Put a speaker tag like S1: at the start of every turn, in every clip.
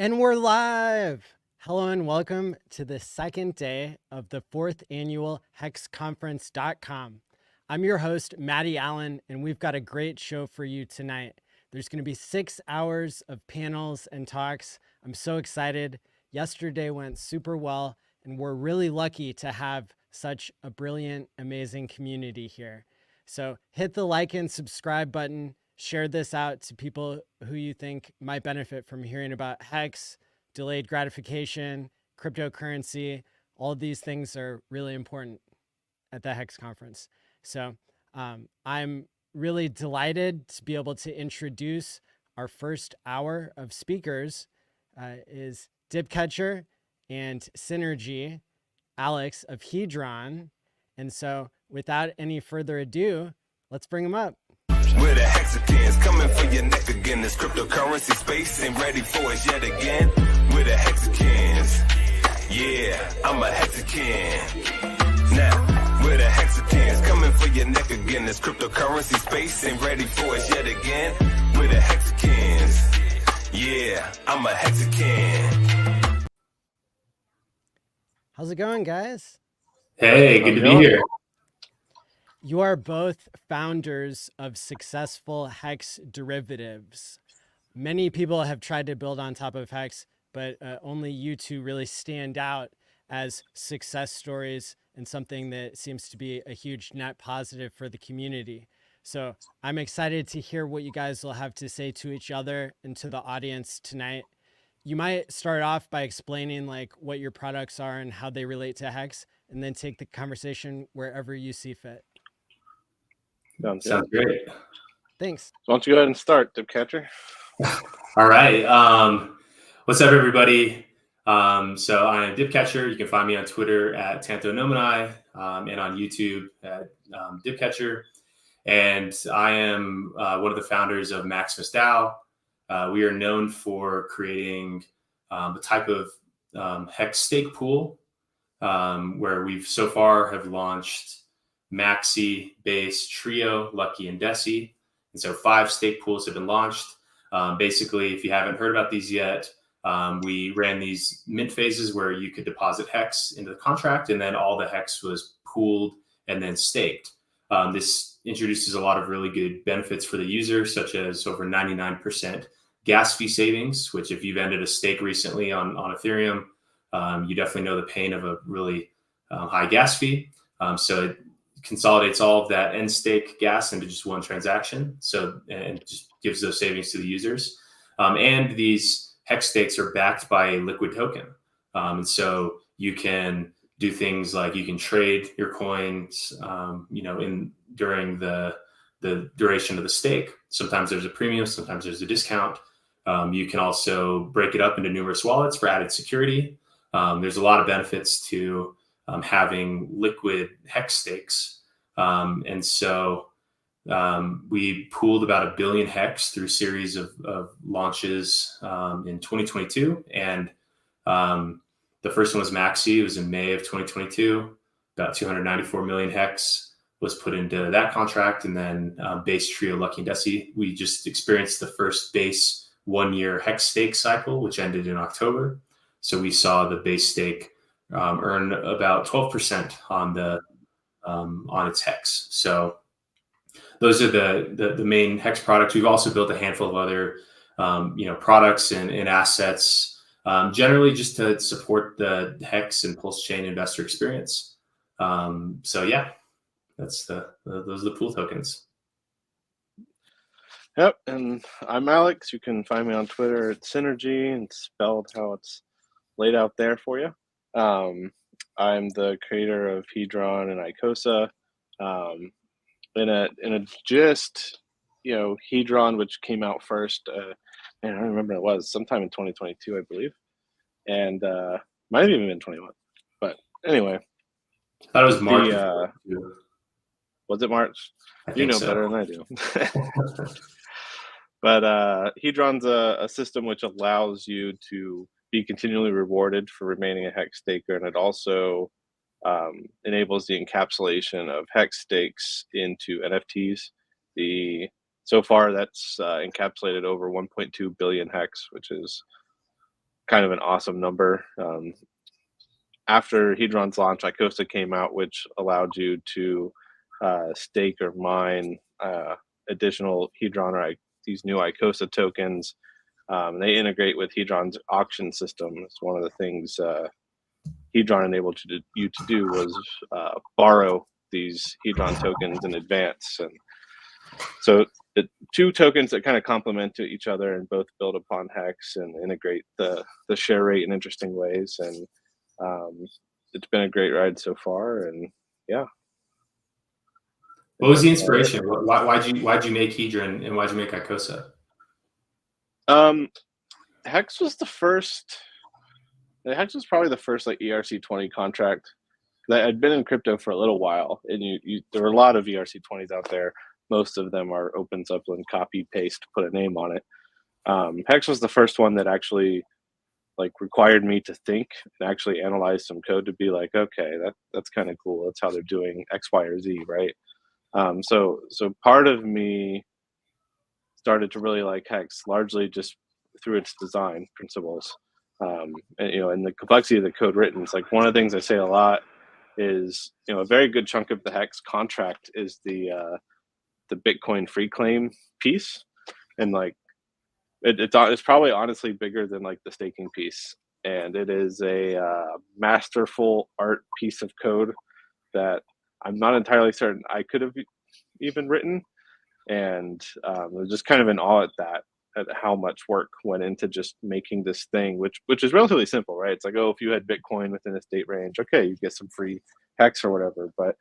S1: And we're live. Hello and welcome to the second day of the fourth annual hexconference.com. I'm your host, Maddie ALLin, and we've got a great show for you tonight. There's going to be 6 hours of panels and talks. I'm so excited. Yesterday went super well, and we're really lucky to have such a brilliant, amazing community here. So hit the like and subscribe button. Share this out to people who you think might benefit from hearing about Hex, delayed gratification, cryptocurrency. All of these things are really important at the Hex conference. So I'm really delighted to be able to introduce our first hour of speakers is Dipcatcher and Synergy, Alex of Hedron. And so without any further ado, let's bring them up.
S2: We're the Hexicans, coming for your neck again. This cryptocurrency space ain't ready for us yet again. We're the Hexicans. Yeah, I'm a Hexican. Now, we're the Hexicans, coming for your neck again. This cryptocurrency space ain't ready for us yet again. We're the Hexicans. Yeah, I'm a Hexican.
S1: How's it going, guys?
S3: Hey, good to be here.
S1: You are both founders of successful Hex derivatives. Many people have tried to build on top of Hex, but only you two really stand out as success stories and something that seems to be a huge net positive for the community. So I'm excited to hear what you guys will have to say to each other and to the audience tonight. You might start off by explaining like what your products are and how they relate to Hex, and then take the conversation wherever you see fit.
S3: Sounds great.
S1: Thanks.
S4: Why don't you go ahead and start, Dipcatcher?
S3: All right. What's up, everybody? So I am Dipcatcher. You can find me on Twitter at Tantonomini and on YouTube at Dipcatcher. And I am one of the founders of Maximus DAO. We are known for creating a type of Hex stake pool where we've so far have launched Maxi, Base, Trio, Lucky, and Defi. And so 5 stake pools have been launched. Basically, if you haven't heard about these yet, we ran these mint phases where you could deposit Hex into the contract, and then all the Hex was pooled and then staked. This introduces a lot of really good benefits for the user, such as over 99% gas fee savings, which if you've ended a stake recently on Ethereum, you definitely know the pain of a really high gas fee. So it consolidates all of that end stake gas into just one transaction. So, and just gives those savings to the users. And these Hex stakes are backed by a liquid token. And so you can do things like you can trade your coins, during the duration of the stake. Sometimes there's a premium, sometimes there's a discount. You can also break it up into numerous wallets for added security. There's a lot of benefits to having liquid Hex stakes. And so we pooled about 1 billion Hex through a series of launches in 2022. And the first one was Maxi. It was in May of 2022. About 294 million Hex was put into that contract. And then Base, Trio, Lucky, and Defi. We just experienced the first Base 1-year Hex stake cycle, which ended in October. So we saw the Base stake earn about 12% on its Hex. So those are the main Hex products. We've also built a handful of other products and assets, generally just to support the Hex and Pulse Chain investor experience. So yeah, that's those are the pool tokens.
S4: Yep, and I'm Alex. You can find me on Twitter at Synergy, and spelled how it's laid out there for you. I'm the creator of Hedron and Icosa. In a gist, Hedron, which came out first, I don't remember it was sometime in 2022, I believe, and might have even been 21. But anyway,
S3: I thought it was March.
S4: Was it March? You know
S3: so.
S4: Better than I do. But Hedron's a system which allows you to be continually rewarded for remaining a Hex staker, and it also enables the encapsulation of Hex stakes into NFTs. So far that's encapsulated over 1.2 billion Hex, which is kind of an awesome number. After Hedron's launch, Icosa came out, which allowed you to stake or mine additional Hedron or these new Icosa tokens. They integrate with Hedron's auction system. It's one of the things Hedron enabled you to do was borrow these Hedron tokens in advance. And so the two tokens that kind of complement to each other and both build upon Hex and integrate the share rate in interesting ways. And it's been a great ride so far. And yeah.
S3: What was the inspiration? Why'd you make Hedron and why'd you make Icosa?
S4: Hex was the first. Hex was probably the first like ERC20 contract. I'd been in crypto for a little while, and there were a lot of ERC20s out there. Most of them are open Zeppelin, copy paste, put a name on it. Hex was the first one that actually like required me to think and actually analyze some code to be like, okay, that's kind of cool. That's how they're doing X, Y, or Z, right? So part of me started to really like Hex largely just through its design principles. And the complexity of the code written. It's like one of the things I say a lot is, a very good chunk of the Hex contract is the Bitcoin free claim piece, and like it's probably honestly bigger than like the staking piece, and it is a masterful art piece of code that I'm not entirely certain I could have even written, and I was just kind of in awe at how much work went into just making this thing, which is relatively simple, right? It's like, oh, if you had Bitcoin within a state range, okay, you get some free Hex or whatever. But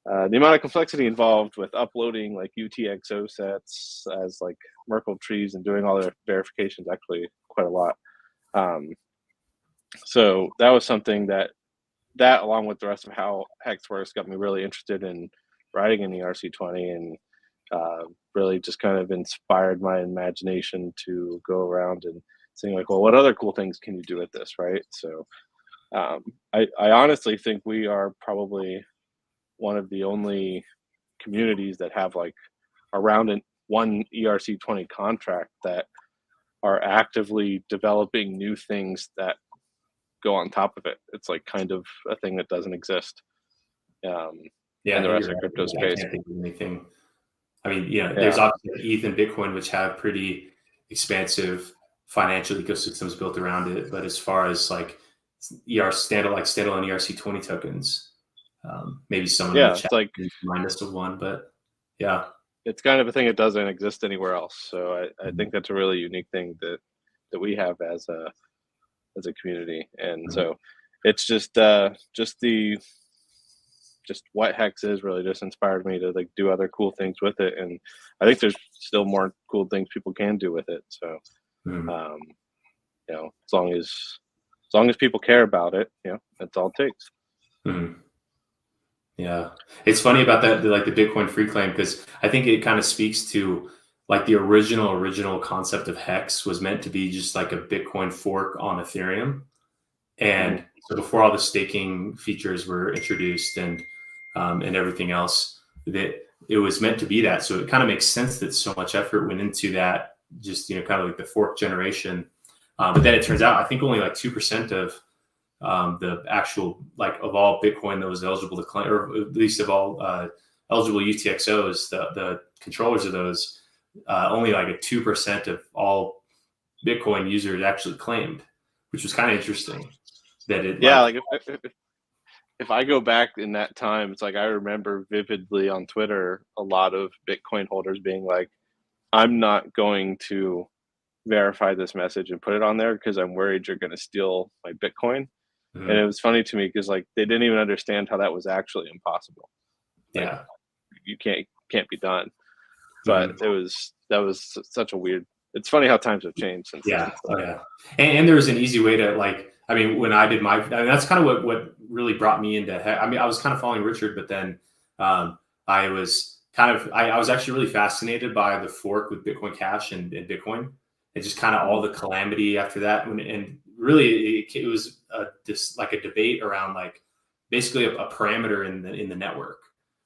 S4: the amount of complexity involved with uploading like UTXO sets as like Merkle trees and doing all the verifications actually quite a lot. So that was something that along with the rest of how Hex works got me really interested in writing in ERC20, and really just kind of inspired my imagination to go around and saying like, well, what other cool things can you do with this, right? So I honestly think we are probably one of the only communities that have like around one ERC20 contract that are actively developing new things that go on top of it. It's like kind of a thing that doesn't exist in the rest of crypto space.
S3: I can't think of anything. I mean, there's obviously ETH and Bitcoin, which have pretty expansive financial ecosystems built around it. But as far as like standalone ERC20 tokens, maybe someone in the chat
S4: like
S3: remind us of one, but yeah,
S4: it's kind of a thing that doesn't exist anywhere else. So I think that's a really unique thing that we have as a community, and so it's just what Hex is really just inspired me to like do other cool things with it, and I think there's still more cool things people can do with it. So, as long as people care about it, that's all it takes.
S3: Yeah, it's funny about that, like the Bitcoin free claim, because I think it kind of speaks to like the original concept of Hex was meant to be just like a Bitcoin fork on Ethereum, and so before all the staking features were introduced and everything else, that it was meant to be that. So it kind of makes sense that so much effort went into that, just kind of like the fork generation. But then it turns out I think only like 2% of the actual like of all Bitcoin that was eligible to claim, or at least of all eligible UTXOs, the controllers of those, only like a 2% of all Bitcoin users actually claimed, which was kind of interesting. That it
S4: if I go back in that time, it's like I remember vividly on Twitter a lot of Bitcoin holders being like, I'm not going to verify this message and put it on there because I'm worried you're going to steal my Bitcoin. And it was funny to me because like they didn't even understand how that was actually impossible. Like, you can't be done. But that was such a weird. It's funny how times have changed since then.
S3: And there was an easy way to like. I mean, when I did that's kind of what really brought me into Hex. I mean, I was kind of following Richard, but then I was actually really fascinated by the fork with Bitcoin Cash and Bitcoin, and just kind of all the calamity after that. And really, it was just like a debate around like basically a parameter in the network,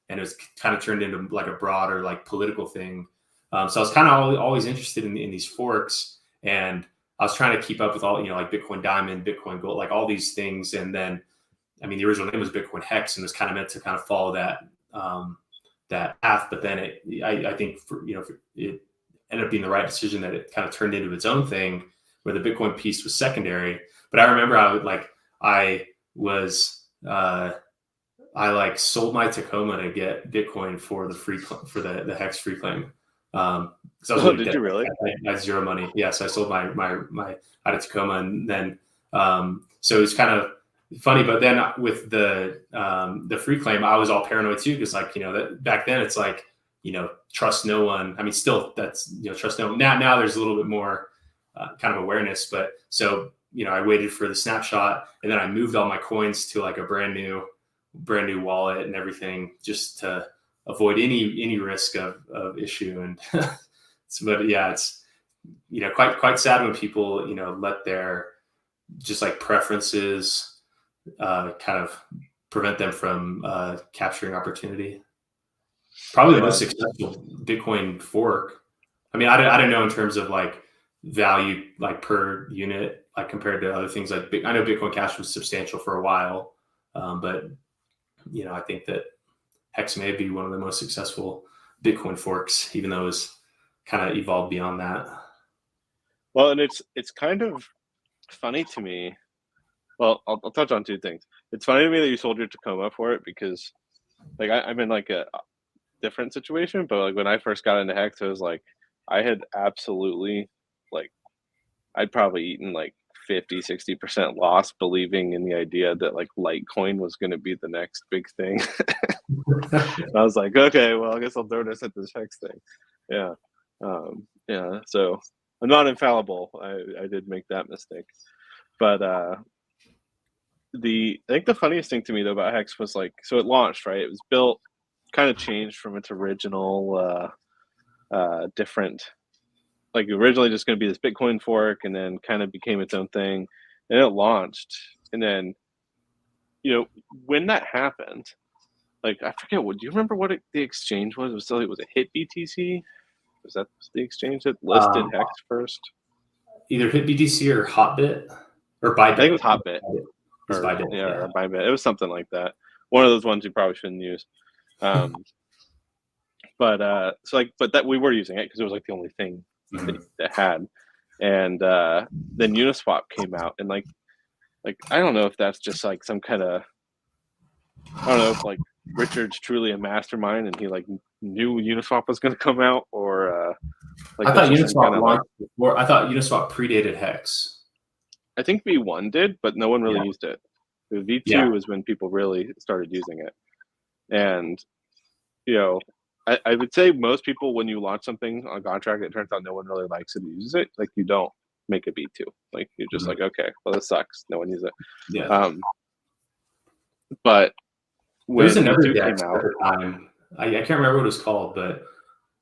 S3: and it was kind of turned into like a broader like political thing. So I was kind of always interested in these forks, and I was trying to keep up with all, like Bitcoin Diamond, Bitcoin Gold, like all these things. And then, I mean, the original name was Bitcoin Hex, and it was kind of meant to kind of follow that that path. But then I think it ended up being the right decision that it kind of turned into its own thing, where the Bitcoin piece was secondary. But I remember I sold my Tacoma to get Bitcoin for the Hex free claim. So I was
S4: Did you really?
S3: I had zero money. Yes, I sold my out of Tacoma, and then so it was kind of funny. But then with the free claim, I was all paranoid too, because that back then it's like trust no one. I mean, still that's trust no one. Now there's a little bit more kind of awareness, but so I waited for the snapshot, and then I moved all my coins to like a brand new wallet and everything, just to avoid any risk of issue. And but yeah, it's quite sad when people let their just like preferences kind of prevent them from capturing opportunity. Probably the most successful Bitcoin fork. I mean, I don't know in terms of like value, like per unit, like compared to other things. Like I know Bitcoin Cash was substantial for a while, but I think that Hex may be one of the most successful Bitcoin forks, even though it's kind of evolved beyond that.
S4: Well, and it's kind of funny to me. Well, I'll touch on two things. It's funny to me that you sold your Tacoma for it, because like I'm in like a different situation, but like when I first got into Hex, it was like I had absolutely like I'd probably eaten like 50-60% loss, believing in the idea that like Litecoin was going to be the next big thing. I was like, okay, well, I guess I'll throw this at this Hex thing. Yeah. So I'm not infallible. I did make that mistake, but I think the funniest thing to me though about Hex was like, so it launched, right? It was built, kind of changed from its original different, like originally just going to be this Bitcoin fork, and then kind of became its own thing, and it launched. And then when that happened, like I forget, do you remember what the exchange was? It was a Hit BTC. Was that the exchange that listed Hex first?
S3: Either Hit BTC or Hotbit or Bybit.
S4: I think it was Hotbit.
S3: Or Bybit.
S4: Or Bybit. It was something like that. One of those ones you probably shouldn't use. But that we were using it because it was like the only thing that had. And then Uniswap came out, and like I don't know if that's just like some kind of, I don't know if like Richard's truly a mastermind and he like knew Uniswap was going to come out, or
S3: I thought Uniswap launched before. I thought Uniswap predated Hex. I
S4: think V1 did, but no one really used it. V2 was when people really started using it. And I would say most people, when you launch something on contract, it turns out no one really likes it, uses it. Like you don't make a V2. Like you're just like, okay, well this sucks. No one uses it.
S3: Yeah.
S4: But when
S3: there's another V2 came out, time. I can't remember what it was called, but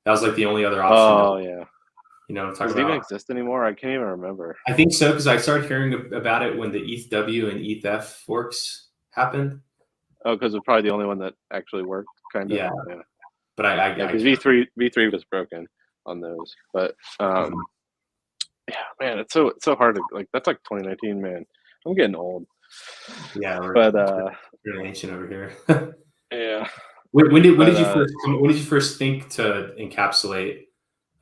S3: that was like the only other option.
S4: Oh yeah.
S3: Does
S4: it even exist anymore? I can't even remember.
S3: I think so, because I started hearing about it when the ETHW and ETHF forks happened.
S4: Oh, because it's probably the only one that actually worked, kind of.
S3: Yeah. But
S4: because V3 was broken on those. But yeah, man, it's so hard to like. That's like 2019, man. I'm getting old.
S3: Yeah,
S4: but
S3: really ancient over here.
S4: Yeah.
S3: When did you first think to encapsulate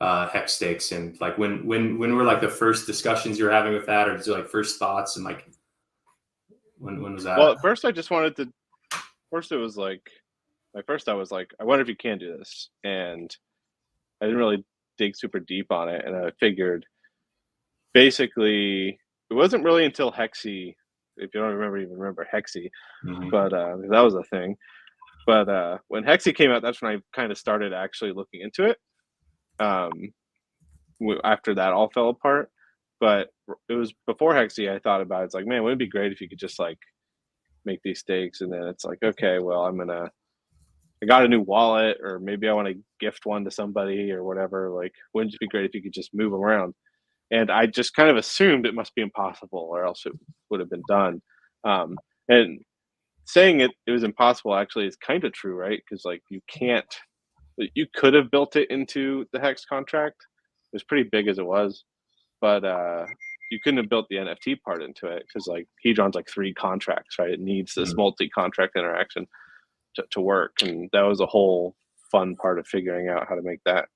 S3: Hex stakes, and like when were like the first discussions you were having with that, or just like first thoughts, and like when was that?
S4: Well, at first I just wanted to. First it was like, my first thought was like, I wonder if you can do this, and I didn't really dig super deep on it, and I figured basically it wasn't really until Hexy, if you don't remember Hexy, but that was a thing. But when Hexy came out, that's when I kind of started actually looking into it. After that all fell apart, but it was before Hexy. I thought about it. It's like, man, wouldn't it be great if you could just like make these stakes, and then it's like, okay, well, I got a new wallet, or maybe I want to gift one to somebody or whatever. Like, wouldn't it be great if you could just move them around? And I just kind of assumed it must be impossible, or else it would have been done. And saying it was impossible actually is kind of true, right? Because like you could have built it into the Hex contract. It was pretty big as it was, but you couldn't have built the NFT part into it because like Hedron's like 3 contracts, right? It needs this multi-contract interaction to work, and that was a whole fun part of figuring out how to make that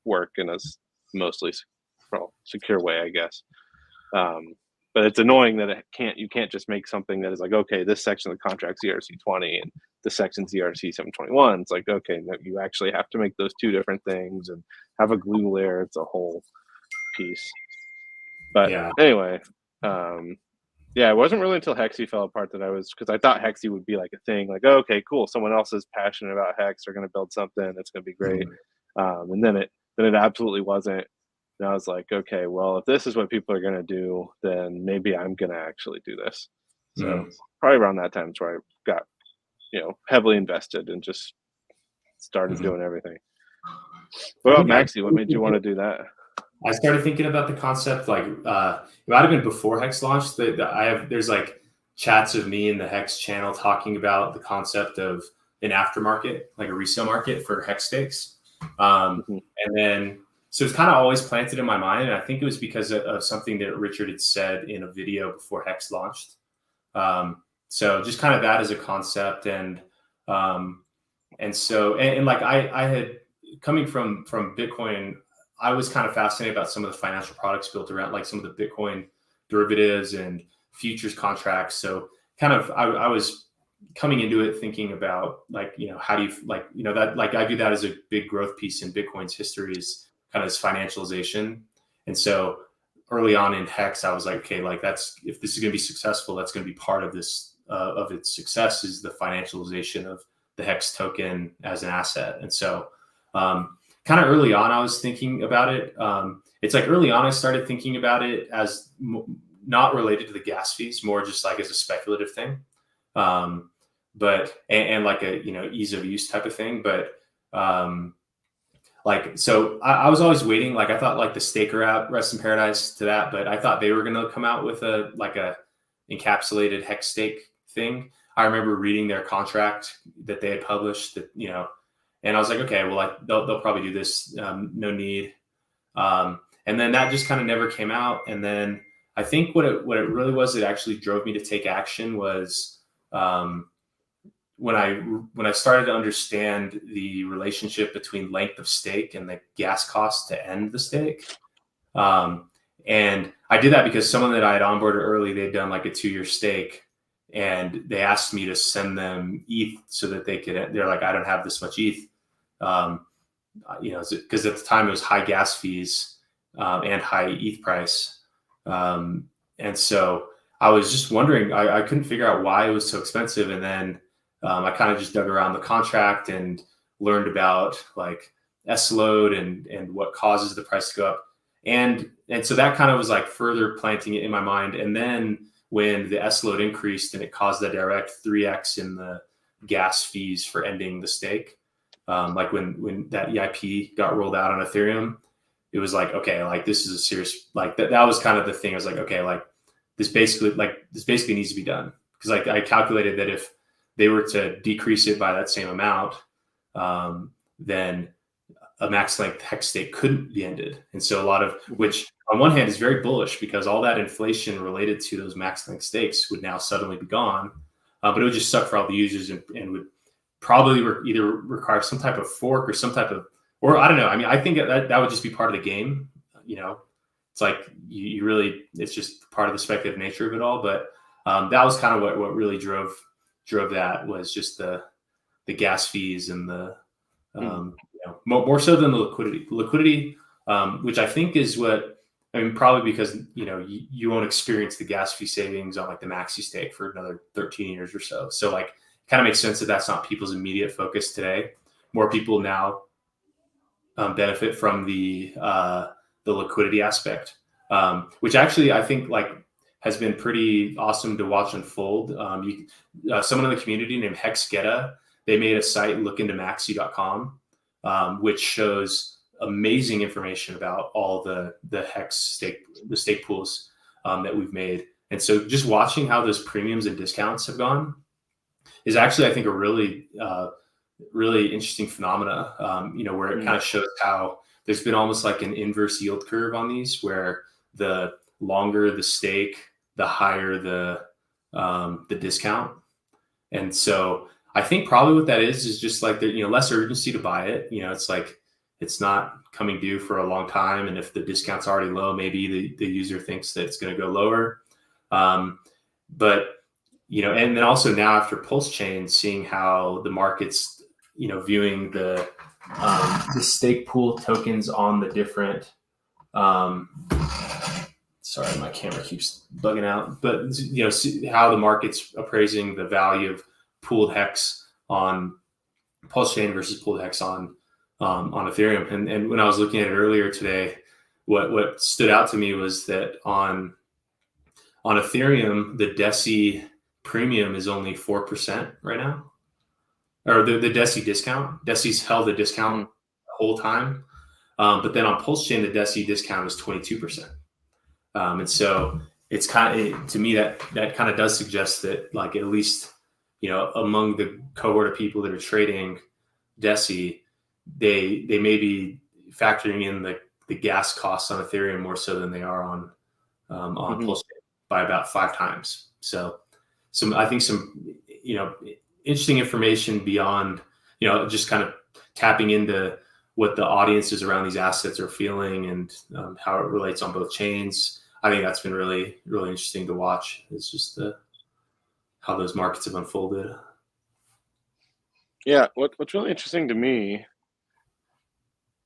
S4: work in a mostly secure way, I guess. But it's annoying that you can't just make something that is like, okay, this section of the contract's ERC20 and this section's ERC721. It's like, okay, no, you actually have to make those 2 different things and have a glue layer. It's a whole piece. But anyway, yeah, it wasn't really until Hexy fell apart that because I thought Hexy would be like a thing, like, oh, okay, cool, someone else is passionate about Hex, they're going to build something, it's going to be great. And then it absolutely wasn't. And I was like, okay, well, if this is what people are going to do, then maybe I'm going to actually do this. So probably around that time is where I got, heavily invested and just started doing everything. What about Maxi? What made you want to do that?
S3: I started thinking about the concept, like it might have been before Hex launched. There's like chats of me in the Hex channel talking about the concept of an aftermarket, like a resale market for Hex stakes. And then, so it's kind of always planted in my mind. And I think it was because of something that Richard had said in a video before Hex launched. So just kind of that as a concept. And so like I had, coming from Bitcoin, I was kind of fascinated about some of the financial products built around, like some of the Bitcoin derivatives and futures contracts. So kind of, I was coming into it thinking about like, how do you like, that, like I view that as a big growth piece in Bitcoin's history is kind of this financialization. And so early on in Hex, I was like, okay, like if this is going to be successful, that's going to be part of this, of its success is the financialization of the Hex token as an asset. And so, kind of early on, I was thinking about it. It's like early on, I started thinking about it as not related to the gas fees, more just like as a speculative thing. But like a, ease of use type of thing. But like, so I was always waiting. Like I thought like the Staker app, Rest in Paradise to that, but I thought they were going to come out with a encapsulated Hex stake thing. I remember reading their contract that they had published that, and I was like, okay, well, they'll probably do this. No need. And then that just kind of never came out. And then I think what it really was that actually drove me to take action was when I started to understand the relationship between length of stake and the gas cost to end the stake. And I did that because someone that I had onboarded early, they'd done like a 2-year stake. And they asked me to send them ETH so that they're like, I don't have this much ETH. Because at the time it was high gas fees and high ETH price. And so I was just wondering, I couldn't figure out why it was so expensive. And then I kind of just dug around the contract and learned about like S-load and what causes the price to go up. And so that kind of was like further planting it in my mind. And then when the S-load increased and it caused a direct 3x in the gas fees for ending the stake, like when that EIP got rolled out on Ethereum, it was like, okay, like this is a serious, like that was kind of the thing. I was like, okay, like this basically needs to be done. Cause like I calculated that if they were to decrease it by that same amount, then a max length Hex stake couldn't be ended. And so which on one hand is very bullish because all that inflation related to those max length stakes would now suddenly be gone. But it would just suck for all the users and would probably either require some type of fork or some type of, or I don't know. I mean, I think that would just be part of the game. It's like you really, it's just part of the speculative nature of it all. But that was kind of what really drove that was just the gas fees and the, more so than the liquidity, which I think is probably because, you won't experience the gas fee savings on like the maxi stake for another 13 years or so. So like, it kind of makes sense that that's not people's immediate focus today. More people now benefit from the liquidity aspect, which actually I think like has been pretty awesome to watch unfold. Someone in the community named Hexgeta, they made a site, lookintomaxi.com, which shows amazing information about all the Hex stake pools that we've made. And so just watching how those premiums and discounts have gone is actually, I think, a really, really interesting phenomena, where it kind of shows how there's been almost like an inverse yield curve on these, where the longer the stake, the higher the discount. And so I think probably what that is just like the, less urgency to buy it. It's like it's not coming due for a long time, and if the discount's already low, maybe the user thinks that it's going to go lower. But and then also now after Pulse Chain, seeing how the market's viewing the stake pool tokens on the different. Sorry, my camera keeps bugging out. But see how the market's appraising the value of pooled hex on Pulse Chain versus pooled hex on Ethereum. And when I was looking at it earlier today, what stood out to me was that on Ethereum, the Defi premium is only 4% right now, or the Defi discount. Defi's held the discount the whole time, but then on Pulse Chain, the Defi discount is 22%. And so it's to me that kind of does suggest that, like, at least among the cohort of people that are trading Defi, they may be factoring in the gas costs on Ethereum more so than they are on Pulse Chain by about 5 times. So I think some interesting information beyond just kind of tapping into what the audiences around these assets are feeling and how it relates on both chains. I think that's been really, really interesting to watch. It's just how those markets have unfolded.
S4: Yeah, what's really interesting to me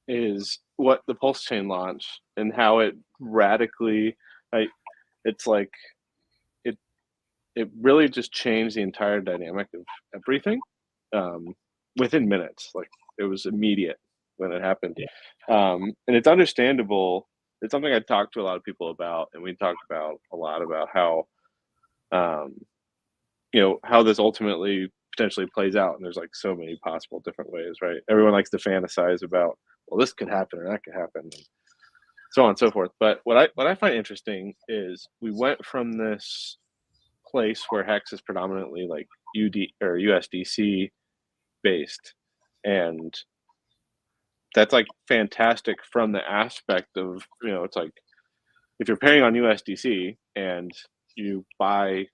S4: is what the Pulse Chain launch and how it radically, it's like it really just changed the entire dynamic of everything within minutes. Like, it was immediate when it happened. Yeah. And it's understandable. It's something I talked to a lot of people about, and we talked about a lot about how, how this ultimately potentially plays out. And there's like so many possible different ways, right? Everyone likes to fantasize about, well, this could happen or that could happen, and so on and so forth. But what I find interesting is we went from this place where Hex is predominantly like UD or USDC based, and that's like fantastic from the aspect of, it's like if you're pairing on USDC and you buy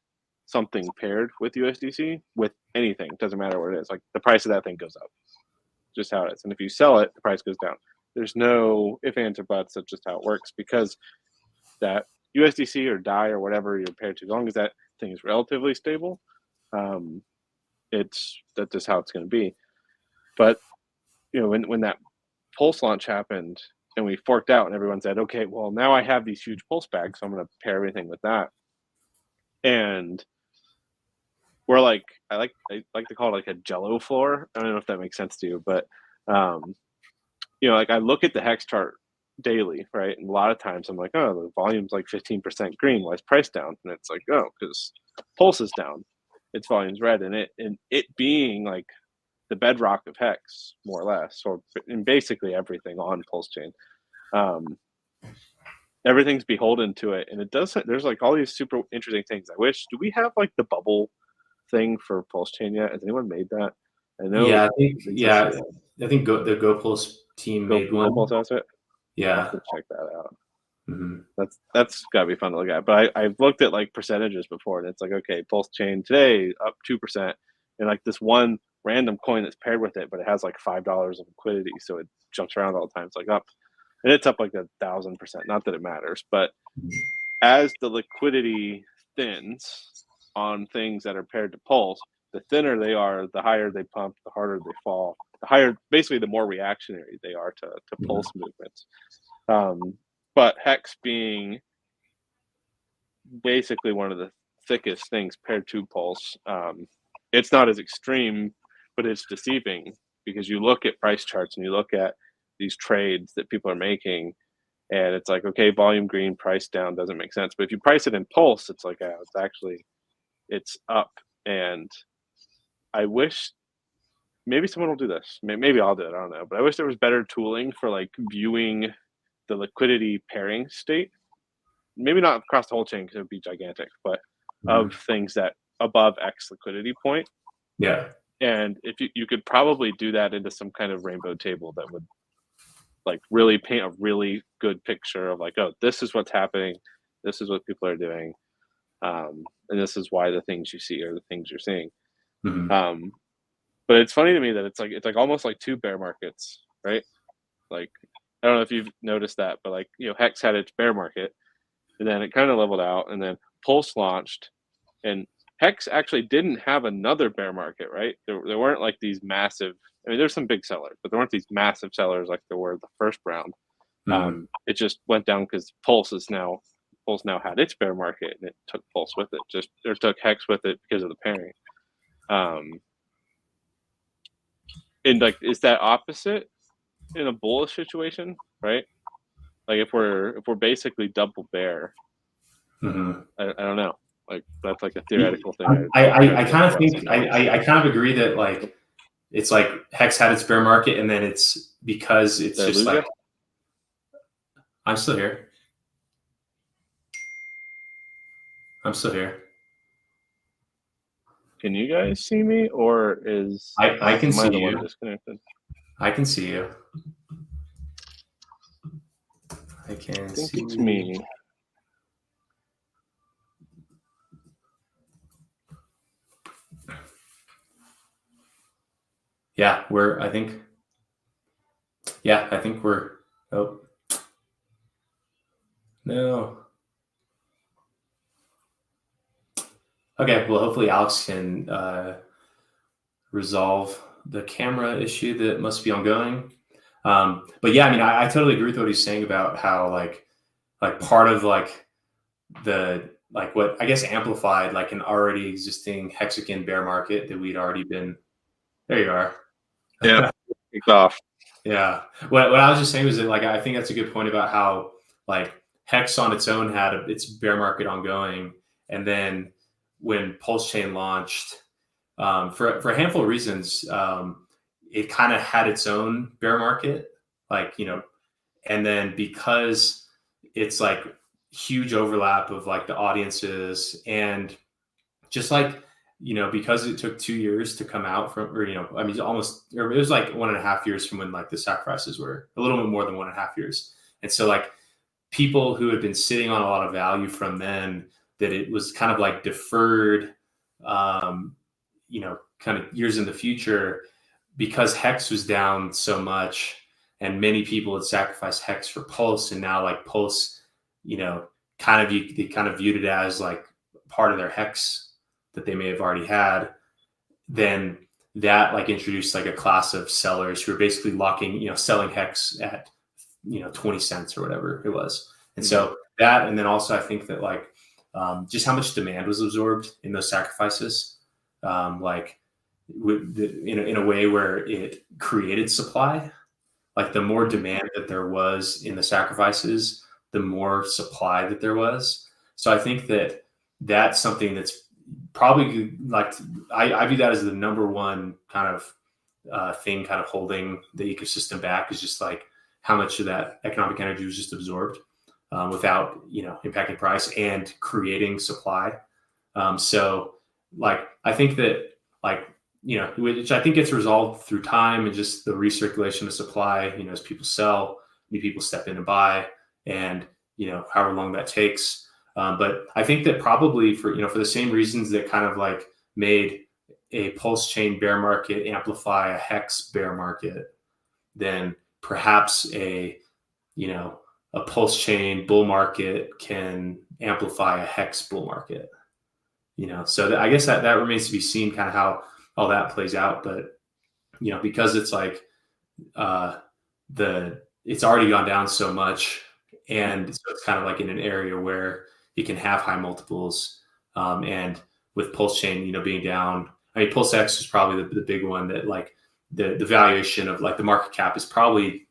S4: something paired with USDC with anything, doesn't matter what it is, like the price of that thing goes up, just how it is. And if you sell it, the price goes down. There's no ifs, ands, or buts. That's just how it works, because that USDC or DAI or whatever you're paired to, as long as that thing is relatively stable, that's just how it's going to be. But when that Pulse launch happened and we forked out and everyone said, okay, well, now I have these huge Pulse bags, so I'm going to pair everything with that. And we're like, I like to call it like a Jello floor. I don't know if that makes sense to you, but like I look at the Hex chart daily, right? And a lot of times I'm like, oh, the volume's like 15% green. Why is price down? And it's like, oh, because Pulse is down. Its volume's red. And it being like the bedrock of Hex, more or less, or in basically everything on Pulse Chain. Everything's beholden to it, and it does. There's like all these super interesting things. Do we have like the bubble thing for Pulse Chain yet? Has anyone made that? I know.
S3: Yeah, I think the GoPulse team made one.
S4: GoPulse has it.
S3: Yeah,
S4: I'll have to check that out.
S3: Mm-hmm.
S4: That's gotta be fun to look at. But I've looked at like percentages before, and it's like, okay, Pulse Chain today up 2%, and like this one random coin that's paired with it, but it has like $5 of liquidity, so it jumps around all the time. It's like up, and it's up like 1,000%. Not that it matters, but as the liquidity thins on things that are paired to Pulse, the thinner they are, the higher they pump, the harder they fall. The higher, basically, the more reactionary they are to Pulse movements. But Hex being basically one of the thickest things paired to Pulse, it's not as extreme, but it's deceiving, because you look at price charts and you look at these trades that people are making, and it's like, okay, volume green, price down, doesn't make sense. But if you price it in Pulse, it's like, it's up. And I wish maybe someone will do this. Maybe I'll do it. I don't know. But I wish there was better tooling for like viewing the liquidity pairing state. Maybe not across the whole chain, because it would be gigantic, but of things that above X liquidity point.
S3: Yeah.
S4: And if you could probably do that into some kind of rainbow table that would, like, really paint a really good picture of like, oh, this is what's happening. This is what people are doing. And this is why the things you see are the things you're seeing.
S3: Mm-hmm.
S4: But it's funny to me that it's like almost like two bear markets, right? Like, I don't know if you've noticed that, but like, Hex had its bear market, and then it kind of leveled out, and then Pulse launched, and Hex actually didn't have another bear market, right? There weren't like these massive. I mean, there's some big sellers, but there weren't these massive sellers like there were the first round.
S3: Mm-hmm.
S4: It just went down because Pulse now had its bear market, and it took Pulse with it, or took Hex with it because of the pairing. And like, is that opposite in a bullish situation, right? Like if we're basically double bear,
S3: Mm-hmm.
S4: I don't know. Like that's like a theoretical thing.
S3: I kind of think I kind of agree that like it's like Hex had its bear market, and then it's because it's
S4: Did I
S3: just
S4: lose
S3: like
S4: you?
S3: I'm still here. I'm still here.
S4: Can you guys see me, or
S3: I can
S4: am I
S3: see
S4: the one
S3: you.
S4: disconnected?
S3: I can see you. I
S4: I
S3: can
S4: think
S3: see
S4: it's me.
S3: Yeah, I think we're, oh, no. Okay, well, hopefully Alex can resolve the camera issue that must be ongoing. But yeah, I mean, I totally agree with what he's saying about how like part of like the, like what I guess amplified like an already existing hexagon bear market that we'd already been, there you are.
S4: Yeah, kicked off.
S3: Yeah. What I was just saying was that like I think that's a good point about how like Hex on its own had its bear market ongoing, and then when Pulse Chain launched, for a handful of reasons, it kind of had its own bear market, like and then because it's like huge overlap of like the audiences, and just like because it took 2 years to come out from, or I mean, almost, or it was like 1.5 years from when like the sacrifices were, a little bit more than 1.5 years. And so like people who had been sitting on a lot of value from then, that it was kind of like deferred, kind of years in the future, because Hex was down so much and many people had sacrificed Hex for Pulse, and now like Pulse, they kind of viewed it as like part of their Hex that they may have already had. Then that like introduced like a class of sellers who are basically locking, selling Hex at 20 cents or whatever it was. And so that, and then also I think that like just how much demand was absorbed in those sacrifices, like in a way where it created supply. Like the more demand that there was in the sacrifices, the more supply that there was. So I think that that's something that's probably like, I view that as the number one kind of thing kind of holding the ecosystem back, is just like how much of that economic energy was just absorbed without impacting price and creating supply. So like I think that like which I think gets resolved through time and just the recirculation of supply. As people sell, new people step in and buy, and however long that takes. But I think that probably for the same reasons that kind of like made a Pulse Chain bear market amplify a Hex bear market, then perhaps a Pulse Chain bull market can amplify a Hex bull market. So I guess that remains to be seen, kind of how all that plays out. But because it's like it's already gone down so much, and so it's kind of like in an area where you can have high multiples, and with Pulse Chain being down, I mean Pulse X is probably the big one that like the valuation of like the market cap is probably,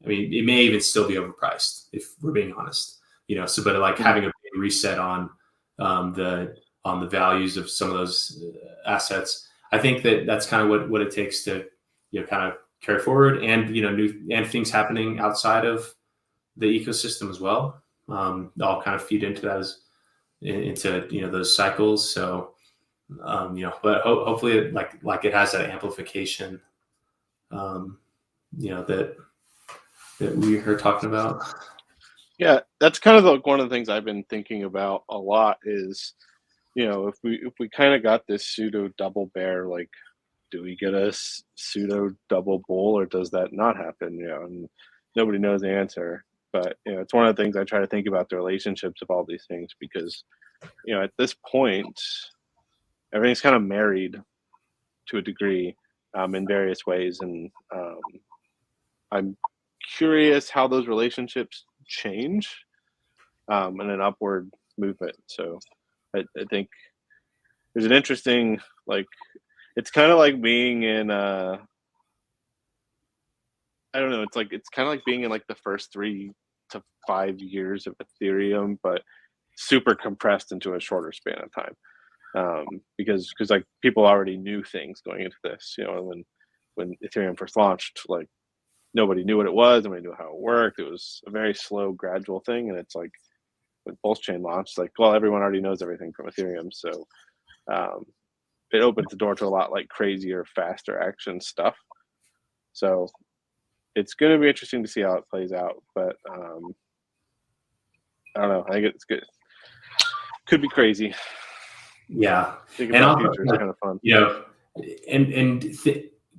S3: I mean, it may even still be overpriced if we're being honest, so, but like having a big reset on the values of some of those assets, I think that's kind of what it takes to kind of carry forward, and new and things happening outside of the ecosystem as well, all kind of feed into that into those cycles. So but hopefully it like it has that amplification that we are talking about.
S4: Yeah, that's kind of like one of the things I've been thinking about a lot is, if we kind of got this pseudo double bear, like, do we get a pseudo double bull or does that not happen? And nobody knows the answer. But it's one of the things I try to think about the relationships of all these things because at this point, everything's kind of married to a degree in various ways, and I'm curious how those relationships change in an upward movement. So I think there's an interesting, like, it's kind of like being in I don't know, it's kind of like being in like the first 3 to 5 years of Ethereum, but super compressed into a shorter span of time. Because like people already knew things going into this, when Ethereum first launched, like nobody knew what it was, nobody knew how it worked. It was a very slow, gradual thing, and it's like when Pulse Chain launched, like, well, everyone already knows everything from Ethereum, so um, it opens the door to a lot like crazier, faster action stuff. So it's going to be interesting to see how it plays out, but I don't know. I think it's good. Could be crazy.
S3: Yeah,
S4: Thinking
S3: and
S4: about
S3: also,
S4: future is kind of fun.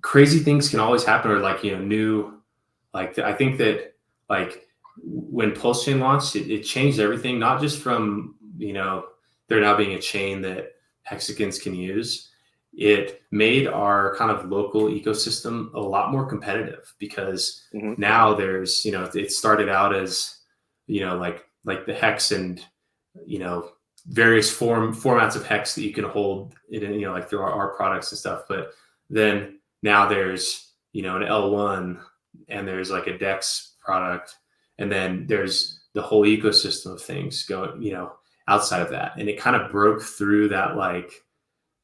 S3: crazy things can always happen, or like new, like I think that like when Pulse Chain launched, it changed everything. Not just from there now being a chain that hexagons can use. It made our kind of local ecosystem a lot more competitive because now there's it started out as like the hex and various formats of hex that you can hold it in, like through our products and stuff. But then now there's an L1 and there's like a Dex product, and then there's the whole ecosystem of things going outside of that, and it kind of broke through that like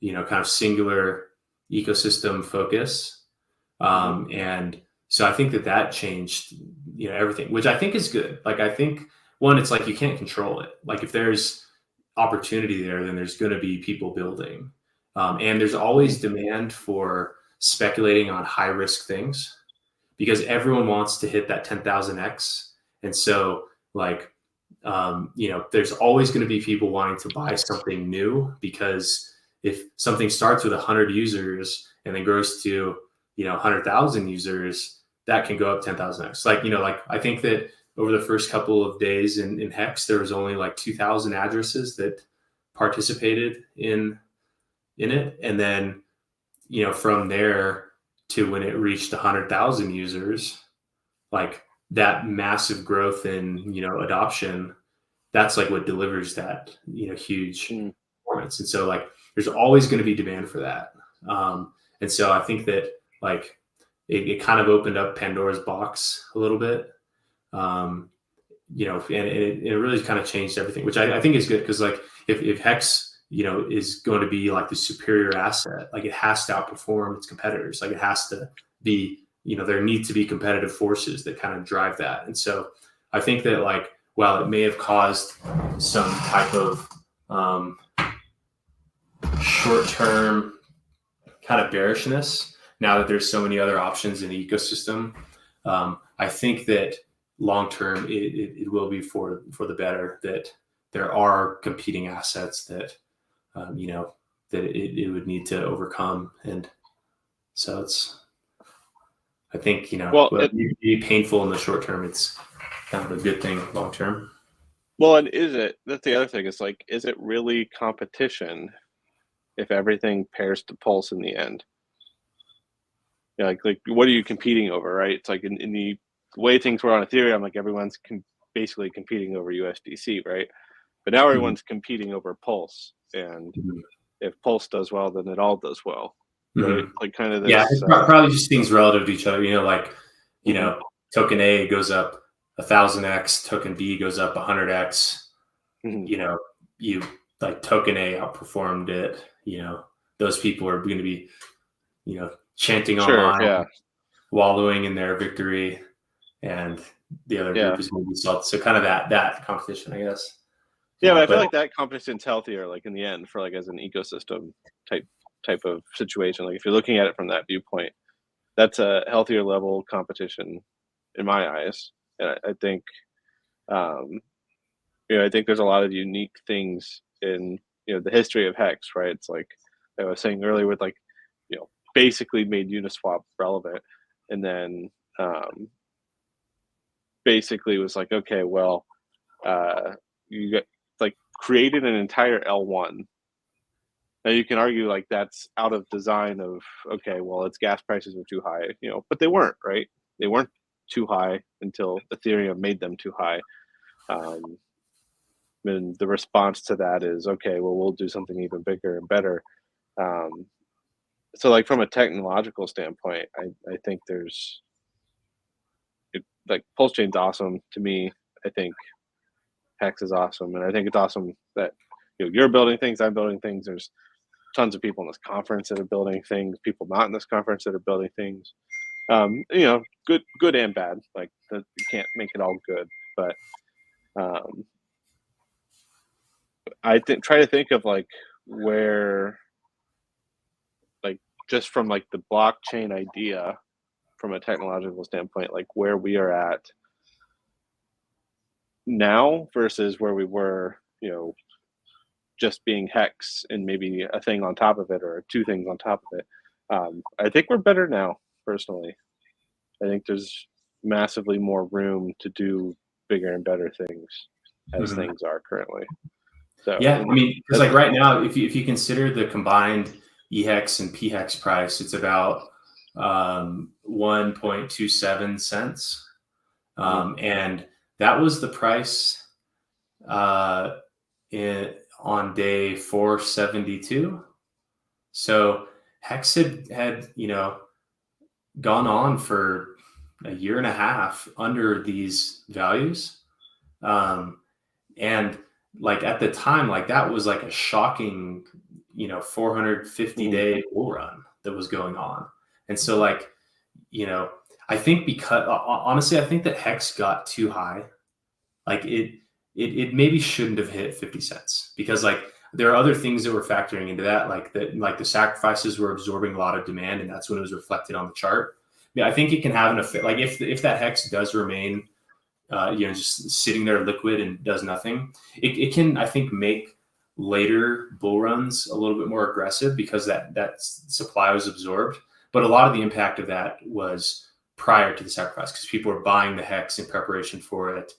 S3: kind of singular ecosystem focus. And so I think that changed everything, which I think is good. Like I think one, it's like you can't control it. Like if there's opportunity there, then there's going to be people building, and there's always demand for speculating on high risk things because everyone wants to hit that 10,000x. And so like there's always going to be people wanting to buy something new, because if something starts with 100 users and then grows to 100,000 users, that can go up 10,000x. Like I think that over the first couple of days in Hex, there was only like 2,000 addresses that participated in it, and then from there to when it reached 100,000 users, like that massive growth in adoption, that's like what delivers that huge performance. And so like there's always going to be demand for that, and so I think that like it kind of opened up Pandora's box a little bit, and it really kind of changed everything, which I think is good, because like if Hex is going to be like the superior asset, like it has to outperform its competitors. Like it has to be, there need to be competitive forces that kind of drive that. And so I think that like while it may have caused some type of short-term kind of bearishness, now that there's so many other options in the ecosystem, I think that long-term it will be for the better, that there are competing assets that that it would need to overcome. And so I think it'd be painful in the short term. It's kind of a good thing long term.
S4: Well, and that's the other thing, is like, is it really competition if everything pairs to Pulse in the end? Like what are you competing over, right? It's like in the way things were on Ethereum, like everyone's basically competing over USDC, right? But now everyone's competing over Pulse, and if Pulse does well, then it all does well, right? Like kind of this.
S3: Yeah, it's probably just things relative to each other. Token A goes up 1,000x, token B goes up 100x. You like token A outperformed it. Those people are going to be, chanting online, wallowing in their victory, and the other group is going to be salty. So kind of that competition, I guess.
S4: Yeah, but I feel like that competition's healthier, like in the end, for like as an ecosystem type of situation. Like if you're looking at it from that viewpoint, that's a healthier level competition in my eyes. And I think I think there's a lot of unique things in the history of Hex, right? It's like I was saying earlier with like basically made Uniswap relevant, and then basically was like, okay, well, you get like created an entire L1. Now you can argue like that's out of design of, okay, well, its gas prices were too high, but they weren't, right? They weren't too high until Ethereum made them too high. And the response to that is, okay, well, we'll do something even bigger and better. So like from a technological standpoint, I think like Pulse Chain's awesome to me. I think Hex is awesome, and I think it's awesome that you're building things, I'm building things. There's tons of people in this conference that are building things, people not in this conference that are building things. Good and bad. Like you can't make it all good, but I try to think of like where, like just from like the blockchain idea, from a technological standpoint, like where we are at now versus where we were, just being Hex and maybe a thing on top of it or two things on top of it. I think we're better now, personally. I think there's massively more room to do bigger and better things as things are currently. So
S3: yeah, I mean, because like right now, if you consider the combined EHEX and PHEX price, it's about 1.27 cents, and that was the price on day 472. So Hex had gone on for a year and a half under these values, and like at the time, like that was like a shocking 450-day bull run that was going on. And so like I think because honestly, I think that Hex got too high. Like it maybe shouldn't have hit 50 cents, because like there are other things that were factoring into that, like the sacrifices were absorbing a lot of demand, and that's when it was reflected on the chart. Yeah, I think it can have an effect. Like if that Hex does remain just sitting there liquid and does nothing, it can, I think, make later bull runs a little bit more aggressive because that supply was absorbed. But a lot of the impact of that was prior to the sacrifice, because people were buying the Hex in preparation for it.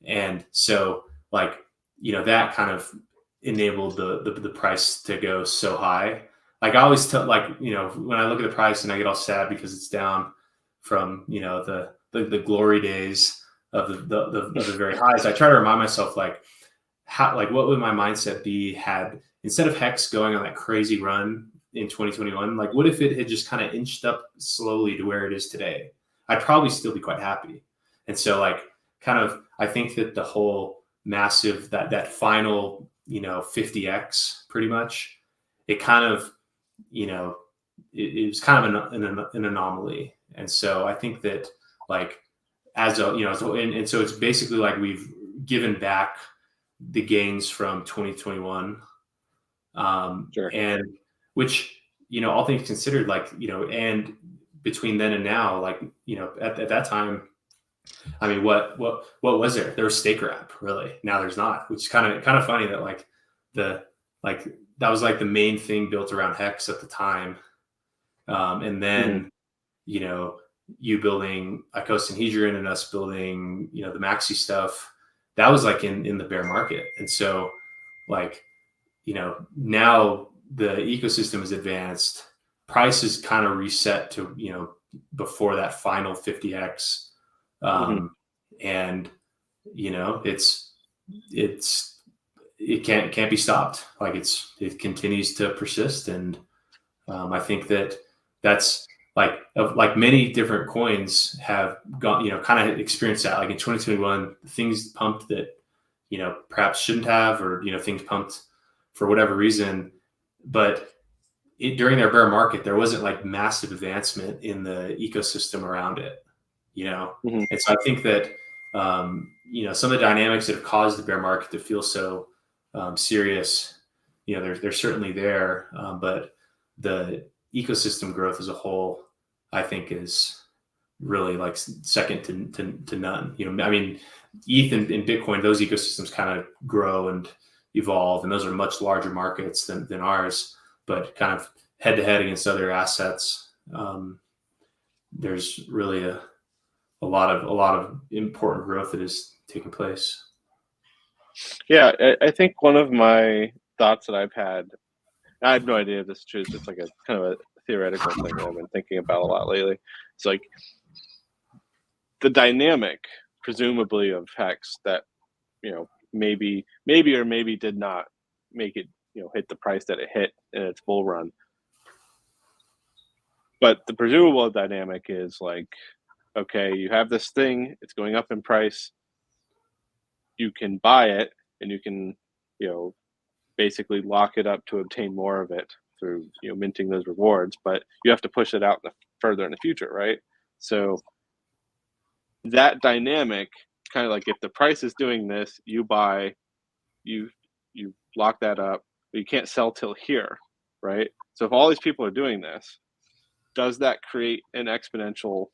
S3: And so like, that kind of enabled the price to go so high. Like I always tell, like, when I look at the price and I get all sad because it's down from, the glory days of the very highs, I try to remind myself like what would my mindset be had, instead of Hex going on that crazy run in 2021, like what if it had just kind of inched up slowly to where it is today? I'd probably still be quite happy. And so like kind of, I think that the whole massive, that final 50x pretty much, it kind of it was kind of an anomaly. And so I think that like and so it's basically like we've given back the gains from 2021,
S4: Sure.
S3: and which all things considered, like and between then and now, like at that time, I mean, what was there? There was stake wrap, really. Now there's not, which is kind of funny that like that was like the main thing built around Hex at the time, and then you building icosahedron and us building the Maxi stuff, that was like in the bear market. And so like now the ecosystem is advanced, price is kind of reset to before that final 50x, and it can't be stopped. Like it continues to persist, and I think that's like many different coins have gone, kind of experienced that. Like in 2021, things pumped that perhaps shouldn't have, or things pumped for whatever reason, but during their bear market, there wasn't like massive advancement in the ecosystem around it, and so I think that some of the dynamics that have caused the bear market to feel so serious, they're certainly there, but the ecosystem growth as a whole, I think, is really like second to none. I mean, ETH and Bitcoin, those ecosystems kind of grow and evolve, and those are much larger markets than ours, but kind of head to head against other assets. There's really a lot of important growth that is taking place.
S4: Yeah, I think one of my thoughts that I've had, I have no idea if this is true, it's just like a kind of a theoretical thing that I've been thinking about a lot lately. It's like the dynamic, presumably, of Hex that, maybe or maybe did not make it, hit the price that it hit in its bull run. But the presumable dynamic is like, okay, you have this thing, it's going up in price, you can buy it, and you can, basically lock it up to obtain more of it through, minting those rewards, but you have to push it out further in the future, right? So that dynamic, kind of like if the price is doing this, you buy, you lock that up, but you can't sell till here, right? So if all these people are doing this, does that create an exponential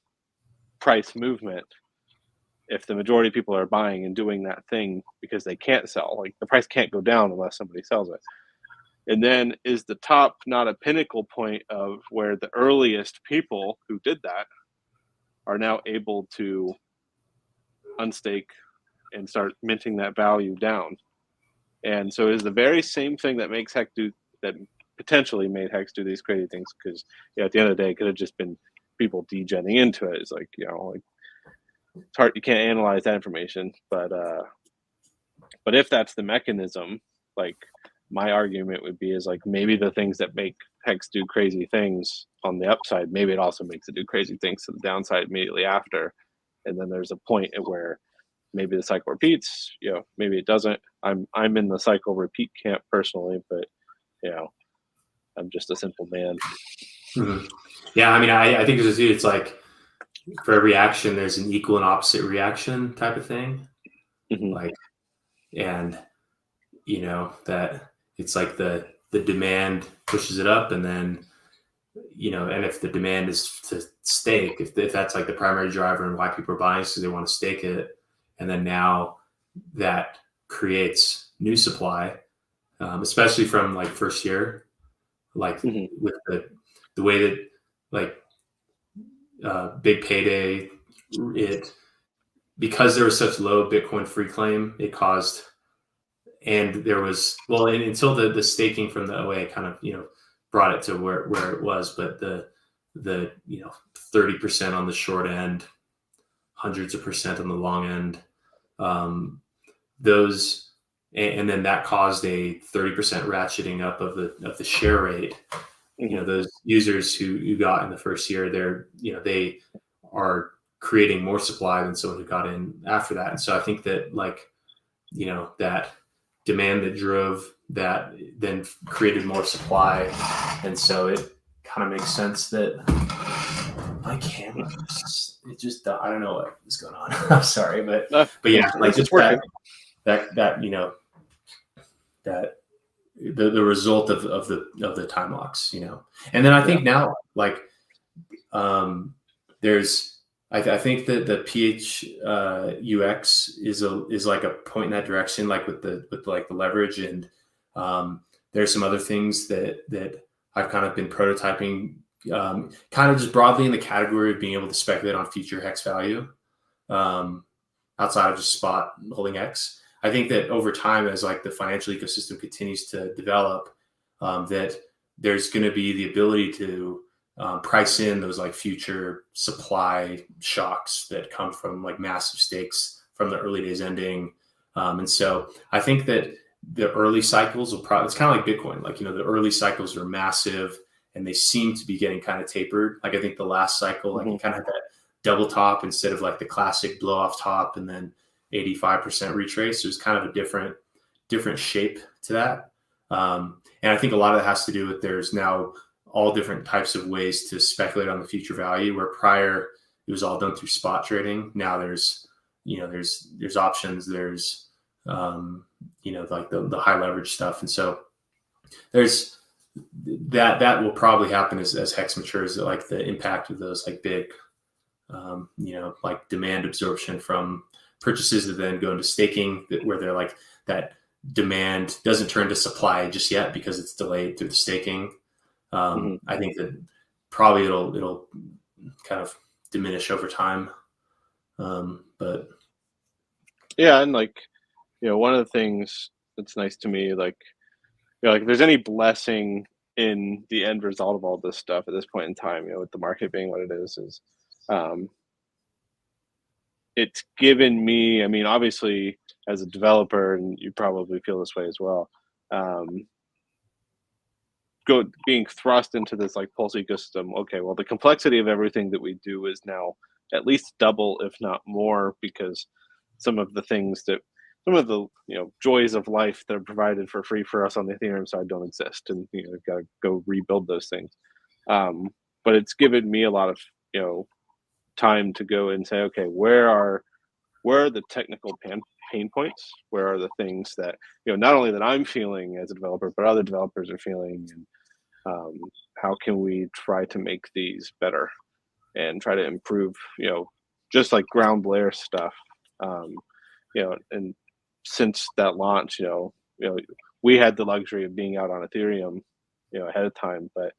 S4: price movement if the majority of people are buying and doing that thing because they can't sell? Like, the price can't go down unless somebody sells it. And then is the top not a pinnacle point of where the earliest people who did that are now able to unstake and start minting that value down? And so is the very same thing that makes Hex do, that potentially made Hex do these crazy things, because at the end of the day, it could have just been people degenning into it. It's like, like, it's hard, you can't analyze that information, but if that's the mechanism, like, my argument would be is like, maybe the things that make Hex do crazy things on the upside, maybe it also makes it do crazy things to the downside immediately after. And then there's a point at where maybe the cycle repeats, maybe it doesn't. I'm in the cycle repeat camp personally, but I'm just a simple man.
S3: Mm-hmm. Yeah, I mean, I think it's like, for every action, there's an equal and opposite reaction type of thing.
S4: Mm-hmm.
S3: Like, and that it's like the demand pushes it up, and then and if the demand is to stake, if that's like the primary driver and why people are buying, so they want to stake it, and then now that creates new supply, especially from like first year, like with the way that like big payday, because there was such low Bitcoin free claim, it caused, and there was, and until the staking from the OA kind of brought it to where it was, but the 30% on the short end, hundreds of percent on the long end, those, and then that caused a 30% ratcheting up of the share rate. Those users who got in the first year, they are creating more supply than someone who got in after that. And so I think that that demand that drove that then created more supply. And so it kind of makes sense that my camera, it just, I don't know what is going on. I'm sorry, but yeah, like just that the result of the time locks, and then I think now, like, there's, I think that the PHUX is like a point in that direction, like with the leverage, and there's some other things that I've kind of been prototyping, kind of just broadly in the category of being able to speculate on future Hex value, outside of just spot holding X. I think that over time, as like the financial ecosystem continues to develop, that there's going to be the ability to price in those like future supply shocks that come from like massive stakes from the early days ending. And so I think that the early cycles will probably, it's kind of like Bitcoin, like, the early cycles are massive and they seem to be getting kind of tapered. Like, I think the last cycle, like, you kind of had that double top instead of like the classic blow off top and then 85% retrace. There's kind of a different shape to that. And I think a lot of that has to do with there's now all different types of ways to speculate on the future value, where prior it was all done through spot trading. Now there's options, there's, like the high leverage stuff. And so there's that will probably happen as Hex matures, like the impact of those like big like demand absorption from purchases that then go into staking, where they're like that demand doesn't turn to supply just yet because it's delayed through the staking. I think that probably it'll kind of diminish over time. But
S4: yeah, and like, one of the things that's nice to me, like, like if there's any blessing in the end result of all this stuff at this point in time, with the market being what it is it's given me, I mean, obviously as a developer, and you probably feel this way as well, being thrust into this like Pulse ecosystem. Okay, well, the complexity of everything that we do is now at least double, if not more, because some of the joys of life that are provided for free for us on the Ethereum side don't exist, and we've got to go rebuild those things. But it's given me a lot of time to go and say, okay, where are the technical pain points? Where are the things that not only that I'm feeling as a developer, but other developers are feeling, and how can we try to make these better and try to improve, just like ground layer stuff. And since that launch, we had the luxury of being out on Ethereum, ahead of time, but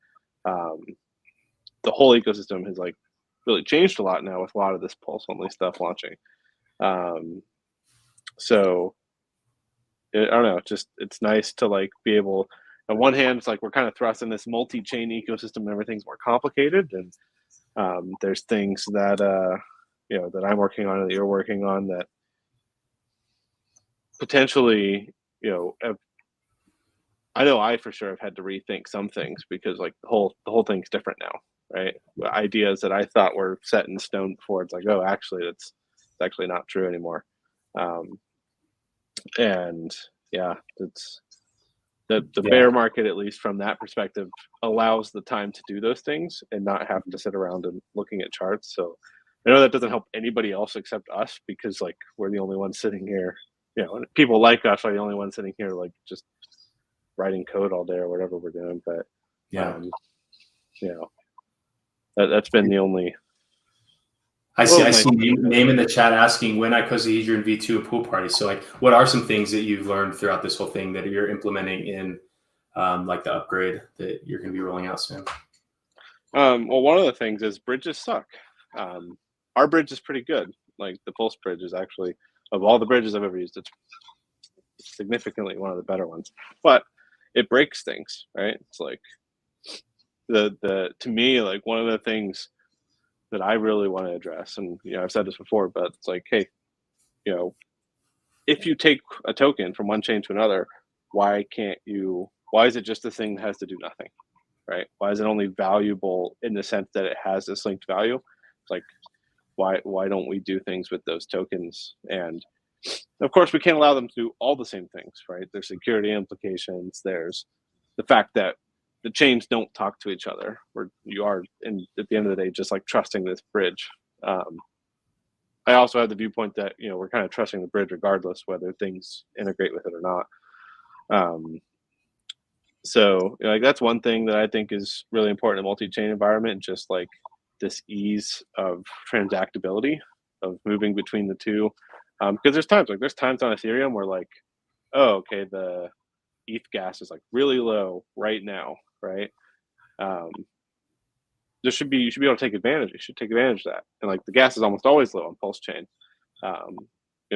S4: the whole ecosystem has like really changed a lot now with a lot of this Pulse only stuff launching. So I don't know, it's nice to like be able, on one hand, it's like we're kind of thrust in this multi-chain ecosystem and everything's more complicated, and there's things that that I'm working on and that you're working on that potentially I know I for sure have had to rethink some things, because like the whole thing's different now, right? Ideas that I thought were set in stone before, it's like, oh, actually it's actually not true anymore. And yeah, it's the bear market, at least from that perspective, allows the time to do those things and not have to sit around and looking at charts. So I know that doesn't help anybody else except us, because like we're the only ones sitting here, and people like us are the only ones sitting here like just writing code all day or whatever we're doing. But that's been the only.
S3: I see name in the chat asking when icosahedron v2 a pool party. So like, what are some things that you've learned throughout this whole thing that you're implementing in like the upgrade that you're going to be rolling out soon?
S4: Well, one of the things is bridges suck. Our bridge is pretty good. Like the Pulse bridge is actually, of all the bridges I've ever used, it's significantly one of the better ones. But it breaks things, right? It's like to me, like one of the things that I really want to address, and I've said this before, but it's like, hey, if you take a token from one chain to another, why is it just a thing that has to do nothing, right? Why is it only valuable in the sense that it has this linked value? It's like, why don't we do things with those tokens? And of course, we can't allow them to do all the same things, right? There's security implications. There's the fact that the chains don't talk to each other, where you are, and at the end of the day, just like trusting this bridge. I also have the viewpoint that we're kind of trusting the bridge regardless whether things integrate with it or not. So like that's one thing that I think is really important in a multi-chain environment, just like this ease of transactability of moving between the two. Because there's times on Ethereum where like, oh, okay, the ETH gas is like really low right now, right? You should be able to take advantage. You should take advantage of that. And like the gas is almost always low on Pulse Chain.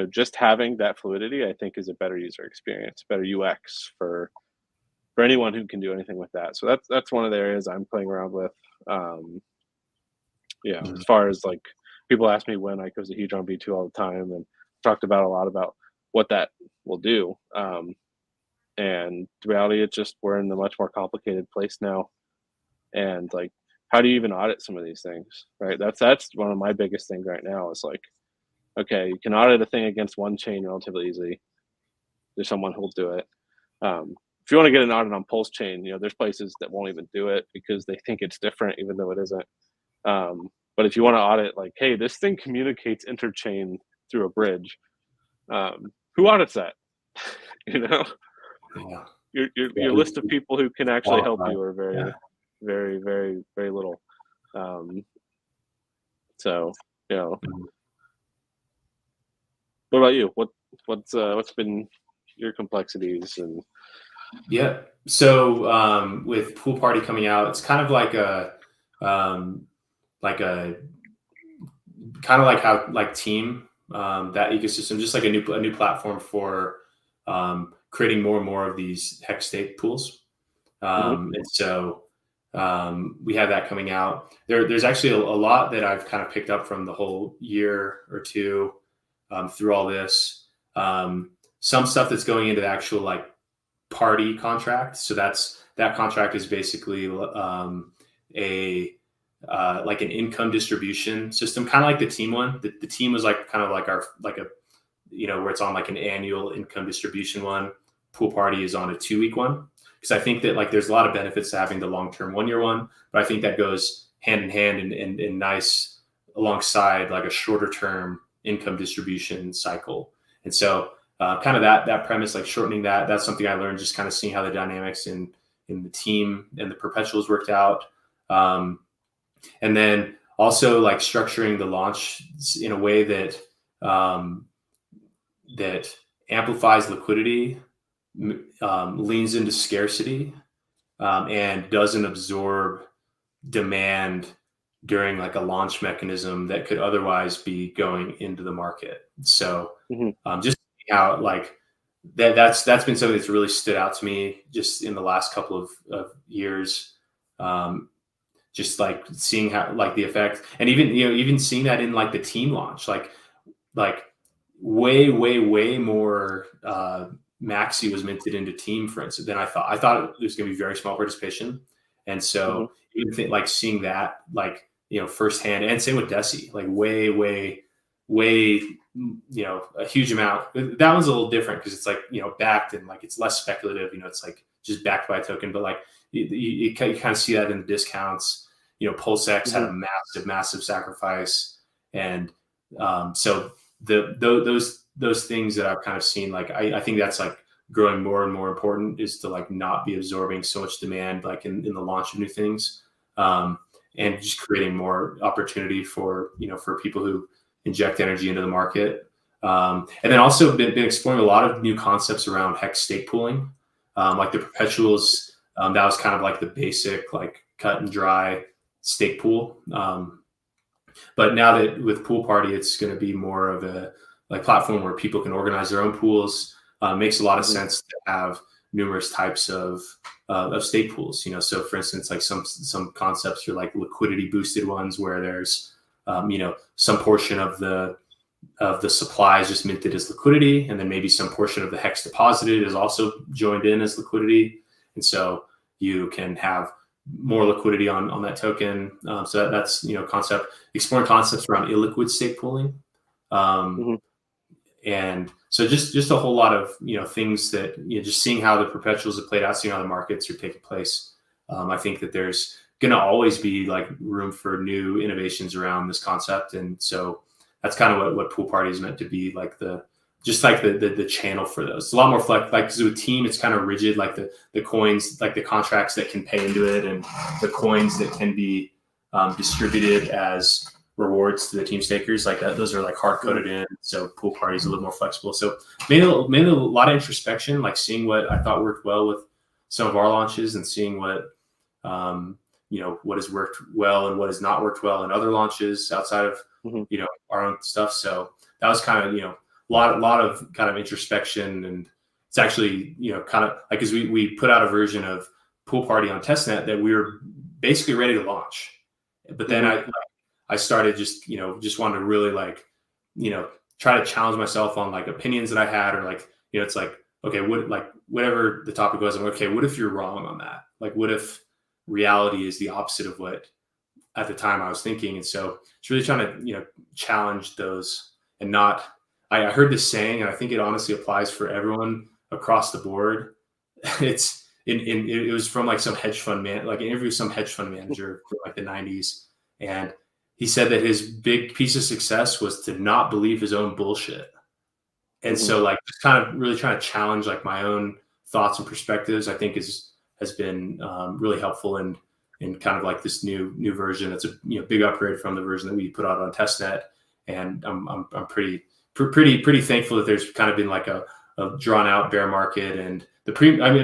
S4: Just having that fluidity, I think, is a better user experience, better UX for anyone who can do anything with that. So that's one of the areas I'm playing around with. As far as like people ask me when icosahedron v2 all the time, and talked about a lot about what that will do. And the reality, it's just we're in a much more complicated place now. And like, how do you even audit some of these things, right? That's one of my biggest things right now is like, okay, you can audit a thing against one chain relatively easily. There's someone who'll do it. If you want to get an audit on Pulse Chain, there's places that won't even do it because they think it's different, even though it isn't. But if you want to audit, like, hey, this thing communicates interchain through a bridge, who audits that? Your list of people who can actually help you are very, very, very, very little. So, what about you? What's been your complexities and?
S3: Yeah. So with Pool Party coming out, it's kind of like a like a kind of like how like Team, that ecosystem, just like a new platform for creating more and more of these hex stake pools. And so we have that coming out. There's actually a lot that I've kind of picked up from the whole year or two through all this. Some stuff that's going into the actual like party contract. So that contract is basically a like an income distribution system, kind of like the Team one. The Team was like kind of like a where it's on like an annual income distribution one. Pool Party is on a 2-week one, because I think that like there's a lot of benefits to having the long-term 1-year one, but I think that goes hand in hand and nice alongside like a shorter term income distribution cycle. And so kind of that premise, like shortening that's something I learned just kind of seeing how the dynamics in the Team and the perpetuals worked out. And then also like structuring the launch in a way that that amplifies liquidity, leans into scarcity, and doesn't absorb demand during like a launch mechanism that could otherwise be going into the market. So just how like that's been something that's really stood out to me just in the last couple of years. Just like seeing how like the effect, and even seeing that in like the Team launch, like way more Maxi was minted into Team, for instance, than I thought. I thought it was going to be very small participation, and so even like seeing that like firsthand, and same with Desi, like way a huge amount. That one's a little different because it's like backed and like it's less speculative. It's like just backed by a token, but like you kind of see that in the discounts. PulseX had a massive sacrifice, and so those things that I've kind of seen, like I think that's like growing more and more important, is to like not be absorbing so much demand like in the launch of new things, and just creating more opportunity for for people who inject energy into the market. And then also been exploring a lot of new concepts around hex stake pooling, like the perpetuals. That was kind of like the basic like cut and dry stake pool. But now that with Pool Party, it's going to be more of a like platform where people can organize their own pools. Makes a lot of sense to have numerous types of stake pools. So for instance, like some concepts are like liquidity boosted ones where there's some portion of the supply is just minted as liquidity, and then maybe some portion of the hex deposited is also joined in as liquidity, and so you can have more liquidity on that token. So that's exploring concepts around illiquid stake pooling, and so just a whole lot of things that just seeing how the perpetuals have played out, seeing how the markets are taking place. I think that there's going to always be like room for new innovations around this concept, and so that's kind of what Pool Party is meant to be, like the channel for those. It's a lot more flex, like because with Team it's kind of rigid, like the coins, like the contracts that can pay into it, and the coins that can be distributed as rewards to the Team stakers, like that, those are like hard coded in. So Pool Party is a little more flexible. So made a lot of introspection, like seeing what I thought worked well with some of our launches, and seeing what what has worked well and what has not worked well in other launches outside of our own stuff. So that was kind of a lot of kind of introspection, and it's actually kind of like, because we put out a version of Pool Party on testnet that we were basically ready to launch, but then I started just wanted to really like try to challenge myself on like opinions that I had, or like it's like, okay, whatever the topic was, I'm like, okay, what if you're wrong on that? Like, what if reality is the opposite of what at the time I was thinking? And so it's really trying to challenge those, and not. I heard this saying, and I think it honestly applies for everyone across the board. It was from like some hedge fund man, like an interview with some hedge fund manager for like the 90s, and he said that his big piece of success was to not believe his own bullshit. And so like just kind of really trying to challenge like my own thoughts and perspectives, I think has been really helpful. And in kind of like this new version. It's a big upgrade from the version that we put out on testnet, and I'm pretty thankful that there's kind of been like a drawn out bear market, and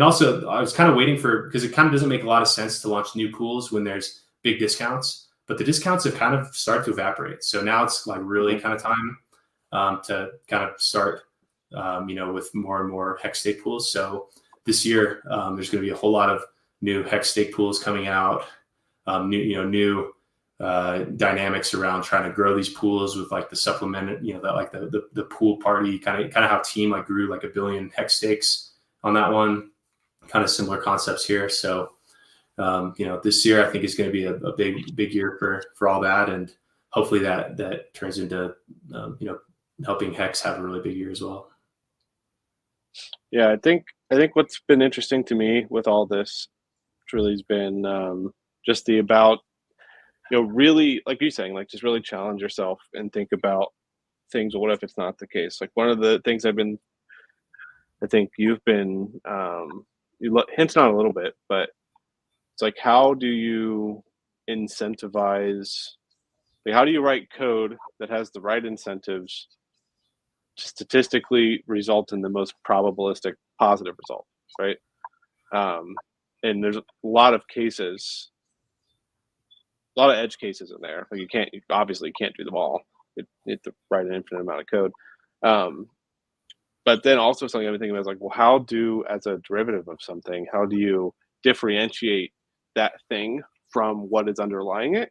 S3: also I was kind of waiting because it kind of doesn't make a lot of sense to launch new pools when there's big discounts, but the discounts have kind of started to evaporate. So now it's like really kind of time to kind of start, with more and more hex stake pools. So this year, there's going to be a whole lot of new hex stake pools coming out, new dynamics around trying to grow these pools with like the supplement, that like the pool party kind of how Team like grew like 1 billion hex stakes on that one, kind of similar concepts here. So, this year I think is going to be a big year for all that. And hopefully that turns into, helping hex have a really big year as well.
S4: Yeah, I think what's been interesting to me with all this really has been just the about, really, like you're saying, like just really challenge yourself and think about things. What if it's not the case? Like one of the things I think you've been hinting on a little bit, but it's like, how do you incentivize? Like, how do you write code that has the right incentives to statistically result in the most probabilistic positive result, right? And there's a lot of cases, a lot of edge cases in there. Like you obviously can't do them all. You have to write an infinite amount of code. But then also something I've been thinking about is like, well, as a derivative of something, how do you differentiate that thing from what is underlying it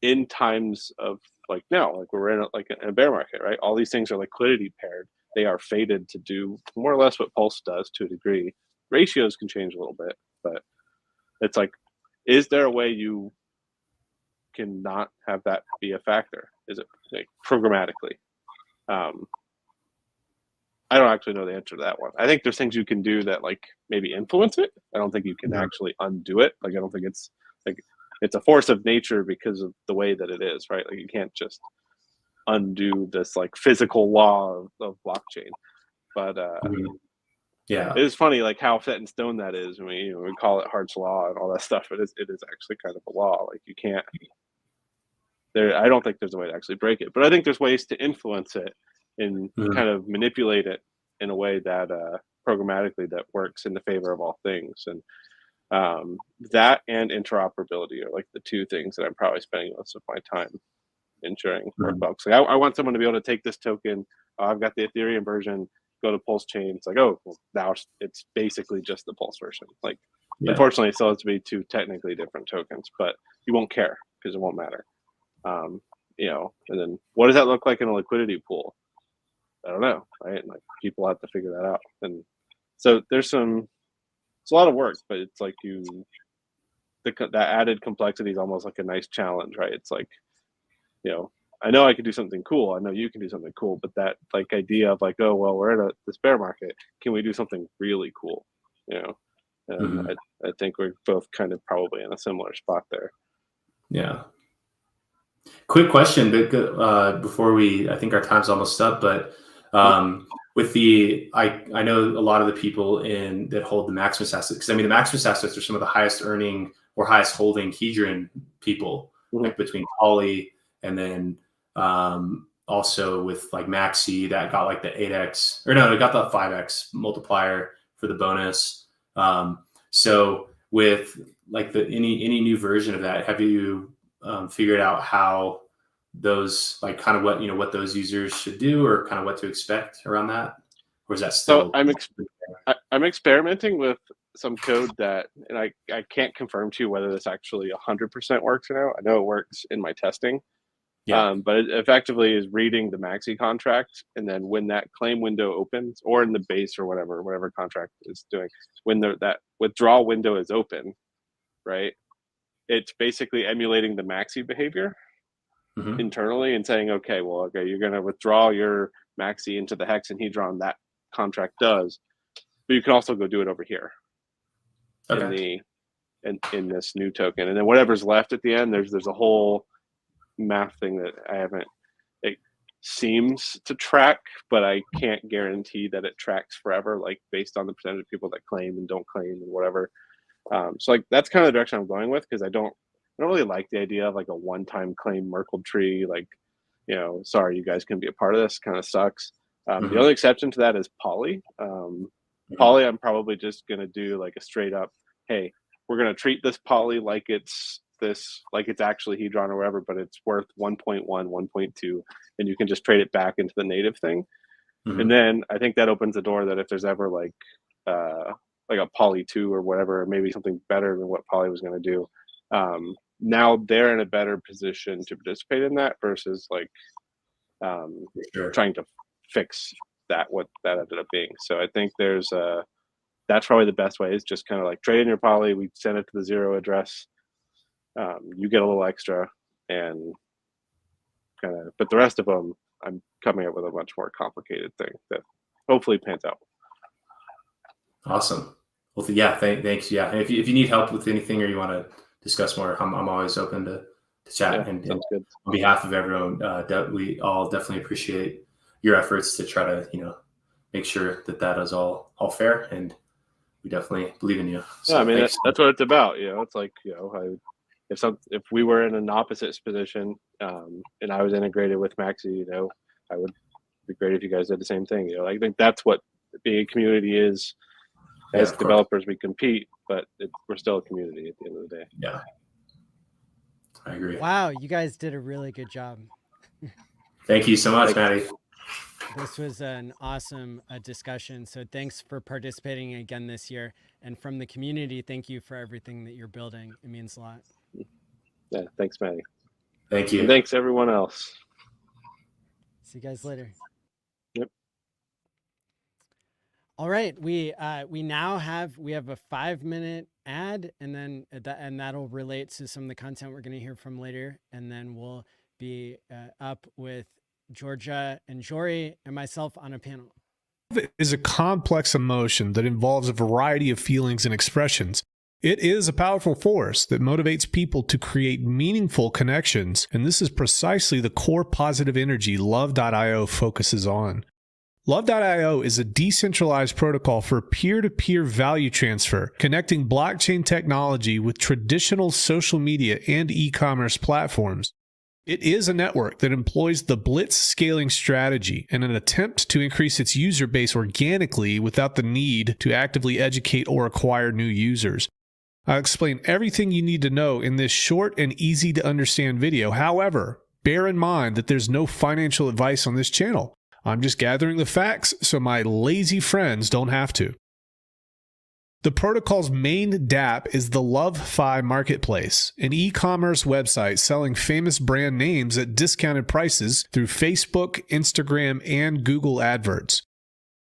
S4: in times of like now, like we're in a bear market, right? All these things are liquidity paired. They are fated to do more or less what Pulse does to a degree. Ratios can change a little bit, but it's like, is there a way you can not have that be a factor? Is it like programmatically? I don't actually know the answer to that one. I think there's things you can do that like maybe influence it. I don't think you can actually undo it. Like I don't think it's a force of nature because of the way that it is, right? Like you can't just undo this like physical law of blockchain. But
S3: yeah,
S4: it is funny like how set in stone that is. I mean, we call it Hart's law and all that stuff, but it is actually kind of a law. Like you can't. I don't think there's a way to actually break it, but I think there's ways to influence it and kind of manipulate it in a way that programmatically that works in the favor of all things. And that and interoperability are like the two things that I'm probably spending most of my time ensuring for folks. Like I want someone to be able to take this token. I've got the Ethereum version. Go to Pulse chain. It's like, oh, well, now it's basically just the Pulse version. Like, unfortunately, it still has to be two technically different tokens, but you won't care because it won't matter. And then what does that look like in a liquidity pool? I don't know, right? Like people have to figure that out. And so it's a lot of work, but it's like that added complexity is almost like a nice challenge, right? It's like, I know I can do something cool. I know you can do something cool, but that like idea of like, oh, well, we're at this bear market. Can we do something really cool? And I think we're both kind of probably in a similar spot there.
S3: Yeah. Quick question before I think our time's almost up, but with I know a lot of the people that hold the Maximus assets, because I mean the Maximus assets are some of the highest earning or highest holding Hedron people, like between Ollie and then also with like Maxi that got like the 8x or no, it got the 5x multiplier for the bonus. So with like any new version of that, have you figured out how those like kind of what those users should do or kind of what to expect around that, or is that still?
S4: So I'm experimenting with some code that, and I can't confirm to you whether this actually 100% works or not. I know it works in my testing. But it effectively is reading the Maxi contract, and then when that claim window opens, or in the base or whatever contract is doing, when that withdrawal window is open, right? It's basically emulating the Maxi behavior internally and saying, okay, you're going to withdraw your Maxi into the Hex and Hedron. That contract does, but you can also go do it over here in this new token, and then whatever's left at the end, there's a whole math thing that it seems to track, but I can't guarantee that it tracks forever, like based on the percentage of people that claim and don't claim and whatever. So like that's kind of the direction I'm going with, because I don't really like the idea of like a one-time claim Merkle tree. Like, sorry, you guys can be a part of this. Kind of sucks. The only exception to that is Poly. Poly, I'm probably just gonna do like a straight up, hey, we're gonna treat this Poly like it's actually Hedron or whatever, but it's worth 1.1, 1.2, and you can just trade it back into the native thing. And then I think that opens the door that if there's ever like a Poly 2 or whatever, maybe something better than what Poly was going to do, now they're in a better position to participate in that versus like trying to fix what that ended up being. So I think that's probably the best way, is just kind of like trade in your Poly, we send it to the 0 address, you get a little extra, and but the rest of them, I'm coming up with a much more complicated thing that hopefully pans out.
S3: Awesome. Well, yeah, thanks. Yeah, if you need help with anything or you want to discuss more, I'm always open to chat.
S4: Yeah,
S3: and
S4: sounds good.
S3: On behalf of everyone, we all definitely appreciate your efforts to try to make sure that is all fair, and we definitely believe in you. So
S4: yeah, I mean that's what it's about. It's like if we were in an opposite position, and I was integrated with Maxi, I would be great if you guys did the same thing. I think that's what being a community is. As developers, we compete, but we're still a community at the end of the day.
S3: Yeah, I agree.
S1: Wow, you guys did a really good job.
S3: Thank you so much, Maddie.
S1: This was an awesome discussion. So thanks for participating again this year. And from the community, thank you for everything that you're building. It means a lot.
S4: Yeah, thanks, Maddie.
S3: Thank you.
S4: And thanks everyone else.
S1: See you guys later.
S4: Yep.
S1: All right, we now have a 5-minute ad, and then that'll relate to some of the content we're going to hear from later, and then we'll be up with Georgia and Jory and myself on a panel.
S5: Love is a complex emotion that involves a variety of feelings and expressions. It is a powerful force that motivates people to create meaningful connections, and this is precisely the core positive energy Love.io focuses on. Love.io is a decentralized protocol for peer-to-peer value transfer, connecting blockchain technology with traditional social media and e-commerce platforms. It is a network that employs the blitz scaling strategy in an attempt to increase its user base organically without the need to actively educate or acquire new users. I'll explain everything you need to know in this short and easy to understand video. However, bear in mind that there's no financial advice on this channel. I'm just gathering the facts so my lazy friends don't have to. The protocol's main dApp is the LoveFi Marketplace, an e-commerce website selling famous brand names at discounted prices through Facebook, Instagram, and Google adverts.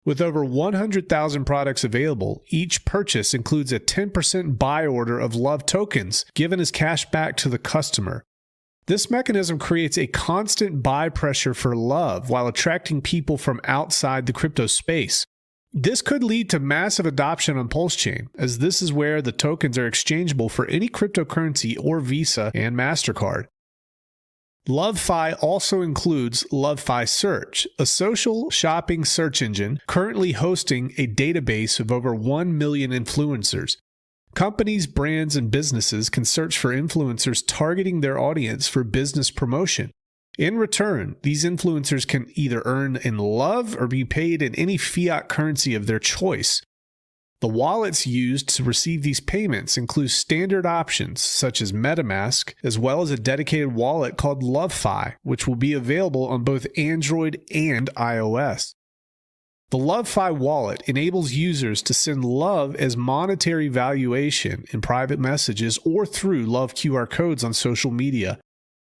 S5: With over 100,000 products available, each purchase includes a 10% buy order of Love tokens given as cash back to the customer. This mechanism creates a constant buy pressure for Love while attracting people from outside the crypto space. This could lead to massive adoption on PulseChain, as this is where the tokens are exchangeable for any cryptocurrency or Visa and MasterCard. LoveFi also includes LoveFi Search, a social shopping search engine currently hosting a database of over 1 million influencers. Companies, brands, and businesses can search for influencers targeting their audience for business promotion. In return, these influencers can either earn in Love or be paid in any fiat currency of their choice. The wallets used to receive these payments include standard options such as MetaMask, as well as a dedicated wallet called LoveFi, which will be available on both Android and iOS. The LoveFi wallet enables users to send Love as monetary valuation in private messages or through Love QR codes on social media.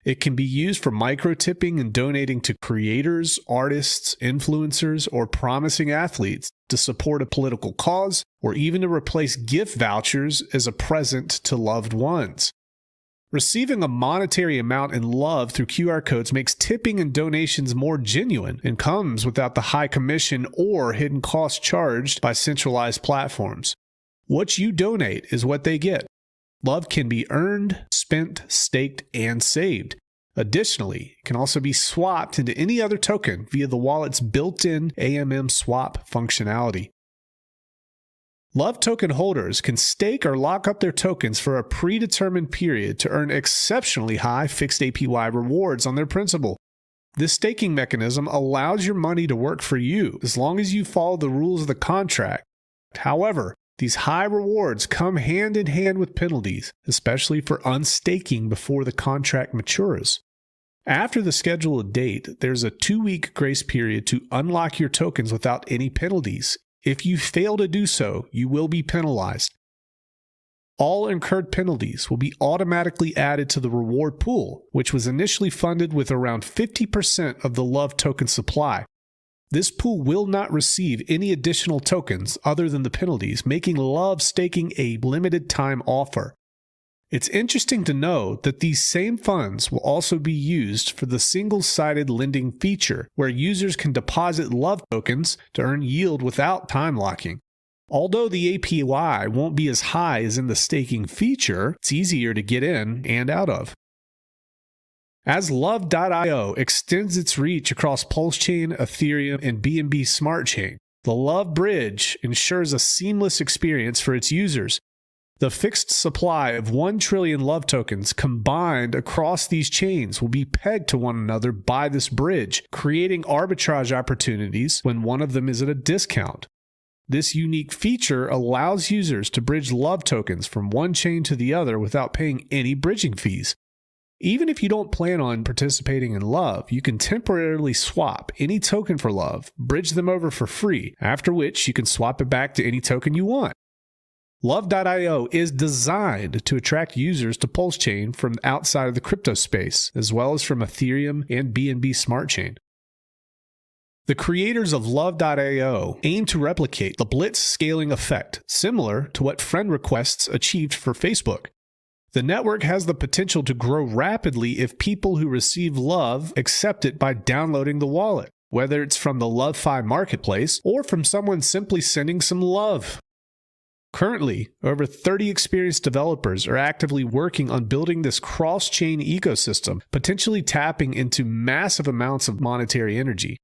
S5: It can be used for micro-tipping and donating to creators, artists, influencers, or promising athletes to support a political cause, or even to replace gift vouchers as a present to loved ones. Receiving a monetary amount in Love through QR codes makes tipping and donations more genuine and comes without the high commission or hidden costs charged by centralized platforms. What you donate is what they get. Love can be earned, spent, staked, and saved. Additionally, it can also be swapped into any other token via the wallet's built-in AMM swap functionality. Love token holders can stake or lock up their tokens for a predetermined period to earn exceptionally high fixed APY rewards on their principal. This staking mechanism allows your money to work for you as long as you follow the rules of the contract. However, these high rewards come hand in hand with penalties, especially for unstaking before the contract matures. After the scheduled date, there's a 2-week grace period to unlock your tokens without any penalties. If you fail to do so, you will be penalized. All incurred penalties will be automatically added to the reward pool, which was initially funded with around 50% of the Love token supply. This pool will not receive any additional tokens other than the penalties, making Love staking a limited time offer. It's interesting to note that these same funds will also be used for the single-sided lending feature, where users can deposit Love tokens to earn yield without time locking. Although the APY won't be as high as in the staking feature, it's easier to get in and out of. As Love.io extends its reach across Pulse Chain, Ethereum, and BNB Smart Chain, the Love Bridge ensures a seamless experience for its users. The fixed supply of 1 trillion Love tokens combined across these chains will be pegged to one another by this bridge, creating arbitrage opportunities when one of them is at a discount. This unique feature allows users to bridge Love tokens from one chain to the other without paying any bridging fees. Even if you don't plan on participating in Love, you can temporarily swap any token for Love, bridge them over for free, after which you can swap it back to any token you want. Love.io is designed to attract users to Pulse Chain from outside of the crypto space, as well as from Ethereum and BNB Smart Chain. The creators of Love.io aim to replicate the blitz scaling effect, similar to what friend requests achieved for Facebook. The network has the potential to grow rapidly if people who receive Love accept it by downloading the wallet, whether it's from the LoveFi marketplace or from someone simply sending some love. Currently, over 30 experienced developers are actively working on building this cross-chain ecosystem, potentially tapping into massive amounts of monetary energy.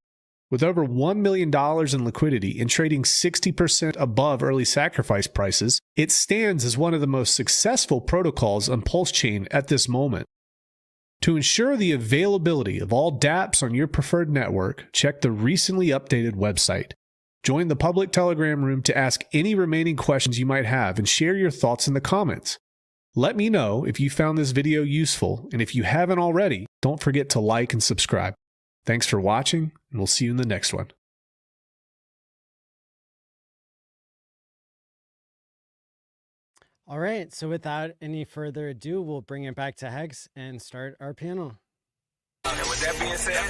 S5: With over $1 million in liquidity and trading 60% above early sacrifice prices, it stands as one of the most successful protocols on Pulse Chain at this moment. To ensure the availability of all dApps on your preferred network, check the recently updated website. Join the public Telegram room to ask any remaining questions you might have and share your thoughts in the comments. Let me know if you found this video useful, and if you haven't already, don't forget to like and subscribe. Thanks for watching, and we'll see you in the next one.
S1: All right, so without any further ado, we'll bring it back to Hex and start our panel.
S2: And with that being said,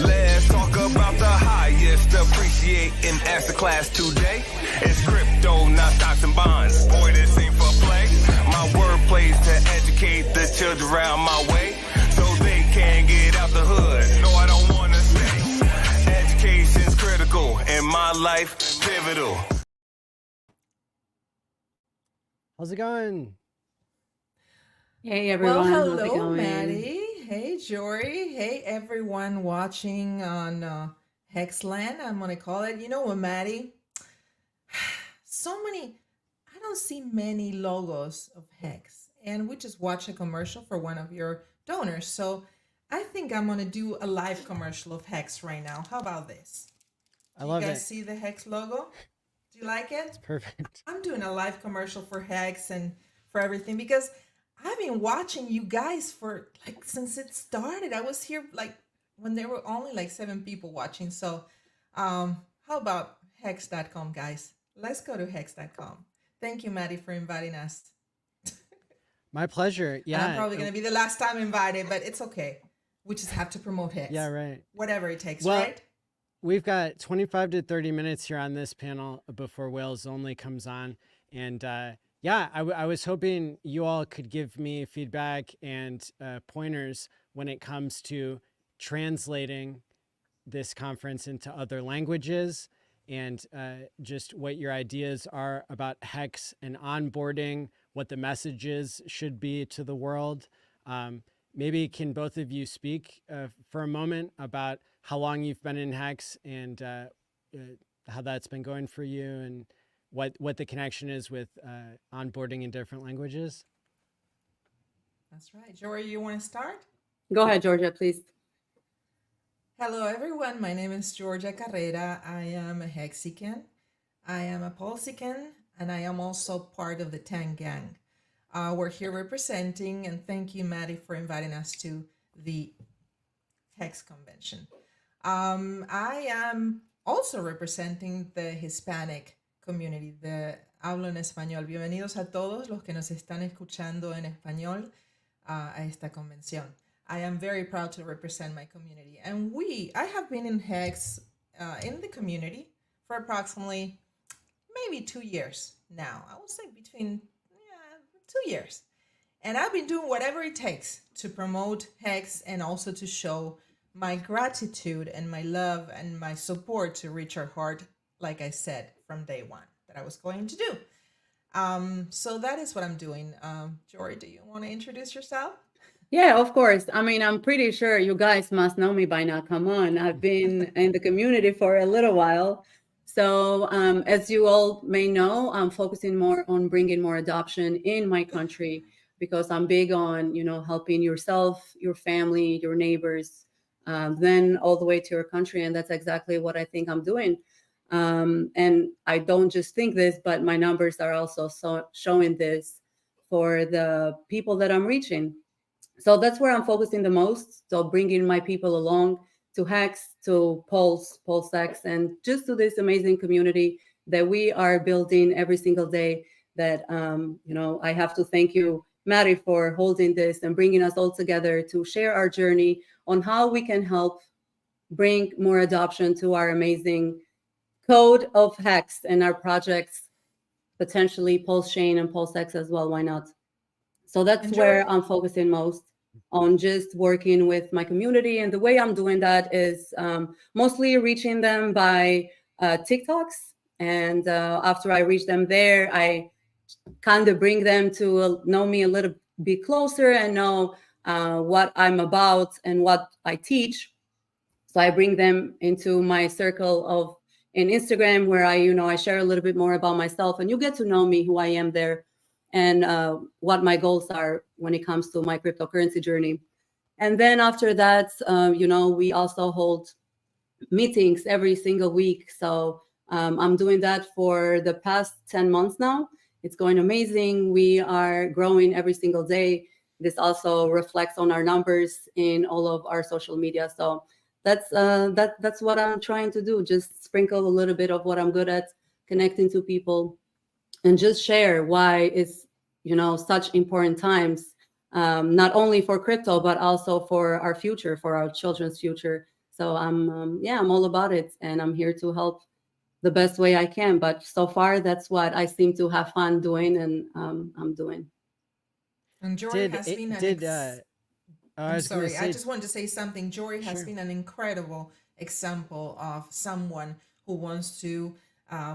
S2: let's talk about the highest appreciating asset class today. It's crypto, not stocks and bonds. Boy, this ain't for play. My word plays to educate the children around my way, so they can get out the hood. No, I don't want to stay. Education's critical, and my life pivotal.
S1: How's it going?
S6: Hey everyone,
S7: Well,
S6: how's it
S7: hello,
S6: going?
S7: Maddie. Hey, Jory. Hey, everyone watching on Hexland, I'm going to call it. You know what, Maddie? I don't see many logos of Hex. And we just watched a commercial for one of your donors. So I think I'm going to do a live commercial of Hex right now. How about this?
S1: I love
S7: You
S1: it.
S7: guys see the Hex logo? Do you like it?
S1: It's perfect.
S7: I'm doing a live commercial for Hex and for everything because I've been watching you guys for since it started. I was here when there were only 7 people watching. So how about hex.com, guys? Let's go to hex.com. Thank you, Maddie, for inviting us.
S1: My pleasure. Yeah.
S7: And I'm probably going to be the last time invited, but it's okay. We just have to promote Hex.
S1: Yeah, right.
S7: Whatever it takes,
S1: Well,
S7: right?
S1: We've got 25 to 30 minutes here on this panel before Whales Only comes on. And yeah, I was hoping you all could give me feedback and pointers when it comes to translating this conference into other languages, and just what your ideas are about Hex and onboarding, what the messages should be to the world. Maybe can both of you speak for a moment about how long you've been in Hex and how that's been going for you, and what the connection is with onboarding in different languages.
S7: That's right. Jory, you want to start?
S6: Go ahead, Georgia, please.
S7: Hello, everyone. My name is Georgia Carrera. I am a Hexican. I am a Polsican, and I am also part of the Tang Gang. We're here representing, and thank you, Maddie, for inviting us to the Hex Convention. I am also representing the Hispanic community, the Hablo en Español. Bienvenidos a todos los que nos están escuchando en español a esta convención. I am very proud to represent my community. And I have been in Hex in the community for approximately maybe 2 years now. I would say between 2 years. And I've been doing whatever it takes to promote Hex and also to show my gratitude and my love and my support to Richard Hart, like I said, from day one that I was going to do. So that is what I'm doing. Jory, do you want to introduce yourself?
S6: Yeah, of course. I mean, I'm pretty sure you guys must know me by now. Come on. I've been in the community for a little while. So as you all may know, I'm focusing more on bringing more adoption in my country because I'm big on, helping yourself, your family, your neighbors, then all the way to your country. And that's exactly what I think I'm doing. And I don't just think this, but my numbers are also showing this for the people that I'm reaching. So that's where I'm focusing the most. So bringing my people along to Hex, to Pulse X, and just to this amazing community that we are building every single day. That I have to thank you, Maddie, for holding this and bringing us all together to share our journey on how we can help bring more adoption to our amazing code of Hex and our projects, potentially Pulse Chain and Pulse X as well. Why not? So that's where I'm focusing most on, just working with my community. And the way I'm doing that is mostly reaching them by TikToks. And after I reach them there, I kind of bring them to know me a little bit closer and know what I'm about and what I teach. So I bring them into my circle in Instagram, where I share a little bit more about myself, and you get to know me, who I am there, and what my goals are when it comes to my cryptocurrency journey. And then after that, we also hold meetings every single week. So I'm doing that for the past 10 months now. It's going amazing. We are growing every single day. This also reflects on our numbers in all of our social media. So that's what I'm trying to do. Just sprinkle a little bit of what I'm good at, connecting to people, and just share why it's, such important times, not only for crypto, but also for our future, for our children's future. So I'm all about it, and I'm here to help the best way I can. But so far, that's what I seem to have fun doing, and I'm doing.
S7: And Jory has been I'm sorry, I just wanted to say something. Jory has been an incredible example of someone who wants to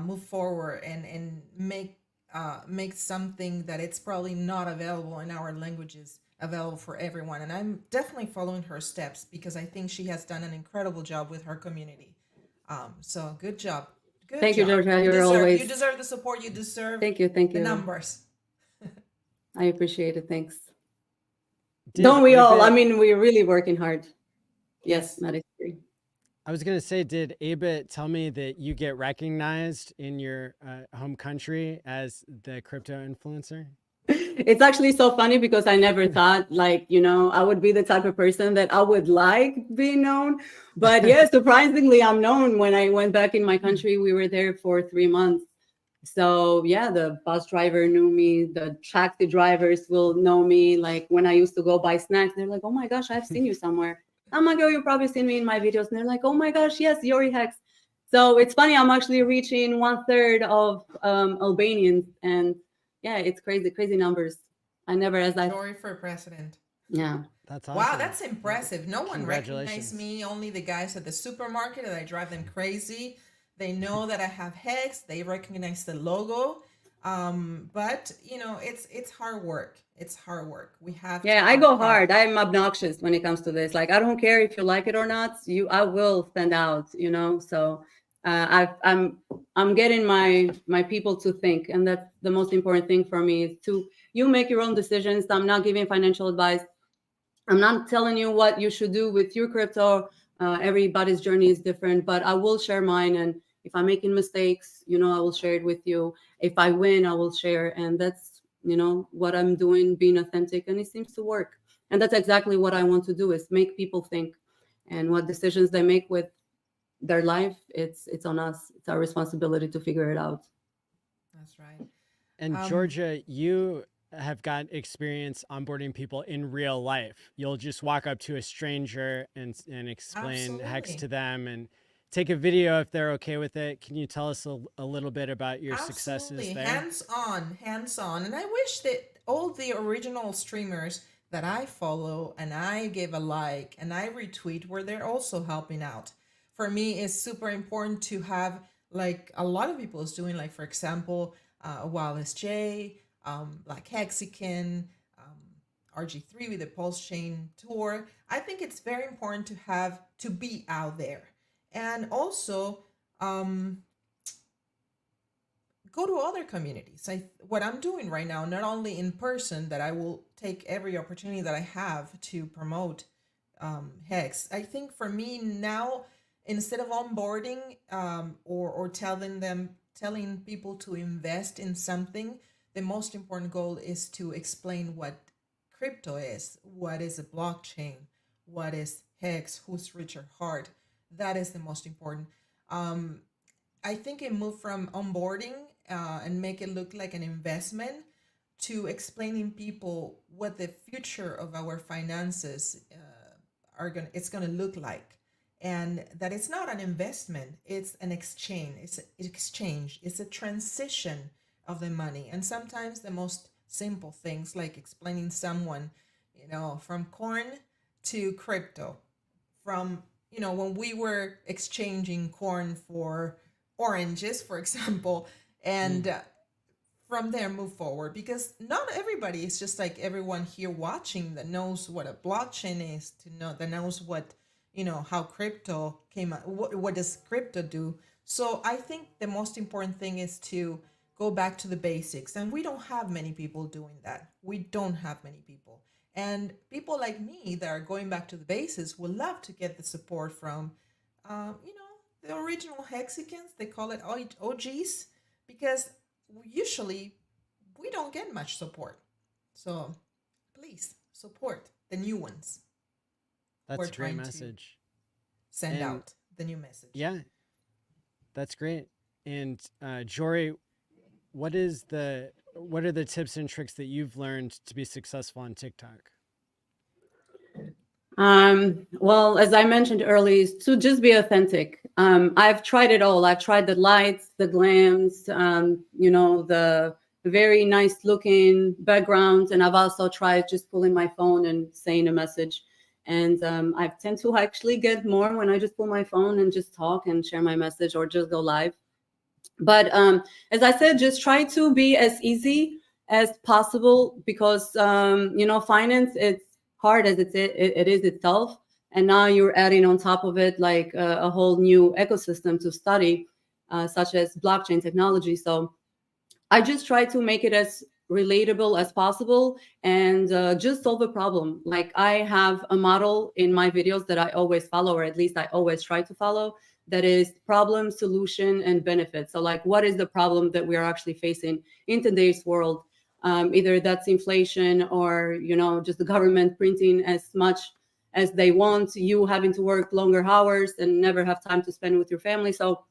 S7: move forward and make something that it's probably not available in our languages available for everyone. And I'm definitely following her steps because I think she has done an incredible job with her community. So good job.
S6: Thank you, Georgia. You
S7: deserve the support. You deserve
S6: Thank you.
S7: the numbers.
S6: I appreciate it. Thanks. Don't we all? I mean, we're really working hard. Yes, Maddie.
S1: I was going to say, did Abit tell me that you get recognized in your home country as the crypto influencer?
S6: It's actually so funny because I never thought I would be the type of person that I would like being known. But yeah, surprisingly, I'm known. When I went back in my country, we were there for 3 months. So yeah, the bus driver knew me. The taxi drivers will know me. Like when I used to go buy snacks, they're like, "Oh my gosh, I've seen you somewhere." I'm like, "Oh, you've probably seen me in my videos." And they're like, "Oh my gosh, yes, Yori Hex." So it's funny. I'm actually reaching 1/3 of Albanians, and yeah, it's crazy numbers. I never as I
S7: Yori for president.
S6: Yeah,
S1: that's awesome.
S7: Wow, that's impressive. No one recognized me. Only the guys at the supermarket, and I drive them crazy. They know that I have Hex. They recognize the logo. But it's hard work. It's hard work. We have
S6: I go hard. I'm obnoxious when it comes to this. Like, I don't care if you like it or not. I will stand out, So I'm getting my people to think, and that's the most important thing for me, is to you make your own decisions. I'm not giving financial advice. I'm not telling you what you should do with your crypto. Everybody's journey is different, but I will share mine. And if I'm making mistakes, I will share it with you. If I win, I will share. And that's, what I'm doing, being authentic, and it seems to work. And that's exactly what I want to do, is make people think. And what decisions they make with their life, it's on us. It's our responsibility to figure it out.
S7: That's right.
S1: And Georgia, you have got experience onboarding people in real life. You'll just walk up to a stranger and explain Hex to them and take a video if they're okay with it. Can you tell us a little bit about your successes there?
S7: Hands-on. And I wish that all the original streamers that I follow and I give a like and I retweet, where they're also helping out. For me, it's super important to have, like a lot of people is doing, like, for example, Wallace J, like Hexican, RG3 with the Pulse Chain Tour. I think it's very important to be out there. And also go to other communities. What I'm doing right now, not only in person, that I will take every opportunity that I have to promote Hex. I think for me now, instead of onboarding or telling people to invest in something, the most important goal is to explain what crypto is, what is a blockchain, what is Hex, who's Richard Hart. That is the most important. I think it moved from onboarding and make it look like an investment to explaining people what the future of our finances it's gonna look like, and that it's not an investment, it's an exchange. It's a transition of the money. And sometimes the most simple things, like explaining someone, from corn to crypto, from when we were exchanging corn for oranges, for example, and from there move forward, because not everybody is just like everyone here watching that knows what a blockchain is, that knows what, how crypto came out, what does crypto do. So I think the most important thing is to go back to the basics, and we don't have many people doing that. We don't have many people. And people like me that are going back to the basics would love to get the support from, the original Hexicans. They call it OGs, because usually we don't get much support. So please support the new ones.
S1: That's a great message.
S7: Send out the new message.
S1: Yeah, that's great. And Jory, what are the tips and tricks that you've learned to be successful on TikTok?
S6: Well, as I mentioned earlier, to just be authentic. I've tried it all. I've tried the lights, the glams, the very nice looking backgrounds. And I've also tried just pulling my phone and saying a message. And I tend to actually get more when I just pull my phone and just talk and share my message, or just go live. But as I said, just try to be as easy as possible, because finance, it's hard as it is itself, and now you're adding on top of it like a whole new ecosystem to study, such as blockchain technology. So I just try to make it as relatable as possible, and just solve a problem. Like, I have a model in my videos that I always follow, or at least I always try to follow, that is problem, solution, and benefit. So like, what is the problem that we are actually facing in today's world? Either that's inflation, or just the government printing as much as they want, you having to work longer hours and never have time to spend with your family. So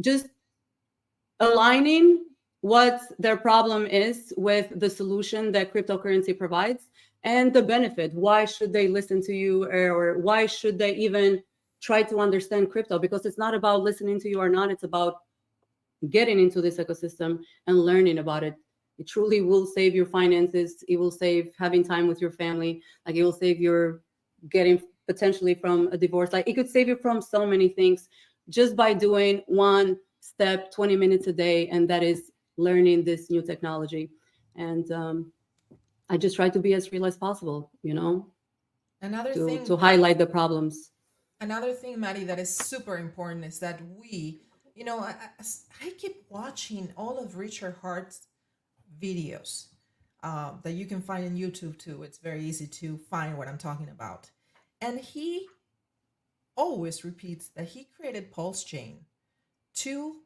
S6: just aligning what their problem is with the solution that cryptocurrency provides, and the benefit. Why should they listen to you, or why should they even try to understand crypto? Because it's not about listening to you or not, it's about getting into this ecosystem and learning about it. It truly will save your finances. It will save having time with your family. Like, it will save your getting potentially from a divorce. Like, it could save you from so many things just by doing one step, 20 minutes a day, and that is learning this new technology. And I just try to be as real as possible,
S7: Another thing
S6: to highlight the problems.
S7: another thing, Maddie, that is super important is that we, I keep watching all of Richard Hart's videos that you can find on YouTube too. It's very easy to find what I'm talking about. And he always repeats that he created Pulse Chain to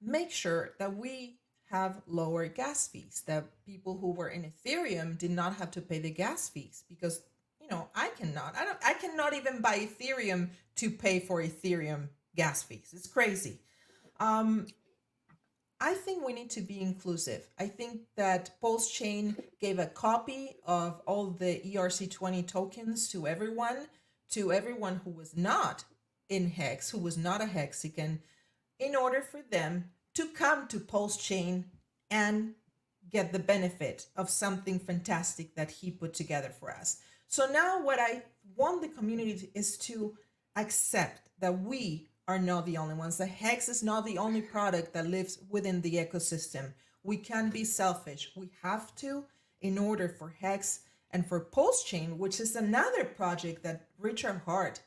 S7: make sure that we have lower gas fees, that people who were in Ethereum did not have to pay the gas fees, because I cannot even buy Ethereum to pay for Ethereum gas fees. It's crazy. I think we need to be inclusive. I think that Pulse Chain gave a copy of all the ERC20 tokens to everyone who was not in Hex, who was not a Hexican, in order for them to come to Pulse Chain and get the benefit of something fantastic that he put together for us. So now what I want the community is to accept that we are not the only ones. The Hex is not the only product that lives within the ecosystem. We can be selfish. We have to, in order for Hex and for Pulse Chain, which is another project that Richard Hart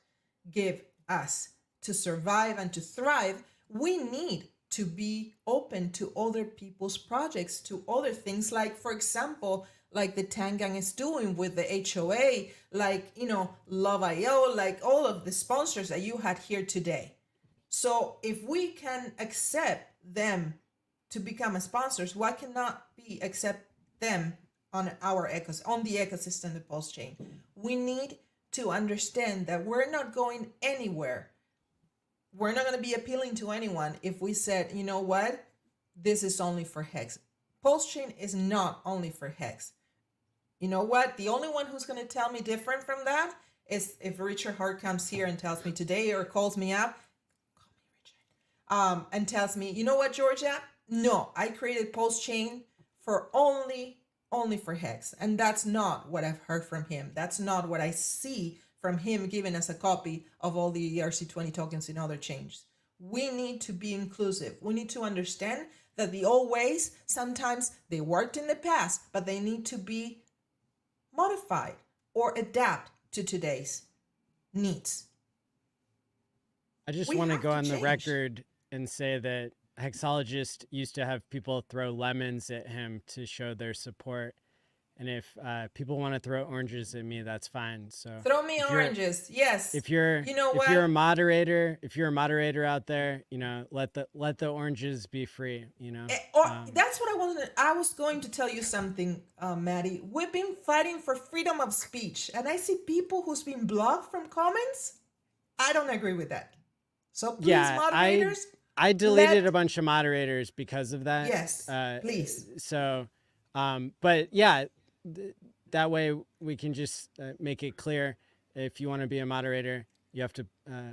S7: gave us to survive and to thrive, we need to be open to other people's projects, to other things, like, for example, like the Tangang is doing with the HOA, like, Love.io, like all of the sponsors that you had here today. So if we can accept them to become sponsors, why cannot we accept them on the ecosystem of Pulse Chain? We need to understand that we're not going anywhere. We're not going to be appealing to anyone if we said, you know what, this is only for Hex. Pulse Chain is not only for Hex. You know what? The only one who's going to tell me different from that is if Richard Hart comes here and tells me today, or calls me up, and tells me, you know what, Georgia? No, I created Pulse Chain for only for Hex. And that's not what I've heard from him. That's not what I see from him giving us a copy of all the ERC20 tokens in other chains. We need to be inclusive. We need to understand that the old ways, sometimes they worked in the past, but they need to be modified or adapt to today's needs.
S1: I just want to go on the record and say that Hexologist used to have people throw lemons at him to show their support. And if people want to throw oranges at me, that's fine. So
S7: throw me oranges. Yes.
S1: If you're a moderator out there, let the oranges be free,
S7: That's what I was going to tell you something, Maddie. We've been fighting for freedom of speech, and I see people who's been blocked from comments. I don't agree with that. So please, moderators.
S1: I deleted a bunch of moderators because of that.
S7: Yes, please.
S1: So, but yeah, that way we can just make it clear. If you want to be a moderator, you have to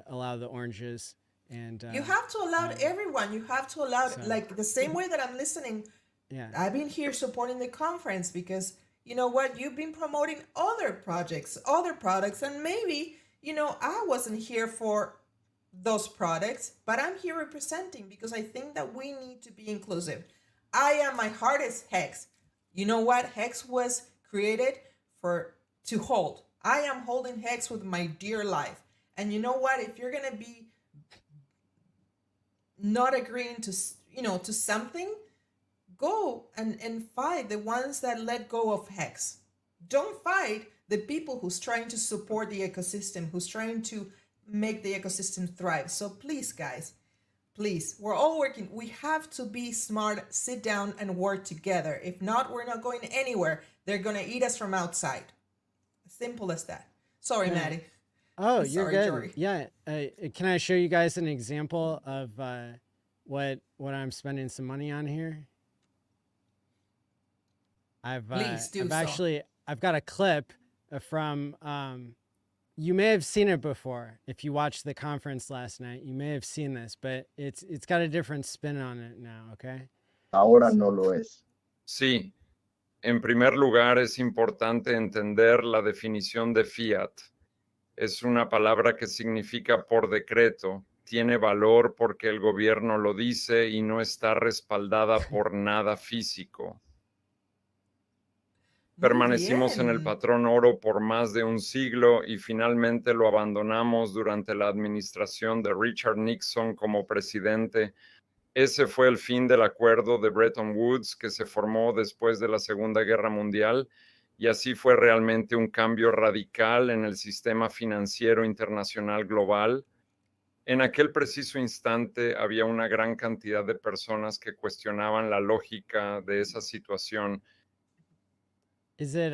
S1: allow the oranges, and
S7: you have to allow everyone. You have to allow, like the same way that I'm listening.
S1: Yeah,
S7: I've been here supporting the conference because you know what, you've been promoting other projects, other products, and maybe I wasn't here for those products, but I'm here representing because I think that we need to be inclusive. I am my hardest Hex. You know what? Hex was created to hold. I am holding Hex with my dear life. And you know what? If you're gonna be not agreeing to to something, go and fight the ones that let go of Hex. Don't fight the people who's trying to support the ecosystem, who's trying to make the ecosystem thrive. So please, guys, please, we're all working. We have to be smart, sit down and work together. If not, we're not going anywhere. They're going to eat us from outside. Simple as that. Sorry, Maddie.
S1: Oh, you're good.
S7: Jory.
S1: Yeah. Can I show you guys an example of what I'm spending some money on here? I've got a clip from you may have seen it before. If you watched the conference last night, you may have seen this, but it's got a different spin on it now, okay?
S8: Ahora no lo es.
S9: Sí, en primer lugar es importante entender la definición de fiat. Es una palabra que significa por decreto, tiene valor porque el gobierno lo dice y no está respaldada por nada físico. Permanecimos en el patrón oro por más de un siglo y finalmente lo abandonamos durante la administración de Richard Nixon como presidente. Ese fue el fin del acuerdo de Bretton Woods que se formó después de la Segunda Guerra Mundial y así fue realmente un cambio radical en el sistema financiero internacional global. En aquel preciso instante había una gran cantidad de personas que cuestionaban la lógica de esa situación.
S1: Is it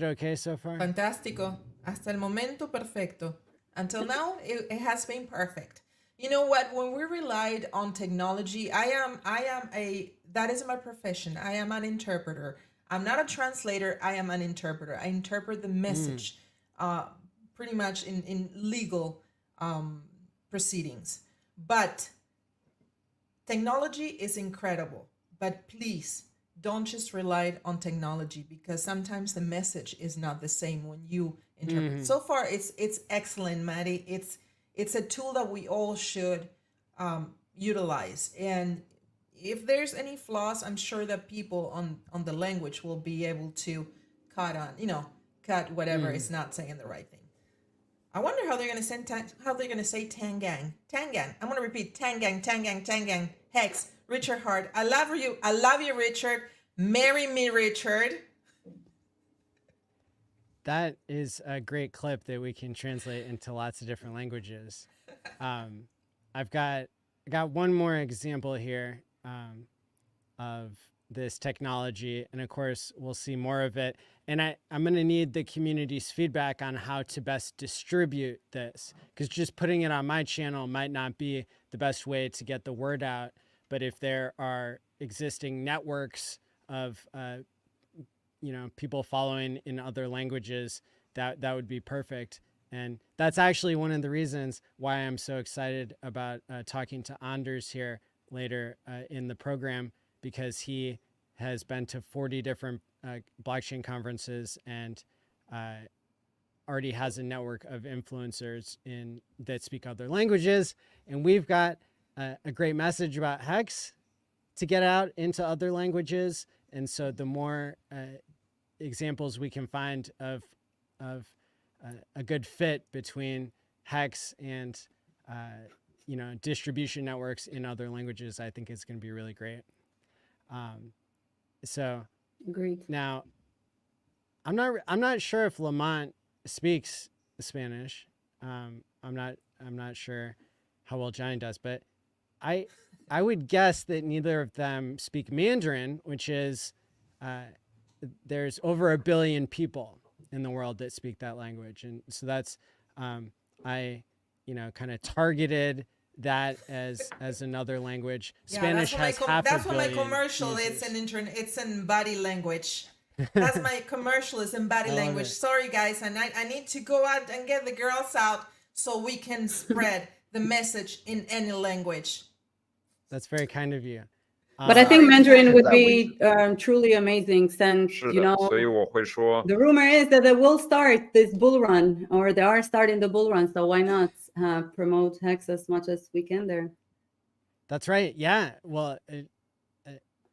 S1: okay so far?
S7: Fantástico. Hasta el momento perfecto. Until now, it has been perfect. You know what? When we relied on technology, that is my profession. I am an interpreter. I'm not a translator. I am an interpreter. I interpret the message, pretty much in legal proceedings. But technology is incredible. But please, don't just rely on technology because sometimes the message is not the same when you interpret. So far, it's excellent, Maddie. It's a tool that we all should utilize. And if there's any flaws, I'm sure that people on the language will be able to cut whatever is not saying the right thing. I wonder how they're gonna say Tangang. Tangang. I'm gonna repeat Tangang, Tangang, Tangang. Hex. Richard Hart. I love you, Richard. Marry me, Richard.
S1: That is a great clip that we can translate into lots of different languages. I got one more example here of this technology, and of course we'll see more of it. And I'm going to need the community's feedback on how to best distribute this, because just putting it on my channel might not be the best way to get the word out. But if there are existing networks of people following in other languages, that would be perfect. And that's actually one of the reasons why I'm so excited about talking to Anders here later in the program, because he has been to 40 different blockchain conferences and already has a network of influencers that speak other languages. And we've got a great message about Hex to get out into other languages. And so the more examples we can find of a good fit between Hex and distribution networks in other languages, I think it's going to be really great. So
S6: Agreed.
S1: now I'm not sure if Lamont speaks Spanish. I'm not sure how well Johnny does, but I would guess that neither of them speak Mandarin, which is there's over 1 billion people in the world that speak that language. And so that's I kind of targeted that as another language. Spanish has half a billion.
S7: That's what my commercial is it's in body language. That's my commercial is in body language. Sorry guys, and I need to go out and get the girls out so we can spread the message in any language.
S1: That's very kind of you.
S6: But I think Mandarin would be truly amazing since,
S9: 是的，所以我会说
S6: the rumor is that they will start this bull run, or they are starting the bull run. So why not promote Hex as much as we can there?
S1: That's right. Yeah. Well,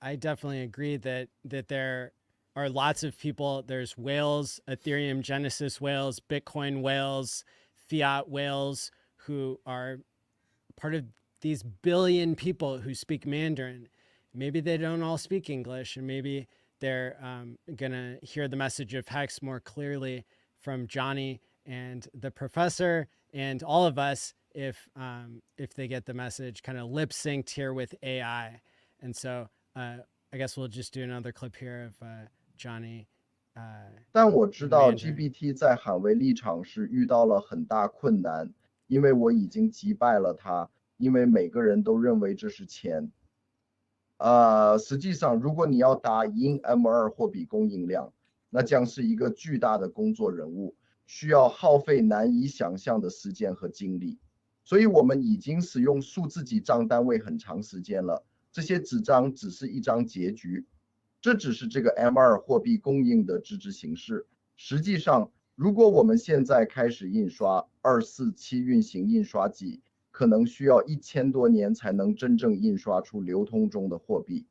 S1: I definitely agree that there are lots of people. There's whales, Ethereum Genesis whales, Bitcoin whales, fiat whales who are part of these billion people who speak Mandarin. Maybe they don't all speak English, and maybe they're going to hear the message of Hex more clearly from Johnny and the professor and all of us if they get the message kind of lip synced here with AI. And so I guess we'll just do another clip here of Johnny.
S8: 但我知道 GPT 在捍卫立场时遇到了很大困难，因为我已经击败了它，因为每个人都认为这是钱。实际上，如果你要打赢 M2 货币供应量，那将是一个巨大的工作任务，需要耗费难以想象的时间和精力。所以我们已经使用数字级账单位很长时间了，这些纸张只是一张结局。这只是这个 M2 货币供应的纸质形式。实际上，如果我们现在开始印刷247运行印刷机，可能需要1000多年才能真正印刷出流通中的货币。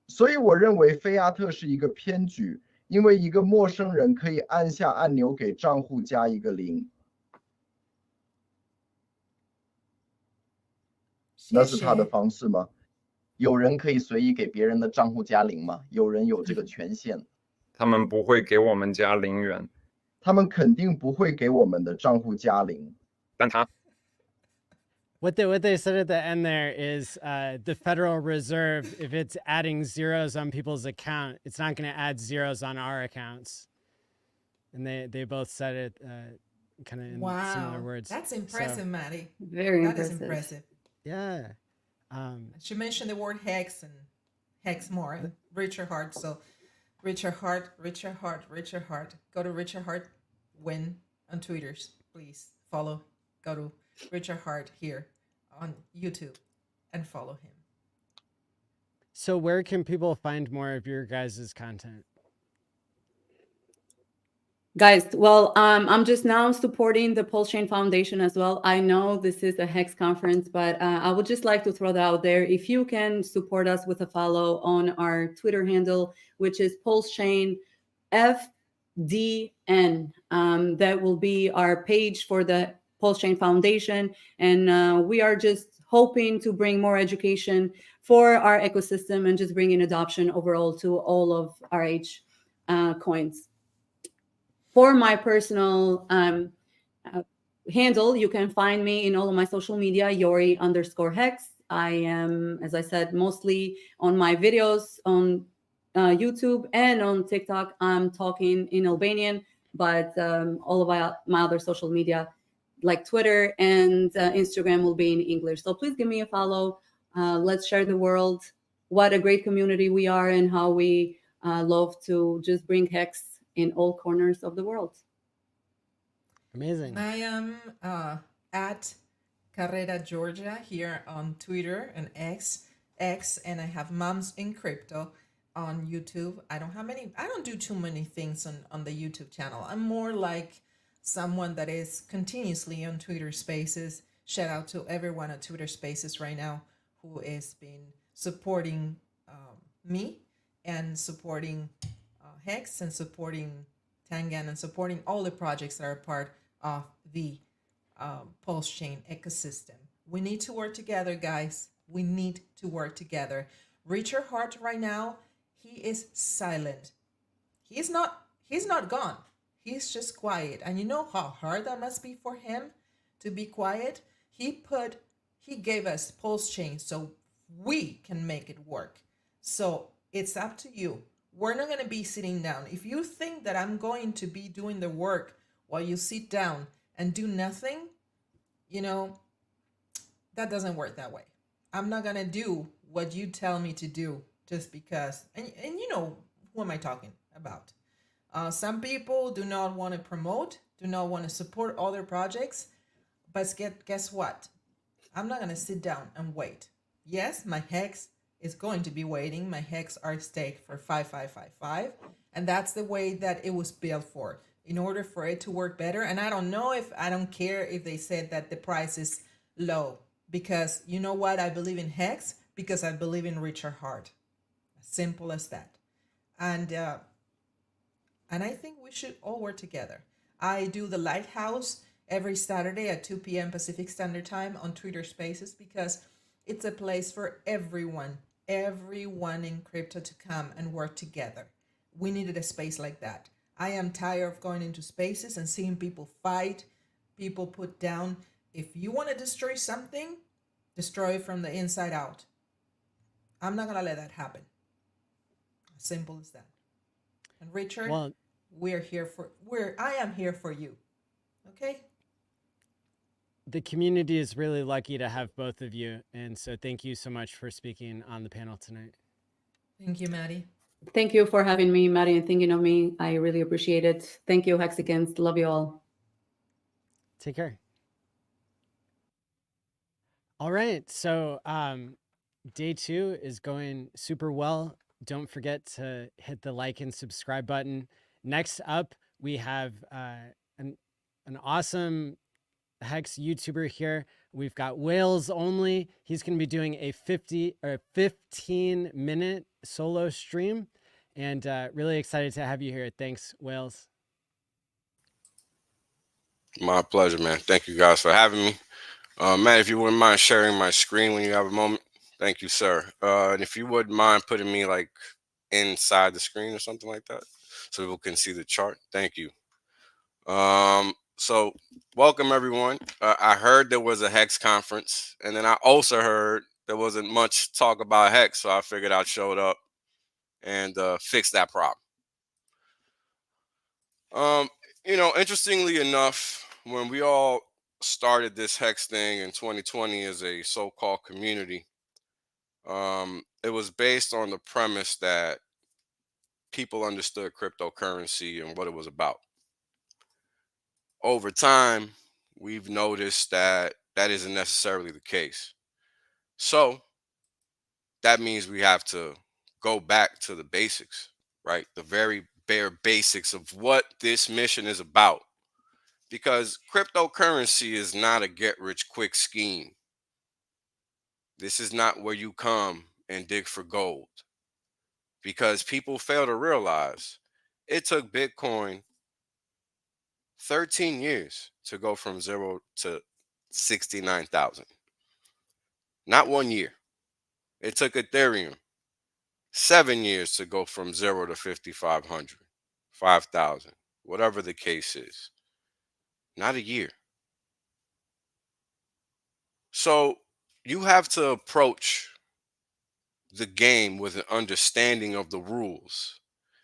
S8: 所以我认为菲亚特是一个偏举，因为一个陌生人可以按下按钮给账户加一个0，那是他的方式吗？有人可以随意给别人的账户加0吗？有人有这个权限。
S9: 他们不会给我们加0元，
S8: 他们肯定不会给我们的账户加0。
S9: 但他
S1: What they said at the end there is the Federal Reserve, if it's adding zeros on people's account, it's not going to add zeros on our accounts. And they both said it kind of in similar words.
S7: That's impressive, Maddie.
S6: Very
S7: That is
S6: impressive.
S7: impressive.
S1: Yeah.
S7: She mentioned the word hex and hex more, Richard Hart. So Richard Hart. Go to Richard Hart Win on Twitters. Please follow. Go to Richard Hart here on YouTube and follow him.
S1: So where can people find more of your guys' content?
S6: Guys, well, I'm just now supporting the Pulse Chain Foundation as well. I know this is a Hex conference, but I would just like to throw that out there. If you can support us with a follow on our Twitter handle, which is Pulse Chain FDN, that will be our page for the Pulse Chain Foundation. And we are just hoping to bring more education for our ecosystem and just bring in adoption overall to all of RH coins. For my personal handle, you can find me in all of my social media, Yori_Hex. I am, as I said, mostly on my videos on YouTube and on TikTok. I'm talking in Albanian, but all of my other social media, like Twitter and Instagram, will be in English. So please give me a follow. Let's share the world. What a great community we are and how we love to just bring Hex in all corners of the world.
S1: Amazing.
S7: I am at Carrera Georgia here on Twitter and X, and I have Moms in Crypto on YouTube. I don't do too many things on the YouTube channel. I'm more like someone that is continuously on Twitter Spaces. Shout out to everyone at Twitter Spaces right now who has been supporting me and supporting Hex and supporting Tangan and supporting all the projects that are part of the Pulse Chain ecosystem. We need to work together, guys. We need to work together. Richard Hart right now, he is silent. He's not gone. He's just quiet. And you know how hard that must be for him to be quiet? He gave us Pulse Chain so we can make it work. So it's up to you. We're not going to be sitting down. If you think that I'm going to be doing the work while you sit down and do nothing, that doesn't work that way. I'm not going to do what you tell me to do just because. And you know, who am I talking about? Some people do not want to promote, do not want to support other projects. But guess what? I'm not going to sit down and wait. Yes, my Hex is going to be waiting. My Hex are staked for 5555. And that's the way that it was built for, in order for it to work better. And I don't care if they said that the price is low, because you know what? I believe in Hex because I believe in Richard Hart. As simple as that. And I think we should all work together. I do the Lighthouse every Saturday at 2 p.m. Pacific Standard Time on Twitter Spaces because it's a place for everyone in crypto to come and work together. We needed a space like that. I am tired of going into spaces and seeing people fight, people put down. If you want to destroy something, destroy it from the inside out. I'm not going to let that happen. As simple as that. And Richard,
S1: Well,
S7: I am here for you. Okay?
S1: the community is really lucky to have both of you. And so thank you so much for speaking on the panel tonight.
S7: Thank you, Maddie.
S6: Thank you for having me, Maddie, and thinking of me. I really appreciate it. Thank you, Hexicans. Love you all.
S1: Take care. All right. So day 2 is going super well. Don't forget to hit the like and subscribe button. Next up, we have an awesome Hex YouTuber here. We've got Whales Only. He's going to be doing a 15-minute solo stream. and really excited to have you here. Thanks, Wales.
S10: My pleasure, man. Thank you guys for having me. Matt, if you wouldn't mind sharing my screen when you have a moment. Thank you, sir. And if you wouldn't mind putting me like inside the screen or something like that so people can see the chart. Thank you. So welcome everyone. I heard there was a Hex conference, and then I also heard there wasn't much talk about Hex, so I figured I'd show up and fix that problem. Interestingly enough, when we all started this Hex thing in 2020 as a so-called community, it was based on the premise that people understood cryptocurrency and what it was about. Over time, we've noticed that that isn't necessarily the case. So that means we have to go back to the basics, right? The very bare basics of what this mission is about. Because cryptocurrency is not a get rich quick scheme. This is not where you come and dig for gold. Because people fail to realize it took Bitcoin 13 years to go from 0 to 69,000. Not 1 year. It took Ethereum 7 years to go from 0 to 5,500, 5,000, whatever the case is. Not a year. So you have to approach the game with an understanding of the rules,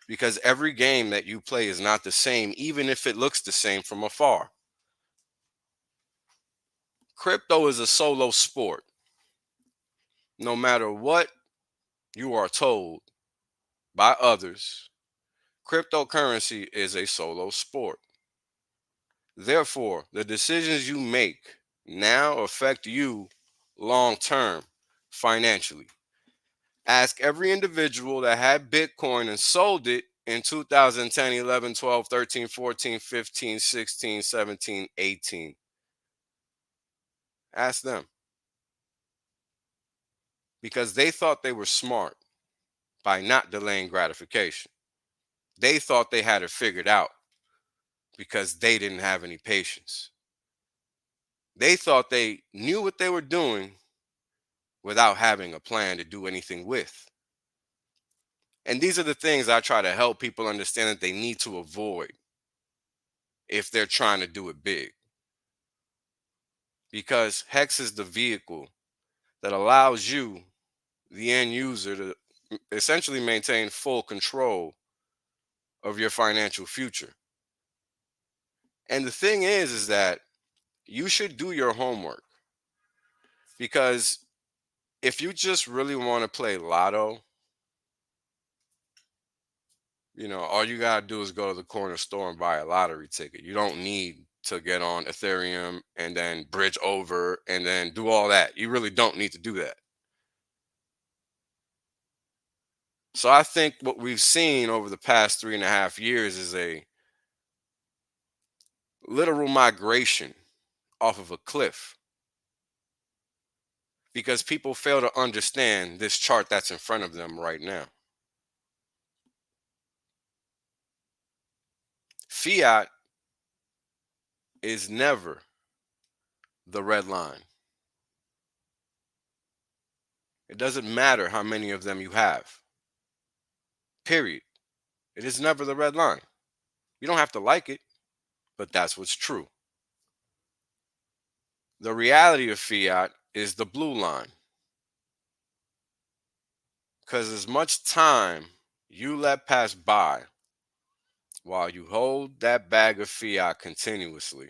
S10: because every game that you play is not the same, even if it looks the same from afar. Crypto is a solo sport. No matter what you are told by others, cryptocurrency is a solo sport. Therefore, the decisions you make now affect you long term financially. Ask every individual that had Bitcoin and sold it in 2010, 11, 12, 13, 14, 15, 16, 17, 18. Ask them. Because they thought they were smart by not delaying gratification. They thought they had it figured out because they didn't have any patience. They thought they knew what they were doing without having a plan to do anything with. And these are the things I try to help people understand that they need to avoid if they're trying to do it big. Because Hex is the vehicle that allows you, the end user, to essentially maintain full control of your financial future. And the thing is that you should do your homework, because if you just really want to play lotto, all you got to do is go to the corner store and buy a lottery ticket. You don't need to get on Ethereum and then bridge over and then do all that. You really don't need to do that. So I think what we've seen over the past 3.5 years is a literal migration off of a cliff, because people fail to understand this chart that's in front of them right now. Fiat is never the red line. It doesn't matter how many of them you have. Period. It is never the red line. You don't have to like it, but that's what's true. The reality of fiat is the blue line. Because as much time you let pass by while you hold that bag of fiat continuously,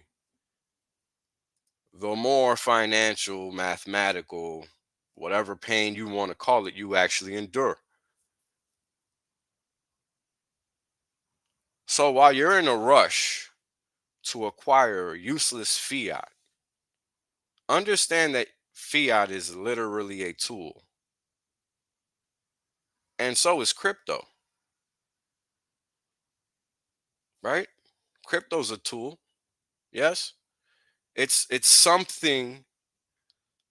S10: the more financial, mathematical, whatever pain you want to call it, you actually endure. So while you're in a rush to acquire useless fiat, understand that fiat is literally a tool. And so is crypto. Right? Crypto's a tool. Yes? It's something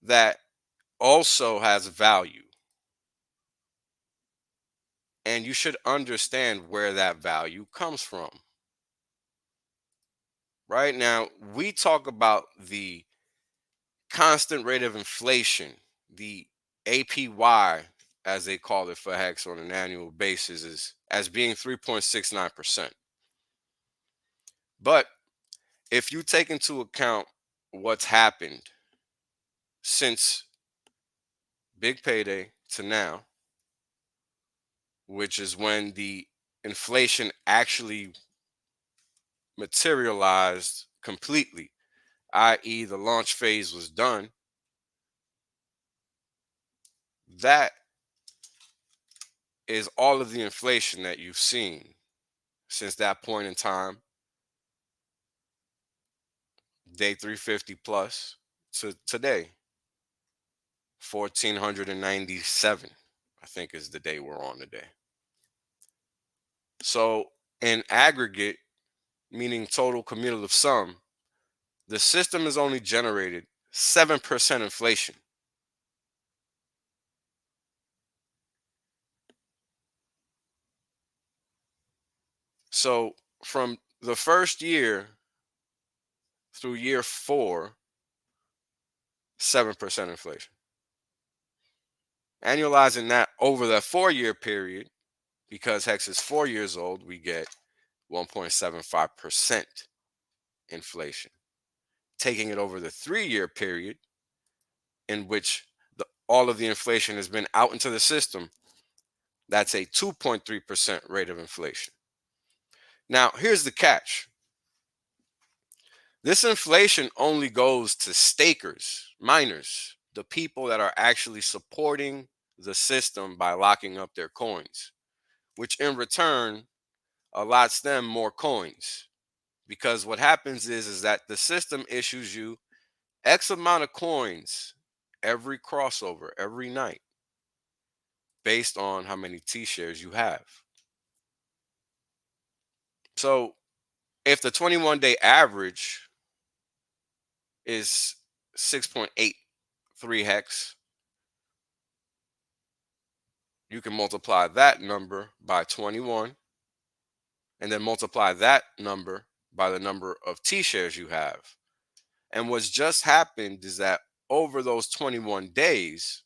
S10: that also has value. And you should understand where that value comes from. Right now, we talk about the constant rate of inflation, the APY, as they call it for HEX on an annual basis, as being 3.69%. But if you take into account what's happened since Big Payday to now, which is when the inflation actually materialized completely, i.e., the launch phase was done, that is all of the inflation that you've seen since that point in time, day 350 plus to today, 1497, I think is the day we're on today. So in aggregate, meaning total cumulative sum, the system has only generated 7% inflation. So from the first year through year 4, 7% inflation. Annualizing that over that 4-year period, because HEX is 4 years old, we get 1.75% inflation. Taking it over the 3-year period, in which all of the inflation has been out into the system, that's a 2.3% rate of inflation. Now, here's the catch. This inflation only goes to stakers, miners, the people that are actually supporting the system by locking up their coins, which in return allots them more coins. Because what happens is that the system issues you X amount of coins every crossover, every night, based on how many T-shares you have. So if the 21-day average is 6.83 HEX, you can multiply that number by 21 and then multiply that number by the number of T-shares you have. And what's just happened is that over those 21 days,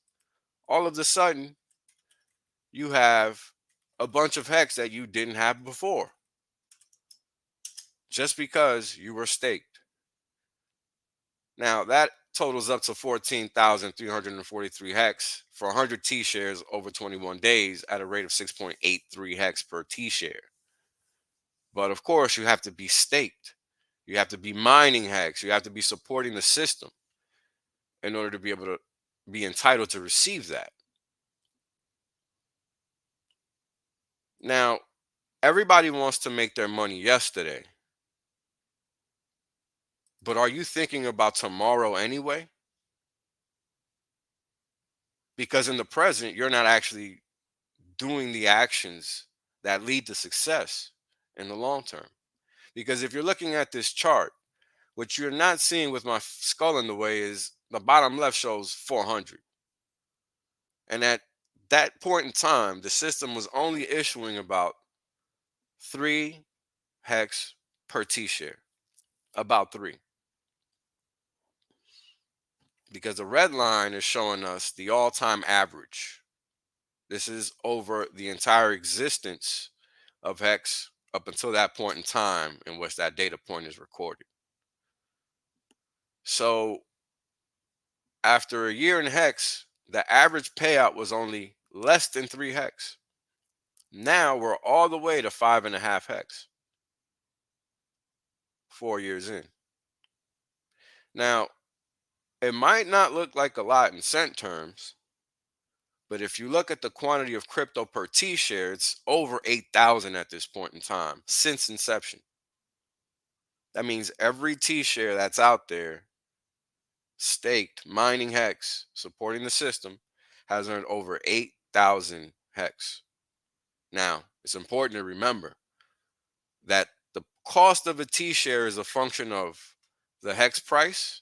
S10: all of a sudden, you have a bunch of HEX that you didn't have before, just because you were staked. Now, that totals up to 14,343 HEX for 100 T-shares over 21 days at a rate of 6.83 HEX per T-share. But of course, you have to be staked. You have to be mining HEX. You have to be supporting the system in order to be able to be entitled to receive that. Now, everybody wants to make their money yesterday. But are you thinking about tomorrow anyway? Because in the present, you're not actually doing the actions that lead to success in the long term. Because if you're looking at this chart, what you're not seeing with my skull in the way is the bottom left shows 400. And at that point in time, the system was only issuing about 3 HEX per T-share, about 3. Because the red line is showing us the all-time average. This is over the entire existence of HEX up until that point in time in which that data point is recorded. So after a year in HEX, the average payout was only less than 3 HEX. Now we're all the way to 5.5 HEX, 4 years in. Now, it might not look like a lot in cent terms, but if you look at the quantity of crypto per T-share, it's over 8,000 at this point in time since inception. That means every T-share that's out there, staked, mining HEX, supporting the system, has earned over 8,000 HEX. Now, it's important to remember that the cost of a T-share is a function of the HEX price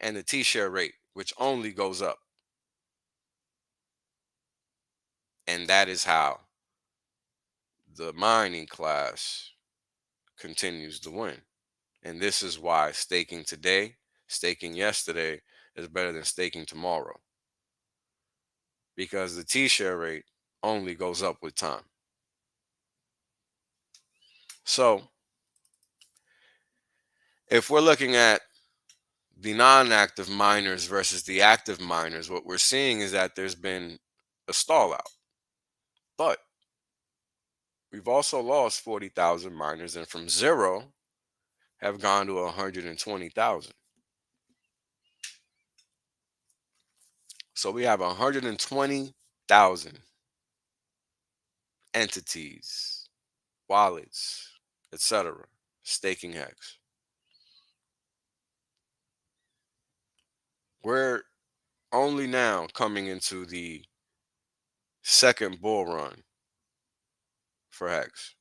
S10: and the T-share rate, which only goes up. And that is how the mining class continues to win. And this is why staking today, staking yesterday is better than staking tomorrow. Because the T-share rate only goes up with time. So if we're looking at the non-active miners versus the active miners, what we're seeing is that there's been a stall out. But we've also lost 40,000 miners, and from zero have gone to 120,000. So we have 120,000 entities, wallets, etc., staking Hex. We're only now coming into the second bull run for Hex.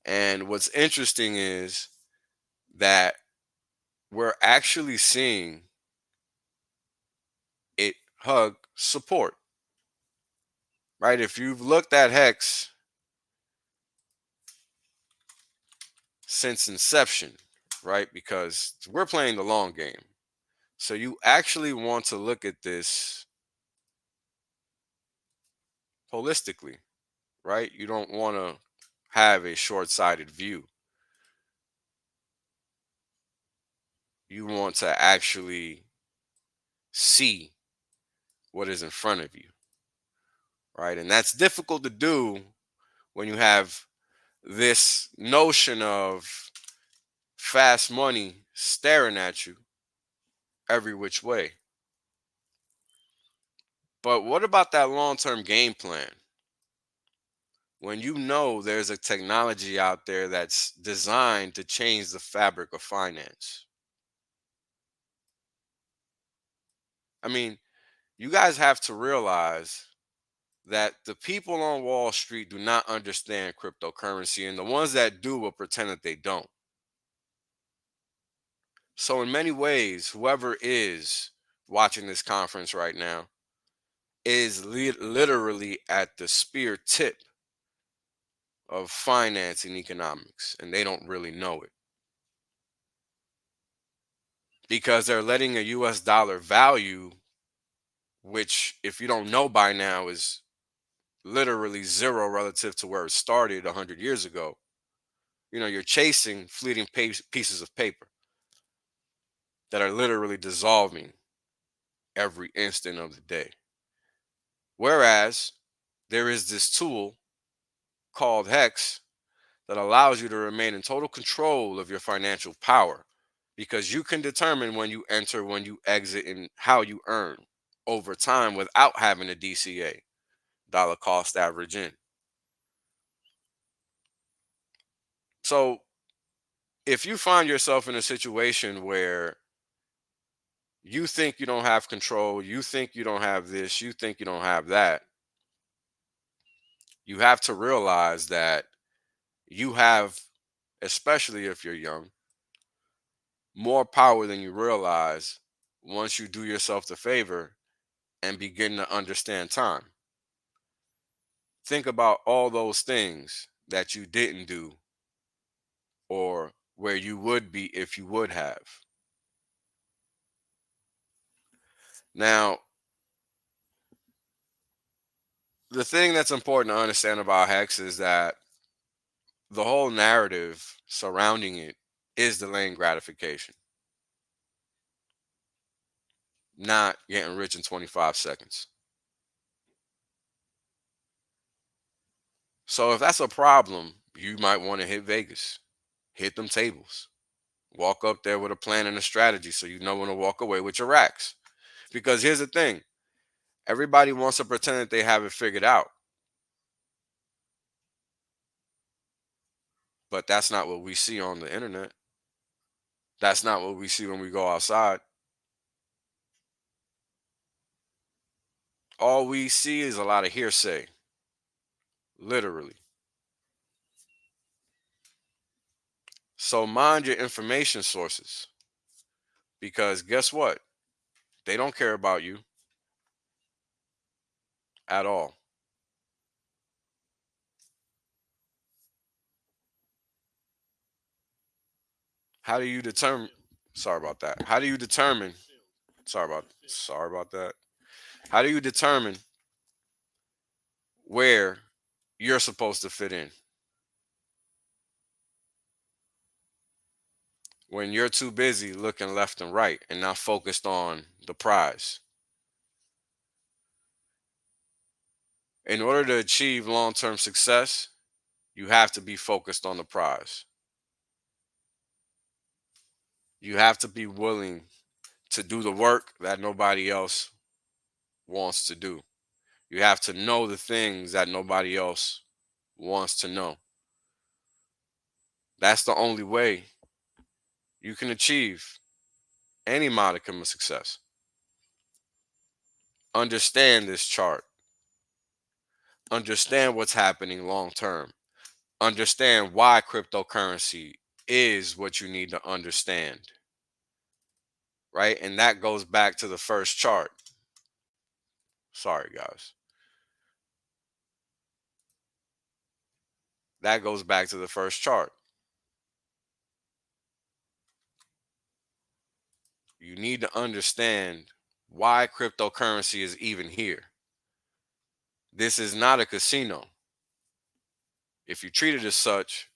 S10: And what's interesting is that we're actually seeing it hug support, right? If you've looked at Hex since inception, right? Because we're playing the long game. So you actually want to look at this holistically, right? You don't want to have a short-sighted view. You want to actually see what is in front of you, right? And that's difficult to do when you have this notion of fast money staring at you every which way. But what about that long-term game plan? When you know there's a technology out there that's designed to change the fabric of finance. I mean, you guys have to realize that the people on Wall Street do not understand cryptocurrency, and the ones that do will pretend that they don't. So in many ways, whoever is watching this conference right now is literally at the spear tip of finance and economics, and they don't really know it. Because they're letting a US dollar value, which if you don't know by now is literally zero relative to where it started 100 years ago. You know, you're chasing fleeting pieces of paper that are literally dissolving every instant of the day. Whereas there is this tool called Hex that allows you to remain in total control of your financial power, because you can determine when you enter, when you exit, and how you earn over time without having a DCA, dollar cost average in. So if you find yourself in a situation where you think you don't have control, you think you don't have this, you think you don't have that, you have to realize that you have, especially if you're young, more power than you realize once you do yourself the favor and begin to understand time. Think about all those things that you didn't do or where you would be if you would have. Now, the thing that's important to understand about Hex is that the whole narrative surrounding it is delaying gratification, not getting rich in 25 seconds. So if that's a problem, you might want to hit Vegas, hit them tables, walk up there with a plan and a strategy so you know when to walk away with your racks. Because here's the thing, everybody wants to pretend that they have it figured out. But that's not what we see on the internet. That's not what we see when we go outside. All we see is a lot of hearsay, literally. So mind your information sources, because guess what? They don't care about you at all. How do you determine? Sorry about that. How do you determine? Sorry about that. How do you determine where you're supposed to fit in when you're too busy looking left and right and not focused on the prize? In order to achieve long-term success, you have to be focused on the prize. You have to be willing to do the work that nobody else wants to do. You have to know the things that nobody else wants to know. That's the only way you can achieve any modicum of success. Understand this chart. Understand what's happening long term. Understand why cryptocurrency is what you need to understand. Right? And that goes back to the first chart. Sorry, guys. That goes back to the first chart. You need to understand why cryptocurrency is even here. This is not a casino. If you treat it as such,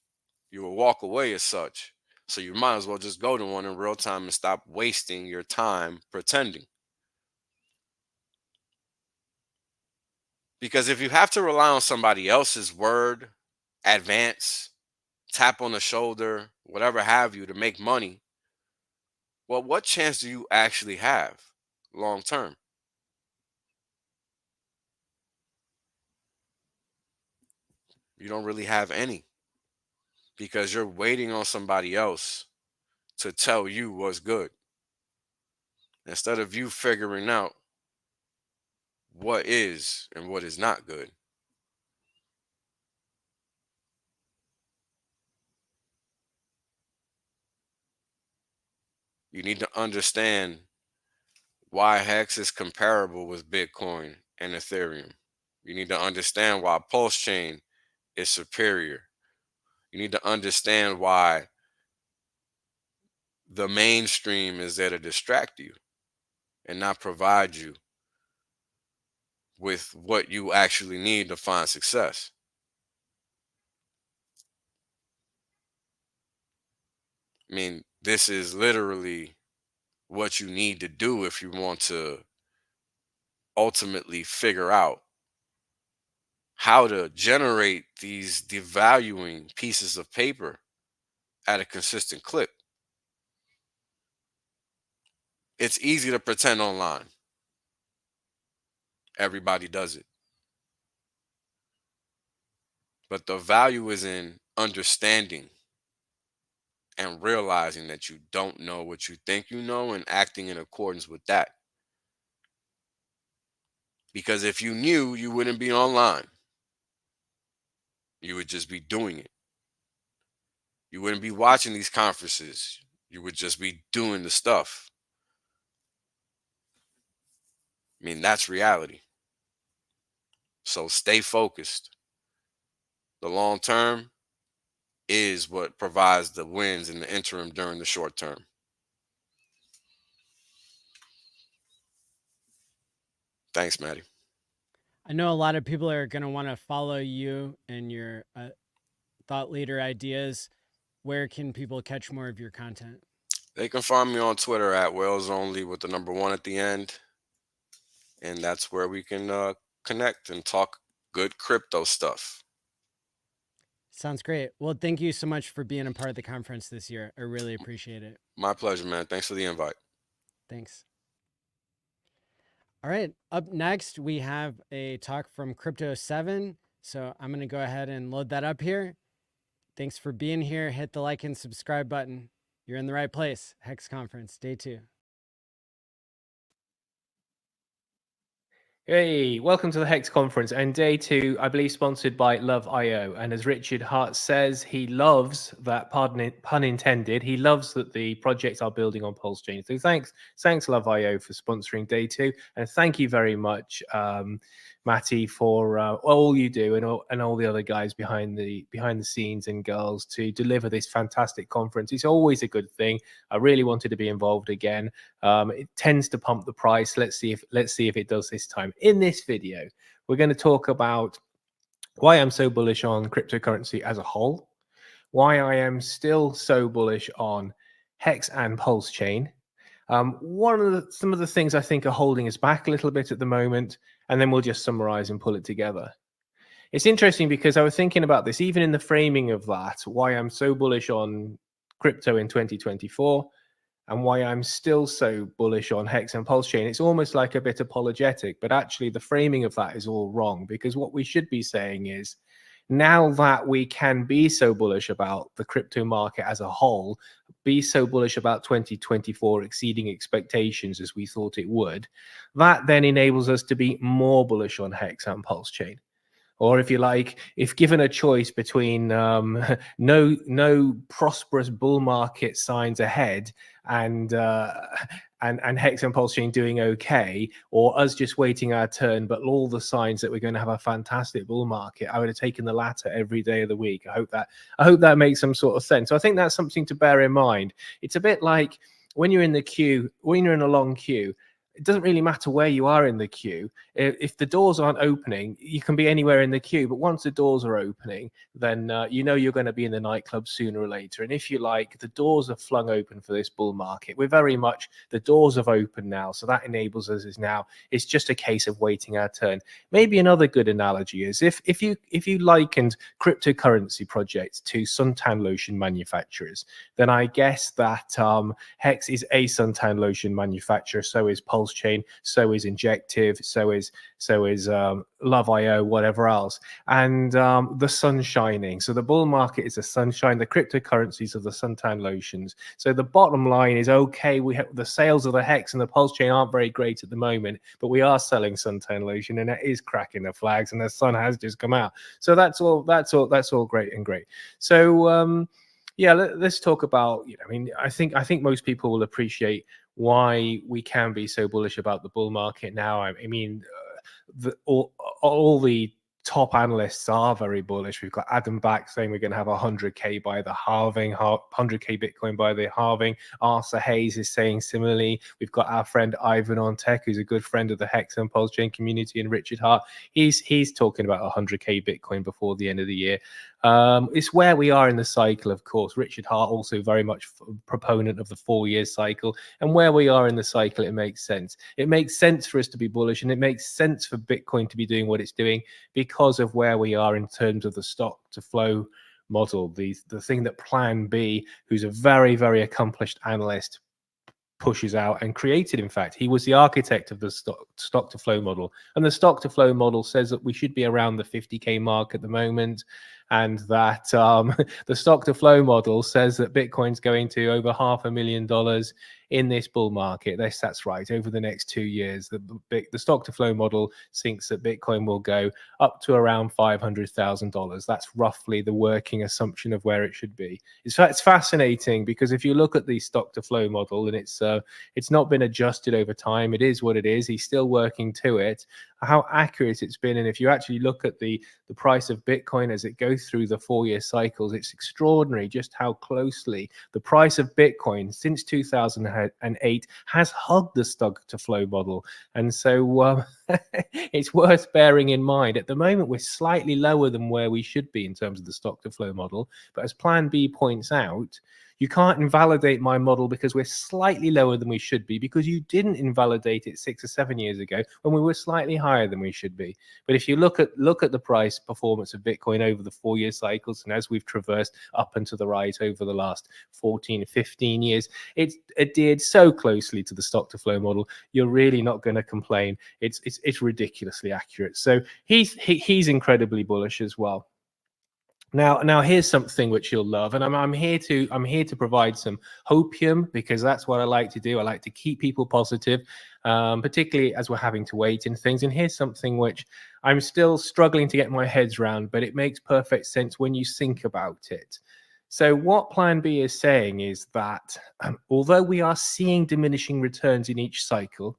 S10: you will walk away as such. So you might as well just go to one in real time and stop wasting your time pretending. Because if you have to rely on somebody else's word, advance, tap on the shoulder, whatever have you to make money, well, what chance do you actually have long term? You don't really have any, because you're waiting on somebody else to tell you what's good instead of you figuring out what is and what is not good. You need to understand why Hex is comparable with Bitcoin and Ethereum. You need to understand why Pulse Chain is superior. You need to understand why the mainstream is there to distract you and not provide you with what you actually need to find success. I mean, this is literally what you need to do if you want to ultimately figure out how to generate these devaluing pieces of paper at a consistent clip. It's easy to pretend online. Everybody does it. But the value is in understanding and realizing that you don't know what you think you know and acting in accordance with that. Because if you knew, you wouldn't be online. You would just be doing it. You wouldn't be watching these conferences. You would just be doing the stuff. I mean, that's reality. So stay focused. The long term is what provides the wins in the interim during the short term. Thanks, Maddie.
S1: I know a lot of people are going to want to follow you and your thought leader ideas. Where can people catch more of your content?
S10: They can find me on Twitter at Whales Only with the number 1 at the end. And that's where we can connect and talk good crypto stuff.
S1: Sounds great. Well, thank you so much for being a part of the conference this year. I really appreciate it.
S10: My pleasure, man. Thanks for the invite.
S1: Thanks. All right. Up next, we have a talk from Crypto 7. So I'm going to go ahead and load that up here. Thanks for being here. Hit the like and subscribe button. You're in the right place. Hex Conference, Day 2.
S11: Hey, welcome to the Hex Conference and Day 2, I believe sponsored by Love.io. And as Richard Hart says, he loves that, pun intended, he loves that the projects are building on Pulse Chain. So thanks Love.io for sponsoring Day 2. And thank you very much, Matty, for all you do, and all the other guys behind the scenes and girls to deliver this fantastic conference. It's always a good thing. I really wanted to be involved again. It tends to pump the price. Let's see if it does this time. In this video, we're going to talk about why I'm so bullish on cryptocurrency as a whole, why I am still so bullish on Hex and Pulse Chain. Some of the things I think are holding us back a little bit at the moment, and then we'll just summarize and pull it together. It's interesting because I was thinking about this, even in the framing of that, why I'm so bullish on crypto in 2024 and why I'm still so bullish on Hex and Pulse Chain. It's almost like a bit apologetic, but actually the framing of that is all wrong, because what we should be saying is, now that we can be so bullish about the crypto market as a whole, be so bullish about 2024 exceeding expectations as we thought it would, that then enables us to be more bullish on Hex and Pulse Chain. Or if you like, if given a choice between no prosperous bull market signs ahead and Hex and Pulse Chain doing okay, or us just waiting our turn, but all the signs that we're going to have a fantastic bull market, I would have taken the latter every day of the week. I hope that makes some sort of sense. So I think that's something to bear in mind. It's a bit like when you're in the queue, when you're in a long queue. It doesn't really matter where you are in the queue. If the doors aren't opening, you can be anywhere in the queue. But once the doors are opening, then you know you're going to be in the nightclub sooner or later. And if you like, the doors are flung open for this bull market. We're very much, the doors have opened now. So that enables us it's just a case of waiting our turn. Maybe another good analogy is if you likened cryptocurrency projects to suntan lotion manufacturers, then I guess that Hex is a suntan lotion manufacturer. So is Pulse Chain, so is Injective, so is Love.io, whatever else, and the sun's shining. So the bull market is the sunshine, the cryptocurrencies are the suntan lotions. So the bottom line is, okay, we have the sales of the Hex and the Pulse Chain aren't very great at the moment, but we are selling suntan lotion, and it is cracking the flags, and the sun has just come out. So that's all great and great. So yeah, let's talk about, I mean, I think most people will appreciate why we can be so bullish about the bull market now. I mean, all the top analysts are very bullish. We've got Adam Back saying we're going to have 100K by the halving, 100K Bitcoin by the halving. Arthur Hayes is saying similarly. We've got our friend Ivan on Tech, who's a good friend of the Hex and Pulse Chain community, and Richard Hart. He's talking about 100K Bitcoin before the end of the year. It's where we are in the cycle, of course. Richard Hart also very much a proponent of the 4-year cycle, and where we are in the cycle, it makes sense. It makes sense for us to be bullish, and it makes sense for Bitcoin to be doing what it's doing because of where we are in terms of the stock to flow model, the thing that Plan B, who's a very, very accomplished analyst, pushes out and created. In fact, he was the architect of the stock to flow model, and the stock to flow model says that we should be around the 50K mark at the moment, and that the stock to flow model says that Bitcoin's going to over $500,000 in this bull market. That's right, over the next 2 years. The stock to flow model thinks that Bitcoin will go up to around $500,000. That's roughly the working assumption of where it should be. It's fascinating because if you look at the stock to flow model, and it's not been adjusted over time, it is what it is. He's still working to it. How accurate it's been, and if you actually look at the price of Bitcoin as it goes through the 4-year cycles, it's extraordinary just how closely the price of Bitcoin since 2008 has hugged the stock to flow model. And so it's worth bearing in mind. At the moment, we're slightly lower than where we should be in terms of the stock to flow model, but as Plan B points out, you can't invalidate my model because we're slightly lower than we should be, because you didn't invalidate it 6 or 7 years ago when we were slightly higher than we should be. But if you look at the price performance of Bitcoin over the 4-year cycles, and as we've traversed up and to the right over the last 14, 15 years, it adhered so closely to the stock to flow model. You're really not going to complain. It's ridiculously accurate. So he's incredibly bullish as well. Now here's something which you'll love, and I'm here to provide some hopium, because that's what I like to do. I like to keep people positive, particularly as we're having to wait in things. And here's something which I'm still struggling to get my head around, but it makes perfect sense when you think about it. So what Plan B is saying is that although we are seeing diminishing returns in each cycle,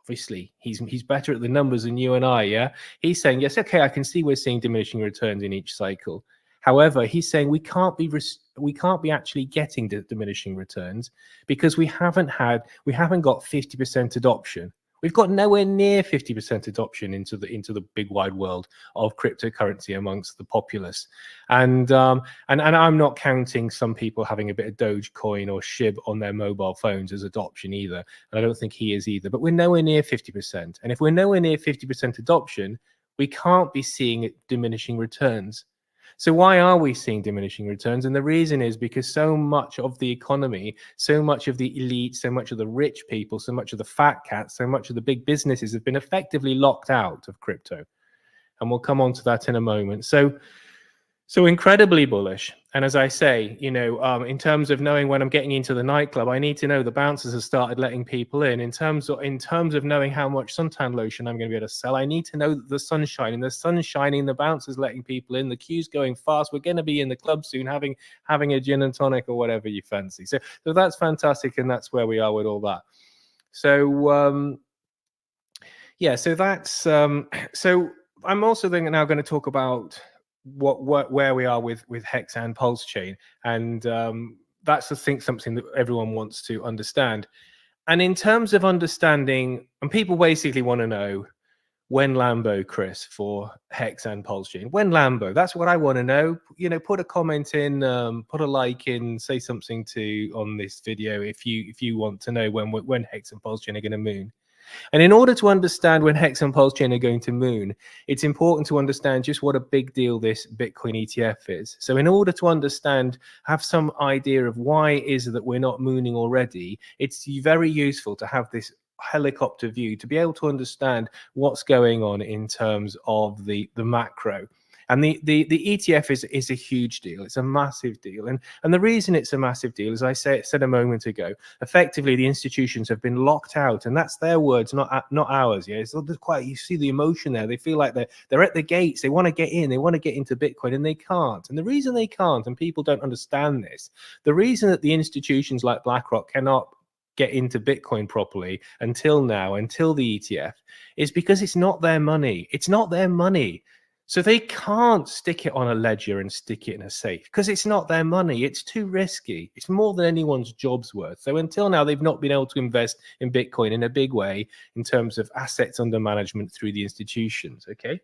S11: obviously he's better at the numbers than you and I. Yeah, he's saying yes, okay, I can see we're seeing diminishing returns in each cycle. However, he's saying we can't be actually getting diminishing returns because we haven't got 50% adoption. We've got nowhere near 50% adoption into the big wide world of cryptocurrency amongst the populace, and I'm not counting some people having a bit of Dogecoin or SHIB on their mobile phones as adoption either, and I don't think he is either. But we're nowhere near 50%, and if we're nowhere near 50% adoption, we can't be seeing diminishing returns. So why are we seeing diminishing returns? And the reason is because so much of the economy, so much of the elite, so much of the rich people, so much of the fat cats, so much of the big businesses have been effectively locked out of crypto. And we'll come on to that in a moment. So incredibly bullish. And as I say, in terms of knowing when I'm getting into the nightclub, I need to know the bouncers have started letting people in. In terms of knowing how much suntan lotion I'm going to be able to sell, I need to know that the sun's shining. The sun's shining, the bouncers letting people in, the queue's going fast. We're going to be in the club soon, having a gin and tonic or whatever you fancy. So that's fantastic, and that's where we are with all that. So so that's so I'm also then now going to talk about where we are with Hex and Pulse Chain, and that's I think something that everyone wants to understand. And in terms of understanding, and people basically want to know when Lambo, Chris, for Hex and Pulse Chain. When Lambo? That's what I want to know. Put a comment in, put a like in, say something on this video if you want to know when Hex and Pulse Chain are going to moon. And in order to understand when Hex and Pulse Chain are going to moon, it's important to understand just what a big deal this Bitcoin ETF is. So in order to understand, have some idea of why is it that we're not mooning already, it's very useful to have this helicopter view to be able to understand what's going on in terms of the macro. And the ETF is a huge deal. It's a massive deal. And the reason it's a massive deal, as I said a moment ago, effectively the institutions have been locked out, and that's their words, not ours. Yeah, it's quite, you see the emotion there. They feel like they're at the gates. They want to get in. They want to get into Bitcoin, and they can't. And the reason they can't, and people don't understand this, the reason that the institutions like BlackRock cannot get into Bitcoin properly until now, until the ETF, is because it's not their money. It's not their money. So they can't stick it on a ledger and stick it in a safe because it's not their money. It's too risky. It's more than anyone's job's worth. So until now, they've not been able to invest in Bitcoin in a big way in terms of assets under management through the institutions. Okay.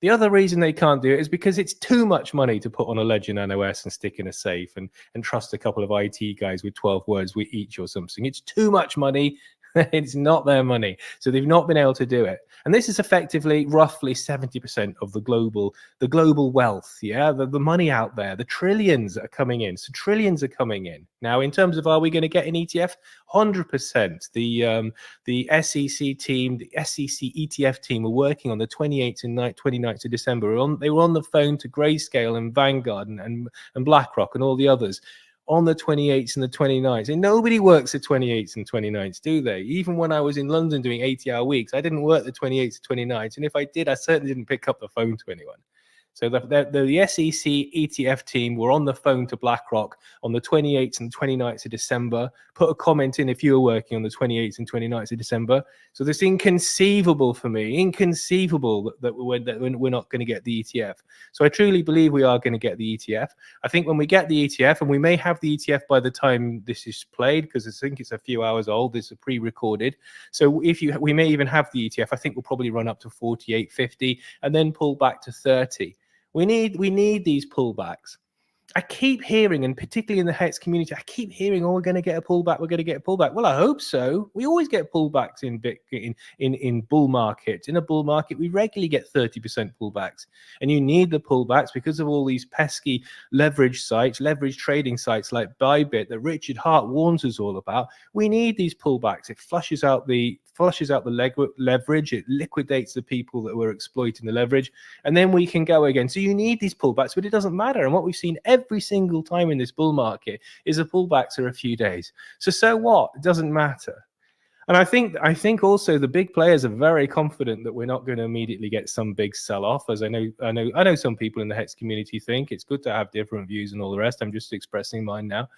S11: The other reason they can't do it is because it's too much money to put on a Ledger Nano S and stick in a safe and trust a couple of IT guys with 12 words with each or something. It's too much money. It's not their money. So they've not been able to do it. And this is effectively roughly 70% of the global wealth. Yeah, the money out there, the trillions are coming in. So trillions are coming in. Now, in terms of are we going to get an ETF? 100%. The SEC team, the SEC ETF team were working on the 28th and 29th of December. They were on the phone to Grayscale and Vanguard and BlackRock and all the others on the 28th and the 29th. And nobody works the 28th and 29th, do they? Even when I was in London doing 80-hour weeks, I didn't work the 28th to 29th. And if I did, I certainly didn't pick up the phone to anyone. So the SEC ETF team were on the phone to BlackRock on the 28th and 29th of December. Put a comment in if you were working on the 28th and 29th of December. So it's inconceivable for me, inconceivable that we're not going to get the ETF. So I truly believe we are going to get the ETF. I think when we get the ETF, and we may have the ETF by the time this is played, because I think it's a few hours old, this is pre-recorded. So we may even have the ETF. I think we'll probably run up to 48.50 and then pull back to 30. We need these pullbacks. I keep hearing, and particularly in the Hex community, I keep hearing, oh, we're going to get a pullback. We're going to get a pullback. Well, I hope so. We always get pullbacks in bull markets. In a bull market, we regularly get 30% pullbacks. And you need the pullbacks because of all these pesky leverage trading sites like Bybit that Richard Hart warns us all about. We need these pullbacks. It flushes out the leverage. It liquidates the people that were exploiting the leverage. And then we can go again. So you need these pullbacks, but it doesn't matter. And what we've seen every single time in this bull market is the pullbacks are a few days. So what? It doesn't matter. And I think also the big players are very confident that we're not going to immediately get some big sell-off, as I know some people in the Hex community think. It's good to have different views and all the rest. I'm just expressing mine now.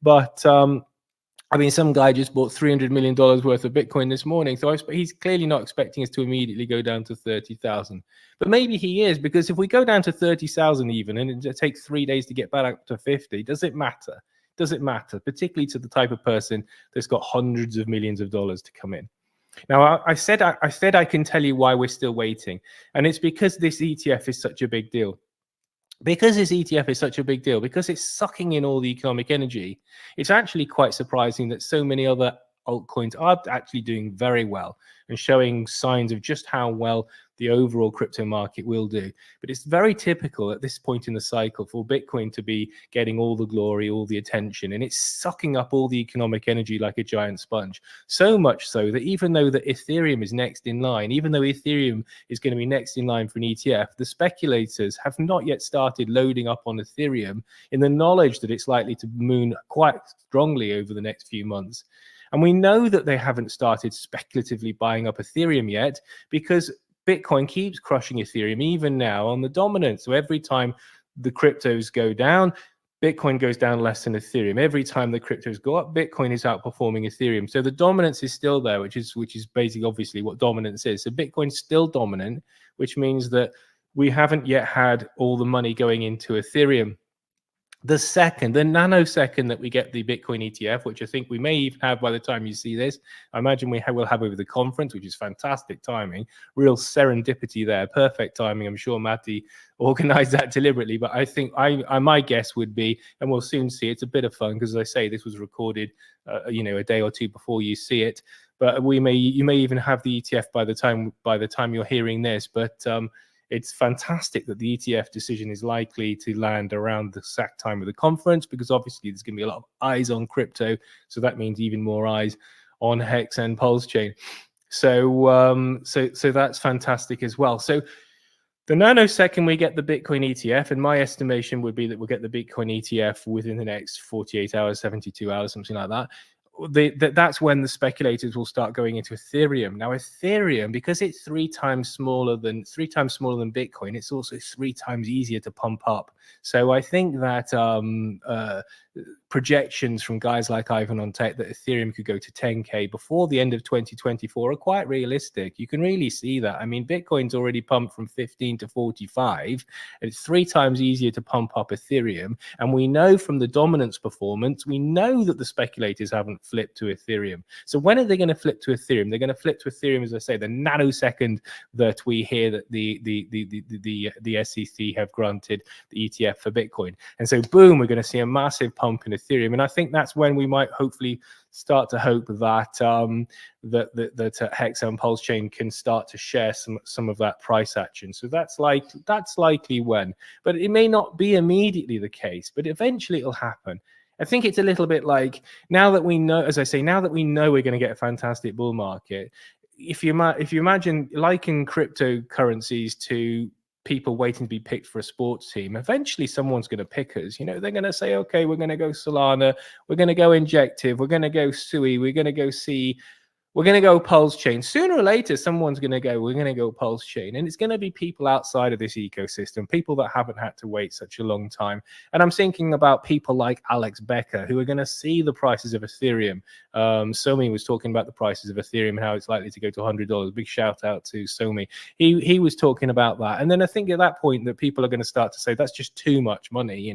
S11: But I mean, some guy just bought $300 million worth of Bitcoin this morning. So he's clearly not expecting us to immediately go down to 30,000. But maybe he is, because if we go down to 30,000 even, and it takes 3 days to get back up to 50, does it matter? Does it matter? Particularly to the type of person that's got hundreds of millions of dollars to come in. Now, I said I can tell you why we're still waiting. And it's because this ETF is such a big deal. Because this ETF is such a big deal, because it's sucking in all the economic energy, it's actually quite surprising that so many other altcoins are actually doing very well and showing signs of just how well the overall crypto market will do. But it's very typical at this point in the cycle for Bitcoin to be getting all the glory, all the attention, and it's sucking up all the economic energy like a giant sponge. So much so that even though that Ethereum is next in line, even though Ethereum is going to be next in line for an ETF, the speculators have not yet started loading up on Ethereum in the knowledge that it's likely to moon quite strongly over the next few months. And we know that they haven't started speculatively buying up Ethereum yet because Bitcoin keeps crushing Ethereum even now on the dominance. So every time the cryptos go down, Bitcoin goes down less than Ethereum. Every time the cryptos go up, Bitcoin is outperforming Ethereum. So the dominance is still there, which is basically obviously what dominance is. So Bitcoin's still dominant, which means that we haven't yet had all the money going into Ethereum. The nanosecond that we get the Bitcoin ETF, which I think we may even have by the time you see this, I imagine we'll have over the conference, which is fantastic timing, real serendipity there, perfect timing. I'm sure Matty organized that deliberately, but I think my guess would be, and we'll soon see, it's a bit of fun because as I say, this was recorded, a day or two before you see it, but you may even have the ETF by the time you're hearing this, but it's fantastic that the ETF decision is likely to land around the exact time of the conference, because obviously there's going to be a lot of eyes on crypto. So that means even more eyes on Hex and Pulse Chain. So that's fantastic as well. So the nanosecond we get the Bitcoin ETF, and my estimation would be that we'll get the Bitcoin ETF within the next 48 hours, 72 hours, something like that. That's when the speculators will start going into Ethereum. Now, Ethereum, because it's three times smaller than Bitcoin, it's also 3 times easier to pump up. So I think that projections from guys like Ivan on Tech that Ethereum could go to 10K before the end of 2024 are quite realistic. You can really see that. I mean, Bitcoin's already pumped from 15 to 45, and it's 3 times easier to pump up Ethereum. And we know from the dominance performance, we know that the speculators haven't flipped to Ethereum. So when are they going to flip to Ethereum? They're going to flip to Ethereum, as I say, the nanosecond that we hear that the SEC have granted the ETF for Bitcoin. And so boom, we're going to see a massive pump in Ethereum. And I think that's when we might hopefully start to hope that that Hex and Pulse Chain can start to share some of that price action. So that's likely when, but it may not be immediately the case, but eventually it'll happen. I think it's a little bit like, now that we know, as I say, now that we know we're going to get a fantastic bull market, if you imagine liking cryptocurrencies to people waiting to be picked for a sports team, eventually someone's going to pick us. They're going to say, okay, we're going to go Solana, we're going to go Injective, we're going to go Sui, we're going to go C, we're going to go Pulse Chain. Sooner or later, someone's going to go, we're going to go Pulse Chain. And it's going to be people outside of this ecosystem, people that haven't had to wait such a long time. And I'm thinking about people like Alex Becker, who are going to see the prices of Ethereum. Somi was talking about the prices of Ethereum and how it's likely to go to $100. Big shout out to Somi. He was talking about that. And then I think at that point that people are going to start to say, that's just too much money,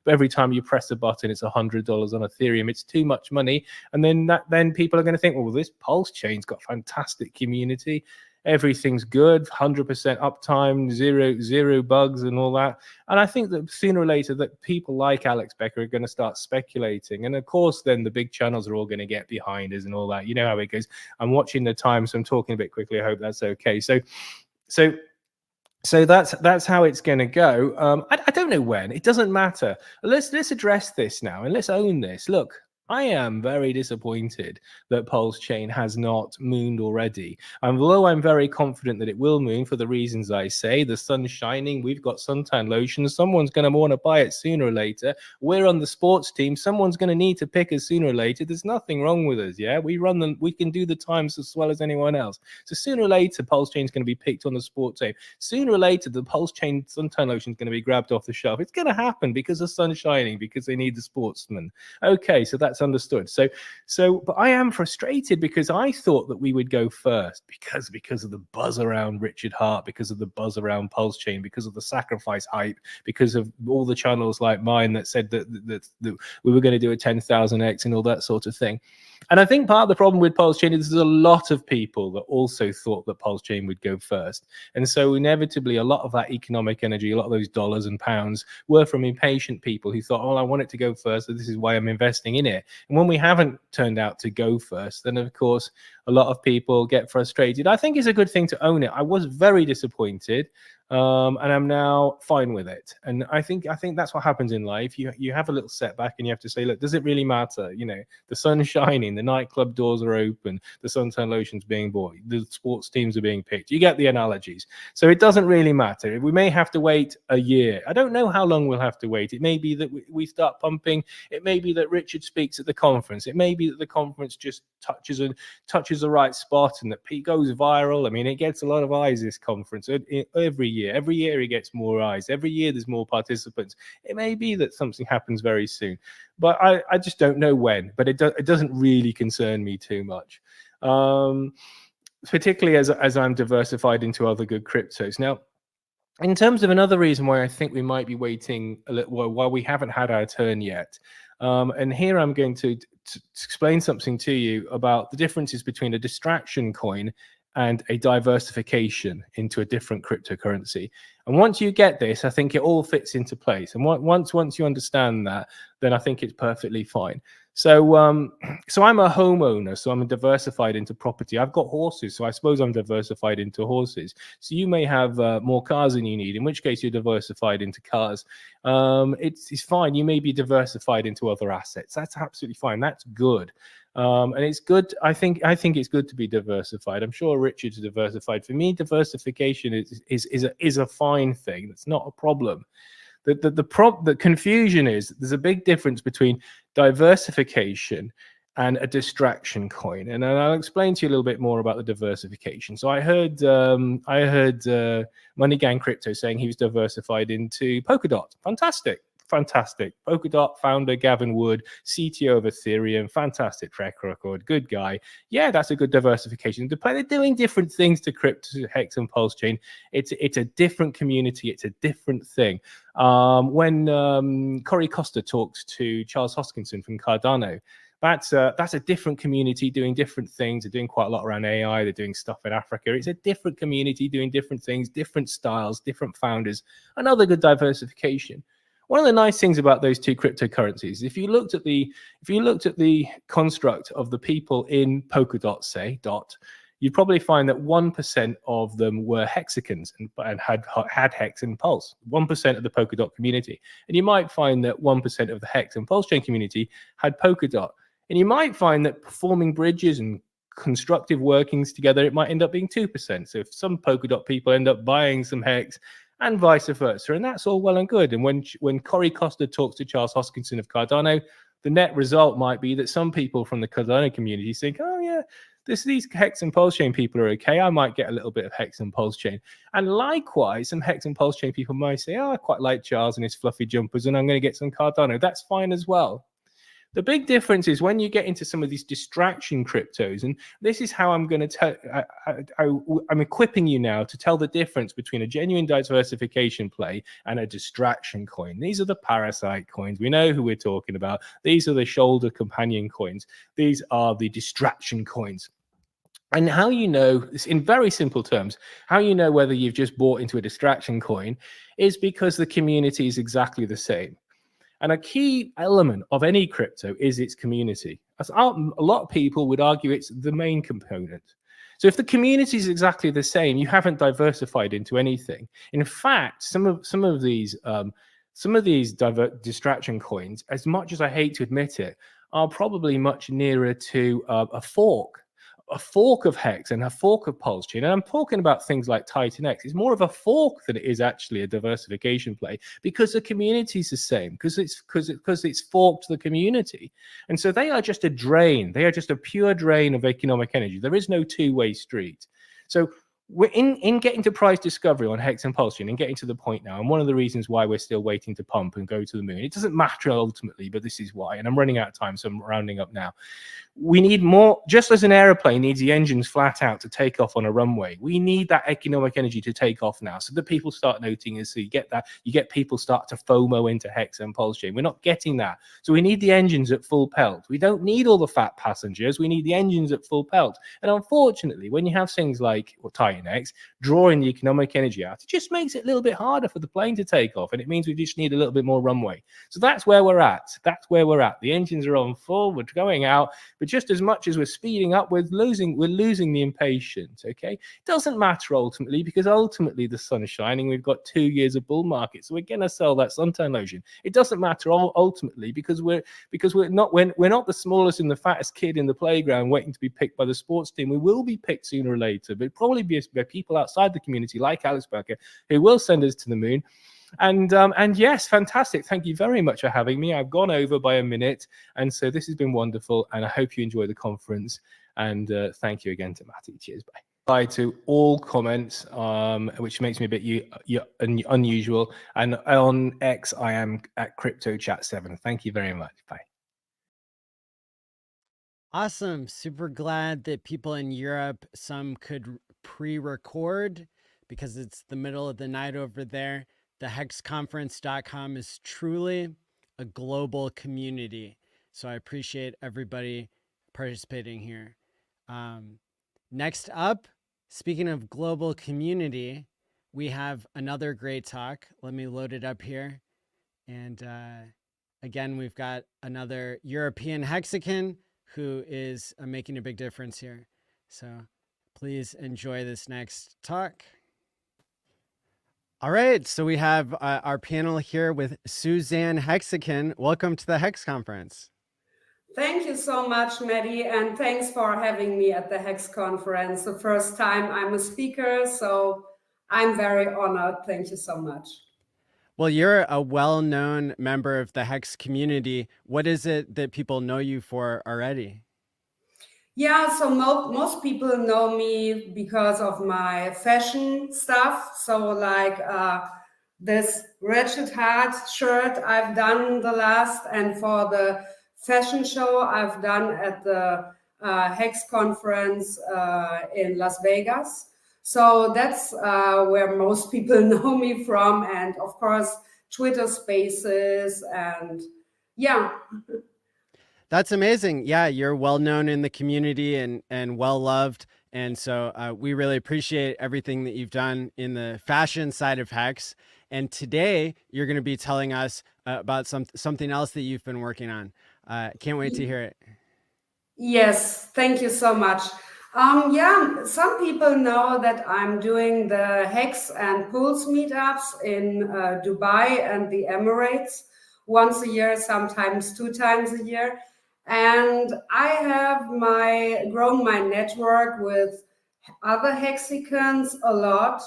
S11: But every time you press a button, it's $100 on Ethereum. It's too much money. And then people are going to think, well, this Pulse Chain's got fantastic community, everything's good, 100% uptime, zero bugs and all that. And I think that sooner or later that people like Alex Becker are going to start speculating, and of course then the big channels are all going to get behind us and all that. You know how it goes. I'm watching the time, so I'm talking a bit quickly. I hope that's okay. So that's how it's going to go. I don't know when. It doesn't matter. Let's address this now and let's own this. Look, I am very disappointed that Pulse Chain has not mooned already. And although I'm very confident that it will moon for the reasons I say, the sun's shining, we've got suntan lotion, someone's going to want to buy it sooner or later. We're on the sports team, someone's going to need to pick us sooner or later. There's nothing wrong with us, yeah? We run them, we can do the times as well as anyone else. So sooner or later, Pulse Chain's going to be picked on the sports team. Sooner or later, the Pulse Chain suntan lotion is going to be grabbed off the shelf. It's going to happen because the sun's shining, because they need the sportsman. Okay, so that's That's understood. So, but I am frustrated because I thought that we would go first because of the buzz around Richard Hart, because of the buzz around Pulse Chain, because of the sacrifice hype, because of all the channels like mine that said that we were going to do a 10,000x and all that sort of thing. And I think part of the problem with Pulse Chain is there's a lot of people that also thought that Pulse Chain would go first. And so inevitably, a lot of that economic energy, a lot of those dollars and pounds were from impatient people who thought, oh, I want it to go first, so this is why I'm investing in it. And when we haven't turned out to go first, then of course, a lot of people get frustrated. I think it's a good thing to own it. I was very disappointed. And I'm now fine with it. And I think that's what happens in life. You have a little setback and you have to say, look, does it really matter? You know, the sun's shining, the nightclub doors are open, the suntan lotion's being bought, the sports teams are being picked. You get the analogies. So it doesn't really matter. We may have to wait a year. I don't know how long we'll have to wait. It may be that we start pumping. It may be that Richard speaks at the conference. It may be that the conference just touches the right spot and that Pete goes viral. I mean, it gets a lot of eyes, this conference, every year. Every year it gets more eyes. Every year there's more participants. It may be that something happens very soon, but I just don't know when. But it doesn't really concern me too much, particularly as I'm diversified into other good cryptos. Now, in terms of another reason why I think we might be waiting a little while we haven't had our turn yet, and here I'm going to explain something to you about the differences between a distraction coin and a diversification into a different cryptocurrency. And once you get this, I think it all fits into place. And once you understand that, then I think it's perfectly fine. So I'm a homeowner, so I'm diversified into property. I've got horses, so I suppose I'm diversified into horses. So you may have more cars than you need, in which case you're diversified into cars. It's fine. You may be diversified into other assets. That's absolutely fine. That's good. And it's good. I think it's good to be diversified. I'm sure Richard's diversified. For me, diversification is a fine thing. That's not a problem. The confusion is there's a big difference between diversification and a distraction coin, and I'll explain to you a little bit more about the diversification. So I heard Money Gang Crypto saying he was diversified into Polkadot. Fantastic. Polkadot founder Gavin Wood, CTO of Ethereum, fantastic track record, good guy. Yeah, that's a good diversification. They're doing different things to crypto, Hex, and Pulse Chain. It's a different community. It's a different thing. When Cory Costa talks to Charles Hoskinson from Cardano, that's a different community doing different things. They're doing quite a lot around AI. They're doing stuff in Africa. It's a different community doing different things, different styles, different founders. Another good diversification. One of the nice things about those two cryptocurrencies, if you looked at the construct of the people in Polkadot, say DOT, you'd probably find that 1% of them were hexagons and had Hex and Pulse. 1% of the Polkadot community, and you might find that 1% of the Hex and Pulse chain community had Polkadot, and you might find that performing bridges and constructive workings together, it might end up being 2%. So if some Polkadot people end up buying some Hex, and vice versa, and that's all well and good. And when Cory Costa talks to Charles Hoskinson of Cardano, the net result might be that some people from the Cardano community think, oh yeah, these Hex and Pulse Chain people are okay. I might get a little bit of Hex and Pulse Chain. And likewise, some Hex and Pulse Chain people might say, oh, I quite like Charles and his fluffy jumpers, and I'm going to get some Cardano. That's fine as well. The big difference is when you get into some of these distraction cryptos, and this is how I'm going to tell, I'm equipping you now to tell the difference between a genuine diversification play and a distraction coin. These are the parasite coins. We know who we're talking about. These are the shoulder companion coins. These are the distraction coins. And how you know, in very simple terms, how you know whether you've just bought into a distraction coin is because the community is exactly the same. And a key element of any crypto is its community. A lot of people would argue it's the main component. So if the community is exactly the same, you haven't diversified into anything. In fact, some of these distraction coins, as much as I hate to admit it, are probably much nearer to a fork of Hex and a fork of Pulse Chain. And I'm talking about things like Titan X. It's more of a fork than it is actually a diversification play, because the community is the same, because it's forked to the community. And so they are just a drain. They are just a pure drain of economic energy. There is no two-way street. So we're in getting to prize discovery on Hex and Pulsion and getting to the point now. And one of the reasons why we're still waiting to pump and go to the moon, it doesn't matter ultimately, but this is why. And I'm running out of time, so I'm rounding up now. We need more, just as an aeroplane needs the engines flat out to take off on a runway, we need that economic energy to take off now so that people start noting us. So you get people start to FOMO into Hex and Pulsion. We're not getting that. So we need the engines at full pelt. We don't need all the fat passengers. We need the engines at full pelt. And unfortunately, when you have things like Titan X drawing the economic energy out, it just makes it a little bit harder for the plane to take off. And it means we just need a little bit more runway. So that's where we're at. That's where we're at. The engines are on full. We're going out. But just as much as we're speeding up, we're losing the impatience. Okay, it doesn't matter ultimately, because ultimately the sun is shining. We've got 2 years of bull market, so we're going to sell that suntan lotion. It doesn't matter ultimately because we're not the smallest and the fattest kid in the playground waiting to be picked by the sports team. We will be picked sooner or later, but probably be by people outside the community like Alex Barker who will send us to the moon. And yes, fantastic. Thank you very much for having me. I've gone over by a minute, and so this has been wonderful, and I hope you enjoy the conference. And thank you again to Matty. Cheers. Bye. Bye to all comments, which makes me a bit unusual. And on X, I am at CryptoChat7. Thank you very much. Bye.
S1: Awesome. Super glad that people in Europe, some could pre-record because it's the middle of the night over there. The hexconference.com is truly a global community. So I appreciate everybody participating here. Next up, speaking of global community, we have another great talk. Let me load it up here. And again, we've got another European Hexagon who is making a big difference here. So please enjoy this next talk. All right, so we have our panel here with Suzanne Hexagon. Welcome to the Hex Conference.
S12: Thank you so much, Maddie, and thanks for having me at the Hex Conference. The first time I'm a speaker, so I'm very honored. Thank you so much.
S1: Well, you're a well-known member of the Hex community. What is it that people know you for already?
S12: Yeah, so most people know me because of my fashion stuff. So like this Wretched Heart shirt I've done the last, and for the fashion show I've done at the Hex conference in Las Vegas. So that's where most people know me from, and of course Twitter Spaces, and yeah.
S1: That's amazing. Yeah, you're well known in the community and well loved. And so we really appreciate everything that you've done in the fashion side of Hex. And today you're going to be telling us about something else that you've been working on. Can't wait to hear it.
S12: Yes, thank you so much. Yeah, some people know that I'm doing the Hex and Pulse meetups in Dubai and the Emirates once a year, sometimes 2 times a year. And I have grown my network with other Hexicans a lot.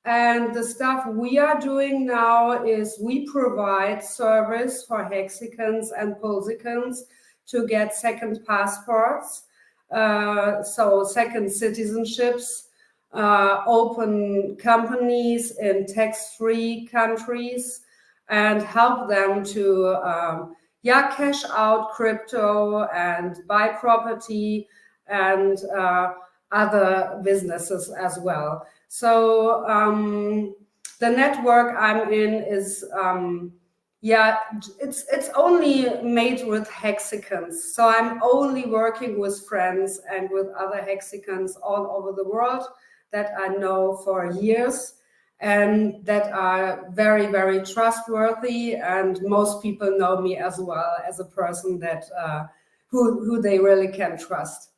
S12: And the stuff we are doing now is we provide service for Hexicans and Pulsicans to get second passports, so second citizenships, open companies in tax-free countries, and help them to cash out crypto and buy property and other businesses as well. So the network I'm in is it's only made with Hexicans. So I'm only working with friends and with other Hexicans all over the world that I know for years and that are very, very trustworthy. And most people know me as well as a person that who they really can trust.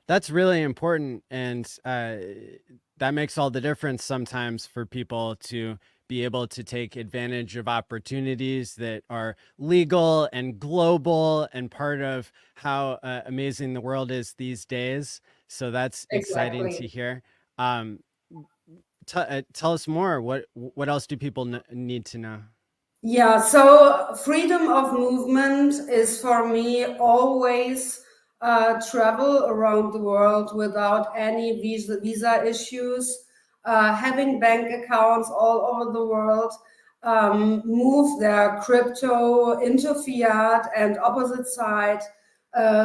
S1: That's really important. And that makes all the difference sometimes for people to be able to take advantage of opportunities that are legal and global and part of how amazing the world is these days. So that's exciting to hear. Tell us more. What else do people need to know? Yeah,
S12: so freedom of movement is for me always travel around the world without any visa issues, having bank accounts all over the world, move their crypto into fiat and opposite side,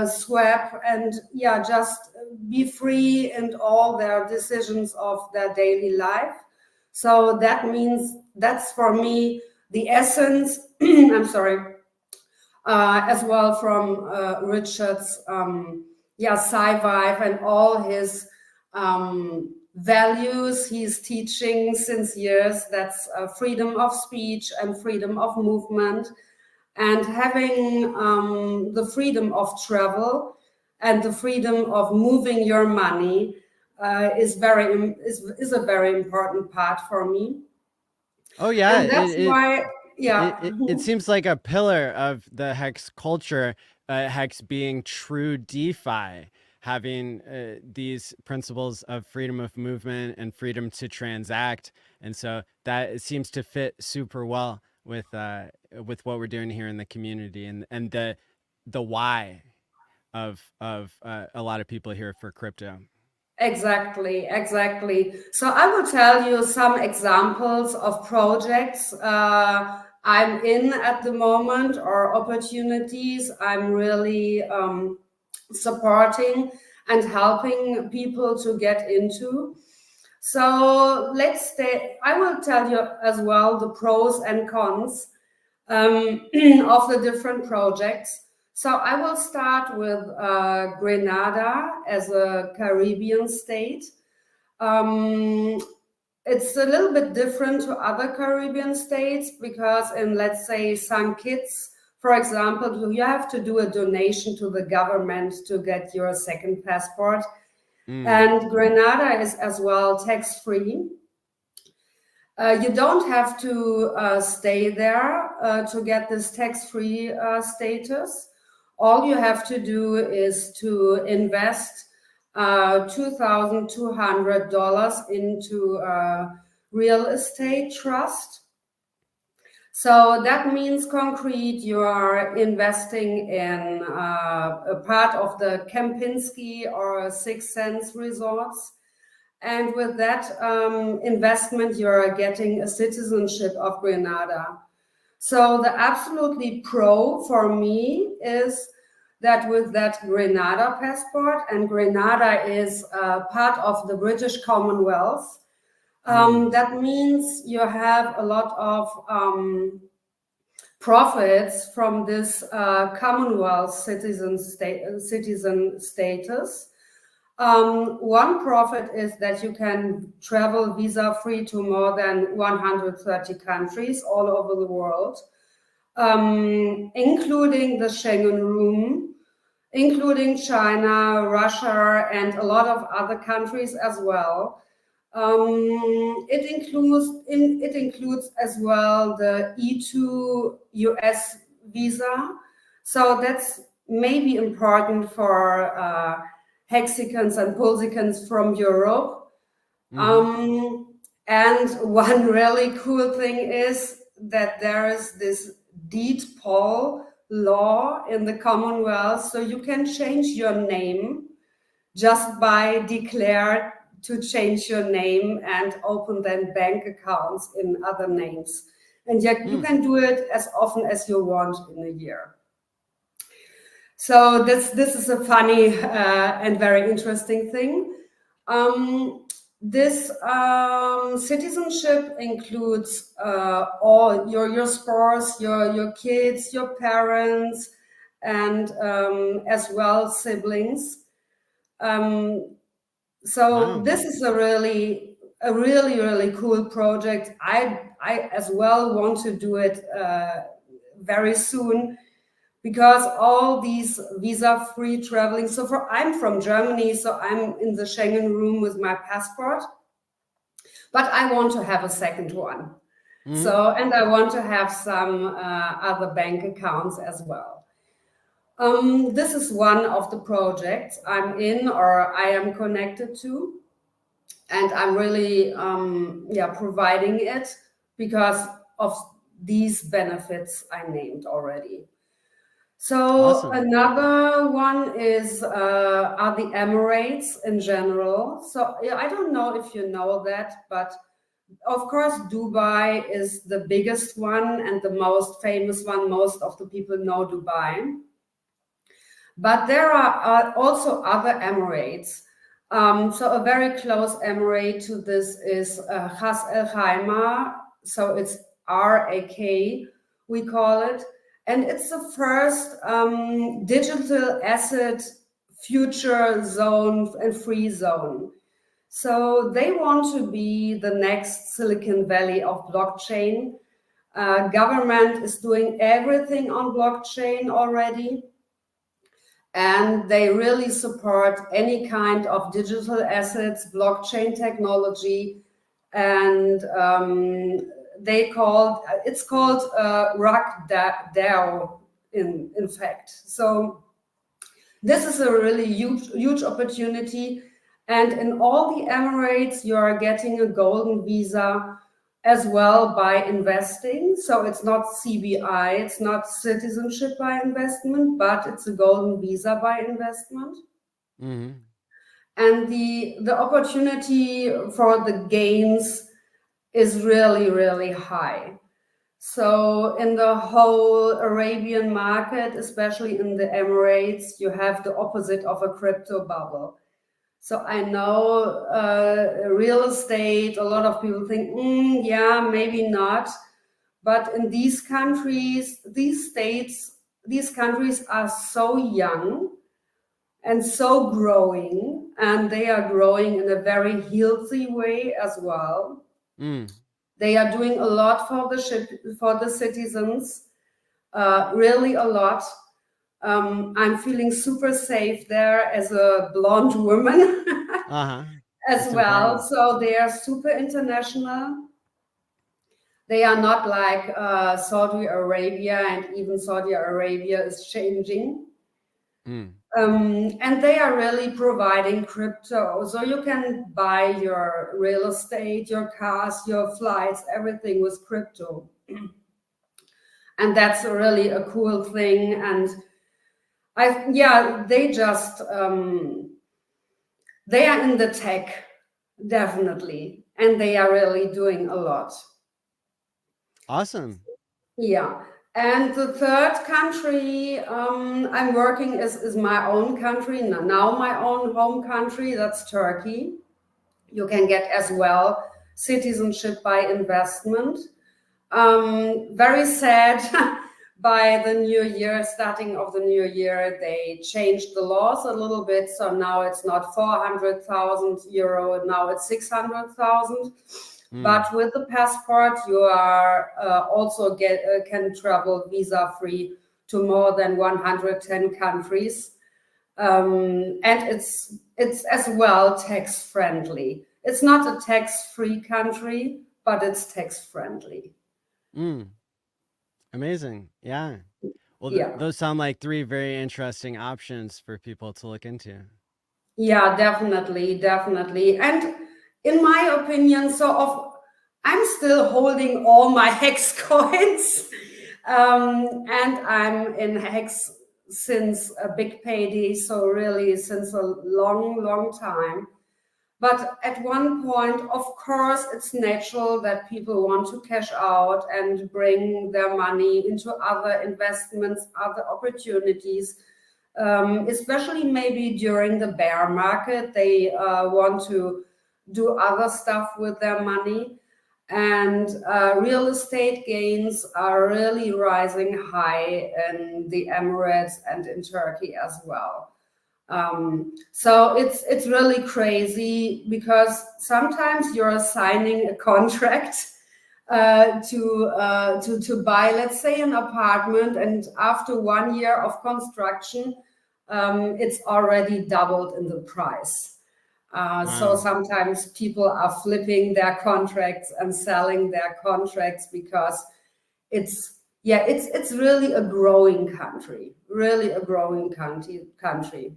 S12: swap, and just be free in all their decisions of their daily life. So that means that's for me the essence. I'm sorry. As well from Richard's sci-fi and all his values he's teaching since years. That's freedom of speech and freedom of movement, and having the freedom of travel and the freedom of moving your money is a very important part for me.
S1: Oh yeah,
S12: And that's why.
S1: It seems like a pillar of the Hex culture, Hex being true DeFi, having these principles of freedom of movement and freedom to transact. And so that seems to fit super well with what we're doing here in the community and the why of a lot of people here for crypto.
S12: Exactly. So I will tell you some examples of projects I'm in at the moment, or opportunities I'm really supporting and helping people to get into. So I will tell you as well the pros and cons of the different projects. So I will start with Grenada as a Caribbean state. It's a little bit different to other Caribbean states because in, let's say, St. Kitts, for example, you have to do a donation to the government to get your second passport. And Grenada is as well tax-free. You don't have to stay there to get this tax-free status. All you have to do is to invest $2,200 into a real estate trust. So that means concrete, you are investing in a part of the Kempinski or Six Sense resorts. And with that investment, you're getting a citizenship of Grenada. So the absolutely pro for me is that with that Grenada passport, and Grenada is part of the British Commonwealth, that means you have a lot of profits from this Commonwealth citizen status. One profit is that you can travel visa-free to more than 130 countries all over the world, including the Schengen room, including China, Russia, and a lot of other countries as well. It includes as well the E2 US visa. So that's maybe important for Hexicans and Pulsicans from Europe. And one really cool thing is that there is this deed poll law in the Commonwealth, so you can change your name just by declare to change your name and open then bank accounts in other names. And yet you can do it as often as you want in a year. So this is a funny and very interesting thing. This citizenship includes all your spouse, your kids, your parents, and as well siblings. So this is a really cool project. I as well want to do it very soon, because all these visa-free traveling. So I'm from Germany, so I'm in the Schengen room with my passport, but I want to have a second one. So, and I want to have some other bank accounts as well. This is one of the projects I'm in or I am connected to, and I'm really providing it because of these benefits I named already. So
S1: Awesome.
S12: another one is are the Emirates in general. So yeah, I don't know if you know that, but of course Dubai is the biggest one and the most famous one. Most of the people know Dubai. But there are also other Emirates. So a very close emirate to this is Ras Al Khaimah. So it's RAK, we call it. And it's the first digital asset future zone and free zone. So they want to be the next Silicon Valley of blockchain. Government is doing everything on blockchain already. And they really support any kind of digital assets, blockchain technology, and it's called RAK DAO in fact. So this is a really huge opportunity, and in all the Emirates you are getting a golden visa as well by investing. So it's not CBI, it's not citizenship by investment, but it's a golden visa by investment.
S1: Mm-hmm.
S12: And the opportunity for the gains is really, really high. So in the whole Arabian market, especially in the Emirates, you have the opposite of a crypto bubble. So I know real estate, a lot of people think, yeah, maybe not. But in these countries, these countries are so young and so growing, and they are growing in a very healthy way as well. They are doing a lot for the citizens, really a lot. I'm feeling super safe there as a blonde woman as
S1: That's
S12: well.
S1: important.
S12: So they are super international. They are not like Saudi Arabia, and even Saudi Arabia is changing. And they are really providing crypto. So you can buy your real estate, your cars, your flights, everything with crypto. And that's really a cool thing. And they just, they are in the tech, definitely. And they are really doing a lot.
S1: Awesome.
S12: Yeah. And the third country I'm working is my own country, now my own home country, that's Turkey. You can get as well citizenship by investment. Very sad, by the new year, starting of the new year, they changed the laws a little bit. So now it's not 400,000 euro, now it's 600,000. But with the passport, you are also can travel visa-free to more than 110 countries, and it's as well tax-friendly. It's not a tax-free country, but it's tax-friendly.
S1: Amazing. Yeah. Well,
S12: Yeah.
S1: those sound like three very interesting options for people to look into.
S12: Yeah, definitely. And in my opinion, I'm still holding all my Hex coins, and I'm in Hex since a big payday, so really since a long time. But at one point, of course, it's natural that people want to cash out and bring their money into other investments, other opportunities. Especially maybe during the bear market, they want to do other stuff with their money. And real estate gains are really rising high in the Emirates and in Turkey as well. So it's really crazy, because sometimes you're signing a contract to buy, let's say, an apartment, and after 1 year of construction, it's already doubled in the price. So sometimes people are flipping their contracts and selling their contracts, because it's really a growing country, really a growing country.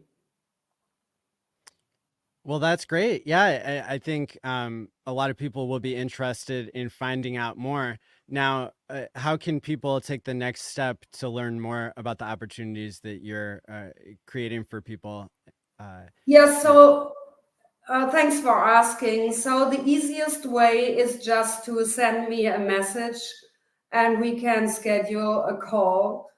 S1: Well, that's great. Yeah, I think a lot of people will be interested in finding out more. Now, how can people take the next step to learn more about the opportunities that you're creating for people?
S12: Yeah, so thanks for asking. So the easiest way is just to send me a message and we can schedule a call.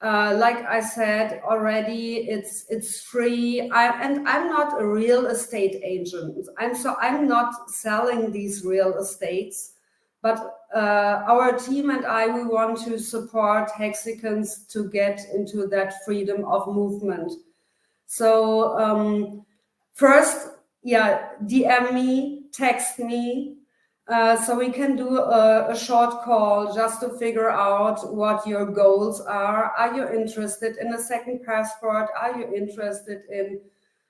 S12: Like I said already, it's free. And I'm not a real estate agent. I'm not selling these real estates, but our team and I, we want to support Hexicans to get into that freedom of movement. So first, yeah, DM me, text me, so we can do a short call just to figure out what your goals are. Are you interested in a second passport? Are you interested in,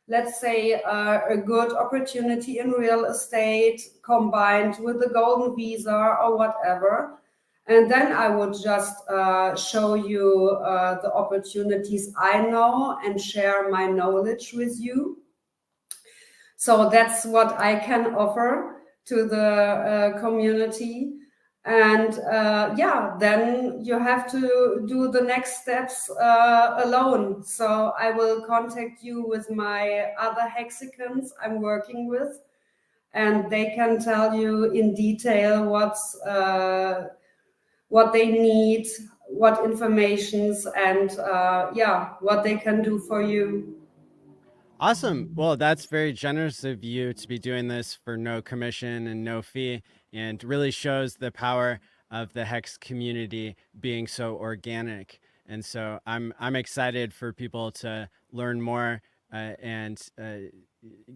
S12: let's say, a good opportunity in real estate combined with the golden visa or whatever? And then I would just show you the opportunities I know and share my knowledge with you. So that's what I can offer to the community. And yeah, then you have to do the next steps alone. So I will contact you with my other Hexicans I'm working with, and they can tell you in detail what they need, what informations, and yeah, what they can do for you.
S1: Awesome. Well, that's very generous of you to be doing this for no commission and no fee, and really shows the power of the Hex community being so organic. And so I'm excited for people to learn more and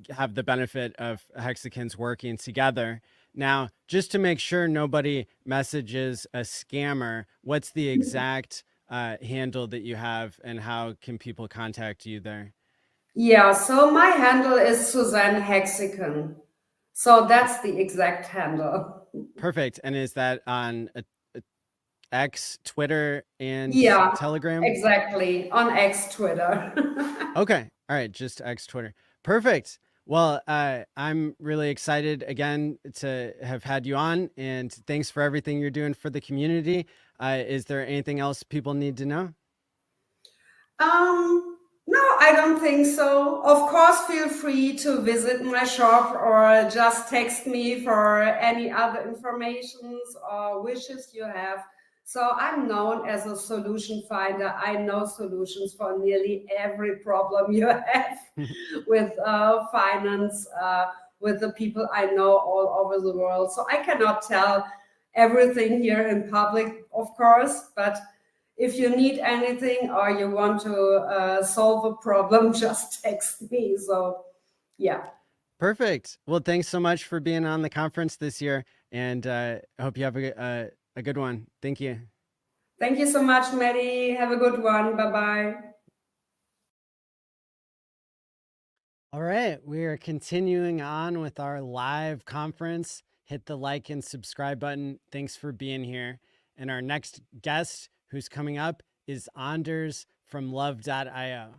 S1: have the benefit of Hexicans working together. Now, just to make sure nobody messages a scammer, what's the exact handle that you have, and how can people contact you there?
S12: Yeah, so my handle is Suzanne Hexican. So that's the exact handle.
S1: Perfect. And is that on X, Twitter, and
S12: Yeah,
S1: Telegram?
S12: exactly. On X, Twitter.
S1: Okay. All right. Just X, Twitter. Perfect. Well, I'm really excited again to have had you on, and thanks for everything you're doing for the community. Is there anything else people need to know?
S12: No, I don't think so. Of course, feel free to visit my shop or just text me for any other informations or wishes you have. So I'm known as a solution finder. I know solutions for nearly every problem you have with finance, with the people I know all over the world. So I cannot tell everything here in public, of course, but if you need anything or you want to solve a problem, just text me. So, yeah.
S1: Perfect. Well, thanks so much for being on the conference this year, and I hope you have a good one. Thank you.
S12: Thank you so much, Maddie. Have a good one. Bye-bye.
S1: All right, we are continuing on with our live conference. Hit the like and subscribe button. Thanks for being here. And our next guest who's coming up is Anders from love.io.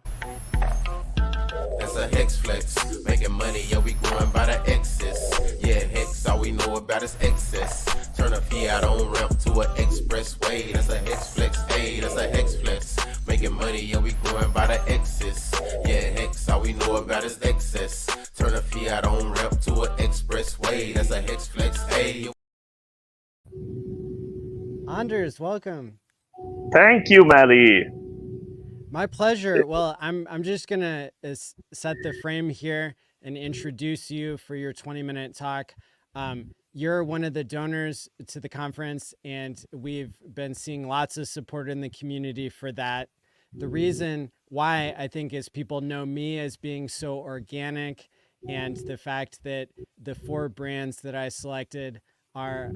S13: That's a Hex flex, making money, yeah, we growing by the excess. Yeah, Hex, all we know about is excess. Turn a Fiat on ramp to an expressway. That's a Hex flex, hey, that's a Hex flex. Making money, yeah, we growing by the excess. Yeah, Hex, all we know about is excess. Turn a Fiat on ramp to an expressway. That's a Hex flex, hey.
S1: Anders, welcome.
S14: Thank you, Maddie.
S1: My pleasure. Well, I'm just gonna set the frame here and introduce you for your 20-minute talk. You're one of the donors to the conference, and we've been seeing lots of support in the community for that. The reason why, I think, is people know me as being so organic, and the fact that the 4 brands that I selected are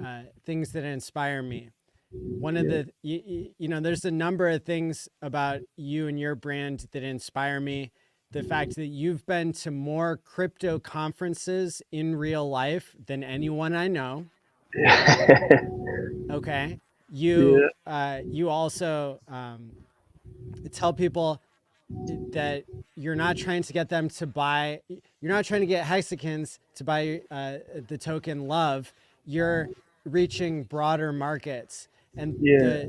S1: things that inspire me. One of the, you know, there's a number of things about you and your brand that inspire me. The fact that you've been to more crypto conferences in real life than anyone I know. Okay. You also tell people that you're not trying to get them to buy, you're not trying to get Hexicans to buy the token Love. You're reaching broader markets, and
S14: Yeah.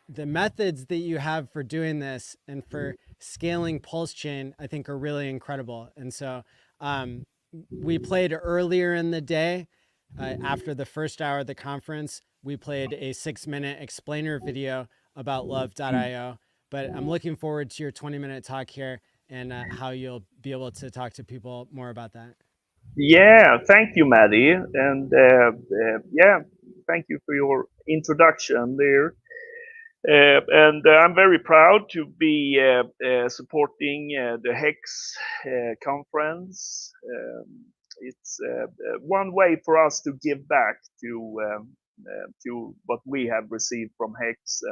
S1: the methods that you have for doing this and for scaling Pulse Chain, I think, are really incredible. And so we played earlier in the day, after the first hour of the conference, we played a 6-minute explainer video about love.io. But I'm looking forward to your 20-minute talk here and how you'll be able to talk to people more about that.
S14: Yeah, thank you, Maddie, and yeah, thank you for your introduction there. And I'm very proud to be supporting the HEX conference. It's one way for us to give back to what we have received from HEX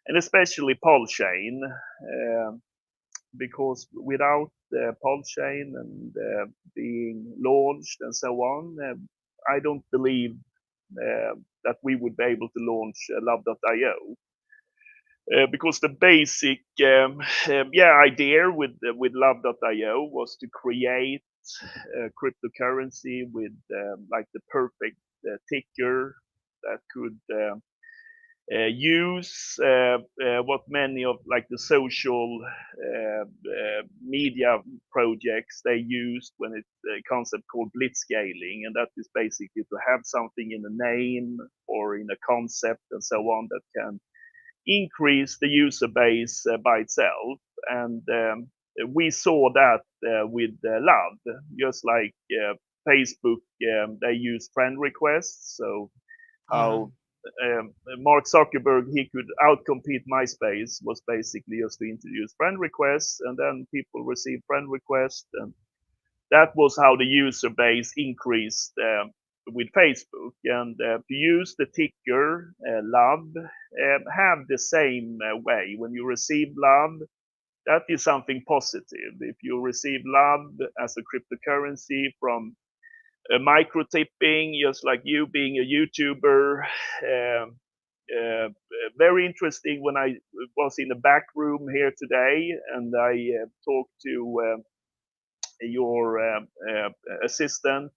S14: and especially Polchain. Because without Polchain and being launched and so on, I don't believe that we would be able to launch Love.io. Because the basic idea with Love.io was to create a cryptocurrency with like the perfect ticker that could use what many of like the social media projects they used when it's a concept called blitzscaling, and that is basically to have something in a name or in a concept and so on that can increase the user base by itself. And we saw that with Love, just like Facebook, they use friend requests. So how Mark Zuckerberg, he could outcompete MySpace was basically just to introduce friend requests, and then people receive friend requests, and that was how the user base increased with Facebook. And to use the ticker Love, have the same way. When you receive Love, that is something positive. If you receive Love as a cryptocurrency from micro tipping, just like you being a YouTuber. Very interesting when I was in the back room here today and I talked to your assistant,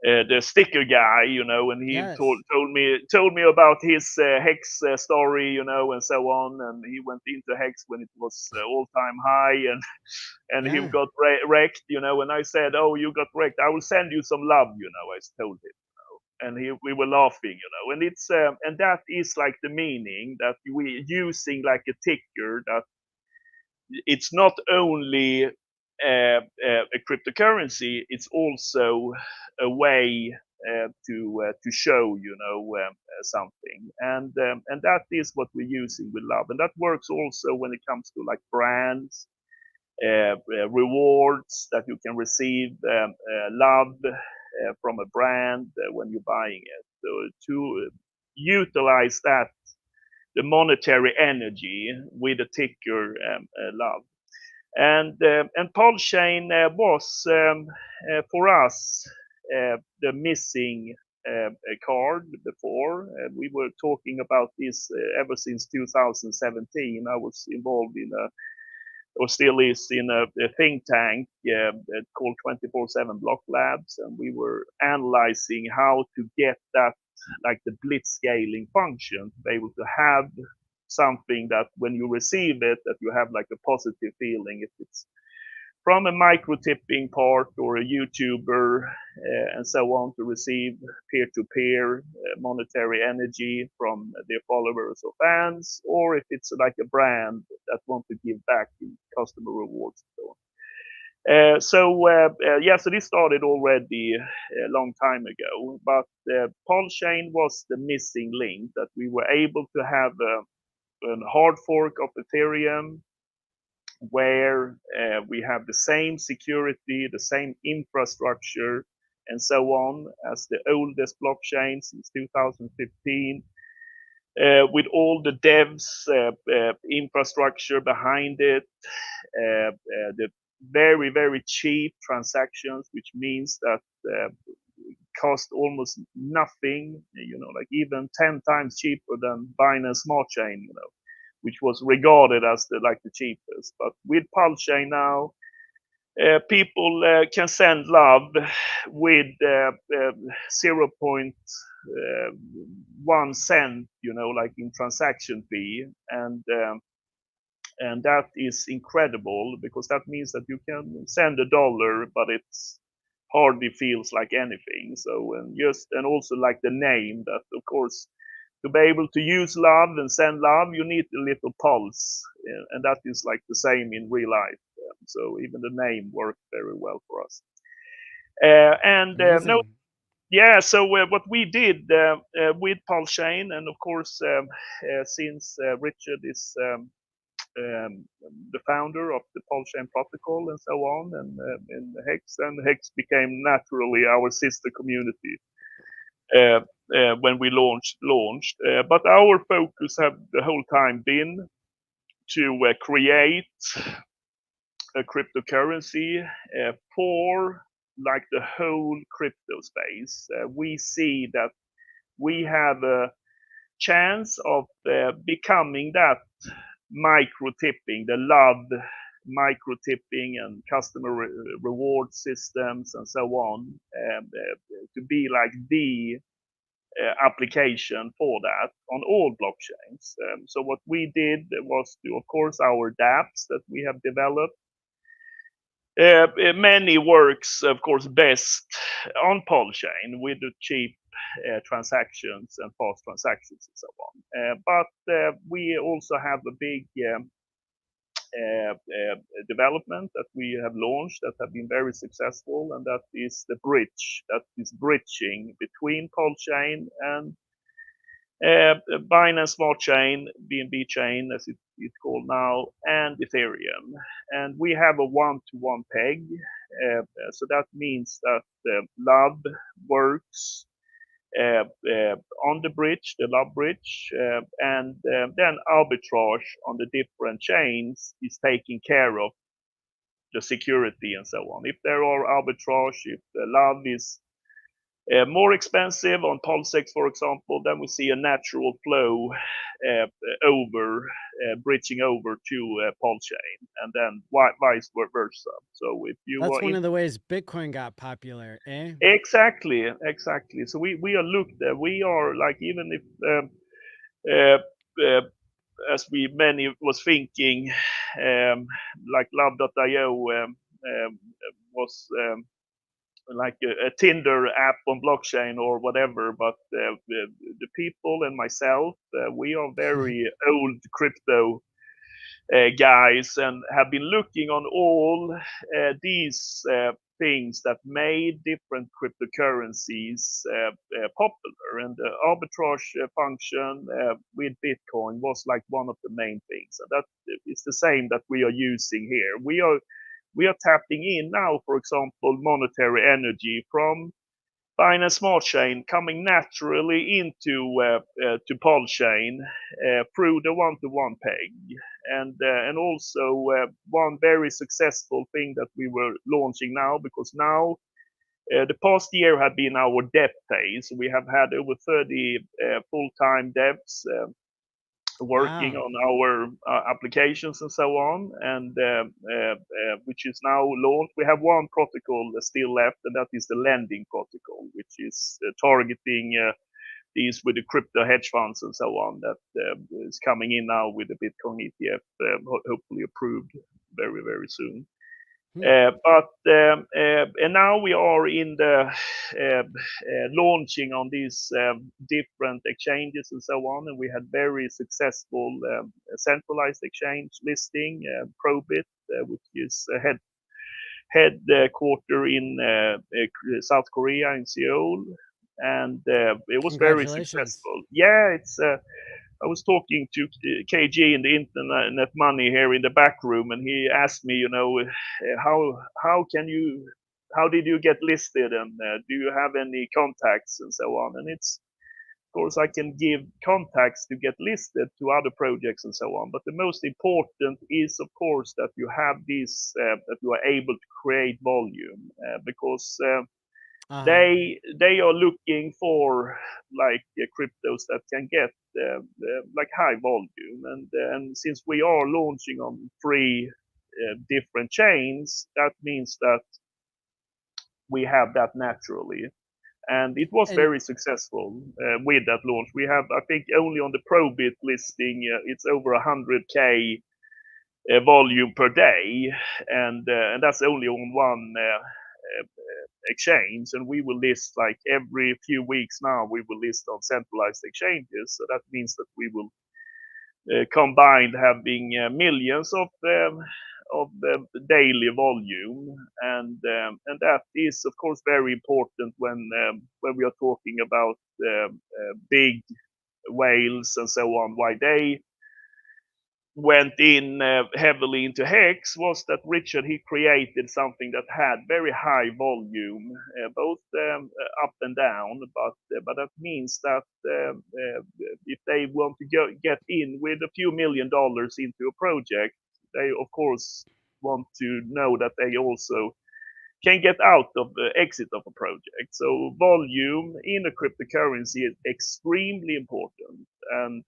S14: the sticker guy, and he
S1: Yes.
S14: told me about his Hex story, and so on. And he went into Hex when it was all time high, and he got wrecked, And I said, "Oh, you got wrecked. I will send you some love," I told him. And we were laughing, and it's and that is like the meaning that we're using like a ticker, that it's not only a cryptocurrency, it's also a way to show something, and that is what we're using with Love, and that works also when it comes to like brands, rewards that you can receive Love from a brand when you're buying it. So to utilize that, the monetary energy with the ticker Love. And Polchain was for us the missing card before. We were talking about this ever since 2017. I was involved in or still is in a think tank called 24/7 Block Labs, and we were analyzing how to get that, like the blitzscaling function, to be able to have something that when you receive it, that you have like a positive feeling if it's from a micro tipping part or a YouTuber and so on, to receive peer-to-peer monetary energy from their followers or fans, or if it's like a brand that want to give back in customer rewards and so on. So this started already a long time ago, but Polchain was the missing link, that we were able to have a hard fork of Ethereum where we have the same security, the same infrastructure, and so on as the oldest blockchain since 2015, with all the devs infrastructure behind it, the very, very cheap transactions, which means that cost almost nothing, like even 10 times cheaper than Binance Smart Chain, which was regarded as the cheapest. But with Pulse Chain now, people can send love with 0.1 cent, like in transaction fee, and that is incredible because that means that you can send $1, but it's hardly feels like anything. So and also like the name, that of course to be able to use love and send love, you need a little pulse, and that is like the same in real life. So even the name worked very well for us.
S1: Amazing.
S14: So what we did with Pulse Chain, and of course, since Richard is the founder of the Pulse Chain protocol and so on, and in Hex, and Hex became naturally our sister community when we launched. But our focus have the whole time been to create a cryptocurrency for like the whole crypto space. We see that we have a chance of becoming that micro tipping, the love micro tipping and customer reward systems and so on, to be like the application for that on all blockchains. So what we did was to, of course, our dApps that we have developed. Many works, of course, best on Pulse Chain with the cheap transactions and fast transactions and so on. But we also have a big development that we have launched that have been very successful, and that is the bridge that is bridging between Pulse Chain and Binance Smart Chain, BNB Chain as it's called now, and Ethereum. And we have a one-to-one peg. So that means that love works on the bridge, the love bridge, and then arbitrage on the different chains is taking care of the security and so on. If there are arbitrage, if the love is more expensive on PulseX, for example, then we see a natural flow bridging over to Pulse Chain, and then vice versa. So if you
S1: That's one of the ways Bitcoin got popular, eh?
S14: Exactly. So we are looked at. We are like, even if as we many was thinking, like Love.io was like a Tinder app on blockchain or whatever, but the people and myself, we are very old crypto guys, and have been looking on all these things that made different cryptocurrencies popular, and the arbitrage function with Bitcoin was like one of the main things, and that is the same that we are using here. We are tapping in now, for example, monetary energy from Binance Smart Chain coming naturally into to Pulse Chain through the one-to-one peg, and also one very successful thing that we were launching now, because now the past year have been our dev phase. We have had over 30 full-time devs working on our applications and so on, and which is now launched. We have one protocol still left, and that is the lending protocol, which is targeting these with the crypto hedge funds and so on, that is coming in now with the Bitcoin ETF, hopefully approved very, very soon. And now we are in the launching on these different exchanges and so on, and we had very successful centralized exchange listing, Probit, which is headquarter in South Korea, in Seoul, and it was very successful. Yeah, it's. I was talking to KG in the Internet Money here in the back room, and he asked me, how did you get listed, and do you have any contacts and so on? And it's, of course, I can give contacts to get listed to other projects and so on. But the most important is, of course, that you have this, that you are able to create volume, because They are looking for like cryptos that can get like high volume, and since we are launching on 3 different chains, that means that we have that naturally. And it was
S1: And
S14: very successful with that launch. We have, I think, only on the Probit listing, it's over 100K volume per day, and that's only on one exchange. And we will list like every few weeks now. We will list on centralized exchanges. So that means that we will combined having millions of daily volume, and that is of course very important when we are talking about big whales and so on. Why they went in heavily into Hex was that Richard, he created something that had very high volume, both up and down. But that means that if they want to get in with a few $1 million into a project, they of course want to know that they also can get out of the exit of a project. So volume in a cryptocurrency is extremely important, and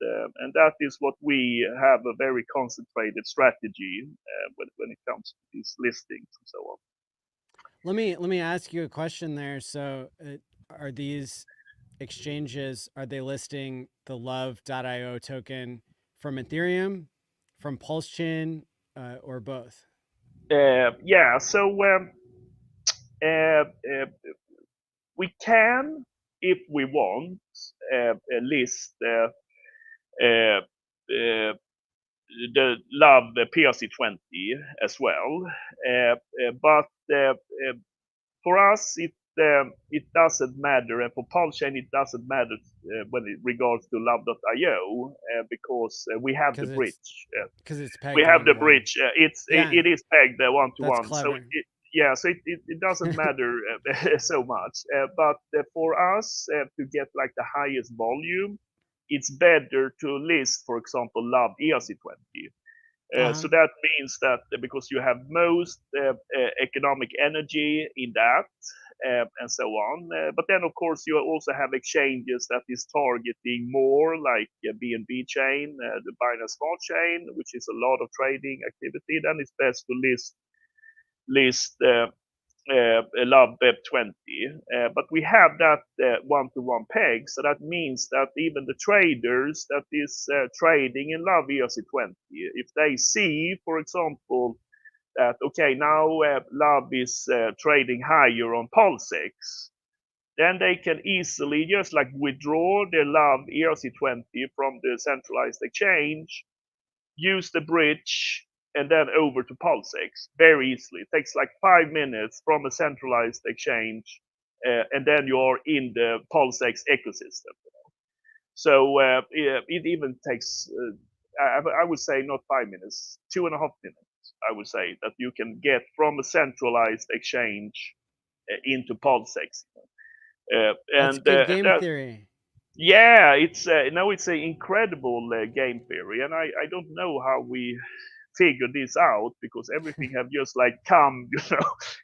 S14: that is what we have a very concentrated strategy when it comes to these listings and so on.
S1: let me ask you a question there. So, are these exchanges, are they listing the love.io token from Ethereum, from Pulse Chain, or both?
S14: Yeah. So we can, if we want, list the Love PRC20 as well, but for us it doesn't matter, and for Pulse Chain it doesn't matter when it regards to Love.io, because we have the bridge.
S1: Because it's pegged
S14: We have the
S1: one-to-one.
S14: bridge. It is pegged one to
S1: That's
S14: one. So
S1: clever.
S14: so it doesn't matter so much. But for us to get like the highest volume, it's better to list, for example, Love ERC20. So that means that because you have most economic energy in that, and so on. But then, of course, you also have exchanges that is targeting more like BNB chain, the Binance Smart Chain, which is a lot of trading activity. Then it's best to list Love BEP20. But we have that one-to-one peg. So that means that even the traders that is trading in Love ERC20, if they see, for example, that, okay, now Love is trading higher on PulseX, then they can easily just like withdraw their Love ERC20 from the centralized exchange, use the bridge, and then over to PulseX very easily. It takes like 5 minutes from a centralized exchange, and then you're in the PulseX ecosystem. So it even takes, I would say, not 5 minutes, 2.5 minutes. I would say that you can get from a centralized exchange into PulseX.
S1: That's good game theory.
S14: Yeah, it's it's an incredible game theory, and I don't know how we figured this out, because everything have just like come.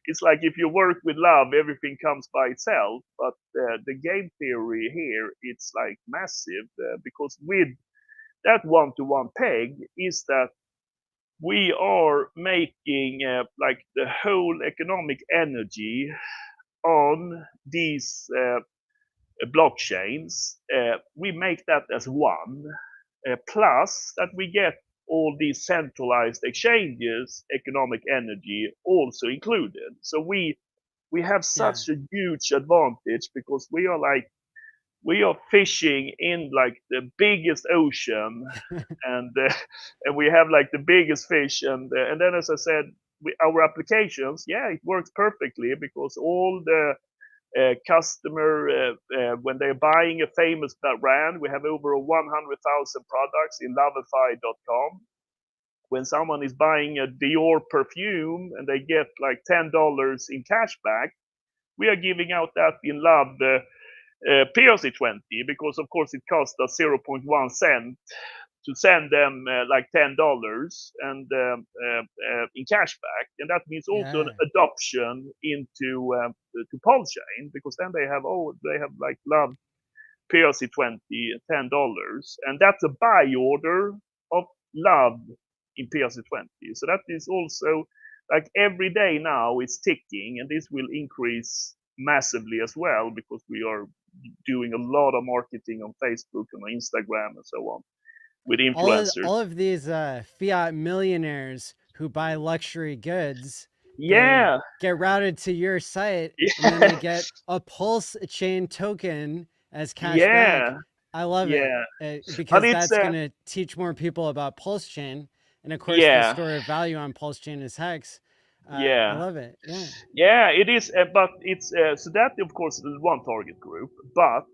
S14: It's like if you work with Love, everything comes by itself. But the game theory here, it's like massive, because with that one-to-one peg is that we are making like the whole economic energy on these blockchains. We make that as one, plus that we get all these centralized exchanges economic energy also included. So we have such a huge advantage, because we are fishing in like the biggest ocean, and we have like the biggest fish, and then, as I said, our applications, it works perfectly, because all the customer, when they're buying a famous brand, we have over 100,000 products in Loveify.com. When someone is buying a Dior perfume and they get like $10 in cash back, we are giving out that in Love PRC20, because of course it costs us 0.1 cent to send them like $10 and in cashback, and that means also an adoption into to Pulse Chain, because then they have like Love PRC20 $10, and that's a buy order of Love in PRC20. So that is also like every day now is ticking, and this will increase massively as well because we are doing a lot of marketing on Facebook and on Instagram and so on with influencers.
S1: All of these fiat millionaires who buy luxury goods,
S14: yeah,
S1: they get routed to your site, and then they get a Pulse Chain token as cash back. I love it because that's going to teach more people about Pulse Chain, and of course the store of value on Pulse Chain is Hex. I love it.
S14: Yeah, it is, but it's so that of course is one target group, but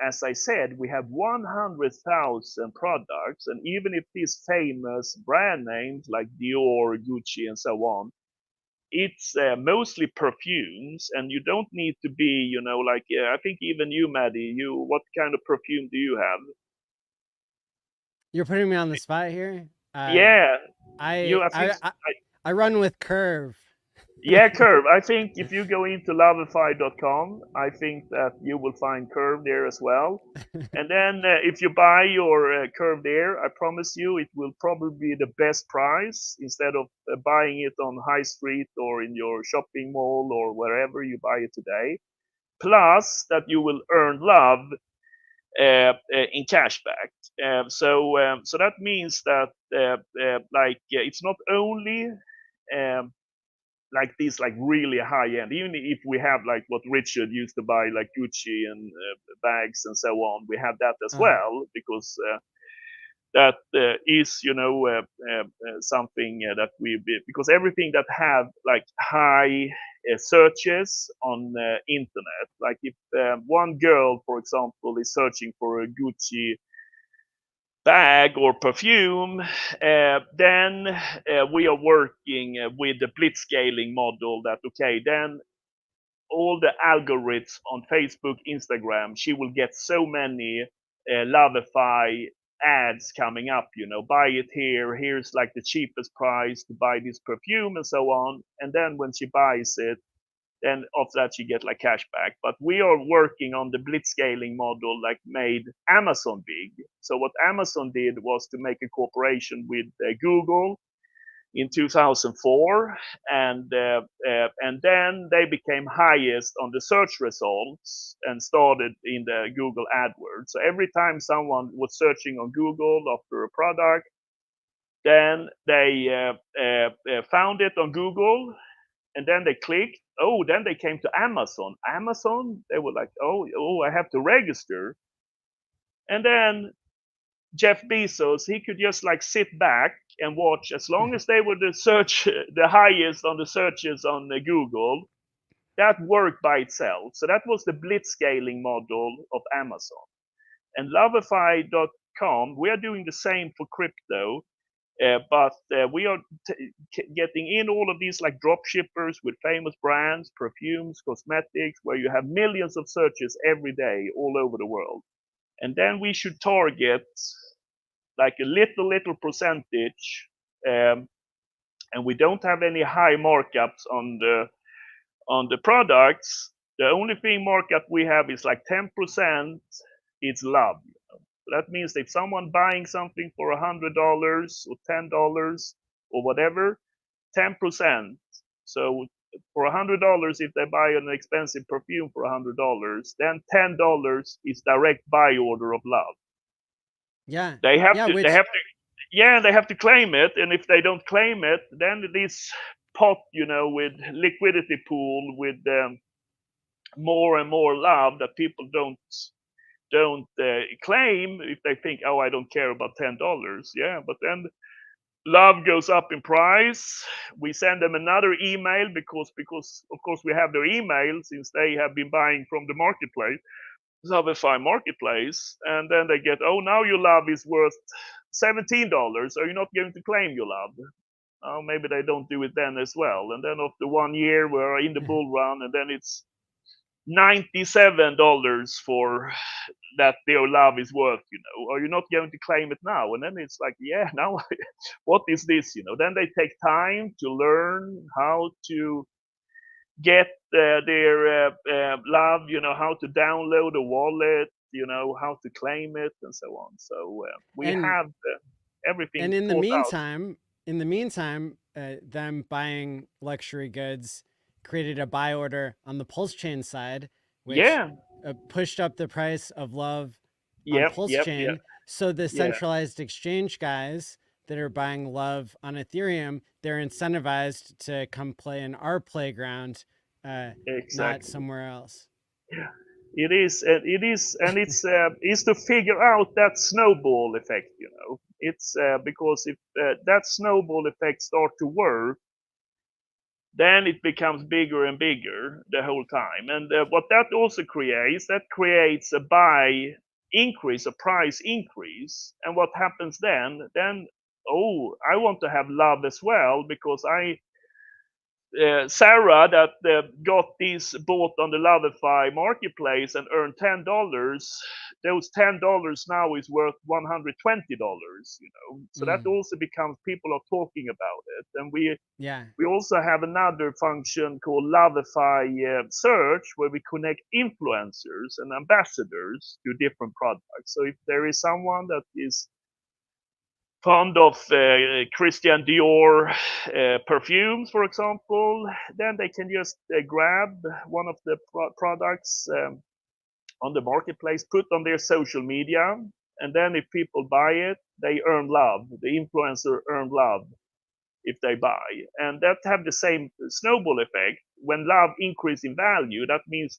S14: as I said, we have 100,000 products, and even if these famous brand names like Dior, Gucci, and so on, it's mostly perfumes, and you don't need to be, like I think even you, Maddie, what kind of perfume do you have?
S1: You're putting me on the spot here. I run with Curve.
S14: Yeah, Curve. I think if you go into Lovify.com, I think that you will find Curve there as well. And then if you buy your Curve there, I promise you it will probably be the best price instead of buying it on High Street or in your shopping mall or wherever you buy it today. Plus that you will earn Love in cashback. So that means that it's not only like these like really high end, even if we have like what Richard used to buy like Gucci and bags and so on, we have that as well, because that is something that because everything that have like high searches on internet, like if one girl for example is searching for a Gucci bag or perfume, then we are working with the blitzscaling model that then all the algorithms on Facebook, Instagram, she will get so many Lovify ads coming up, buy it here, here's like the cheapest price to buy this perfume and so on. And then when she buys it, then after that you get like cash back. But we are working on the blitzscaling model, like made Amazon big. So what Amazon did was to make a cooperation with Google in 2004, and then they became highest on the search results and started in the Google AdWords. So every time someone was searching on Google after a product, then they found it on Google, and then they clicked. Oh, then they came to Amazon. Amazon, they were like, oh, I have to register. And then Jeff Bezos, he could just like sit back and watch, as long as they were the highest on the searches on Google, that worked by itself. So that was the blitzscaling model of Amazon. And Lovify.com, we are doing the same for crypto. But we are getting in all of these like drop shippers with famous brands, perfumes, cosmetics, where you have millions of searches every day all over the world. And then we should target like a little percentage, and we don't have any high markups on the products. The only thing markup we have is like 10%. It's Love. That means if someone buying something for $100 or $10 or whatever, 10%. So for $100, if they buy an expensive perfume for $100, then $10 is direct buy order of Love.
S1: Yeah.
S14: They have to claim it, and if they don't claim it, then this pot, with liquidity pool with more and more Love that people don't claim if they think, oh, I don't care about $10. Yeah, but then Love goes up in price. We send them another email because of course we have their email since they have been buying from the marketplace, Lovify marketplace, and then they get, oh, now your Love is worth $17. Are you not going to claim your Love? Oh, maybe they don't do it then as well. And then after 1 year, we're in the bull run, and then it's $97 for that their love is worth, you know. Are you not going to claim it now? And then it's like, yeah, now what is this, you know? Then they take time to learn how to get their love, you know, how to download a wallet, you know, how to claim it, and so on. So we
S1: And
S14: have everything
S1: and in the
S14: thought out.
S1: meantime, them buying luxury goods created a buy order on the Pulse Chain side, which
S14: Yeah.
S1: pushed up the price of love on
S14: Yep.
S1: Pulse
S14: Yep.
S1: Chain.
S14: Yep.
S1: So the
S14: Yeah.
S1: centralized exchange guys that are buying love on Ethereum, they're incentivized to come play in our playground, not
S14: Exactly.
S1: somewhere else.
S14: It is, and it's to figure out that snowball effect. You know, it's because if that snowball effect start to work, then it becomes bigger and bigger the whole time. And what that also creates a buy increase, a price increase. And what happens then? Then, oh, I want to have love as well because Sarah that got these bought on the Lovify marketplace and earned $10. Those $10 now is worth $120. You know, so that also becomes people are talking about it, and we also have another function called Lovify Search, where we connect influencers and ambassadors to different products. So if there is someone that is fond of Christian Dior perfumes, for example, then they can just grab one of the products on the marketplace, put on their social media, and then if people buy it, they earn love. The influencer earn love if they buy, and that have the same snowball effect. When love increase in value, that means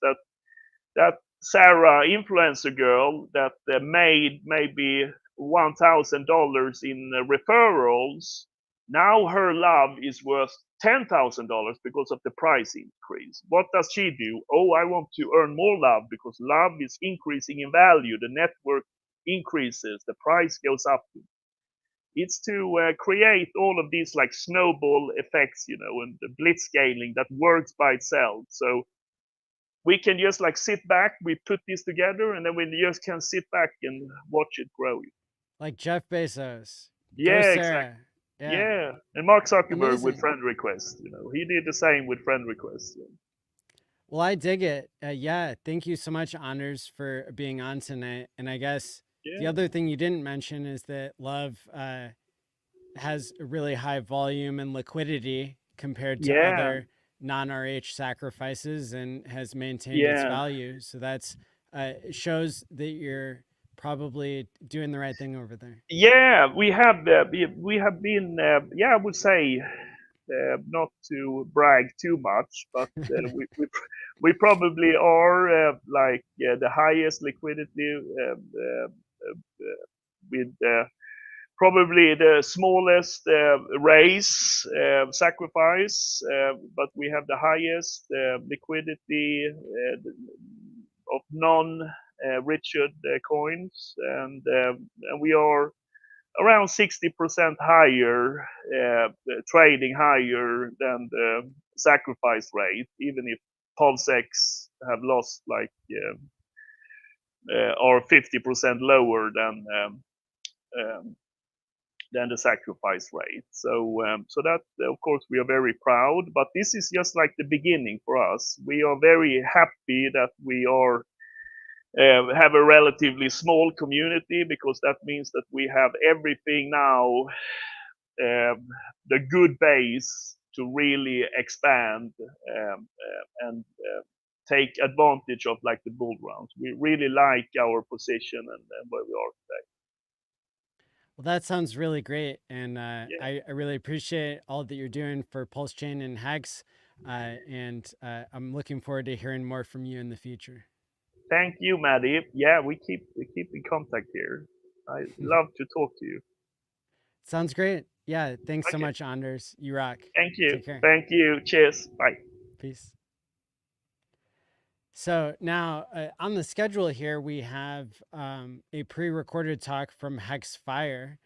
S14: that Sarah influencer girl that made maybe $1,000 in referrals, now her love is worth $10,000 because of the price increase. What does she do? Oh, I want to earn more love because love is increasing in value. The network increases, the price goes up. It's to create all of these like snowball effects, you know, and the blitzscaling that works by itself. So we can just like sit back, we put this together, and then we just can sit back and watch it grow.
S1: Like Jeff Bezos.
S14: Yeah,
S1: Go
S14: exactly.
S1: Sarah.
S14: Yeah. And Mark Zuckerberg with
S1: Amazing.
S14: friend request, you know, he did the same with friend requests. Yeah.
S1: Well, I dig it. Yeah, thank you so much, Anders, for being on tonight. And I guess the other thing you didn't mention is that love has a really high volume and liquidity compared to other non-RH sacrifices and has maintained its value. So that's shows that you're probably doing the right thing over there.
S14: Yeah, we have been I would say not to brag too much, but we probably are the highest liquidity with probably the smallest raise sacrifice, but we have the highest liquidity of non-Richard coins, and we are around 60% higher, trading higher than the sacrifice rate, even if PulseX have lost are 50% lower than the sacrifice rate. So that of course we are very proud, but this is just like the beginning for us. We are very happy that we are have a relatively small community, because that means that we have everything now, the good base to really expand and take advantage of like the bull rounds. We really like our position and where we are today.
S1: Well, that sounds really great. And I really appreciate all that you're doing for Pulse Chain and Hex. And I'm looking forward to hearing more from you in the future.
S14: Thank you, Maddie. Yeah, we keep in contact here. I love to talk to you.
S1: Sounds great. Yeah, thanks so much, Anders. You rock.
S14: Thank you.
S1: Take care.
S14: Thank you. Cheers. Bye.
S1: Peace. So now on the schedule here, we have a pre-recorded talk from Hex Fire.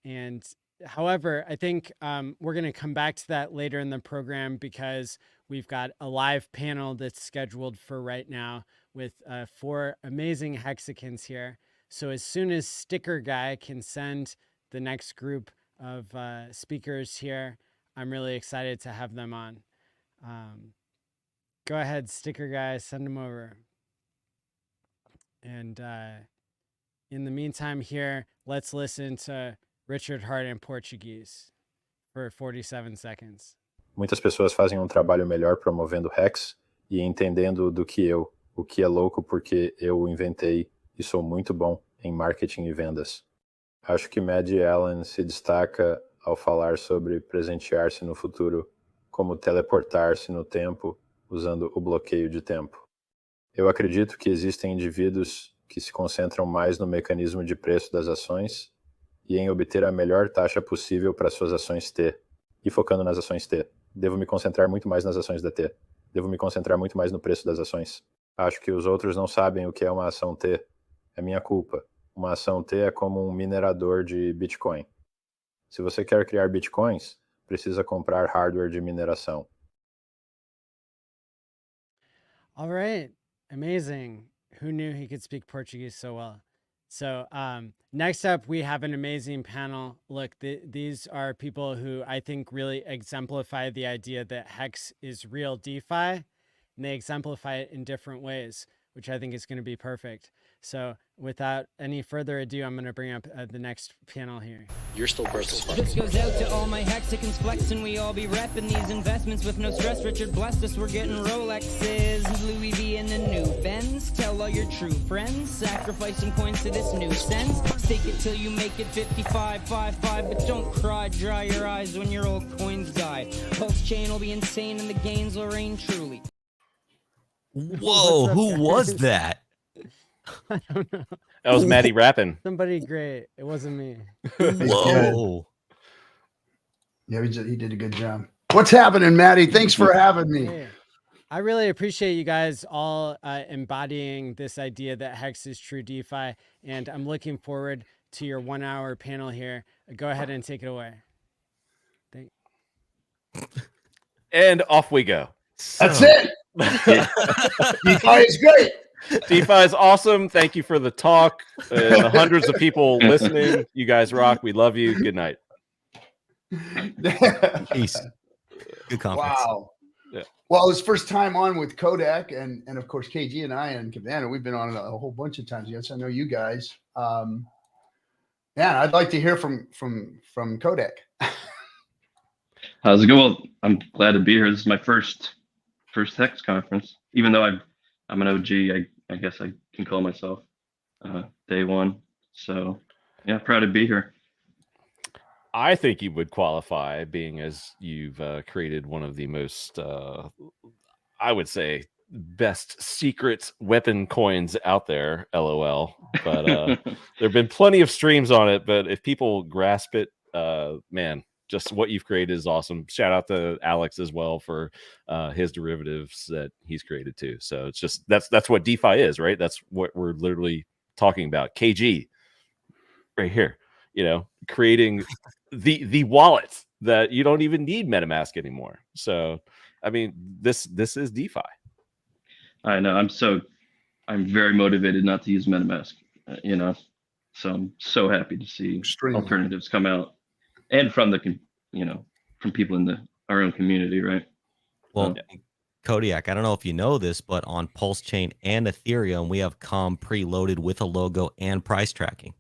S1: And however, I think we're going to come back to that later in the program, because we've got a live panel that's scheduled for right now with 4 amazing hexagons here. So as soon as Sticker Guy can send the next group of speakers here, I'm really excited to have them on. Go ahead, Sticker Guy, send them over. And in the meantime here, let's listen to Richard Hart in Portuguese for 47 seconds.
S15: Muitas pessoas fazem um trabalho melhor promovendo hacks e entendendo do que eu, o que é louco porque eu o inventei e sou muito bom em marketing e vendas. Acho que Maddie Allen se destaca ao falar sobre presentear-se no futuro, como teleportar-se no tempo usando o bloqueio de tempo. Eu acredito que existem indivíduos que se concentram mais no mecanismo de preço das ações e em obter a melhor taxa possível para suas ações T, e focando nas ações T. Devo me concentrar muito mais nas ações da T. Devo me concentrar muito mais no preço das ações. Acho que os outros não sabem o que é uma ação T. É minha culpa. Uma ação T é como um minerador de Bitcoin. Se você quer criar Bitcoins, precisa comprar hardware de mineração.
S1: All right. Amazing. Who knew he could speak Portuguese so well? So next up, we have an amazing panel. Look, these are people who I think really exemplify the idea that Hex is real DeFi, and they exemplify it in different ways, which I think is going to be perfect. So without any further ado, I'm going to bring up the next panel here.
S16: You're still broke as fuck.
S17: This goes out to all my hexagons flexing. We all be repping these investments with no stress. Richard blessed us. We're getting Rolexes, Louis V, and a new Benz. Tell all your true friends. Sacrifice some coins to this new sense. Stake it till you make it 55.55. But don't cry, dry your eyes when your old coins die. Pulse chain will be insane and the gains will reign truly.
S16: Whoa, who was that?
S1: I don't know.
S18: That was Maddie rapping.
S1: Somebody great. It wasn't me.
S16: Whoa.
S19: Yeah, he did a good job. What's happening, Maddie? Thanks for having me.
S1: Hey, I really appreciate you guys all embodying this idea that Hex is true DeFi, and I'm looking forward to your 1-hour panel here. Go ahead and take it away.
S18: And off we go.
S19: That's it. DeFi is great.
S18: DeFi is awesome. Thank you for the talk. And the hundreds of people listening. You guys rock. We love you. Good night.
S16: Peace. Good conference.
S19: Wow.
S18: Yeah.
S19: Well, it's first time on with Kodak and of course KG and I and Cabana. We've been on a whole bunch of times. Yes, I know you guys. Yeah, I'd like to hear from Kodak.
S20: How's it going? Well, I'm glad to be here. This is my first Hex conference. Even though I'm an OG, I guess I can call myself day one. So yeah, proud to be here.
S18: I think you would qualify, being as you've created one of the most, I would say, best secret weapon coins out there, LOL. But there have been plenty of streams on it. But if people grasp it, man, just what you've created is awesome. Shout out to Alex as well for his derivatives that he's created too. So it's just that's what DeFi is, right? That's what we're literally talking about. KG right here, you know, creating the wallet that you don't even need MetaMask anymore. So I mean, this is DeFi.
S20: I know. I'm very motivated not to use MetaMask. You know, so I'm so happy to see alternatives come out. And from from people in our own community, right?
S16: Well, Kodiak, I don't know if you know this, but on Pulse Chain and Ethereum, we have COM preloaded with a logo and price tracking.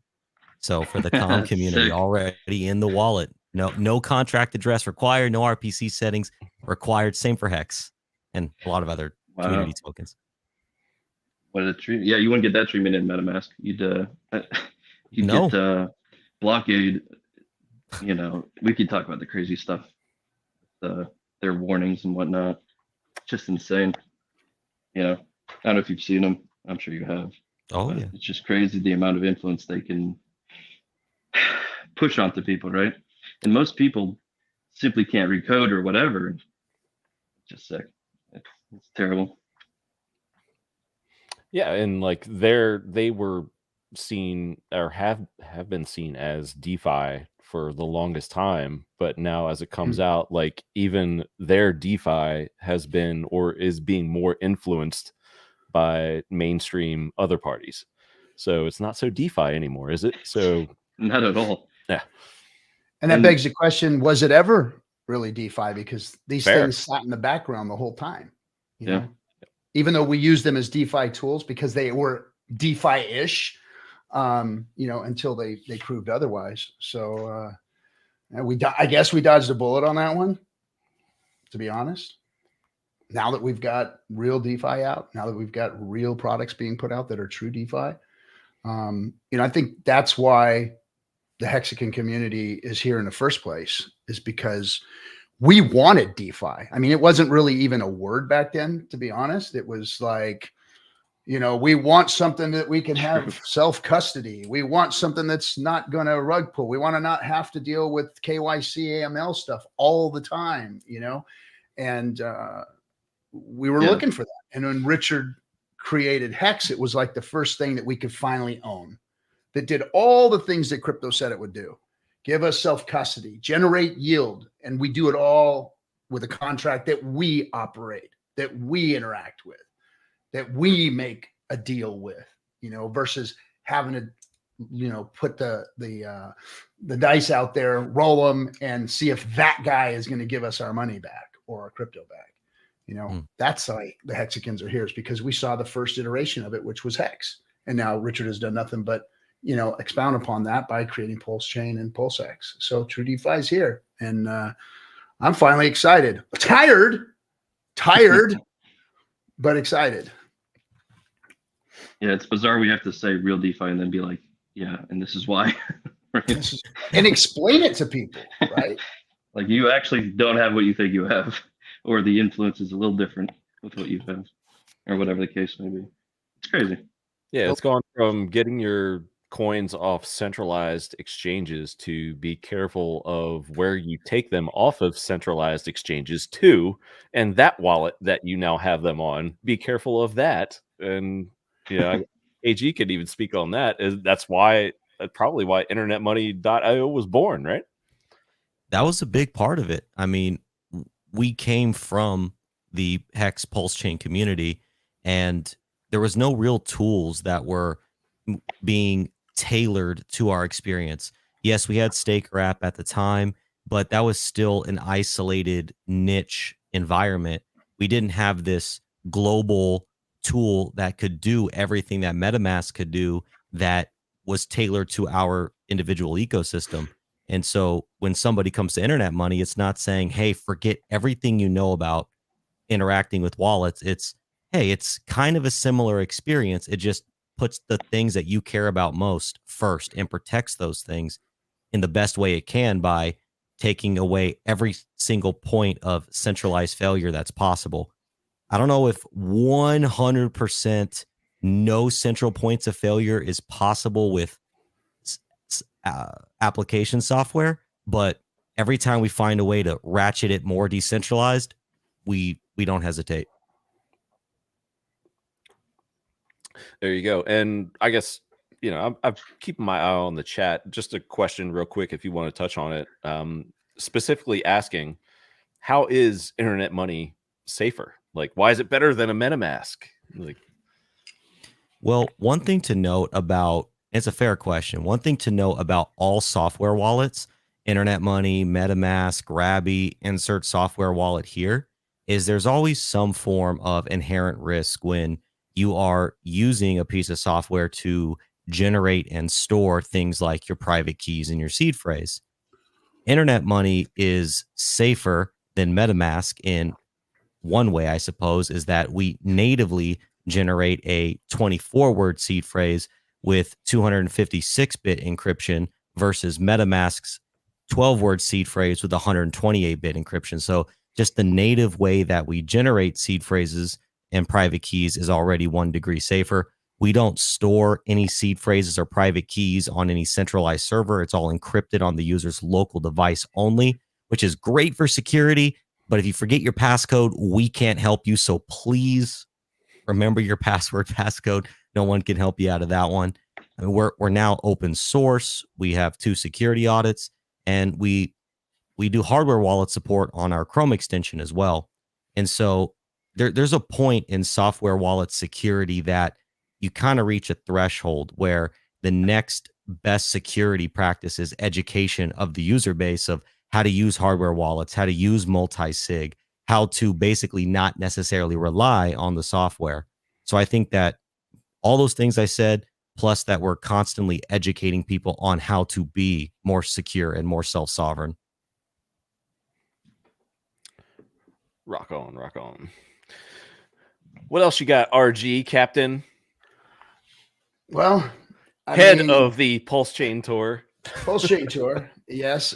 S16: So for the COM community,
S20: Sick.
S16: already in the wallet, no contract address required, no RPC settings required. Same for Hex and a lot of other community tokens.
S20: What a treat! Yeah, you wouldn't get that treatment in MetaMask. You'd get blockade. You know, we could talk about the crazy stuff, their warnings and whatnot. Just insane. You know, I don't know if you've seen them. I'm sure you have.
S16: Oh, yeah.
S20: It's just crazy the amount of influence they can push onto people, right? And most people simply can't recode or whatever. It's just sick. It's terrible.
S18: Yeah, and like they were seen or have been seen as DeFi for the longest time, but now as it comes out, like even their DeFi has been or is being more influenced by mainstream other parties. So it's not so DeFi anymore, is it? So
S20: not at all.
S18: Yeah.
S19: And that begs the question, was it ever really DeFi? Because these
S18: Fair.
S19: things sat in the background the whole time, you
S20: Yeah.
S19: know, even though we use them as DeFi tools because they were DeFi-ish, you know, until they proved otherwise. So I guess we dodged a bullet on that one, to be honest. Now that we've got real DeFi out, now that we've got real products being put out that are true DeFi, you know, I think that's why the Hexagon community is here in the first place, is because we wanted DeFi. I mean, it wasn't really even a word back then, to be honest. It was like, you know, we want something that we can have self-custody. We want something that's not going to rug pull. We want to not have to deal with KYC, AML stuff all the time, you know? And we were looking for that. And when Richard created Hex, it was like the first thing that we could finally own that did all the things that crypto said it would do. Give us self-custody, generate yield, and we do it all with a contract that we operate, that we interact with, that we make a deal with, you know, versus having to, you know, put the dice out there, roll them, and see if that guy is going to give us our money back or our crypto back. You know, that's why the Hexagons are here, is because we saw the first iteration of it, which was Hex. And now Richard has done nothing but, you know, expound upon that by creating Pulse Chain and PulseX. So True DeFi is here, and I'm finally excited. Tired, but excited.
S20: Yeah, it's bizarre. We have to say real DeFi and then be like, yeah, and this is why. Right?
S19: And explain it to people, right?
S20: Like, you actually don't have what you think you have, or the influence is a little different with what you have, or whatever the case may be. It's crazy.
S18: Yeah, it's gone from getting your coins off centralized exchanges to be careful of where you take them off of centralized exchanges to, and that wallet that you now have them on, be careful of that. And yeah, AG could even speak on that. That's probably why internetmoney.io was born, right?
S16: That was a big part of it. I mean, we came from the Hex Pulse Chain community, and there was no real tools that were being tailored to our experience. Yes, we had StakeRap at the time, but that was still an isolated niche environment. We didn't have this global tool that could do everything that MetaMask could do that was tailored to our individual ecosystem. And so when somebody comes to internet money, it's not saying, hey, forget everything you know about interacting with wallets. It's, hey, it's kind of a similar experience. It just puts the things that you care about most first and protects those things in the best way it can by taking away every single point of centralized failure that's possible. I don't know if 100% no central points of failure is possible with application software, but every time we find a way to ratchet it more decentralized, we don't hesitate.
S18: There you go. And I guess, you know, I'm keeping my eye on the chat. Just a question real quick, if you want to touch on it, specifically asking, how is internet money safer? Like, why is it better than a MetaMask? Like,
S16: well, one thing to note about, it's a fair question. One thing to know about all software wallets, internet money, MetaMask, Rabby, insert software wallet here, is there's always some form of inherent risk when you are using a piece of software to generate and store things like your private keys and your seed phrase. Internet money is safer than MetaMask in one way, I suppose, is that we natively generate a 24-word seed phrase with 256-bit encryption versus MetaMask's 12-word seed phrase with 128-bit encryption. So just the native way that we generate seed phrases and private keys is already 1 degree safer. We don't store any seed phrases or private keys on any centralized server. It's all encrypted on the user's local device only, which is great for security. But if you forget your passcode, we can't help you. So please remember your passcode. No one can help you out of that one. I mean, we're now open source. We have 2 security audits, and we do hardware wallet support on our Chrome extension as well. And so there's a point in software wallet security that you kind of reach a threshold where the next best security practice is education of the user base of how to use hardware wallets, how to use multi-sig, how to basically not necessarily rely on the software. So I think that all those things I said, plus that we're constantly educating people on how to be more secure and more self-sovereign.
S18: Rock on, rock on. What else you got, RG Captain?
S19: Well,
S18: head of the Pulse Chain Tour.
S19: Pulse Chain Tour, yes.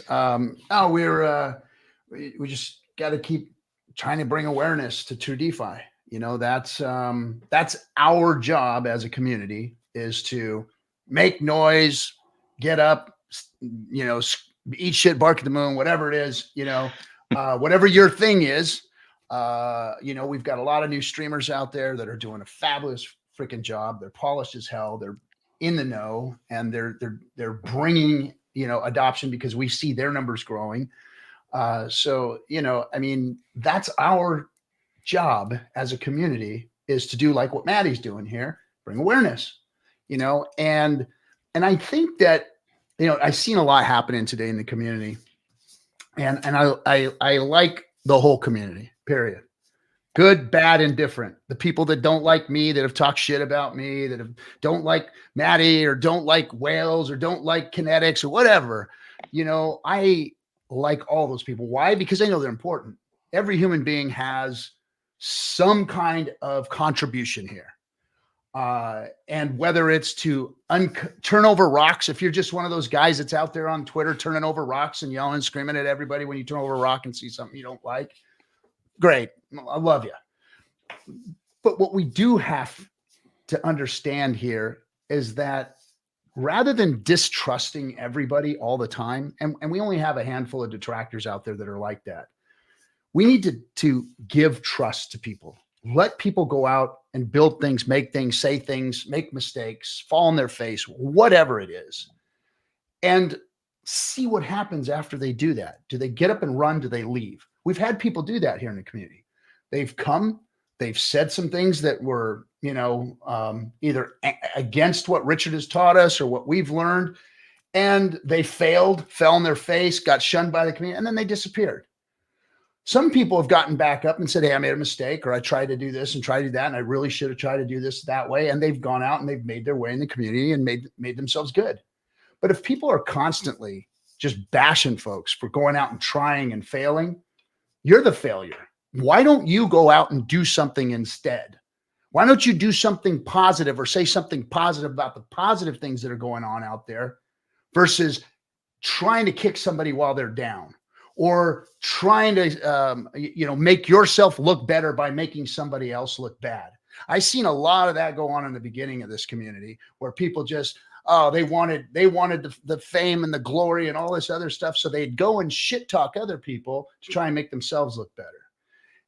S19: We just got to keep trying to bring awareness to True DeFi. You know, that's our job as a community, is to make noise, get up, you know, eat shit, bark at the moon, whatever it is, you know, whatever your thing is. You know, we've got a lot of new streamers out there that are doing a fabulous freaking job. They're polished as hell. They're in the know, and they're bringing, you know, adoption because we see their numbers growing. So, you know, I mean, that's our job as a community, is to do like what Maddie's doing here, bring awareness, you know, and I think that, you know, I've seen a lot happening today in the community, and I like the whole community, period. Good, bad, and different. The people that don't like me, that have talked shit about me, that don't like Maddie, or don't like whales, or don't like kinetics, or whatever, you know, I like all those people. Why? Because I know they're important. Every human being has some kind of contribution here. And whether it's to turn over rocks, if you're just one of those guys that's out there on Twitter turning over rocks and yelling, screaming at everybody when you turn over a rock and see something you don't like, great. I love you. But what we do have to understand here is that rather than distrusting everybody all the time, and we only have a handful of detractors out there that are like that, we need to give trust to people. Let people go out and build things, make things, say things, make mistakes, fall on their face, whatever it is, and see what happens after they do that. Do they get up and run? Do they leave? We've had people do that here in the community. They've come, they've said some things that were, you know, either against what Richard has taught us or what we've learned, and they fell on their face, got shunned by the community, and then they disappeared. Some people have gotten back up and said, hey, I made a mistake, or I tried to do this and try to do that, and I really should have tried to do this that way. And they've gone out and they've made their way in the community and made themselves good. But if people are constantly just bashing folks for going out and trying and failing, you're the failure. Why don't you go out and do something instead? Why don't you do something positive, or say something positive about the positive things that are going on out there, versus trying to kick somebody while they're down, or trying to, you know, make yourself look better by making somebody else look bad. I've seen a lot of that go on in the beginning of this community, where people just, they wanted the fame and the glory and all this other stuff. So they'd go and shit talk other people to try and make themselves look better.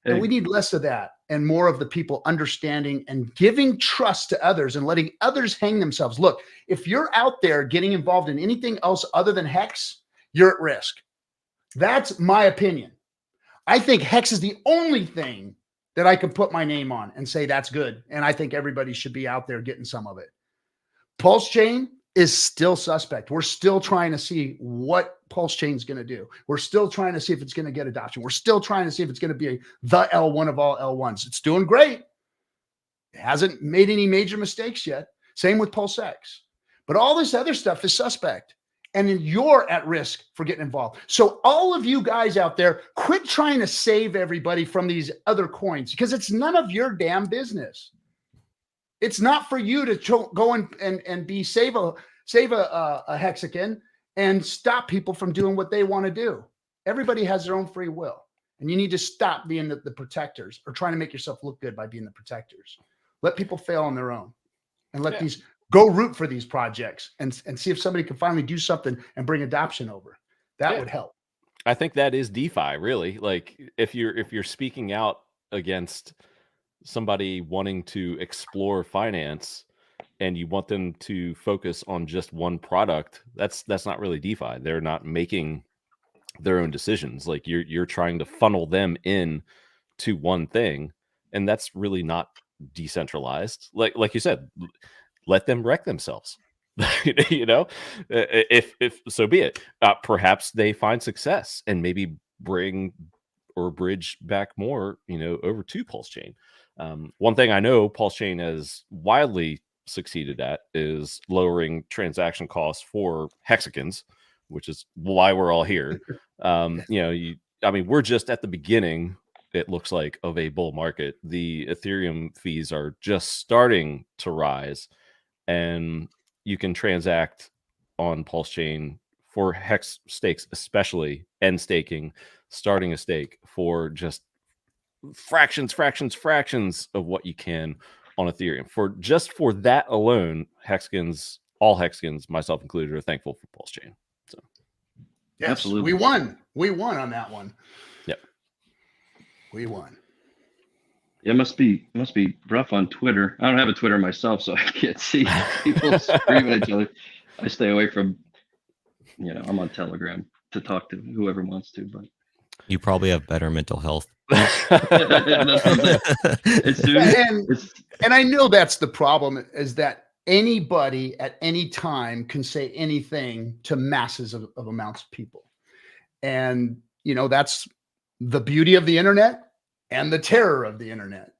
S19: Hey. And we need less of that and more of the people understanding and giving trust to others and letting others hang themselves. Look, if you're out there getting involved in anything else other than Hex, you're at risk. That's my opinion. I think Hex is the only thing that I can put my name on and say that's good. And I think everybody should be out there getting some of it. Pulse Chain is still suspect. We're still trying to see what Pulse Chain is going to do. We're still trying to see if it's going to get adoption. We're still trying to see if it's going to be the L1 of all L1s. It's doing great. It hasn't made any major mistakes yet. Same with Pulse X. But all this other stuff is suspect. And then you're at risk for getting involved. So all of you guys out there, quit trying to save everybody from these other coins, because it's none of your damn business. It's not for you to go and be save a hexagon and stop people from doing what they want to do. Everybody has their own free will, and you need to stop being the protectors or trying to make yourself look good by being the protectors. Let people fail on their own, and let these go root for these projects and see if somebody can finally do something and bring adoption over. That would help.
S18: I think that is DeFi, really. Like if you're speaking out against somebody wanting to explore finance and you want them to focus on just one product, that's not really DeFi. They're not making their own decisions. Like you're trying to funnel them in to one thing, and that's really not decentralized. Like you said, let them wreck themselves. If so be it. Perhaps they find success and maybe bring or bridge back more, over to Pulse Chain. One thing I know Pulse Chain has wildly succeeded at is lowering transaction costs for hexagons, which is why we're all here. We're just at the beginning, it looks like, of a bull market. The Ethereum fees are just starting to rise, and you can transact on Pulse Chain for hex stakes, especially end staking, starting a stake for just fractions of what you can on Ethereum. For that alone, all hexagons, myself included, are thankful for Pulse Chain. So
S19: yes,
S20: absolutely,
S19: we won on that one.
S18: Yep,
S19: we won.
S20: It must be rough on Twitter. I don't have a Twitter myself, so I can't see people screaming at each other. I stay away from, I'm on Telegram to talk to whoever wants to, but
S16: you probably have better mental health.
S19: And I know that's the problem, is that anybody at any time can say anything to masses of amounts of people. And, that's the beauty of the internet and the terror of the internet.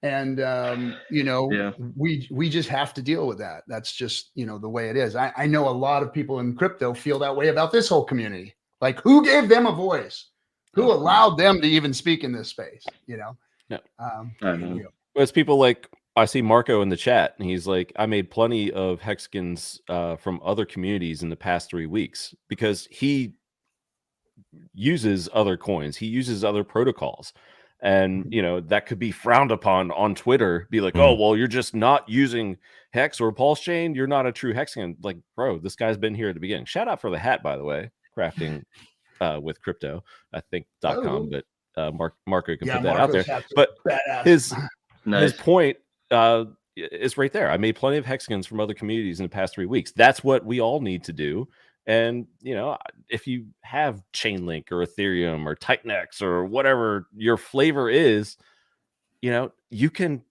S19: And, we just have to deal with that. That's just, the way it is. I know a lot of people in crypto feel that way about this whole community. Like, who gave them a voice? Who allowed them to even speak in this space?
S18: Yeah.
S19: It's
S18: people like, I see Marco in the chat, and he's like, I made plenty of hexagons from other communities in the past 3 weeks, because he uses other coins. He uses other protocols. And, that could be frowned upon on Twitter. Be like, oh, well, you're just not using Hex or Pulse Chain. You're not a true hexagon. Like, bro, this guy's been here at the beginning. Shout out for the hat, by the way. Crafting with crypto, I think .com, but Marco can put that out there. But his point is right there. I made plenty of hexagons from other communities in the past 3 weeks. That's what we all need to do. And if you have Chainlink or Ethereum or Titanx or whatever your flavor is, you can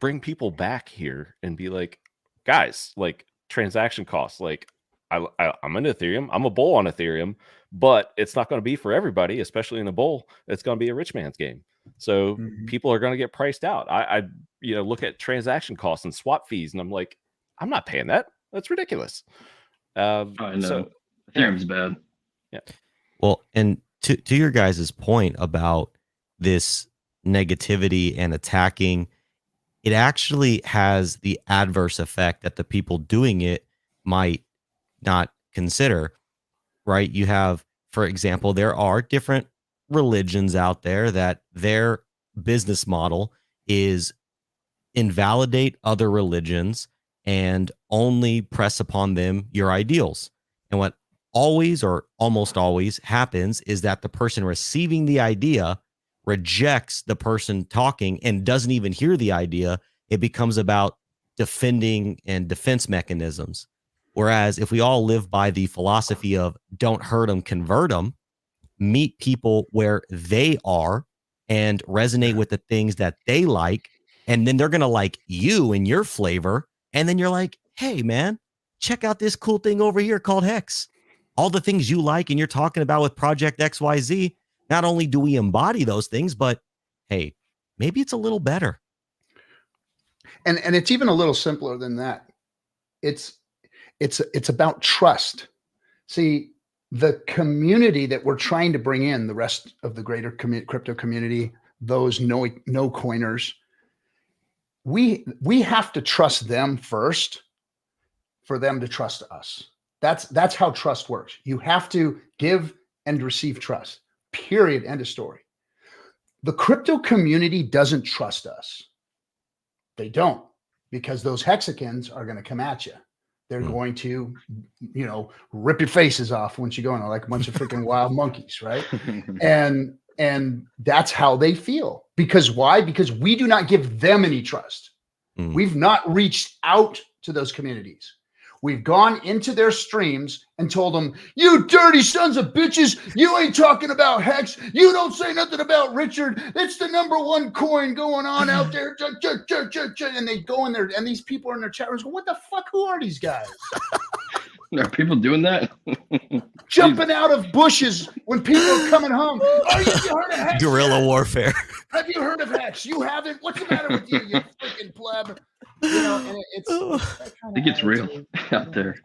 S18: bring people back here and be like, guys, like, transaction costs, like, I'm in Ethereum. I'm a bull on Ethereum, but it's not going to be for everybody, especially in a bull. It's going to be a rich man's game. So people are going to get priced out. I look at transaction costs and swap fees, and I'm like, I'm not paying that. That's ridiculous.
S20: I know. So, Ethereum's bad.
S18: Yeah.
S16: Well, and to your guys' point about this negativity and attacking, it actually has the adverse effect that the people doing it might not consider, right? You have, for example, there are different religions out there that their business model is invalidate other religions and only press upon them your ideals. And what always or almost always happens is that the person receiving the idea rejects the person talking and doesn't even hear the idea. It becomes about defending and defense mechanisms. Whereas if we all live by the philosophy of don't hurt them, convert them, meet people where they are and resonate with the things that they like, and then they're going to like you and your flavor. And then you're like, hey, man, check out this cool thing over here called Hex. All the things you like and you're talking about with Project XYZ, not only do we embody those things, but hey, maybe it's a little better.
S19: And it's even a little simpler than that. It's about trust. See, the community that we're trying to bring in, the rest of the greater crypto community, those no coiners, we have to trust them first for them to trust us. That's how trust works. You have to give and receive trust. Period. End of story. The crypto community doesn't trust us. They don't, because those hexagons are going to come at you. They're going to, rip your faces off once you go in, like a bunch of freaking wild monkeys, right? And that's how they feel. Because why? Because we do not give them any trust. We've not reached out to those communities. We've gone into their streams and told them, you dirty sons of bitches, you ain't talking about Hex. You don't say nothing about Richard. It's the #1 coin going on out there. And they go in there, and these people are in their chat rooms going, what the fuck? Who are these guys?
S20: Are people doing that?
S19: Jumping out of bushes when people are coming home. Oh, you heard of Hex?
S16: Guerrilla warfare.
S19: Have you heard of Hex? You haven't? What's the matter with you, you freaking pleb? You know, and it's that kind
S20: It gets real out there.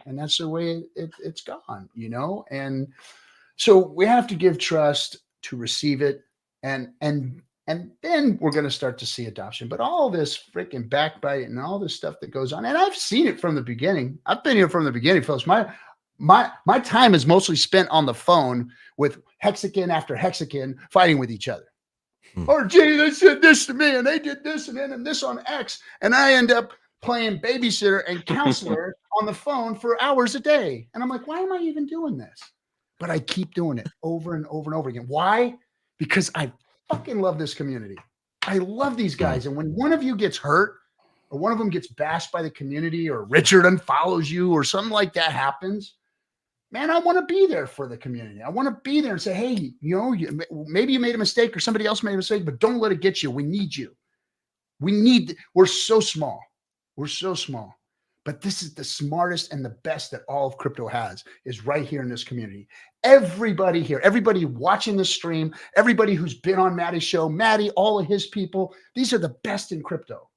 S19: And that's the way it's gone, you know? And so we have to give trust to receive it. And then we're going to start to see adoption. But all this freaking backbite and all this stuff that goes on, and I've seen it from the beginning. I've been here from the beginning, folks. My time is mostly spent on the phone with Hexakin after Hexakin fighting with each other. Or, gee, they said this to me, and they did this, and then this on X, and I end up playing babysitter and counselor on the phone for hours a day. And I'm like, why am I even doing this? But I keep doing it over and over and over again. Why? Because I fucking love this community. I love these guys. And when one of you gets hurt, or one of them gets bashed by the community, or Richard unfollows you, or something like that happens, man, I want to be there for the community. I want to be there and say, hey, you know, maybe you made a mistake or somebody else made a mistake, but don't let it get you. We need you. We're so small. We're so small. But this is the smartest and the best that all of crypto has, is right here in this community. Everybody here, everybody watching this stream, everybody who's been on Maddie's show, Maddie, all of his people, these are the best in crypto.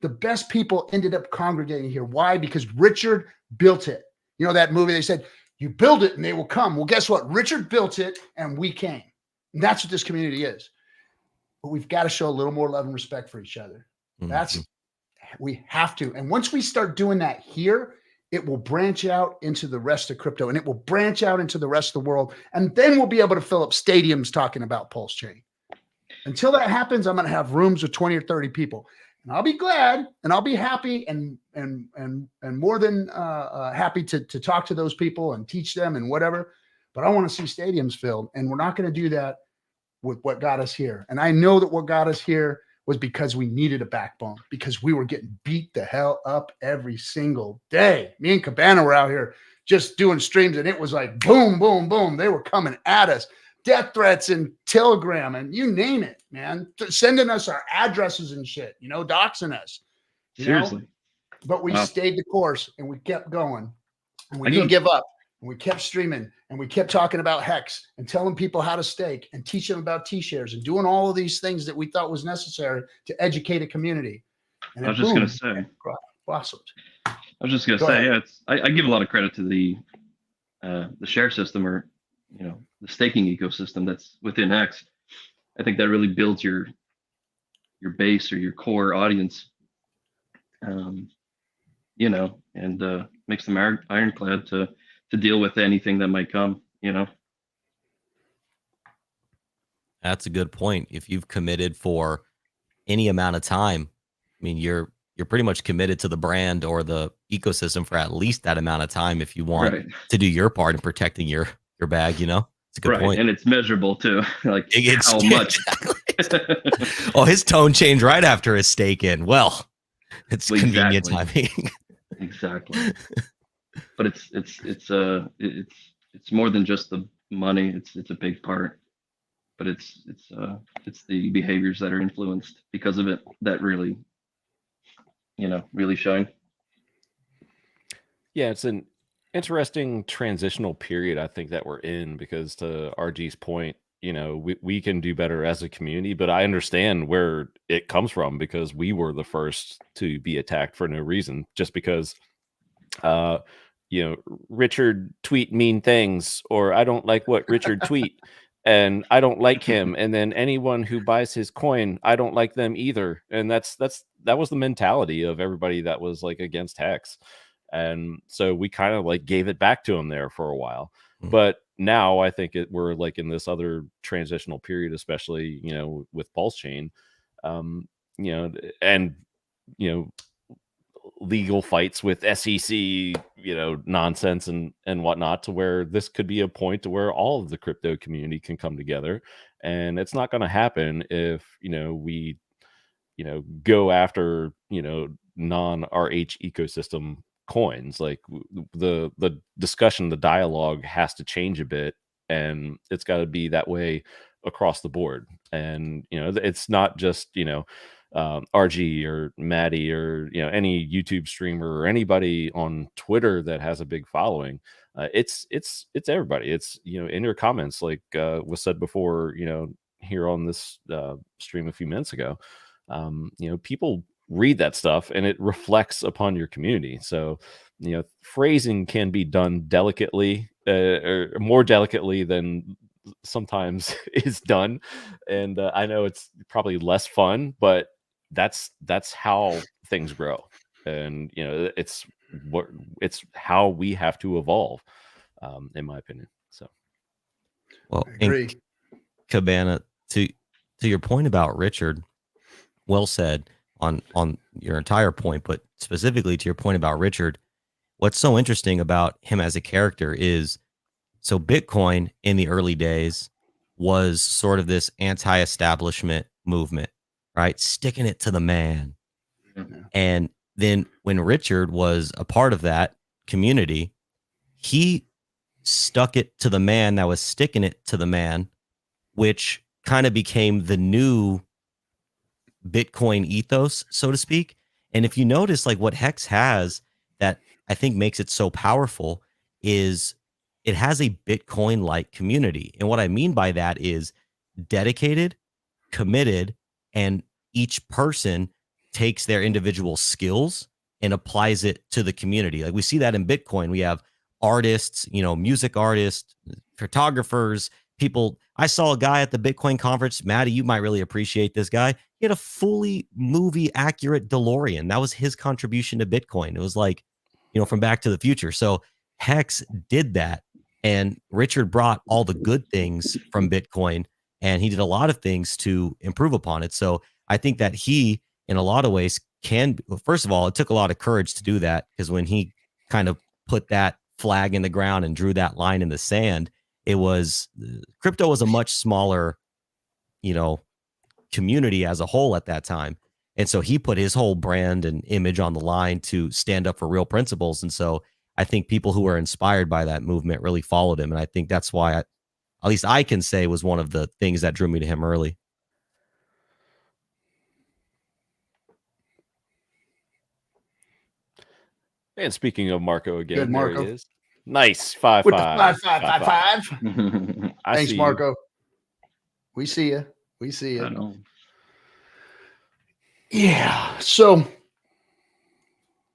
S19: The best people ended up congregating here. Why? Because Richard built it. You know that movie, they said, you build it and they will come. Well, guess what? Richard built it and we came. And that's what this community is. But we've got to show a little more love and respect for each other. We have to. And once we start doing that here, it will branch out into the rest of crypto, and it will branch out into the rest of the world. And then we'll be able to fill up stadiums talking about Pulse Chain. Until that happens, I'm going to have rooms with 20 or 30 people. And I'll be glad and I'll be happy and more than happy to talk to those people and teach them and whatever. But I want to see stadiums filled, and we're not going to do that with what got us here. And I know that what got us here was because we needed a backbone, because we were getting beat the hell up every single day. Me and Cabana were out here just doing streams, and it was like boom, boom, boom. They were coming at us. Death threats and Telegram and you name it, man. Sending us our addresses and shit, you know, doxing us.
S20: Seriously.
S19: But we stayed the course and we kept going. And we didn't give up. And we kept streaming and we kept talking about Hex and telling people how to stake and teach them about T-shares and doing all of these things that we thought was necessary to educate a community. And
S20: I was just going to say.
S19: Blossomed.
S20: I was just going to say, yeah, I give a lot of credit to the share system, or you know, the staking ecosystem that's within X. I think that really builds your base or your core audience, you know, and makes them ironclad to deal with anything that might come, you know.
S16: That's a good point. If you've committed for any amount of time, I mean, you're pretty much committed to the brand or the ecosystem for at least that amount of time if you want to do your part in protecting your bag, you know. It's a good point.
S20: And it's measurable too. Like
S16: it's
S20: how much.
S16: Oh, his tone changed right after his stake in. Well, it's convenient timing. Exactly.
S20: But it's more than just the money. It's a big part. But it's the behaviors that are influenced because of it that really, you know, really shine.
S18: Yeah, it's an interesting transitional period, I think, that we're in, because to RG's point, you know, we can do better as a community, but I understand where it comes from, because we were the first to be attacked for no reason, just because, you know, Richard tweet mean things, or I don't like what Richard tweet and I don't like him. And then anyone who buys his coin, I don't like them either. And that was the mentality of everybody that was like against Hex. And so we kind of like gave it back to him there for a while. But now I think we're like in this other transitional period, especially, you know, with Pulse Chain, you know, and, you know, legal fights with SEC, you know, nonsense and whatnot, to where this could be a point to where all of the crypto community can come together. And it's not going to happen if, you know, we, you know, go after, you know, non-RH ecosystem coins. Like the discussion, the dialogue has to change a bit, and it's got to be that way across the board. And it's not just RG or Maddie or any YouTube streamer or anybody on Twitter that has a big following. It's everybody. It's in your comments, like was said before, here on this stream a few minutes ago. People read that stuff and it reflects upon your community. So phrasing can be done delicately, or more delicately than sometimes is done. And I know it's probably less fun, but that's how things grow. And it's how we have to evolve, in my opinion. So
S16: well,
S19: I agree.
S16: Cabana, to your point about Richard, well said on your entire point, but specifically to your point about Richard, what's so interesting about him as a character is, so Bitcoin in the early days was sort of this anti-establishment movement, right? Sticking it to the man. And then when Richard was a part of that community, he stuck it to the man that was sticking it to the man, which kind of became the new Bitcoin ethos, so to speak. And if you notice, like what Hex has that I think makes it so powerful is it has a Bitcoin-like community. And what I mean by that is dedicated, committed, and each person takes their individual skills and applies it to the community. Like we see that in Bitcoin. We have artists, music artists, photographers, people. I saw a guy at the Bitcoin conference. Maddie, you might really appreciate this guy. He had a fully movie accurate DeLorean. That was his contribution to Bitcoin. It was like, from Back to the Future. So Hex did that. And Richard brought all the good things from Bitcoin, and he did a lot of things to improve upon it. So I think that he, in a lot of ways, first of all, it took a lot of courage to do that, because when he kind of put that flag in the ground and drew that line in the sand, crypto was a much smaller, community as a whole at that time. And so he put his whole brand and image on the line to stand up for real principles. And so I think people who were inspired by that movement really followed him. And I think that's why, at least I can say, was one of the things that drew me to him early.
S18: And speaking of Marco again,
S19: Good, Marco.
S18: there he is. Nice. 5-5.
S19: With the 5-5. Thanks,
S18: see
S19: Marco.
S18: You.
S19: We see you. We see you.
S20: I know.
S19: Yeah. So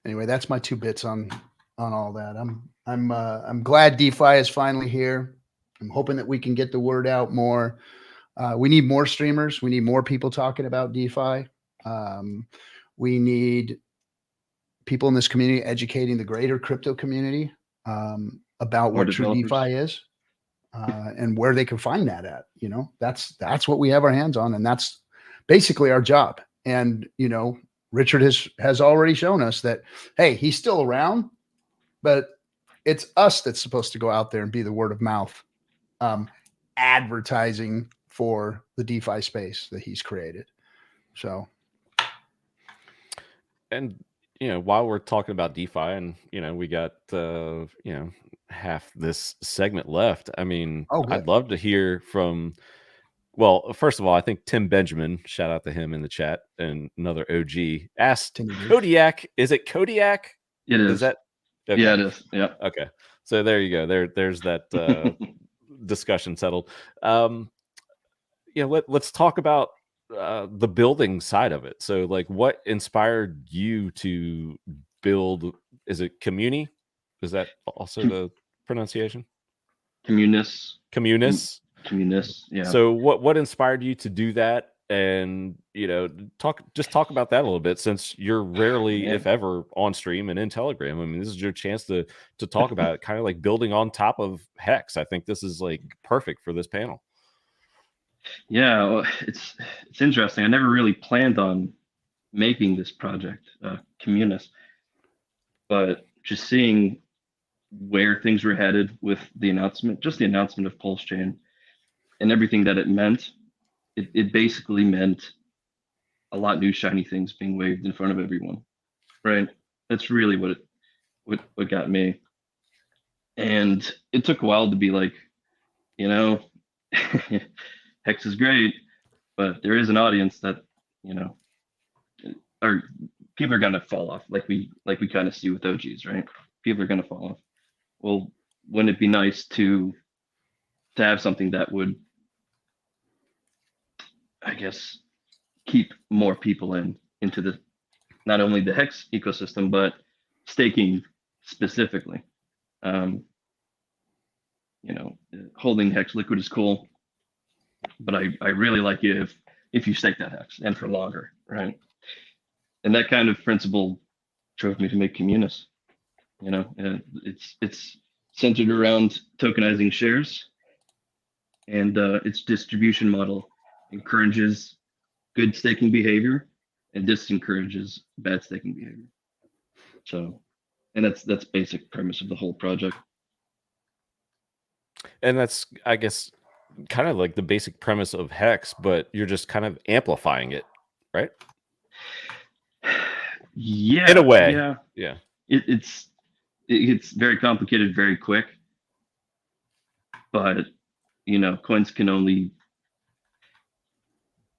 S19: anyway, that's my 2 bits on all that. I'm glad DeFi is finally here. I'm hoping that we can get the word out more. We need more streamers. We need more people talking about DeFi. We need people in this community educating the greater crypto community about what true DeFi is, and where they can find that at. That's what we have our hands on, and that's basically our job. And Richard has already shown us that, hey, he's still around, but it's us that's supposed to go out there and be the word of mouth, advertising for the DeFi space that he's created. So,
S18: and while we're talking about DeFi, and we got half this segment left. I mean, I'd love to hear from. Well, first of all, I think Tim Benjamin, shout out to him in the chat, and another OG asked Kodiak. Is it Kodiak?
S20: It is.
S18: Is that? Okay.
S20: Yeah, it is. Yeah.
S18: Okay. So there you go. There's that discussion settled. Let's talk about the building side of it. So, like, what inspired you to build? Is it Communi? Is that also the pronunciation?
S20: Communis. Yeah.
S18: So what inspired you to do that? And talk about that a little bit, since you're rarely, if ever, on stream and in Telegram. I mean, this is your chance to talk about it, kind of like building on top of Hex. I think this is like perfect for this panel.
S20: Yeah, well, it's interesting. I never really planned on making this project, Communis, but just seeing where things were headed with the announcement of Pulse Chain and everything that it meant, it basically meant a lot new shiny things being waved in front of everyone, right? That's really what what got me. And it took a while to be like, you know, Hex is great, but there is an audience that, you know, or people are gonna fall off, like we kind of see with OGs, right? People are gonna fall off. Well, wouldn't it be nice to have something that would, I guess, keep more people into the, not only the Hex ecosystem, but staking specifically. You know, holding Hex liquid is cool, but I really like it if you stake that Hex and for longer, right? And that kind of principle drove me to make Communis. You know, it's centered around tokenizing shares, and its distribution model encourages good staking behavior and disencourages bad staking behavior. So, and that's basic premise of the whole project.
S18: And that's, I guess, kind of like the basic premise of Hex, but you're just kind of amplifying it, right?
S20: Yeah,
S18: in a way.
S20: yeah. It's very complicated, very quick. But you know, coins can only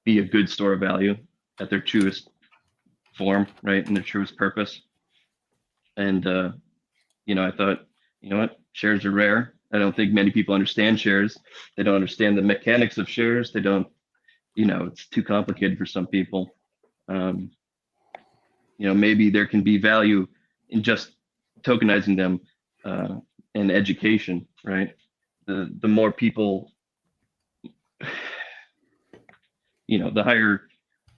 S20: be a good store of value at their truest form, right, and their truest purpose. And you know, I thought, you know what, shares are rare. I don't think many people understand shares. They don't understand the mechanics of shares. They don't, you know, it's too complicated for some people. You know, maybe there can be value in just tokenizing them and education, right? The more people, you know, the higher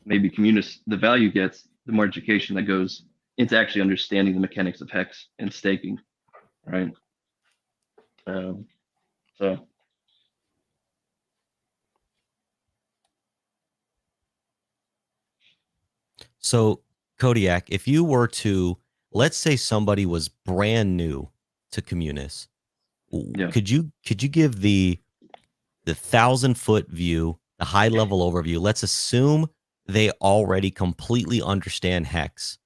S20: maybe the value gets, the more education that goes into actually understanding the mechanics of Hex and staking, right?
S16: So Kodiak, if you were to, let's say somebody was brand new to Communis, could you give the 1,000-foot view, the high level overview? Let's assume they already completely understand Hex.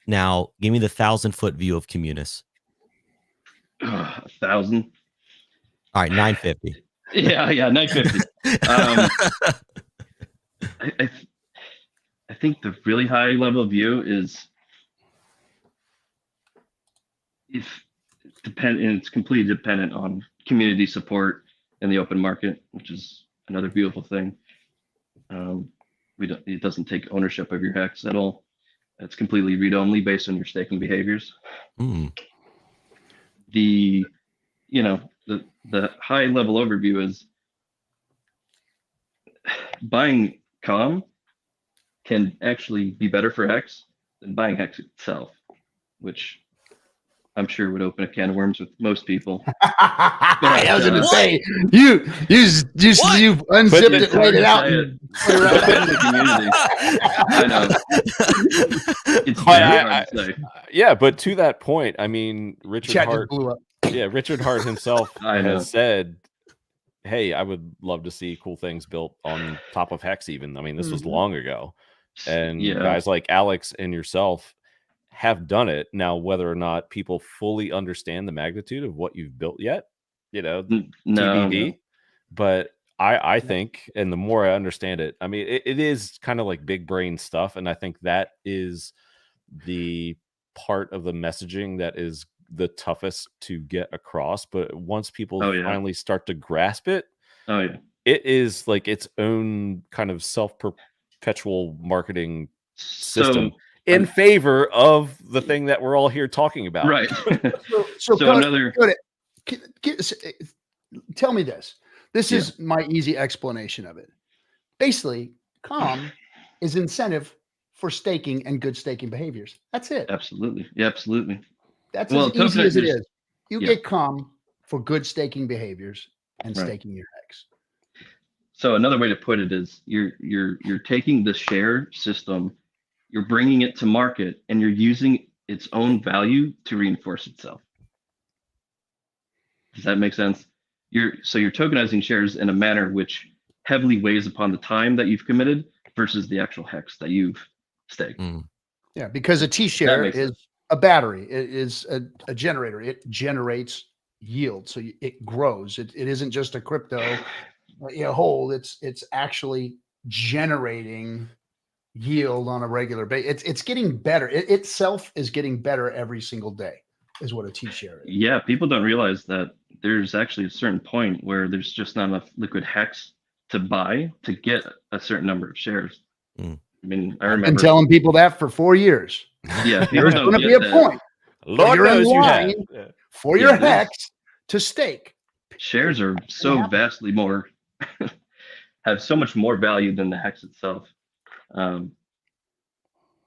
S16: Now, give me the 1,000-foot view of Communis.
S20: 1,000.
S16: All right, 950.
S20: Yeah, 950. I think the really high level view is it's completely dependent on community support in the open market, which is another beautiful thing. It doesn't take ownership of your Hex at all. It's completely read-only based on your staking behaviors. The high level overview is buying COM can actually be better for Hex than buying Hex itself, which I'm sure would open a can of worms with most people.
S19: I was going to say, you unzipped it, laid it out, and put it right
S20: in the community. I know. It's very hard to say.
S18: Yeah, but to that point, I mean, Richard
S19: Chat
S18: Hart.
S19: just blew up.
S18: Yeah, Richard Hart himself has said, "Hey, I would love to see cool things built on top of Hex." Even, I mean, this was long ago, and guys like Alex and yourself have done it. Now, whether or not people fully understand the magnitude of what you've built yet, you know, TBD. But I think, and the more I understand it, I mean, it is kind of like big brain stuff, and I think that is the part of the messaging that is the toughest to get across. But once people finally start to grasp it, it is like its own kind of self-perpetual marketing system in favor of the thing that we're all here talking about.
S20: Right.
S19: So tell me this. This is my easy explanation of it. Basically, COM is incentive for staking and good staking behaviors. That's it.
S20: Absolutely. Yeah, absolutely.
S19: That's as easy as it is. You get COM for good staking behaviors and staking your Hex.
S20: So another way to put it is you're taking the share system, you're bringing it to market, and you're using its own value to reinforce itself. Does that make sense? You're tokenizing shares in a manner which heavily weighs upon the time that you've committed versus the actual Hex that you've staked.
S19: Yeah, because a T-share is a battery. It is a generator. It generates yield, so it grows. It isn't just a crypto hold. It's actually generating yield on a regular basis. It's getting better. It itself is getting better every single day, is what a T-share is.
S20: Yeah, people don't realize that there's actually a certain point where there's just not enough liquid hex to buy to get a certain number of shares. I mean, I remember
S19: I've been telling people that for 4 years.
S20: Yeah, people
S19: There's
S20: don't
S19: going to
S20: get
S19: be a
S20: that.
S19: point
S11: Lord
S19: where you're in
S11: knows you have.
S19: line
S11: Yeah.
S19: for
S20: Yeah,
S19: your
S20: there's-
S19: hex to stake.
S20: Shares are so vastly more, have so much more value than the hex itself.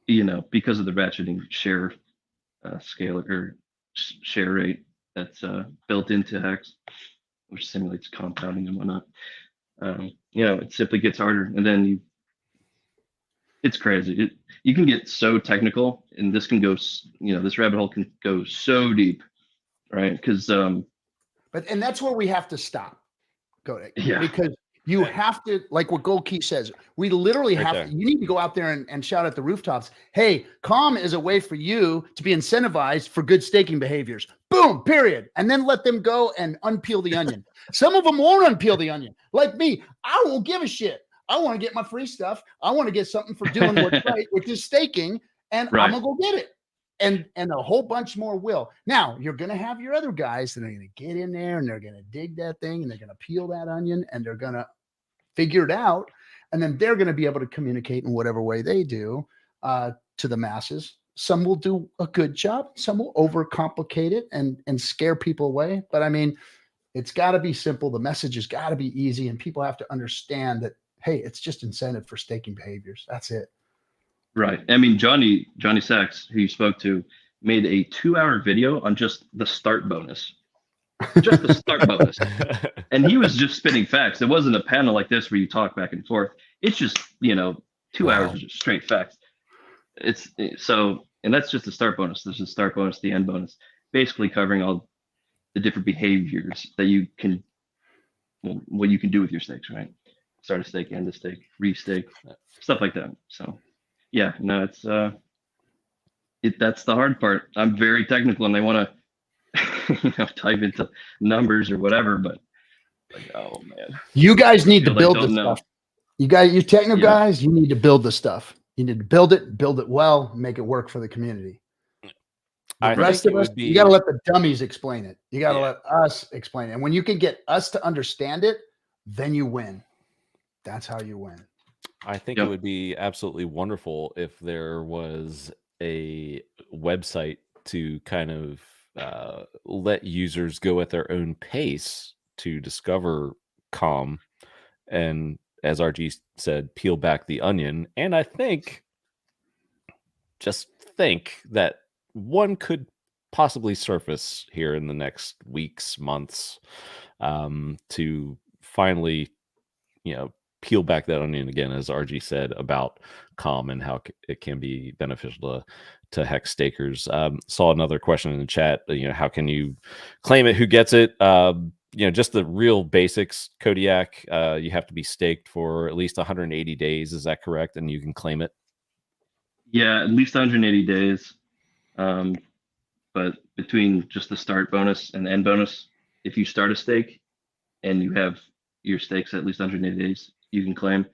S20: Because of the ratcheting share scale or share rate that's built into hex, which simulates compounding and whatnot. It simply gets harder, and then it's crazy. You can get so technical, and this can go, this rabbit hole can go so deep, right? Because
S19: and that's where we have to stop. Go ahead.
S20: Yeah.
S19: Because you have to, like what Gold Key says, we literally
S11: Right
S19: have
S11: there.
S19: to, you need to go out there and shout at the rooftops, hey, Calm is a way for you to be incentivized for good staking behaviors. Boom, period. And then let them go and unpeel the onion. Some of them won't unpeel the onion. Like me, I won't give a shit. I want to get my free stuff. I want to get something for doing what's right, which is staking, and
S20: Right.
S19: I'm going to go get it. And a whole bunch more will. Now, you're going to have your other guys that are going to get in there and they're going to dig that thing and they're going to peel that onion and they're going to figure it out. And then they're going to be able to communicate in whatever way they do to the masses. Some will do a good job. Some will overcomplicate it and scare people away. But I mean, it's got to be simple. The message has got to be easy. And people have to understand that, hey, it's just incentive for staking behaviors. That's it.
S20: Right. I mean, Johnny Sachs, who you spoke to, made a 2-hour video on just the start bonus. Just the start bonus. And he was just spitting facts. It wasn't a panel like this where you talk back and forth. It's just, 2 hours of just straight facts. And that's just the start bonus. There's the start bonus, the end bonus, basically covering all the different behaviors that you can, what you can do with your stakes, right? Start a stake, end a stake, restake, stuff like that. So. Yeah, no, it's that's the hard part. I'm very technical and I want to type into numbers or whatever, but oh man.
S19: You guys need to
S20: I
S19: build
S20: don't
S19: this
S20: know.
S19: stuff. You techno guys, you need to build the stuff. You need to build it well, make it work for the community. The rest of us, you got to let the dummies explain it. You got to let us explain it. And when you can get us to understand it, then you win. That's how you win.
S18: I think it would be absolutely wonderful if there was a website to kind of let users go at their own pace to discover Calm, and as RG said, peel back the onion. And I think that one could possibly surface here in the next weeks, months, to finally, peel back that onion again, as RG said, about Calm and how it can be beneficial to hex stakers. Saw another question in the chat. How can you claim it? Who gets it? Just the real basics. Kodiak, you have to be staked for at least 180 days. Is that correct? And you can claim it.
S20: Yeah, at least 180 days. But between just the start bonus and the end bonus, if you start a stake and you have your stakes at least 180 days, you can claim.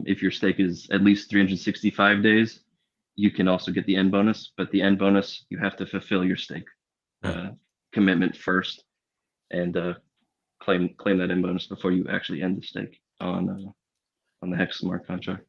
S20: If your stake is at least 365 days, you can also get the end bonus. But the end bonus, you have to fulfill your stake commitment first, and claim that end bonus before you actually end the stake on the Hex smart contract.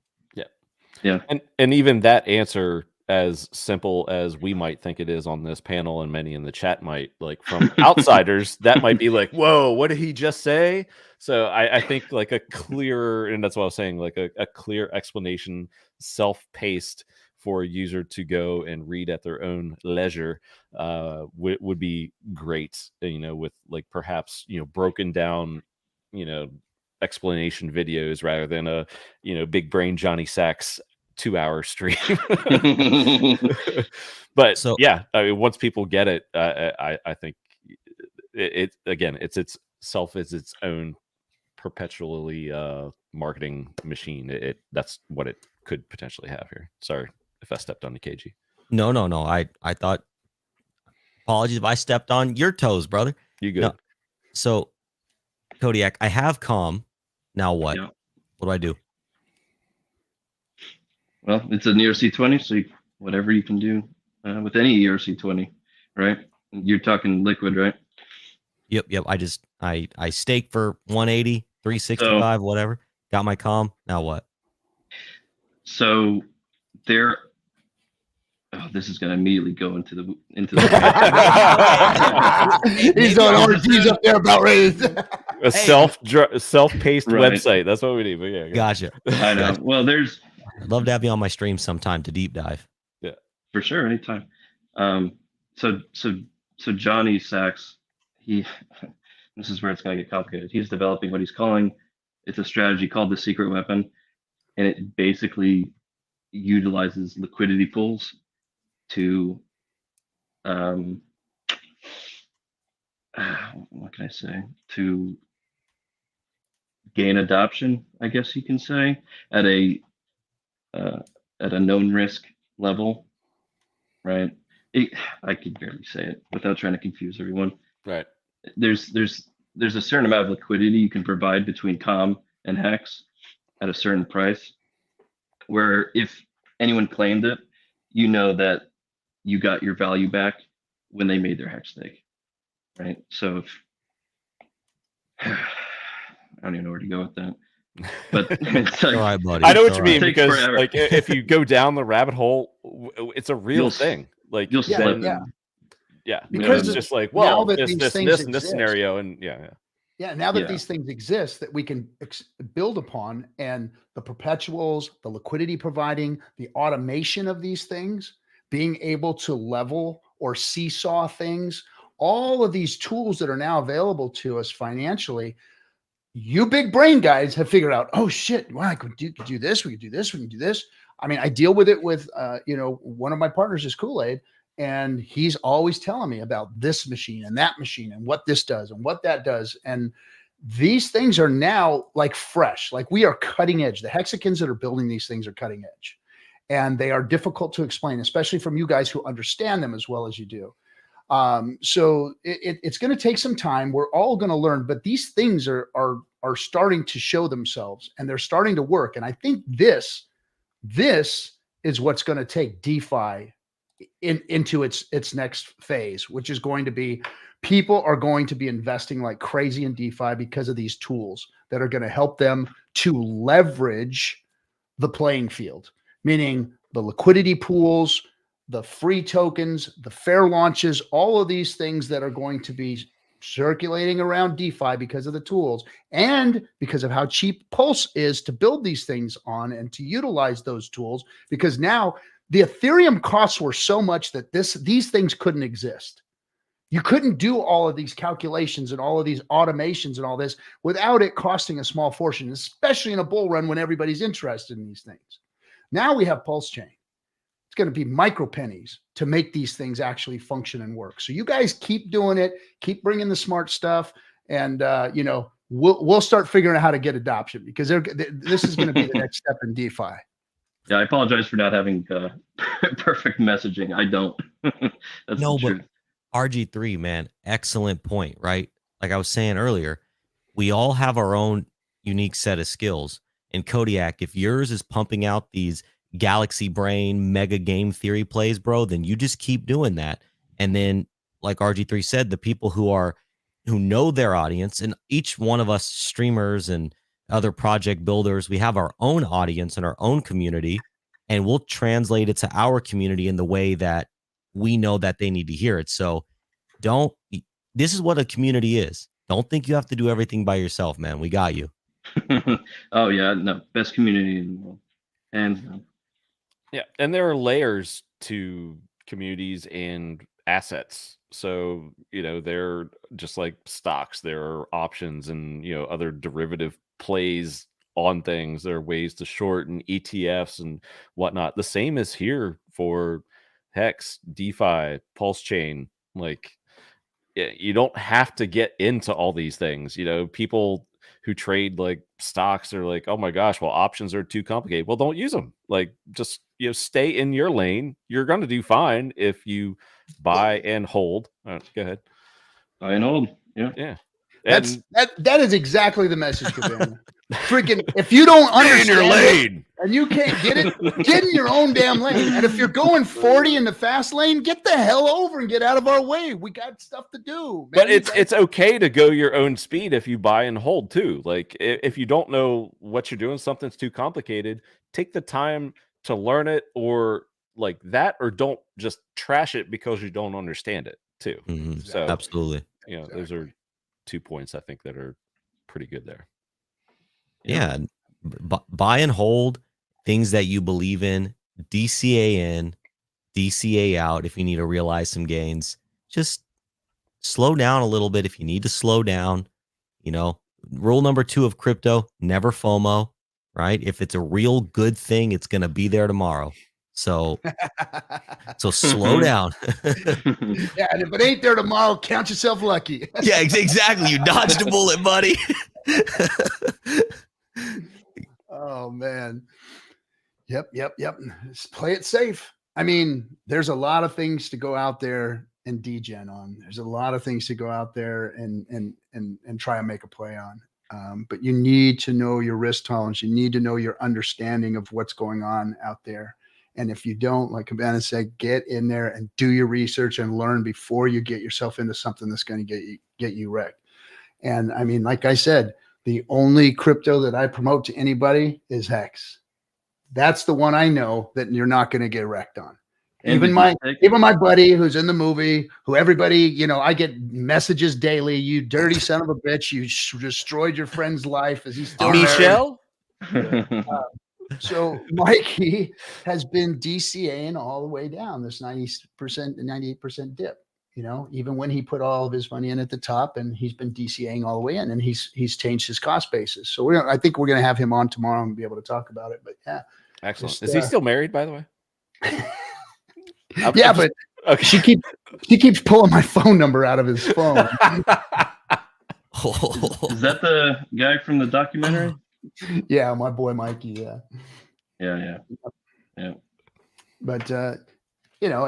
S20: Yeah.
S18: And even that answer, as simple as we might think it is on this panel, and many in the chat might, like, from outsiders, that might be like, whoa, what did he just say? So I think like a clear, and that's what I was saying, like a clear explanation, self-paced, for a user to go and read at their own leisure would be great, with like perhaps, broken down, explanation videos rather than a, big brain Johnny Sachs 2-hour stream. But yeah, I mean, once people get it, I think it again, it's itself is its own perpetually marketing machine. That's what it could potentially have here. Sorry if I stepped on the KG.
S16: No. I thought. Apologies if I stepped on your toes, brother.
S18: You good?
S16: No. So, Kodiak, I have Calm. Now what?
S20: Yeah.
S16: What do I do?
S20: Well, it's an ERC20, so whatever you can do with any ERC20, right? You're talking liquid, right?
S16: Yep. I stake for 180, 365, whatever. Got my Calm. Now what?
S20: So there. Oh, this is going to immediately go into the.
S19: He's on RG's up there about ready.
S18: A self-paced
S20: Right.
S18: website. That's what we need. But yeah,
S16: Gotcha.
S20: I know. Well,
S16: I'd love to have you on my stream sometime to deep dive.
S18: Yeah,
S20: for sure, anytime. So Johnny Sachs, this is where it's going to get complicated. He's developing what he's calling, it's a strategy called the secret weapon, and it basically utilizes liquidity pools to what can I say, to gain adoption, I guess you can say, at a known risk level, right? I could barely say it without trying to confuse everyone.
S18: Right.
S20: There's a certain amount of liquidity you can provide between Calm and Hex at a certain price, where if anyone claimed it, you know that you got your value back when they made their Hex stake, right? So if I don't even know where to go with that. But it's like,
S16: all right, buddy.
S18: I know what you mean,
S20: Takes
S18: because
S20: forever.
S18: like if you go down the rabbit hole, it's a real
S20: You'll-
S18: thing. Like
S20: you'll slip.
S18: yeah,
S19: Because
S18: it's just like,
S19: now
S18: well,
S19: that
S18: this,
S19: these
S18: this,
S19: things
S18: this, and this
S19: exist.
S18: scenario, and yeah.
S19: Yeah, now that
S20: Yeah.
S19: these things exist that we can build upon, and the perpetuals, the liquidity providing, the automation of these things, being able to level or seesaw things, all of these tools that are now available to us financially, you big brain guys have figured out, oh shit, well, I could do this, we could do this, we can do this. I mean, I deal with it with, one of my partners is Kool-Aid, and he's always telling me about this machine and that machine and what this does and what that does. And these things are now like fresh, like we are cutting edge. The hexagons that are building these things are cutting edge, and they are difficult to explain, especially from you guys who understand them as well as you do. So it's going to take some time. We're all going to learn, but these things are starting to show themselves, and they're starting to work. And I think this is what's going to take DeFi into its next phase, which is going to be, people are going to be investing like crazy in DeFi because of these tools that are going to help them to leverage the playing field, meaning the liquidity pools, the free tokens, the fair launches, all of these things that are going to be circulating around DeFi because of the tools and because of how cheap Pulse is to build these things on and to utilize those tools, because now the Ethereum costs were so much that these things couldn't exist. You couldn't do all of these calculations and all of these automations and all this without it costing a small fortune, especially in a bull run when everybody's interested in these things. Now we have Pulse Chain. It's going to be micro pennies to make these things actually function and work. So you guys keep doing it, keep bringing the smart stuff, and we'll start figuring out how to get adoption, because this is going to be the next step in DeFi.
S20: Yeah, I apologize for not having perfect messaging. I don't. That's
S16: No,
S20: the
S16: but
S20: truth.
S16: RG3, man, excellent point, right? Like I was saying earlier, we all have our own unique set of skills. And Kodiak, if yours is pumping out these galaxy brain mega game theory plays, bro, then you just keep doing that. And then, like RG3 said, the people who know their audience, and each one of us streamers and other project builders, we have our own audience and our own community, and we'll translate it to our community in the way that we know that they need to hear it. So this is what a community is. Don't think you have to do everything by yourself, man. We got you.
S20: Oh yeah, no, best community in the world, hands down.
S18: Yeah, and there are layers to communities and assets. So, they're just like stocks. There are options and, other derivative plays on things. There are ways to short and ETFs and whatnot. The same is here for Hex, DeFi, Pulse Chain. Like, you don't have to get into all these things. People who trade like stocks are like, oh my gosh, well, options are too complicated. Well, don't use them. Like, just, you know, stay in your lane. You're going to do fine if you buy and hold. Go ahead.
S20: Buy and hold. Yeah.
S18: Yeah.
S19: That is exactly the message, Cabana. Freaking, if you don't understand
S18: your lane
S19: and you can't get it, get in your own damn lane. And if you're going 40 in the fast lane, get the hell over and get out of our way. We got stuff to do. Man.
S18: But it's okay to go your own speed if you buy and hold too. Like, if you don't know what you're doing, something's too complicated, take the time to learn it, or like that, or don't just trash it because you don't understand it too.
S16: Mm-hmm.
S18: So
S16: absolutely,
S18: you know, those are 2 points I think that are pretty good there.
S16: Yeah. Buy and hold things that you believe in, DCA in, DCA out if you need to realize some gains. Just slow down a little bit if you need to slow down. You know, rule number 2 of crypto, never FOMO, right? If it's a real good thing, it's going to be there tomorrow. So slow down.
S19: Yeah, and if it ain't there tomorrow, count yourself lucky.
S16: Yeah, exactly. You dodged a bullet, buddy.
S19: Oh man. Yep. Just play it safe. I mean, there's a lot of things to go out there and degen on. There's a lot of things to go out there and try and make a play on. But you need to know your risk tolerance. You need to know your understanding of what's going on out there. And if you don't, like Cabana said, get in there and do your research and learn before you get yourself into something that's going to get you wrecked. And I mean, like I said, the only crypto that I promote to anybody is Hex. That's the one I know that you're not going to get wrecked on. Even my buddy who's in the movie, who everybody, you know, I get messages daily. You dirty son of a bitch! You destroyed your friend's life. Is he still
S18: Michelle?
S19: So Mikey has been DCAing all the way down this 90% and 98% dip. You know, even when he put all of his money in at the top, and he's been DCAing all the way in, and he's changed his cost basis. So I think we're going to have him on tomorrow and be able to talk about it. But yeah,
S18: excellent. Is he still married, by the way?
S19: Yeah, but okay. She keeps pulling my phone number out of his phone.
S20: Is that the guy from the documentary?
S19: Yeah, my boy Mikey.
S20: Yeah.
S19: But you know,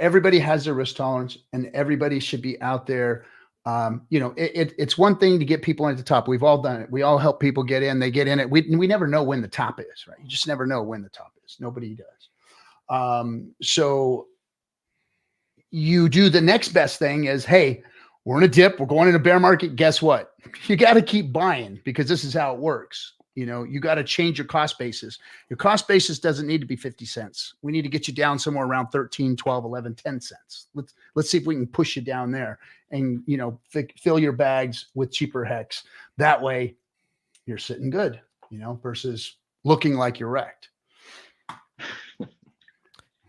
S19: everybody has their risk tolerance, and everybody should be out there. You know, it's one thing to get people at the top. We've all done it. We all help people get in. They get in it. We never know when the top is, right? You just never know when the top is. Nobody does. So you do the next best thing is, hey, we're in a dip. We're going in a bear market. Guess what? You got to keep buying, because this is how it works. You know, you got to change your cost basis. Your cost basis doesn't need to be 50 cents. We need to get you down somewhere around 13, 12, 11, 10 cents. Let's see if we can push you down there and, you know, fill your bags with cheaper Hex. That way you're sitting good, you know, versus looking like you're wrecked.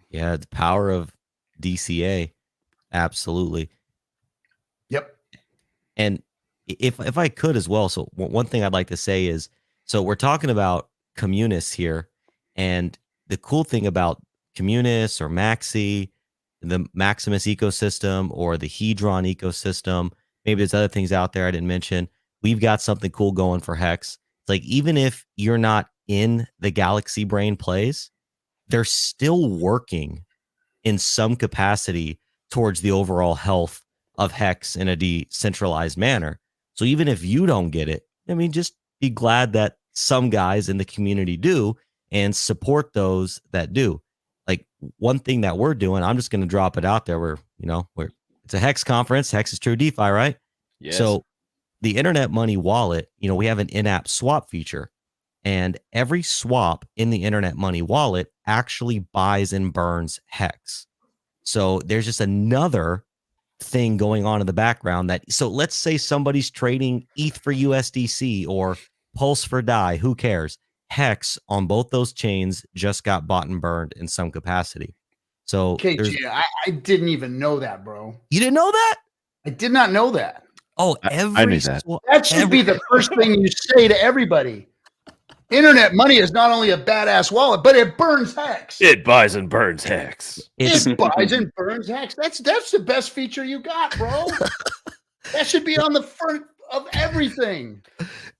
S16: Yeah, the power of DCA. Absolutely.
S19: Yep.
S16: And if I could as well, so one thing I'd like to say is, so we're talking about communists here, and the cool thing about communists or Maxi, the Maximus ecosystem or the Hedron ecosystem, maybe there's other things out there I didn't mention. We've got something cool going for Hex. It's like, even if you're not in the Galaxy Brain plays, they're still working in some capacity towards the overall health of Hex in a decentralized manner. So even if you don't get it, I mean, just be glad that some guys in the community do, and support those that do. Like, one thing that we're doing, I'm just going to drop it out there. It's a Hex conference. Hex is true DeFi, right?
S18: Yes.
S16: So the Internet Money Wallet, you know, we have an in-app swap feature, and every swap in the Internet Money Wallet actually buys and burns Hex. So there's just another thing going on in the background so let's say somebody's trading ETH for USDC or Pulse for DAI, who cares? Hex on both those chains just got bought and burned in some capacity. So
S19: KG, I didn't even know that, bro.
S16: You didn't know that?
S19: I did not know that.
S16: Oh,
S18: I knew that.
S19: That should be the first thing you say to everybody. Internet Money is not only a badass wallet, but it burns Hex.
S18: It buys and burns Hex.
S19: It buys and burns Hex. That's the best feature you got, bro. That should be on the front of everything.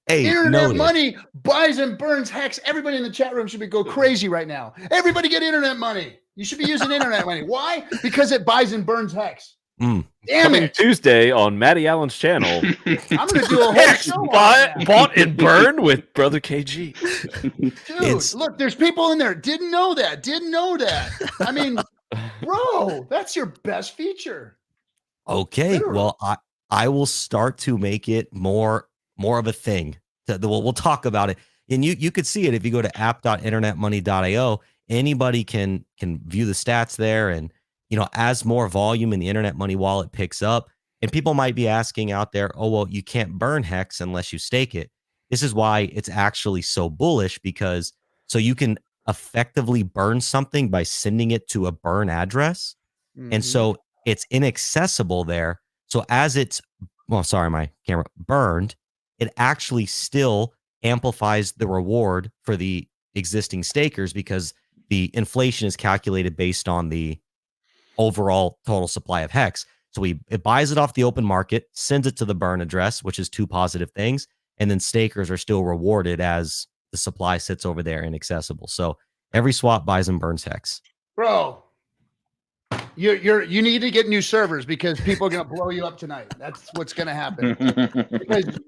S16: Hey,
S19: Internet
S16: noted.
S19: money buys and burns hex. Everybody in the chat room should go crazy right now. Everybody get internet money. You should be using internet money. Why? Because it buys and burns hex. Damn
S18: Coming
S19: it.
S18: Tuesday on Matty Allen's channel.
S19: I'm going to do a whole
S18: Hex
S19: show on that.
S18: bought and burned with Brother KG.
S19: Dude, look, there's people in there. Didn't know that. I mean, bro, that's your best feature.
S16: Okay,
S19: Literally.
S16: well, I will start to make it more of a thing. We'll talk about it, and you could see it if you go to app.internetmoney.io. Anybody can view the stats there, and as more volume in the Internet Money wallet picks up, and people might be asking out there, oh well, you can't burn hex unless you stake it. This is why it's actually so bullish, because so you can effectively burn something by sending it to a burn address, and so it's inaccessible there. So as it's, well, sorry, my camera burned, it actually still amplifies the reward for the existing stakers, because the inflation is calculated based on the overall total supply of hex. So it buys it off the open market, sends it to the burn address, which is two positive things, and then stakers are still rewarded as the supply sits over there inaccessible. So every swap buys and burns hex.
S19: Bro, you need to get new servers, because people are going to blow you up tonight. That's what's going to happen. Because,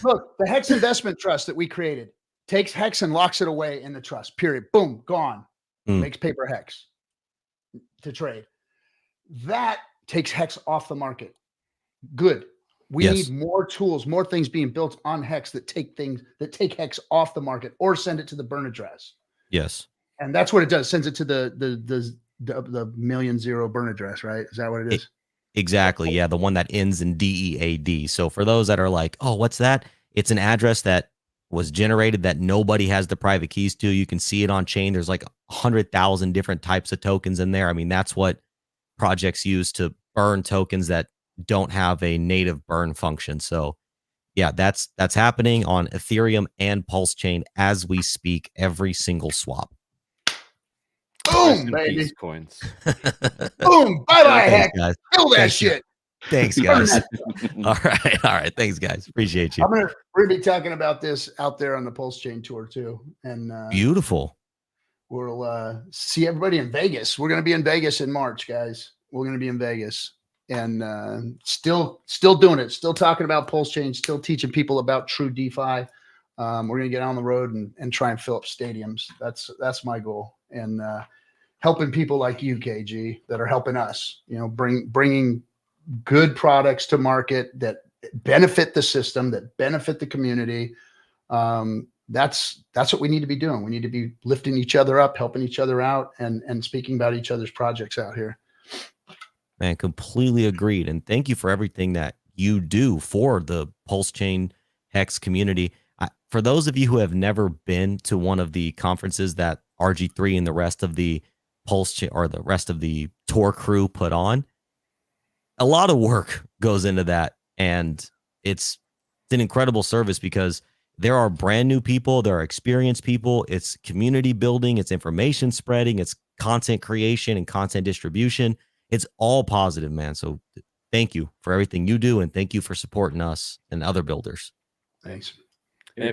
S19: look, the Hex Investment Trust that we created takes hex and locks it away in the trust. Period. Boom, gone. Makes paper hex to trade. That takes hex off the market. Good. We need more tools, more things being built on hex that take hex off the market or send it to the burn address.
S16: Yes.
S19: And that's what it does. Sends it to the 1,000,000 burn address, right? Is that what it is?
S16: Exactly. Yeah. The one that ends in DEAD. So for those that are like, oh, what's that? It's an address that was generated that nobody has the private keys to. You can see it on chain. There's like 100,000 different types of tokens in there. I mean, that's what projects use to burn tokens that don't have a native burn function. So yeah, that's happening on Ethereum and Pulse Chain as we speak, every single swap.
S19: Boom, baby.
S18: Coins.
S19: Boom. Bye-bye, hex. Kill that
S16: Thanks,
S19: shit.
S16: Thanks, guys. All right. Thanks, guys. Appreciate you.
S19: We're going to be talking about this out there on the Pulse Chain tour too. And
S16: beautiful.
S19: We'll see everybody in Vegas. We're going to be in Vegas in March, guys. We're going to be in Vegas, and still doing it. Still talking about Pulse Chain. Still teaching people about true DeFi. We're going to get on the road and try and fill up stadiums. That's my goal. And helping people like you, KG, that are helping us. Bringing good products to market that benefit the system, that benefit the community. That's what we need to be doing. We need to be lifting each other up, helping each other out, and speaking about each other's projects out here.
S16: Man, completely agreed. And thank you for everything that you do for the Pulse Chain Hex community. For those of you who have never been to one of the conferences that RG3 and the rest of the Pulse Chain or the rest of the tour crew put on, a lot of work goes into that. And it's an incredible service, because there are brand new people, there are experienced people, it's community building, it's information spreading, it's content creation and content distribution. It's all positive, man. So thank you for everything you do, and thank you for supporting us and other builders.
S19: Thanks.
S18: And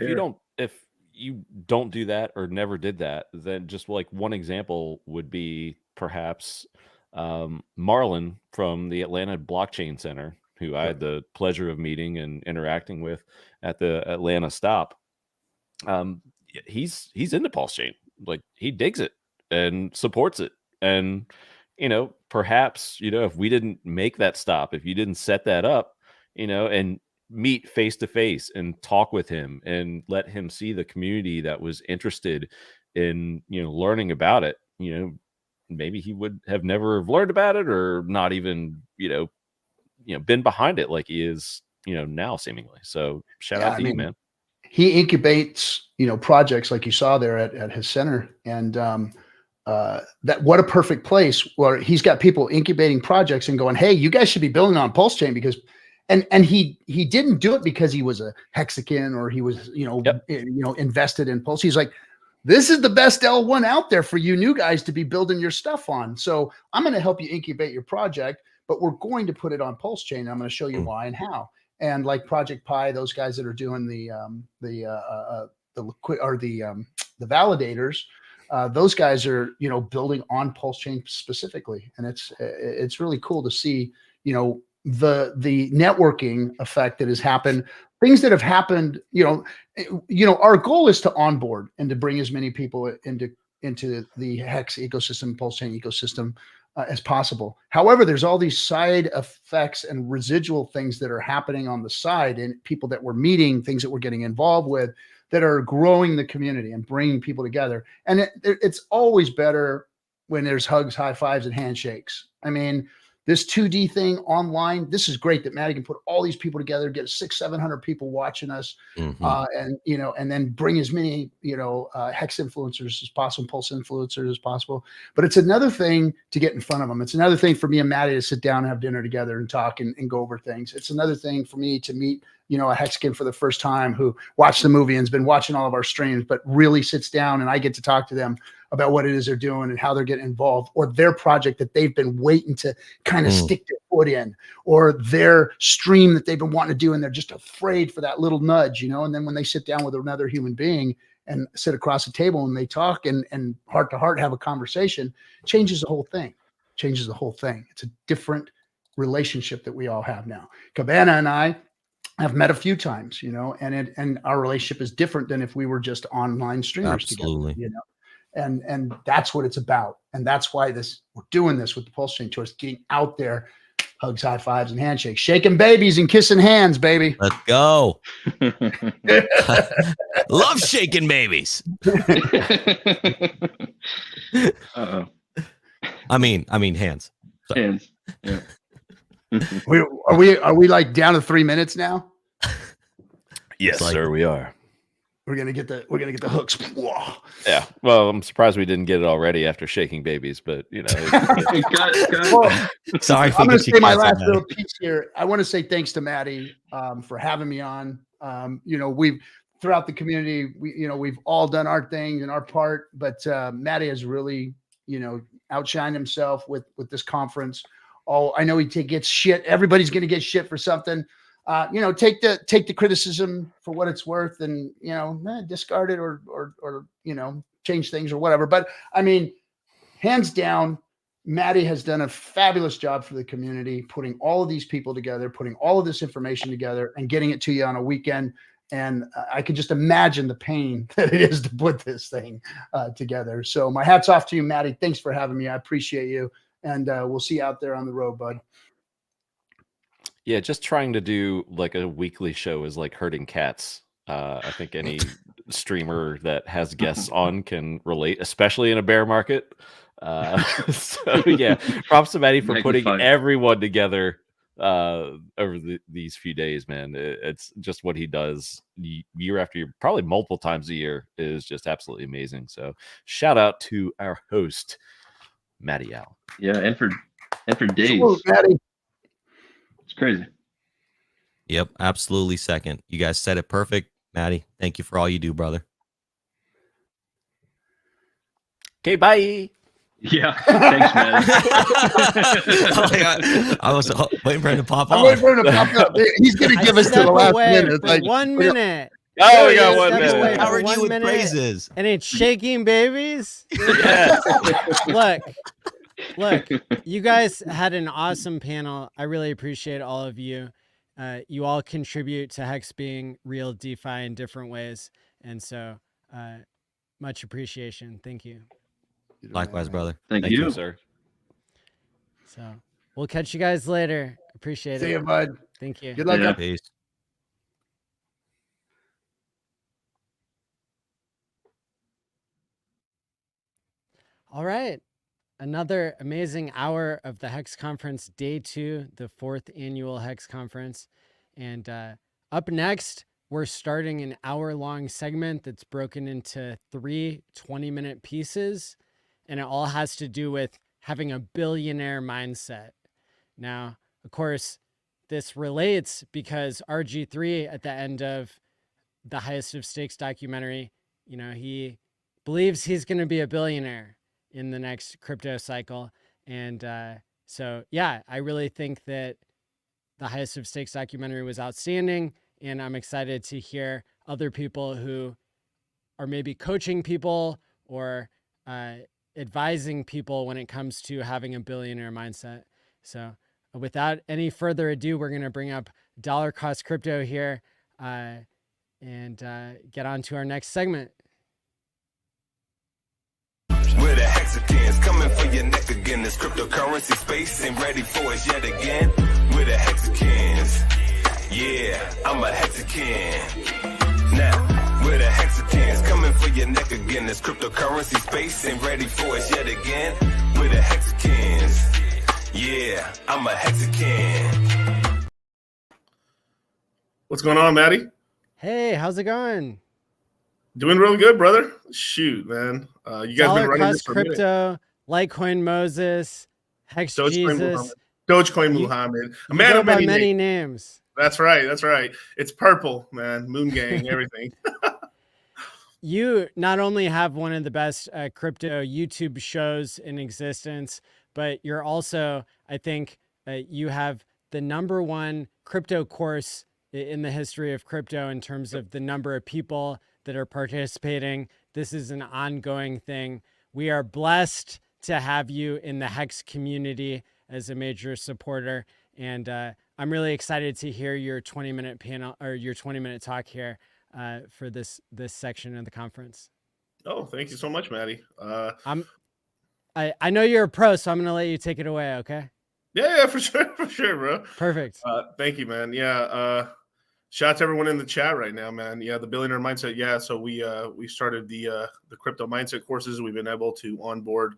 S18: if you don't do that or never did that, then just like one example would be perhaps Marlin from the Atlanta Blockchain Center, who I had the pleasure of meeting and interacting with at the Atlanta stop. He's into Pulse Chain. Like, he digs it and supports it. And, perhaps, if we didn't make that stop, if you didn't set that up, and meet face to face and talk with him and let him see the community that was interested in, learning about it, maybe he would have never learned about it, or not even, been behind it like he is, now seemingly. So shout out to you, man.
S19: He incubates, projects like you saw there at his center. And that what a perfect place where he's got people incubating projects and going, hey, you guys should be building on Pulse Chain, because and he didn't do it because he was a Hexican or he was, invested in Pulse. He's like, this is the best L1 out there for you new guys to be building your stuff on. So I'm going to help you incubate your project, but we're going to put it on Pulse Chain. I'm going to show you why and how. and like Project Pi, those guys that are doing the validators, those guys are, you know, building on Pulse Chain specifically, and it's really cool to see, you know, the networking effect that has happened, things that have happened. You know, our goal is to onboard and to bring as many people into the Hex ecosystem, Pulse Chain ecosystem as possible. However, there's all these side effects and residual things that are happening on the side, and people that we're meeting, things that we're getting involved with, that are growing the community and bringing people together. And it's always better when there's hugs, high fives, and handshakes. I mean, this 2D thing online, this is great that Maddie can put all these people together, get 600-700 people watching us, and, you know, and then bring as many, you know, Hex influencers as possible, Pulse influencers as possible. But it's another thing to get in front of them. It's another thing for me and Maddie to sit down and have dinner together and talk and go over things. It's another thing for me to meet, you know, a Hexkin for the first time who watched the movie and has been watching all of our streams, but really sits down and I get to talk to them about what it is they're doing and how they're getting involved, or their project that they've been waiting to kind of stick their foot in, or their stream that they've been wanting to do and they're just afraid for that little nudge, you know. And then when they sit down with another human being and sit across the table and they talk and heart to heart have a conversation, changes the whole thing. Changes the whole thing. It's a different relationship that we all have now. Cabana and I have met a few times, you know, and our relationship is different than if we were just online streamers together, you know. And that's what it's about. And that's why we're doing this with the Pulse Chain Tours, getting out there, hugs, high fives, and handshakes, shaking babies and kissing hands, baby.
S16: Let's go. Love shaking babies.
S20: Uh-oh.
S16: I mean hands. Sorry.
S20: Hands. Yeah.
S19: Are we like down to 3 minutes now?
S18: Yes, sir, we are.
S19: We're gonna get the hooks. Whoa.
S18: Yeah. Well, I'm surprised we didn't get it already after shaking babies, but you know.
S16: Sorry,
S19: I'm gonna say my last little piece here. I want to say thanks to Maddie for having me on. You know, we've throughout the community, we've all done our thing and our part, but Maddie has really, you know, outshined himself with this conference. Oh, I know he gets shit. Everybody's gonna get shit for something. You know, take the criticism for what it's worth, and you know, discard it or you know, change things or whatever. But I mean, hands down, Maddie has done a fabulous job for the community, putting all of these people together, putting all of this information together, and getting it to you on a weekend. And I can just imagine the pain that it is to put this thing together. So my hat's off to you, Maddie. Thanks for having me. I appreciate you, and we'll see you out there on the road, bud.
S18: Yeah, just trying to do like a weekly show is like herding cats. I think any streamer that has guests on can relate, especially in a bear market. So yeah, props to Maddie for putting everyone together over these few days, man. It's just what he does year after year, probably multiple times a year, is just absolutely amazing. So shout out to our host, Maddie Al.
S20: Yeah, and for days.
S19: Hello, Maddie.
S20: It's crazy.
S16: Yep, absolutely. Second, you guys said it perfect, Maddie. Thank you for all you do, brother.
S18: Okay, bye.
S20: Yeah, thanks, man.
S16: I was waiting for him to pop
S19: I'm
S16: on.
S19: waiting for him to pop up. He's going to give us to the last minute.
S1: Like 1 minute.
S18: Oh, we got 1 minute.
S16: How are you with praises?
S1: And it's shaking babies.
S18: Yes.
S1: Look, you guys had an awesome panel. I really appreciate all of you. You all contribute to Hex being real DeFi in different ways. And so much appreciation. Thank you.
S16: Likewise, brother.
S20: Thank you,
S18: sir.
S1: So we'll catch you guys later. Appreciate it.
S19: See you, bud.
S1: Thank you.
S19: Good luck.
S20: Yeah.
S16: Peace.
S1: All right. Another amazing hour of the Hex Conference, day 2, the 4th annual Hex Conference. And up next, we're starting an hour-long segment that's broken into 3 20-minute pieces. And it all has to do with having a billionaire mindset. Now, of course, this relates because RG3 at the end of the Highest of Stakes documentary, you know, he believes he's going to be a billionaire in the next crypto cycle. And so, yeah, I really think that the Highest of Stakes documentary was outstanding. And I'm excited to hear other people who are maybe coaching people or advising people when it comes to having a billionaire mindset. So without any further ado, we're going to bring up dollar cost crypto here and get on to our next segment.
S2: We're the Hexicans coming for your neck again. This cryptocurrency space ain't ready for us yet again. We're the Hexicans. Yeah, I'm a Hexican. Now, we're the Hexicans coming for your neck again. This cryptocurrency space ain't ready for us yet again. We're the Hexicans. Yeah, I'm a Hexican.
S21: What's going on, Maddie?
S1: Hey, how's it going?
S21: Doing really good, brother. Shoot, man. You guys been running this for a minute.
S1: Crypto, Litecoin Moses, Hex Jesus.
S21: Dogecoin Muhammad. A man of
S1: many names.
S21: That's right. That's right. It's purple, man. Moon gang, everything.
S1: You not only have one of the best crypto YouTube shows in existence, but you're also, I think, you have the #1 crypto course in the history of crypto in terms of the number of people that are participating. This is an ongoing thing. We are blessed to have you in the Hex community as a major supporter. And I'm really excited to hear your 20-minute panel or your 20-minute talk here for this section of the conference.
S21: Oh, thank you so much, Maddie.
S1: I know you're a pro, so I'm going to let you take it away. Okay.
S21: Yeah, for sure, bro.
S1: Perfect.
S21: Thank you, man. Yeah. Shout out to everyone in the chat right now, man. Yeah, the Billionaire Mindset. Yeah, so we started the crypto mindset courses. We've been able to onboard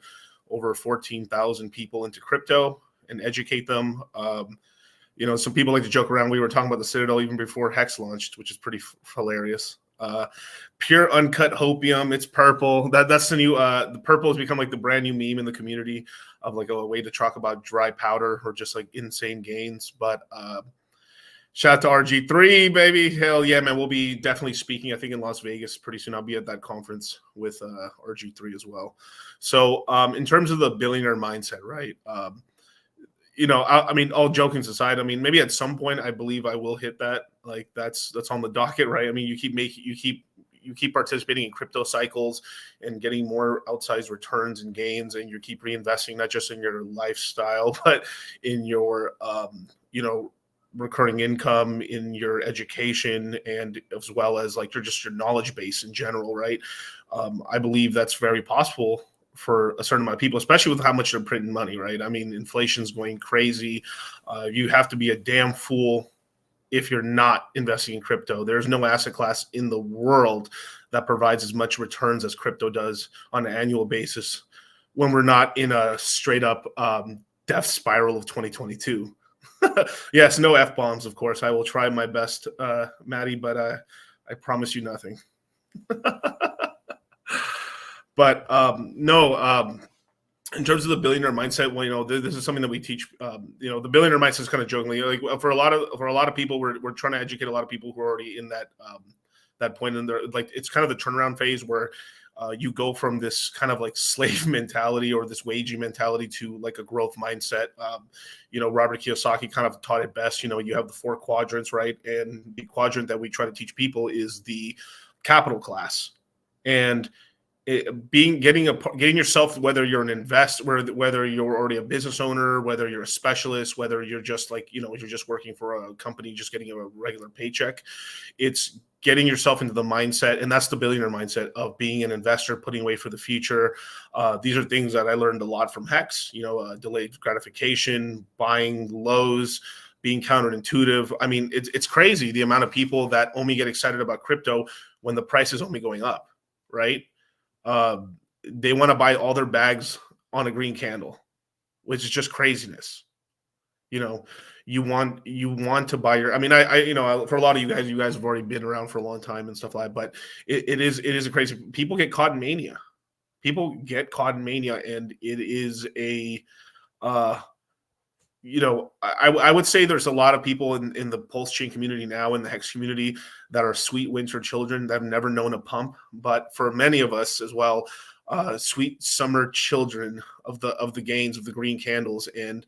S21: over 14,000 people into crypto and educate them. Some people like to joke around. We were talking about the Citadel even before Hex launched, which is pretty hilarious. Pure uncut hopium. It's purple. That's the new. The purple has become like the brand new meme in the community of like a way to talk about dry powder or just like insane gains. But shout out to RG3, baby. Hell yeah, man. We'll be definitely speaking, I think, in Las Vegas pretty soon. I'll be at that conference with RG3 as well. So in terms of the billionaire mindset, right? I mean, all joking aside, I mean, maybe at some point, I believe I will hit that. Like that's on the docket, right? I mean, you keep participating in crypto cycles and getting more outsized returns and gains, and you keep reinvesting not just in your lifestyle, but in your recurring income, in your education, and as well as like your knowledge base in general, right? I believe that's very possible for a certain amount of people, especially with how much they're printing money, right? I mean, inflation's going crazy. You have to be a damn fool if you're not investing in crypto. There's no asset class in the world that provides as much returns as crypto does on an annual basis when we're not in a straight up death spiral of 2022. Yes, no F-bombs, of course. I will try my best, Maddie, but I promise you nothing. But no, in terms of the billionaire mindset, well, this is something that we teach. The billionaire mindset is kind of jokingly, like for a lot of people, we're trying to educate a lot of people who are already in that point in their, like, it's kind of the turnaround phase where you go from this kind of like slave mentality or this wagey mentality to like a growth mindset. Robert Kiyosaki kind of taught it best. You have the 4 quadrants, right? And the quadrant that we try to teach people is the capital class. And getting yourself, whether you're an investor, whether you're already a business owner, whether you're a specialist, whether you're just like, you're just working for a company, just getting a regular paycheck, it's getting yourself into the mindset. And that's the billionaire mindset of being an investor, putting away for the future. These are things that I learned a lot from Hex, delayed gratification, buying lows, being counterintuitive. I mean, it's crazy the amount of people that only get excited about crypto when the price is only going up, right? They want to buy all their bags on a green candle, which is just craziness. You want to buy your, I mean, for a lot of you guys have already been around for a long time and stuff like that, but it is a crazy, people get caught in mania. And it is I would say there's a lot of people in the Pulse Chain community now, in the Hex community, that are sweet winter children that have never known a pump. But for many of us as well, sweet summer children of the gains of the green candles. And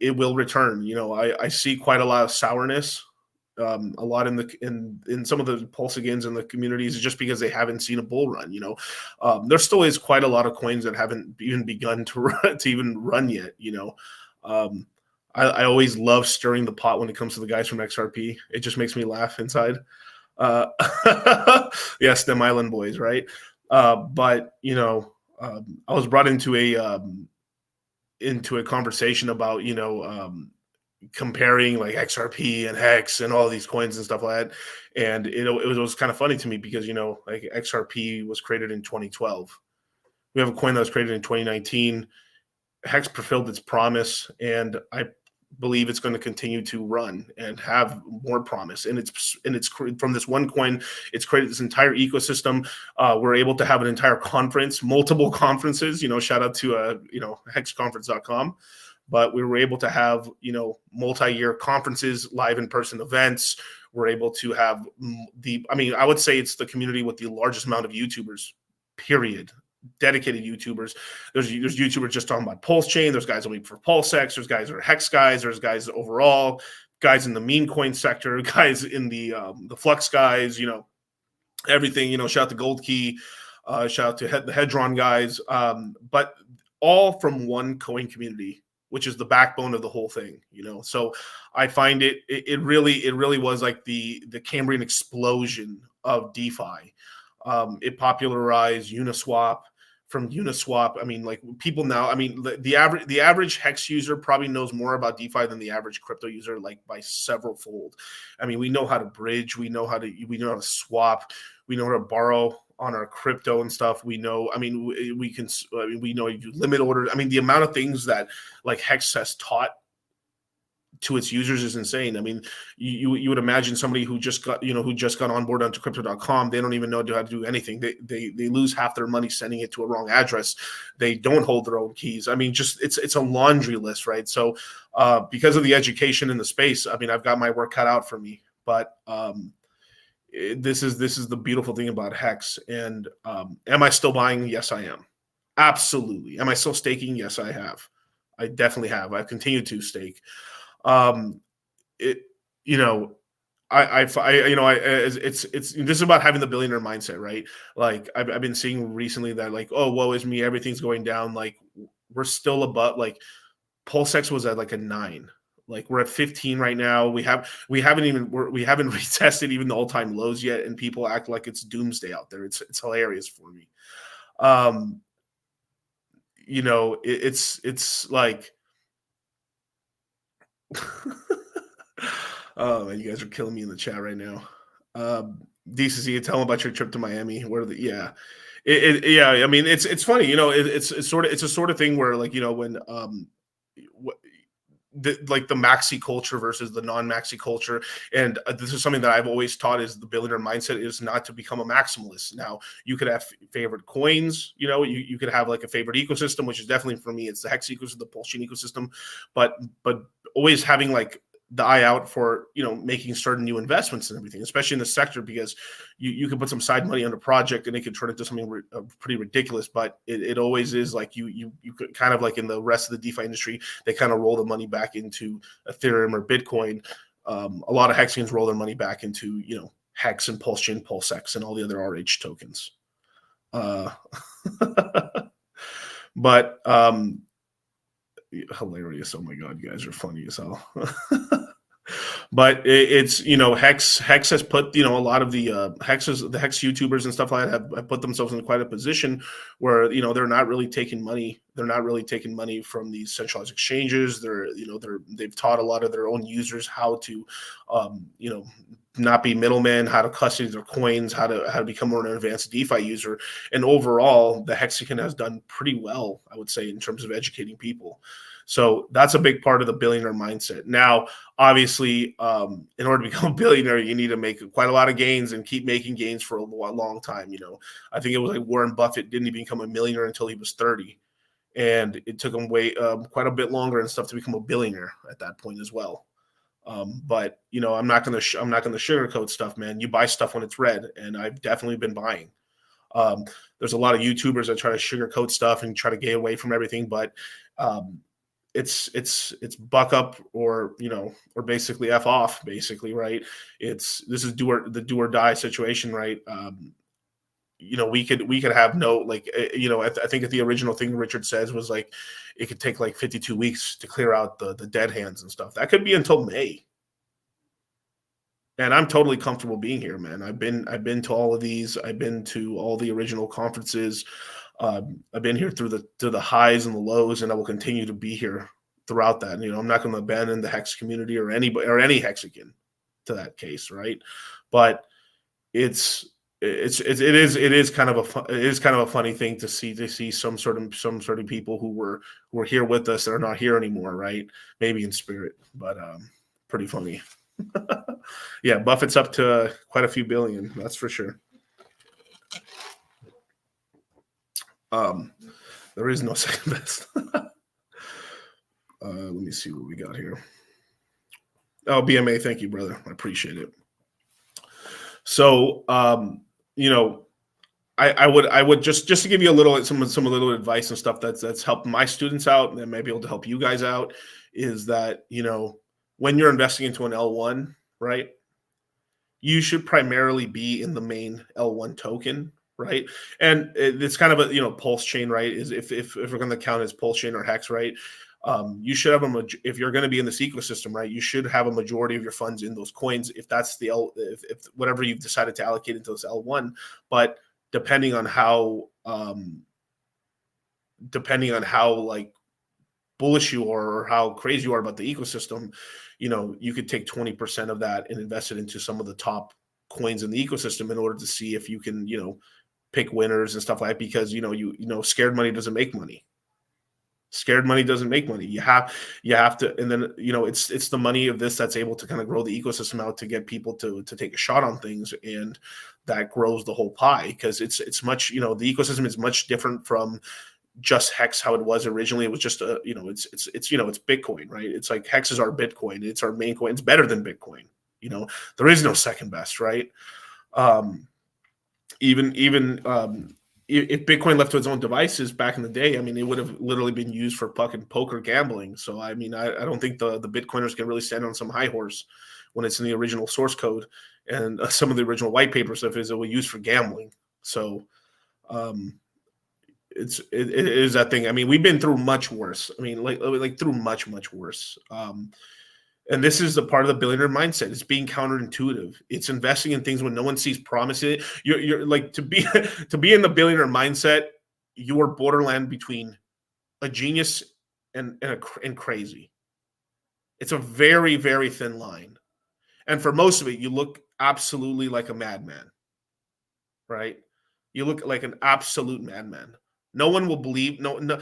S21: it will return. You know, I see quite a lot of sourness, a lot in some of the Pulsegans in the communities, just because they haven't seen a bull run. You know, there still is quite a lot of coins that haven't even begun to even run yet. You know, I always love stirring the pot when it comes to the guys from XRP. It just makes me laugh inside. Yes, them island boys, right? But you know, I was brought into a conversation about, you know, comparing like XRP and Hex and all these coins and stuff like that. And it was kind of funny to me because, you know, like XRP was created in 2012. We have a coin that was created in 2019. Hex fulfilled its promise, and I believe it's going to continue to run and have more promise. And it's from this one coin, it's created this entire ecosystem. We're able to have an entire conference, multiple conferences. You know, shout out to you know, hexconference.com. But we were able to have, you know, multi-year conferences, live in-person events. We're able to have I would say it's the community with the largest amount of YouTubers, period. Dedicated YouTubers. There's YouTubers just talking about Pulse Chain. There's guys only for PulseX. There's guys that are Hex guys. There's guys overall, guys in the meme coin sector, guys in the Flux guys. You know, everything. You know, shout out to Gold Key, shout out to the Hedron guys. But all from one coin community, which is the backbone of the whole thing. You know, so I find it really was like the Cambrian explosion of DeFi. It popularized Uniswap. From Uniswap, I mean, like people now, I mean, the average Hex user probably knows more about DeFi than the average crypto user, like by several fold. I mean, we know how to bridge, we know how to swap, we know how to borrow on our crypto and stuff. We know, I mean, we know you do limit orders. I mean, the amount of things that like Hex has taught to its users is insane. I mean, you would imagine somebody who just got on board onto crypto.com, they don't even know how to do anything. They lose half their money sending it to a wrong address. They don't hold their own keys. I mean, just it's a laundry list, right? So because of the education in the space, I mean, I've got my work cut out for me. But this is the beautiful thing about Hex. And am I still buying? Yes, I am. Absolutely. Am I still staking? Yes, I have. I definitely have. I've continued to stake. You know, it's this is about having the billionaire mindset, right? Like I've been seeing recently that like, oh, woe is me, everything's going down. Like we're still above, like PulseX was at like a 9. Like we're at 15 right now. We haven't retested even the all-time lows yet, and people act like it's doomsday out there. It's hilarious for me. You know, it's like oh man, you guys are killing me in the chat right now. DCC, tell them about your trip to Miami. Yeah. I mean, it's funny, you know, it's a sort of thing where like, you know, when like the maxi culture versus the non-maxi culture. And this is something that I've always taught is the billionaire mindset is not to become a maximalist. Now you could have favorite coins, you know, you could have like a favorite ecosystem, which is definitely for me, it's the Hex ecosystem, the Pulse Chain ecosystem, but always having like the eye out for, you know, making certain new investments and everything, especially in the sector, because you can put some side money on a project and it could turn into something pretty ridiculous. But it always is like you could kind of like in the rest of the DeFi industry, they kind of roll the money back into Ethereum or Bitcoin. A lot of Hexians roll their money back into, you know, Hex and Pulse Chain, PulseX, and all the other RH tokens. But hilarious. Oh my God, you guys are funny as hell. But it's, you know, Hex has put, you know, a lot of the Hex YouTubers and stuff like that have put themselves in quite a position where, you know, they're not really taking money. They're not really taking money from these centralized exchanges. They've taught a lot of their own users how to, you know, not be middlemen, how to custody their coins, how to become more an advanced DeFi user. And overall, the Hexagon has done pretty well, I would say, in terms of educating people. So that's a big part of the billionaire mindset. Now, obviously, in order to become a billionaire, you need to make quite a lot of gains and keep making gains for a long time. You know, I think it was like Warren Buffett didn't even become a millionaire until he was 30. And it took him quite a bit longer and stuff to become a billionaire at that point as well. But you know, I'm not gonna sugarcoat stuff, man. You buy stuff when it's red, and I've definitely been buying. There's a lot of YouTubers that try to sugarcoat stuff and try to get away from everything, but it's buck up or or basically F off, basically, right? This is the do or die situation, right? We could have no, like, I think the original thing Richard says was like it could take like 52 weeks to clear out the dead hands and stuff. That could be until May. And I'm totally comfortable being here, man. I've been to all of these. I've been to all the original conferences. I've been here through the highs and the lows, and I will continue to be here throughout that. I'm not going to abandon the Hex community or anybody or any Hexican to that case, right? But it is kind of a funny thing to see some sort of people who were here with us that are not here anymore, right? Maybe in spirit, but pretty funny. Yeah, Buffett's up to quite a few billion, that's for sure. There is no second best. Let me see what we got here. Oh, BMA, thank you, brother. I appreciate it. So, I would just to give you a little little advice and stuff that's helped my students out and may be able to help you guys out, is that when you're investing into an L1, right, you should primarily be in the main L1 token, right? And it's kind of a pulse chain, right? Is if we're going to count as pulse chain or hex, right? You should have if you're going to be in this ecosystem, right, you should have a majority of your funds in those coins if that's if whatever you've decided to allocate into this L1. But depending on how like bullish you are or how crazy you are about the ecosystem, you could take 20% of that and invest it into some of the top coins in the ecosystem in order to see if you can pick winners and stuff like that, because scared money doesn't make money. Scared money doesn't make money. You have to, and then it's the money of this that's able to kind of grow the ecosystem out to get people to take a shot on things, and that grows the whole pie, because it's much the ecosystem is much different from just Hex how it was originally. It was just it's Bitcoin, right? It's like Hex is our Bitcoin. It's our main coin. It's better than Bitcoin. There is no second best, right? Even if Bitcoin left to its own devices back in the day, I mean, it would have literally been used for fucking poker gambling. So, I mean, I don't think the Bitcoiners can really stand on some high horse when it's in the original source code, and some of the original white paper stuff is it was used for gambling. So, it is that thing. I mean, we've been through much worse. I mean, like through much worse. And this is the part of the billionaire mindset. It's being counterintuitive. It's investing in things when no one sees promise in it. You're like, to be in the billionaire mindset, you are borderland between a genius and crazy. It's a very, very thin line. And for most of it, you look absolutely like a madman, right? You look like an absolute madman. No one will believe until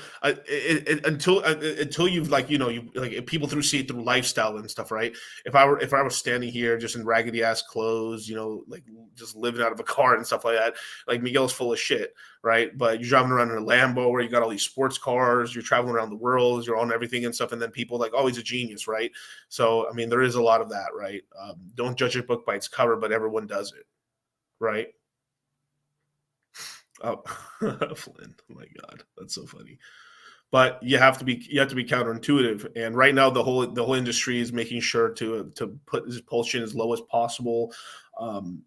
S21: you've if people see it through lifestyle and stuff, right? If I was standing here just in raggedy ass clothes, like just living out of a car and stuff like that, like Miguel's full of shit, right? But you're driving around in a Lambo where you got all these sports cars, you're traveling around the world, you're on everything and stuff, and then people like, oh, he's a genius, right? So I mean, there is a lot of that, right? Don't judge a book by its cover, but everyone does it, right? Oh, Flynn! Oh my God, that's so funny. But you have to be counterintuitive, and right now the whole industry is making sure to put this pulse chain as low as possible.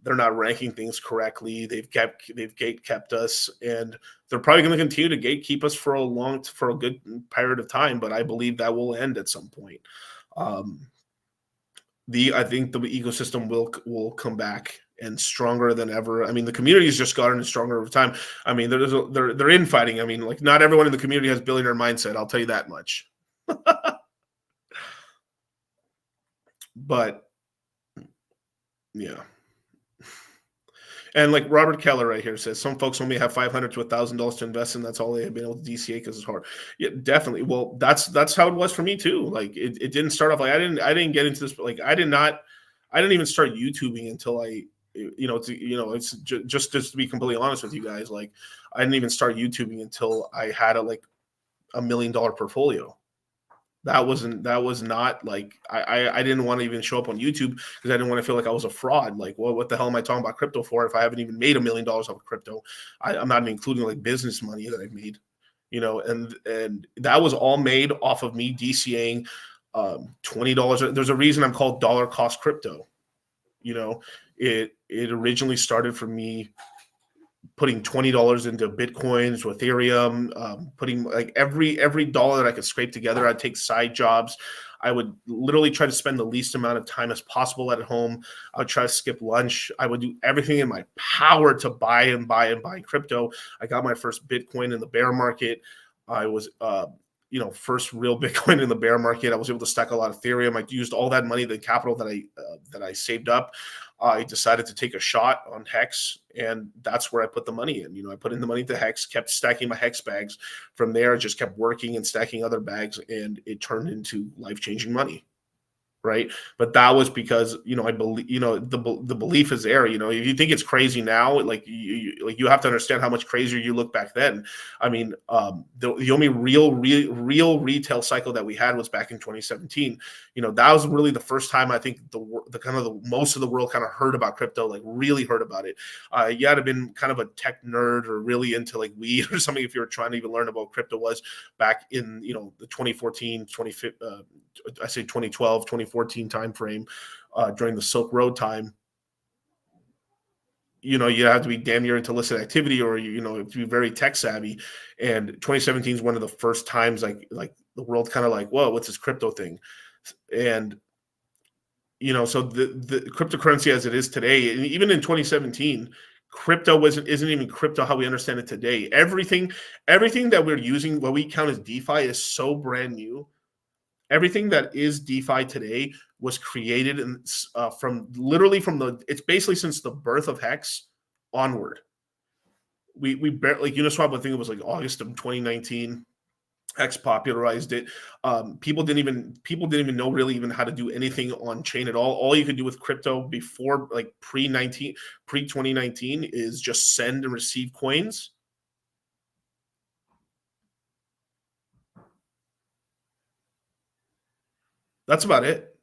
S21: They're not ranking things correctly. They've gate kept us, and they're probably going to continue to gatekeep us for a good period of time. But I believe that will end at some point. I think the ecosystem will come back and stronger than ever. I mean, the community has just gotten stronger over time. I mean, they're infighting. I mean, like, not everyone in the community has billionaire mindset. I'll tell you that much. But yeah. And like Robert Keller right here says, some folks only have $500 to $1,000 to invest in. That's all they have been able to DCA because it's hard. Yeah, definitely. Well, that's how it was for me too. Like it didn't start off like I didn't get into this. Like I didn't even start YouTubing until it's just to be completely honest with you guys. Like I didn't even start YouTubing until I had a $1 million portfolio. That was not like I didn't want to even show up on YouTube because I didn't want to feel like I was a fraud. Like, well, what the hell am I talking about crypto for if I haven't even made $1 million off of crypto? I'm not even including like business money that I've made. and that was all made off of me DCAing $20. There's a reason I'm called dollar cost crypto. It originally started for me putting $20 into Bitcoins or Ethereum, putting like every dollar that I could scrape together. I'd take side jobs. I would literally try to spend the least amount of time as possible at home. I would try to skip lunch. I would do everything in my power to buy crypto. I got my first Bitcoin in the bear market. I was, first real Bitcoin in the bear market. I was able to stack a lot of Ethereum. I used all that money, the capital that I saved up. I decided to take a shot on Hex, and that's where I put the money in. I put in the money to Hex, kept stacking my Hex bags. From there, I just kept working and stacking other bags, and it turned into life-changing money. Right. But that was because, I believe, the belief is there. If you think it's crazy now, you have to understand how much crazier you look back then. I mean, the only real retail cycle that we had was back in 2017. That was really the first time I think most of the world kind of heard about crypto, like really heard about it. You had to have been kind of a tech nerd or really into like weed or something if you were trying to even learn about what crypto was back in, the 2014, 2012, 2014 timeframe, during the Silk Road time. You have to be damn near into illicit activity, or to be very tech savvy. And 2017 is one of the first times like the world kind of like, whoa, what's this crypto thing? And so the cryptocurrency as it is today, and even in 2017, crypto isn't even crypto how we understand it today. Everything that we're using, what we count as DeFi, is so brand new. Everything that is DeFi today was created it's basically since the birth of Hex onward. We like Uniswap, I think it was like August of 2019. Hex popularized it. People didn't even know really even how to do anything on chain at all. All you could do with crypto before like pre 2019 is just send and receive coins. That's about it.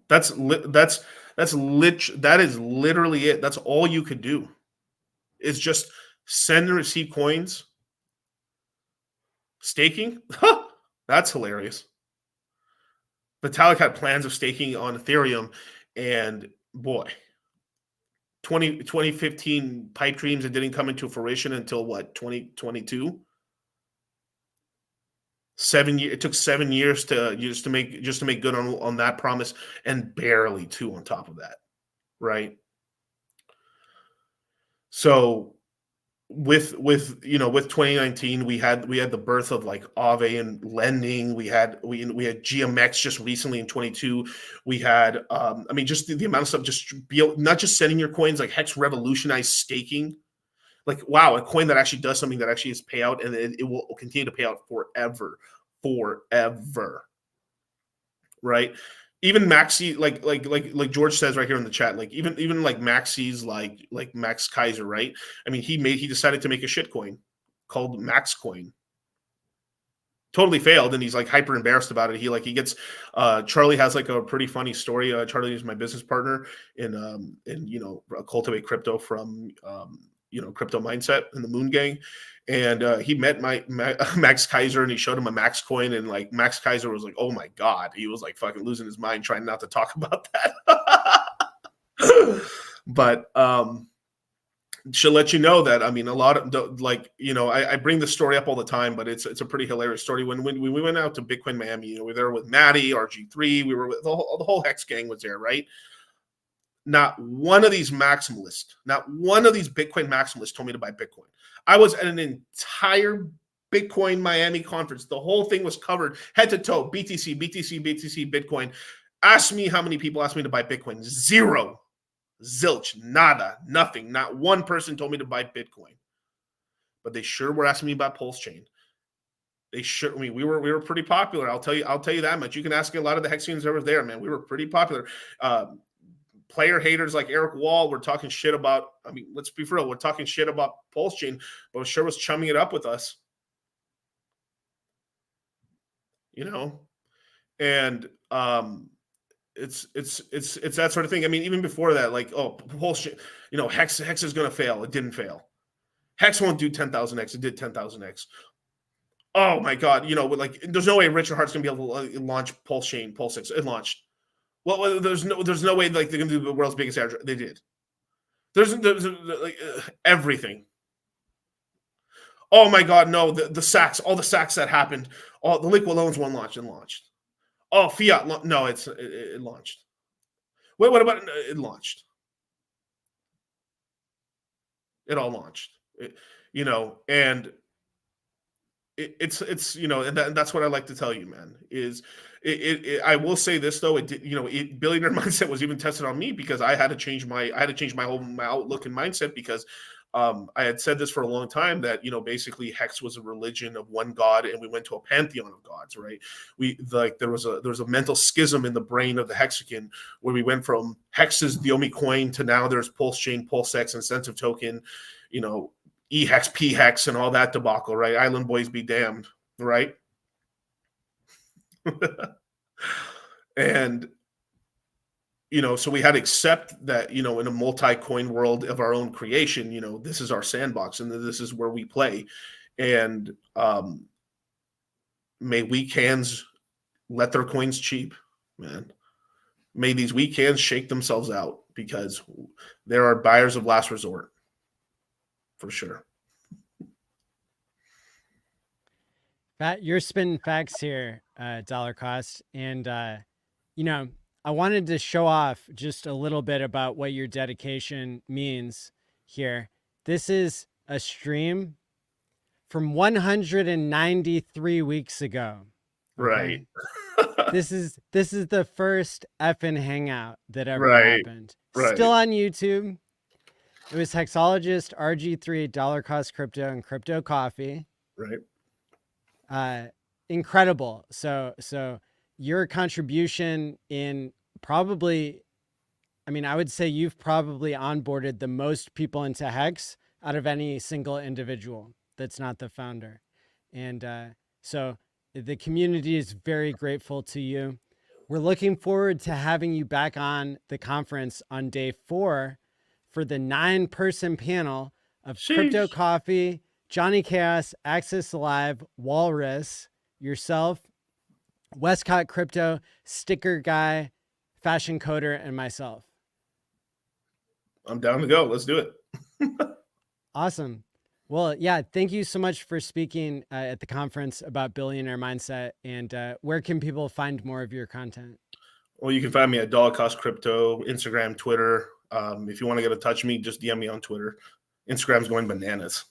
S21: That is literally it. That's all you could do. Is just send and receive coins. Staking? That's hilarious. Vitalik had plans of staking on Ethereum, and boy, 2015 pipe dreams that didn't come into fruition until what, 2022? It took 7 years to make good on that promise, and barely 2 on top of that, right? So with 2019, we had the birth of like Aave and lending. We had GMX just recently in 22. We had just the amount of stuff, just not just sending your coins. Like Hex revolutionized staking. Like, wow, a coin that actually does something that actually is payout, and it will continue to pay out forever, right? Even Maxi, like George says right here in the chat, like even like Maxi's like Max Kaiser, right? I mean, he decided to make a shitcoin called Max Coin. Totally failed, and he's like hyper embarrassed about it. He gets Charlie has like a pretty funny story. Charlie is my business partner in Cultivate Crypto from Crypto Mindset and the Moon Gang. And he met Max Kaiser, and he showed him a Max coin, and like Max Kaiser was like, oh my God. He was like fucking losing his mind trying not to talk about that. But she'll let you know that, I mean, a lot of I bring this story up all the time, but it's a pretty hilarious story. When we went out to Bitcoin Miami, we were there with Maddie, RG3, we were with the whole Hex gang was there, right? Not one of these maximalists, not one of these Bitcoin maximalists told me to buy Bitcoin. I was at an entire Bitcoin Miami conference. The whole thing was covered head to toe, BTC, Bitcoin. Ask me how many people asked me to buy Bitcoin. Zero. Zilch. Nada. Nothing. Not one person told me to buy Bitcoin. But they sure were asking me about Pulse Chain. They sure, I mean, we were pretty popular. I'll tell you that much. You can ask a lot of the Hexians that were there, man. We were pretty popular. Player haters like Eric Wall were talking shit about, I mean, let's be for real, we're talking shit about Pulse Chain, but sure was chumming it up with us. And it's that sort of thing. I mean, even before that, like, oh, Pulse Chain, Hex is gonna fail. It didn't fail. Hex won't do 10,000x. It did 10,000x. Oh my God. Like there's no way Richard Hart's going to be able to launch Pulse Chain, Pulse X. It launched. Well, there's no way like they're going to do the world's biggest airdrop. They did. There's like everything. Oh my God, no, the sacks, all the sacks that happened, all the liquid loans one launched and launched. Oh, fiat, no, it launched. Wait, what about it launched? It all launched, and it's and that's what I like to tell you, man. Is I will say this though, billionaire mindset was even tested on me because I had to change my whole outlook and mindset because I had said this for a long time that basically Hex was a religion of one god and we went to a pantheon of gods, right? There was a mental schism in the brain of the Hexagon where we went from Hex is the only coin to now there's Pulse Chain, Pulse X, Incentive Token, E-Hex, P-Hex, and all that debacle, right? Island Boys be damned, right? And so we had to accept that, in a multi-coin world of our own creation, this is our sandbox and this is where we play. And may weak hands let their coins cheap, man. May these weak hands shake themselves out because there are buyers of last resort, for sure.
S1: You're spinning facts here, Dollar Cost. And, I wanted to show off just a little bit about what your dedication means here. This is a stream from 193 weeks ago.
S21: Okay?
S1: Right. This is the first effing hangout that ever happened.
S21: Right.
S1: Still on YouTube. It was Hexologist, RG3, Dollar Cost Crypto, and Crypto Coffee.
S21: Right.
S1: Incredible. So your contribution in probably, I would say you've probably onboarded the most people into Hex out of any single individual that's not the founder. And so the community is very grateful to you. We're looking forward to having you back on the conference on day 4 for the 9-person panel of Crypto Coffee, Johnny Chaos, Access Live, Walrus, yourself, Westcott Crypto, Sticker Guy, Fashion Coder, and myself.
S21: I'm down to go. Let's do it.
S1: Awesome. Well, yeah, thank you so much for speaking at the conference about billionaire mindset. And where can people find more of your content?
S21: Well, you can find me at Dollar Cost Crypto, Instagram, Twitter. If you want to get in touch with me, just DM me on Twitter. Instagram's going bananas.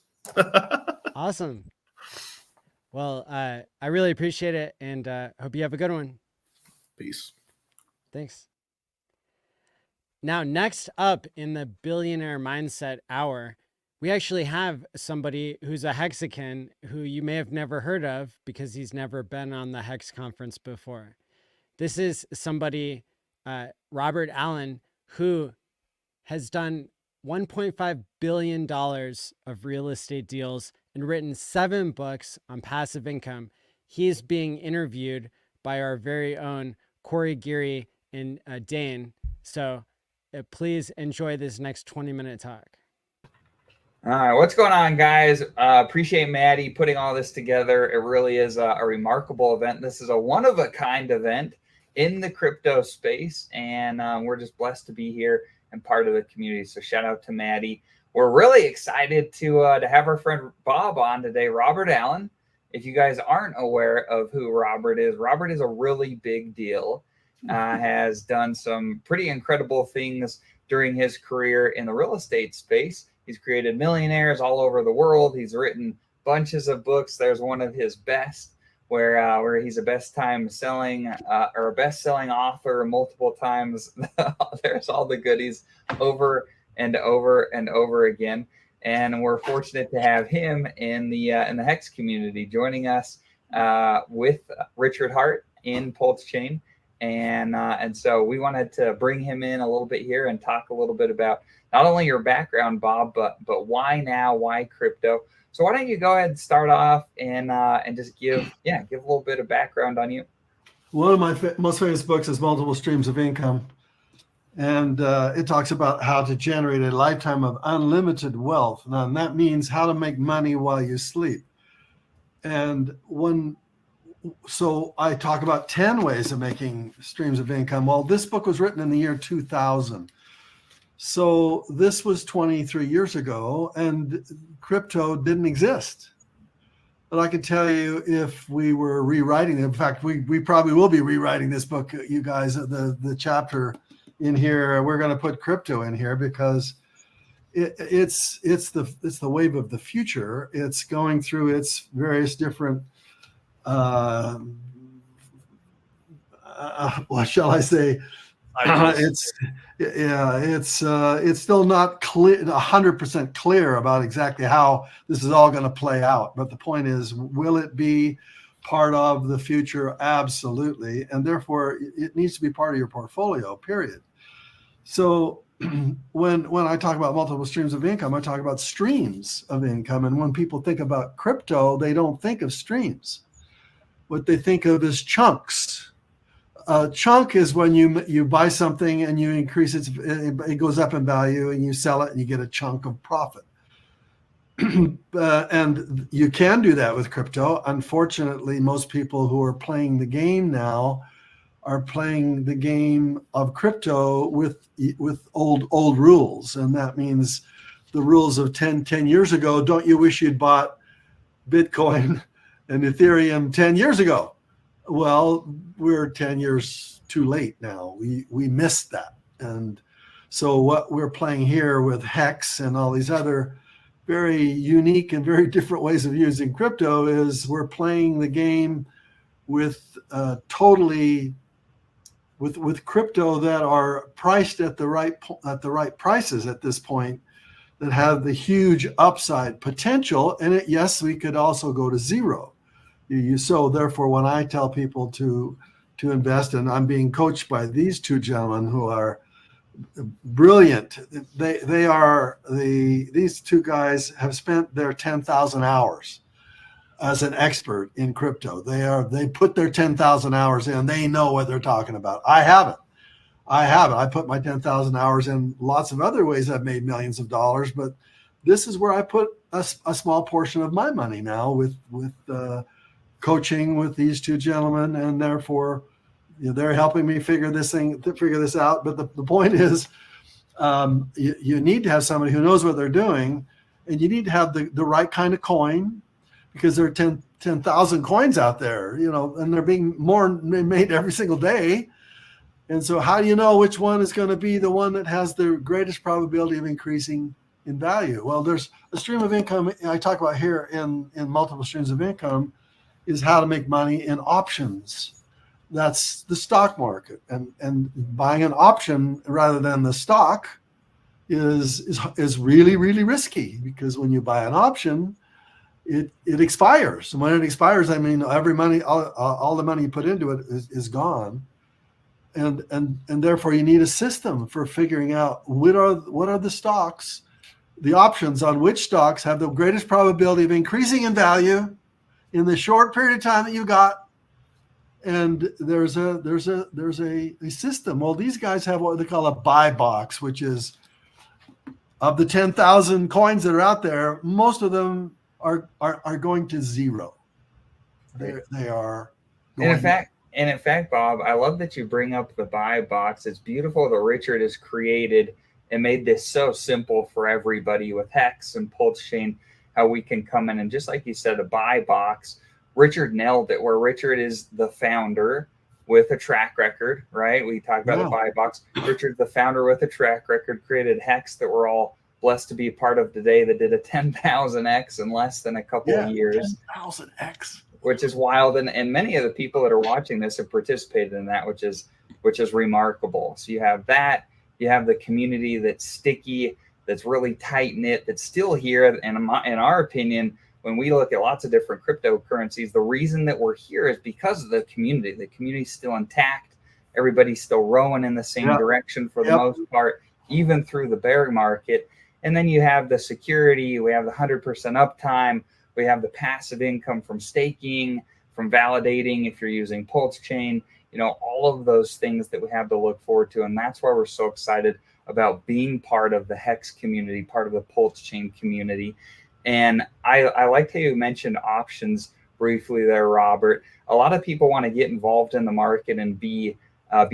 S1: Awesome. Well, I really appreciate it and hope you have a good one.
S21: Peace.
S1: Thanks. Now, next up in the Billionaire Mindset Hour, we actually have somebody who's a Hexagon who you may have never heard of because he's never been on the Hex conference before. This is somebody, Robert ALLin, who has done $1.5 billion of real estate deals and written 7 books on passive income. He is being interviewed by our very own Corey Geary and Dane. So please enjoy this next 20-minute talk.
S3: All right, what's going on, guys? Appreciate Maddie putting all this together. It really is a remarkable event. This is a one-of-a-kind event in the crypto space, and we're just blessed to be here and part of the community. So shout out to Maddie. We're really excited to have our friend Bob on today, Robert ALLin. If you guys aren't aware of who Robert is a really big deal. Has done some pretty incredible things during his career in the real estate space. He's created millionaires all over the world. He's written bunches of books. There's one of his best where he's a best-selling author multiple times. There's all the goodies over and over and over again. And we're fortunate to have him in the Hex community joining us with Richard Hart in Pulse Chain. And so we wanted to bring him in a little bit here and talk a little bit about not only your background, Bob, but why now, why crypto. So why don't you go ahead and start off and just give a little bit of background on you.
S22: One of my most famous books is Multiple Streams of Income.
S4: And it talks about how to generate a lifetime of unlimited wealth. Now, and that means how to make money while you sleep. And so I talk about 10 ways of making streams of income. Well, this book was written in the year 2000. So this was 23 years ago, and crypto didn't exist. But I can tell you, if we were rewriting, in fact, we probably will be rewriting this book, you guys, the chapter in here, we're going to put crypto in here because it's the wave of the future. It's going through its various different what shall I say? It's still not clear, 100% clear about exactly how this is all going to play out. But the point is, will it be part of the future? Absolutely. And therefore, it needs to be part of your portfolio, period. So when I talk about multiple streams of income, I talk about streams of income. And when people think about crypto, they don't think of streams. What they think of is chunks. A chunk is when you buy something and you increase it goes up in value, and you sell it and you get a chunk of profit. And you can do that with crypto. Unfortunately, most people who are playing the game now are playing the game of crypto with old rules. And that means the rules of 10 years ago. Don't you wish you'd bought Bitcoin and Ethereum 10 years ago? Well, we're 10 years too late now. We missed that. And so what we're playing here with Hex and all these other very unique and very different ways of using crypto is we're playing the game with with crypto that are priced at the right prices at this point, that have the huge upside potential. And yes, we could also go to zero. So therefore, when I tell people to invest, and I'm being coached by these two gentlemen who are brilliant, these two guys have spent their 10,000 hours as an expert in crypto. They put their 10,000 hours in. They know what they're talking about. I haven't. I put my 10,000 hours in lots of other ways. I've made millions of dollars, but this is where I put a small portion of my money now with coaching with these two gentlemen, and therefore they're helping me figure this out. But the point is, you need to have somebody who knows what they're doing, and you need to have the right kind of coin, because there are 10,000 coins out there, and they're being more made every single day. And so how do you know which one is going to be the one that has the greatest probability of increasing in value? Well, there's a stream of income I talk about here in multiple streams of income is how to make money in options. That's the stock market. And buying an option rather than the stock is really, really risky, because when you buy an option, it expires. And when it expires, I mean, all the money you put into it is gone. And therefore you need a system for figuring out what are the stocks, the options on which stocks have the greatest probability of increasing in value in the short period of time that you got. And there's a system. Well, these guys have what they call a buy box, which is, of the 10,000 coins that are out there, most of them are going to zero. They are.
S3: And in fact, Bob, I love that you bring up the buy box. It's beautiful that Richard has created and made this so simple for everybody with Hex and Pulse Chain, how we can come in and, just like you said, a buy box. Richard nailed it, where Richard is the founder with a track record, right? We talked about the buy box. Richard's the founder with a track record, created Hex that we're all blessed to be a part of today, that did a 10,000x in less than a couple of years.
S4: 10,000x.
S3: Which is wild, and many of the people that are watching this have participated in that, which is remarkable. So you have that, you have the community that's sticky, that's really tight knit, that's still here. And in our opinion, when we look at lots of different cryptocurrencies, the reason that we're here is because of the community. The community's still intact. Everybody's still rowing in the same direction for the most part, even through the bear market. And then you have the security, we have the 100% uptime. We have the passive income from staking, from validating if you're using Pulse Chain. all of those things that we have to look forward to. And that's why we're so excited about being part of the Hex community, part of the Pulse Chain community. And I liked how you mentioned options briefly there, Robert. A lot of people want to get involved in the market and be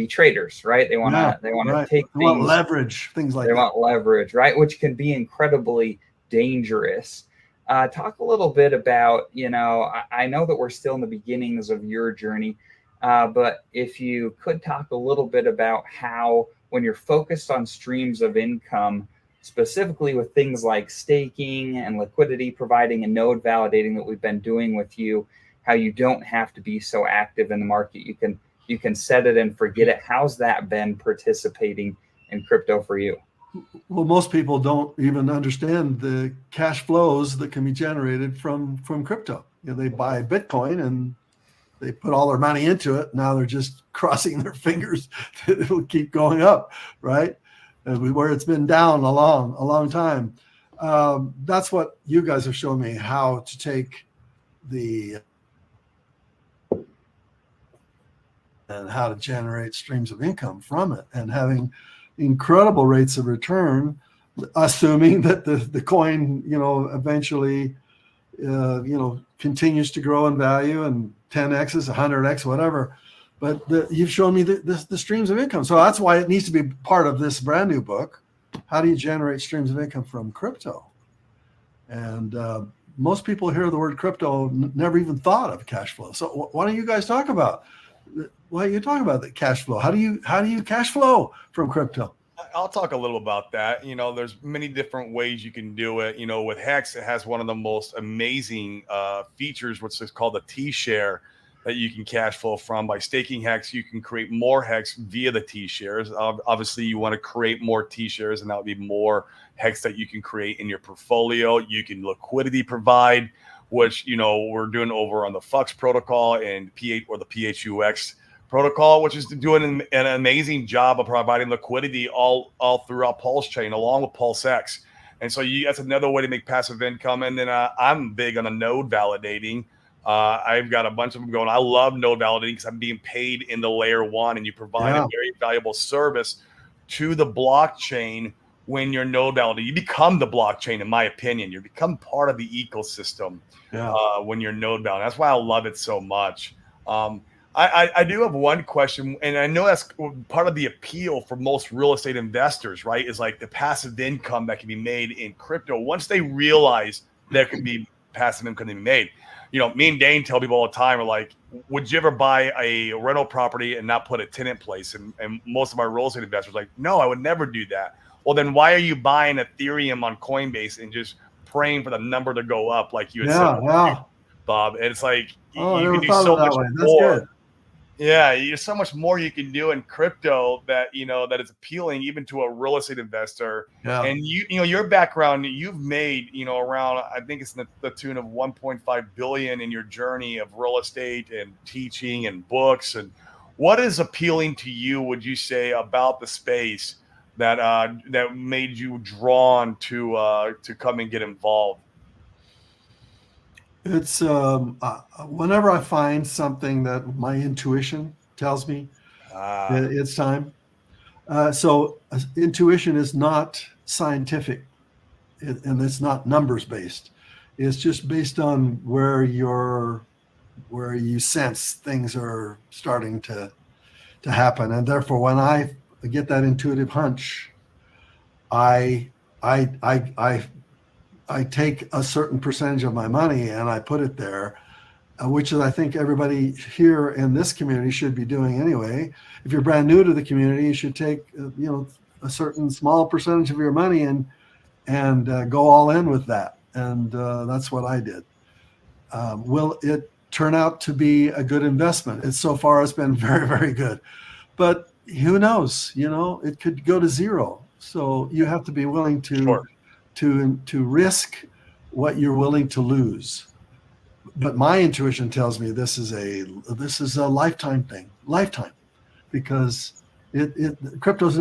S3: traders, right? They want to take
S4: they want leverage, things like that.
S3: They want leverage, right? Which can be incredibly dangerous. Talk a little bit about, I know that we're still in the beginnings of your journey, but if you could talk a little bit about how, when you're focused on streams of income, specifically with things like staking and liquidity providing and node validating that we've been doing with you, how you don't have to be so active in the market. You can set it and forget it. How's that been participating in crypto for you?
S4: Well, most people don't even understand the cash flows that can be generated from crypto. They buy Bitcoin and they put all their money into it. Now they're just crossing their fingers that it'll keep going up, right? Where it's been down a long time. That's what you guys have shown me, how to take and how to generate streams of income from it, and having incredible rates of return, assuming that the coin, eventually, continues to grow in value and 10x's, 100x, whatever. But you've shown me the streams of income. So that's why it needs to be part of this brand new book. How do you generate streams of income from crypto? And most people hear the word crypto, never even thought of cash flow. So why don't you guys talk about? Why are you talking about the cash flow? How do you cash flow from crypto?
S5: I'll talk a little about that. There's many different ways you can do it. With Hex, it has one of the most amazing features, which is called the T-share, that you can cash flow from. By staking Hex, you can create more Hex via the T-shares. Obviously, you want to create more T-shares, and that would be more Hex that you can create in your portfolio. You can liquidity provide, which we're doing over on the FUX protocol and P8 or the PHUX protocol, which is doing an amazing job of providing liquidity all throughout Pulse Chain, along with PulseX. And so that's another way to make passive income. And then I'm big on the node validating. I've got a bunch of them going. I love node validating because I'm being paid in the layer one, and you provide a very valuable service to the blockchain when you're node validating. You become the blockchain, in my opinion. You become part of the ecosystem when you're node validating. That's why I love it so much. I do have one question, and I know that's part of the appeal for most real estate investors, right? Is like the passive income that can be made in crypto. Once they realize there can be passive income to be made, me and Dane tell people all the time, are like, would you ever buy a rental property and not put a tenant in place? And most of our real estate investors are like, no, I would never do that. Well, then why are you buying Ethereum on Coinbase and just praying for the number to go up, like you had said, Bob? And it's like, you can do so much more. Yeah, there's so much more you can do in crypto that that is appealing even to a real estate investor.
S4: Yeah.
S5: And your background, you've made around, I think it's the tune of 1.5 billion in your journey of real estate and teaching and books. And what is appealing to you, would you say, about the space that made you drawn to come and get involved?
S4: It's whenever I find something that my intuition tells me it's time. So intuition is not scientific, and it's not numbers based. It's just based on where you sense things are starting to happen, and therefore, when I get that intuitive hunch, I take a certain percentage of my money and I put it there, which is, I think, everybody here in this community should be doing anyway. If you're brand new to the community, you should take a certain small percentage of your money and go all in with that. And that's what I did. Will it turn out to be a good investment? So far it's been very, very good. But who knows? It could go to zero. So you have to be willing to risk what you're willing to lose. But my intuition tells me this is a lifetime thing, because crypto's.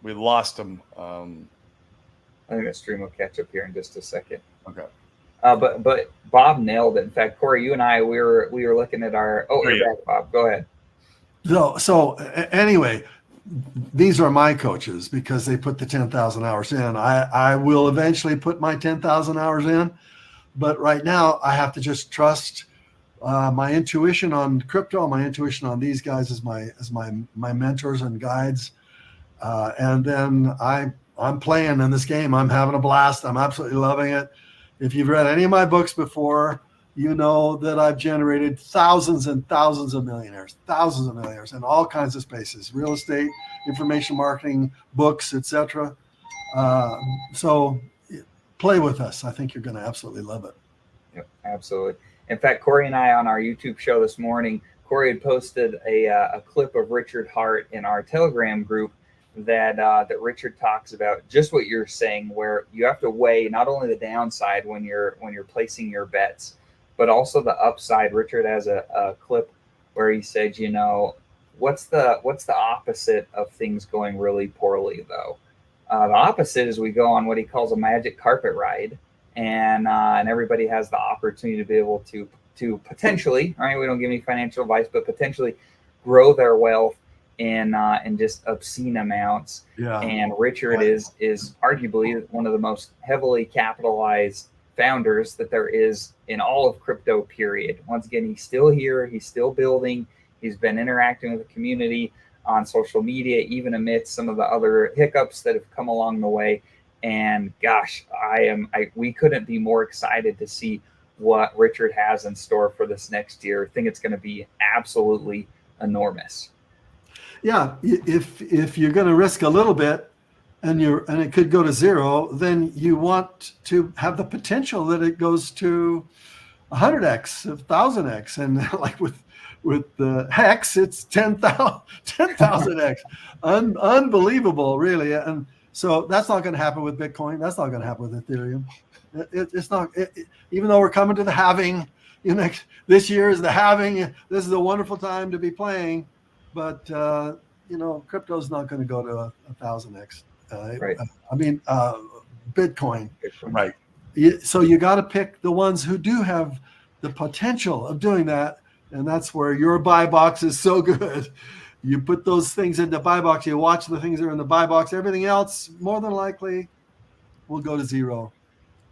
S5: We lost him.
S3: I think the stream will catch up here in just a second.
S5: Okay.
S3: But Bob nailed it. In fact, Corey, you and I, we were looking at our. Oh, you're back, Bob. Go ahead.
S4: So anyway, these are my coaches because they put the 10,000 hours in. I will eventually put my 10,000 hours in, but right now I have to just trust my intuition on crypto, my intuition on these guys as my mentors and guides, and then I'm playing in this game. I'm having a blast. I'm absolutely loving it. If you've read any of my books before, you know that I've generated thousands and thousands of millionaires in all kinds of spaces: real estate, information marketing, books, etc. So play with us. I think you're going to absolutely love it.
S3: Yep, absolutely. In fact, Corey and I on our YouTube show this morning, Corey had posted a clip of Richard Hart in our Telegram group that Richard talks about just what you're saying, where you have to weigh not only the downside when you're placing your bets, but also the upside. Richard has a clip where he said, you know, what's the opposite of things going really poorly though? The opposite is we go on what he calls a magic carpet ride, and everybody has the opportunity to be able to potentially, all right, we don't give any financial advice, but potentially grow their wealth in just obscene amounts.
S4: Yeah.
S3: And Richard is arguably one of the most heavily capitalized founders that there is in all of crypto, period. Once again, he's still here, he's still building, he's been interacting with the community on social media, even amidst some of the other hiccups that have come along the way. And gosh, we couldn't be more excited to see what Richard has in store for this next year. I think it's going to be absolutely enormous.
S4: Yeah, if you're going to risk a little bit and it could go to zero, then you want to have the potential that it goes to 100x, 1000x, and like with the Hex, it's 10,000x. Unbelievable, really. And so that's not going to happen with Bitcoin. That's not going to happen with Ethereum. It's not. Even though we're coming to the halving, this year is the halving. This is a wonderful time to be playing, but crypto is not going to go to 1000x.
S3: Right.
S4: I mean, Bitcoin.
S5: Right.
S4: So you got to pick the ones who do have the potential of doing that, and that's where your buy box is so good. You put those things in the buy box. You watch the things that are in the buy box. Everything else, more than likely, will go to zero.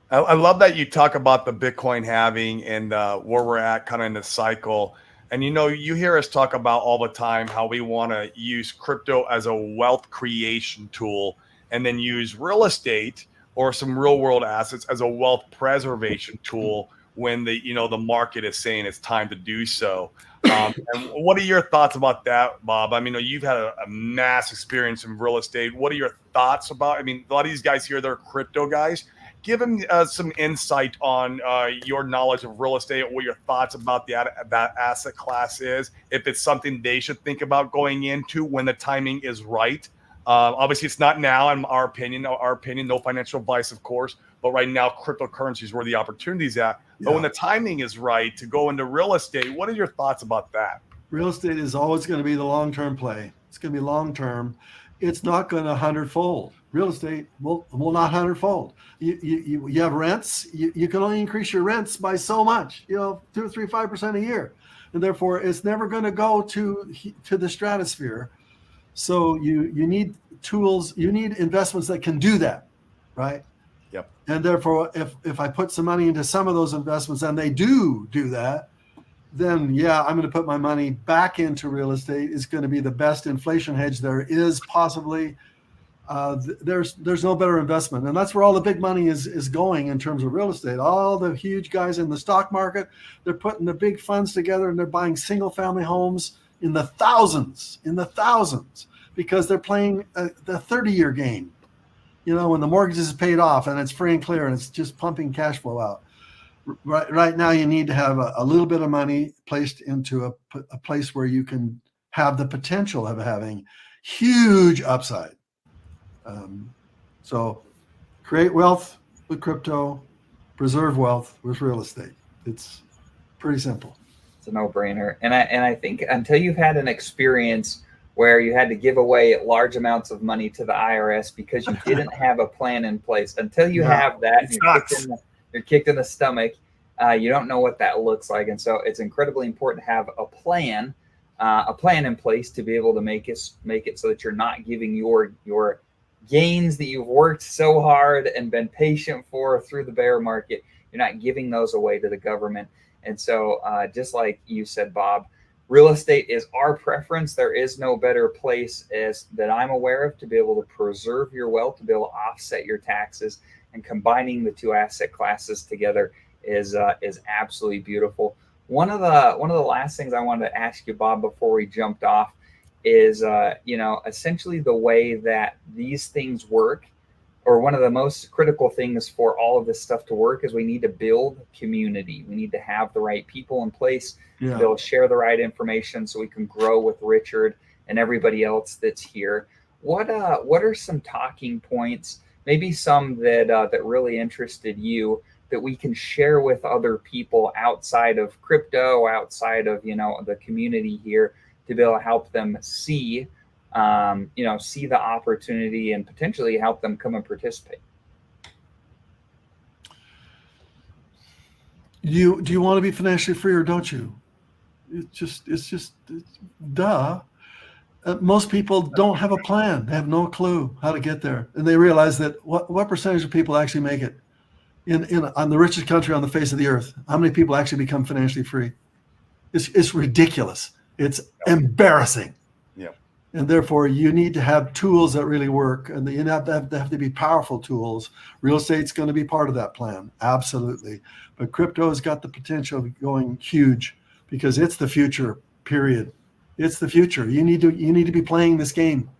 S5: I love that you talk about the Bitcoin halving and where we're at kind of in the cycle. And, you hear us talk about all the time how we want to use crypto as a wealth creation tool and then use real estate or some real world assets as a wealth preservation tool when the market is saying it's time to do so. And what are your thoughts about that, Bob? I mean, you've had a mass experience in real estate. What are your thoughts about? I mean, a lot of these guys here, they're crypto guys. Give them some insight on your knowledge of real estate, what your thoughts about that asset class is, if it's something they should think about going into when the timing is right. Obviously, it's not now, in our opinion, no financial advice, of course, but right now, cryptocurrency is where the opportunity is at. But when the timing is right to go into real estate, what are your thoughts about that?
S4: Real estate is always going to be the long-term play. It's going to be long-term. It's not going to 100-fold. Real estate will not 100-fold. You have rents. You can only increase your rents by so much, 2, 3, 5% a year. And therefore, it's never going to go to the stratosphere. So you need tools, you need investments that can do that, right?
S5: Yep.
S4: And therefore, if I put some money into some of those investments and they do that, then yeah, I'm going to put my money back into real estate. It's going to be the best inflation hedge there is possibly. There's no better investment, and that's where all the big money is going in terms of real estate. All the huge guys in the stock market, they're putting the big funds together and they're buying single family homes in the thousands, because they're playing the 30-year game. When the mortgage is paid off and it's free and clear and it's just pumping cash flow out. Right now, you need to have a little bit of money placed into a place where you can have the potential of having huge upside. So create wealth with crypto, preserve wealth with real estate. It's pretty simple.
S3: It's a no-brainer. And I think until you've had an experience where you had to give away large amounts of money to the IRS because you didn't have a plan in place, until you have that, you're kicked in the stomach. You don't know what that looks like, and so it's incredibly important to have a plan in place to be able to make it so that you're not giving your gains that you've worked so hard and been patient for through the bear market. You're not giving those away to the government. And so, just like you said, Bob, real estate is our preference. There is no better place that I'm aware of to be able to preserve your wealth, to be able to offset your taxes, and combining the two asset classes together is absolutely beautiful. One of the last things I wanted to ask you, Bob, before we jumped off is, essentially the way that these things work, or one of the most critical things for all of this stuff to work, is we need to build community. We need to have the right people in place to be able to share the right information so we can grow with Richard and everybody else that's here. What are some talking points, maybe some that really interested you, that we can share with other people outside of crypto, outside of the community here, to be able to help them see the opportunity and potentially help them come and participate?
S4: Do you want to be financially free or don't you? It's just duh. Most people don't have a plan. They have no clue how to get there, and they realize that what percentage of people actually make it on the richest country on the face of the earth? How many people actually become financially free? It's ridiculous. It's embarrassing.
S5: Yeah.
S4: And therefore, you need to have tools that really work, and they have to be powerful tools. Real estate's going to be part of that plan, absolutely. But crypto has got the potential of going huge because it's the future. Period. It's the future. You need to be playing this game.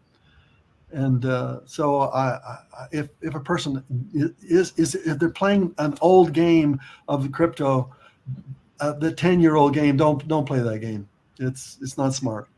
S4: And so, if a person if they're playing an old game of crypto, the 10-year-old game, don't play that game. It's not smart.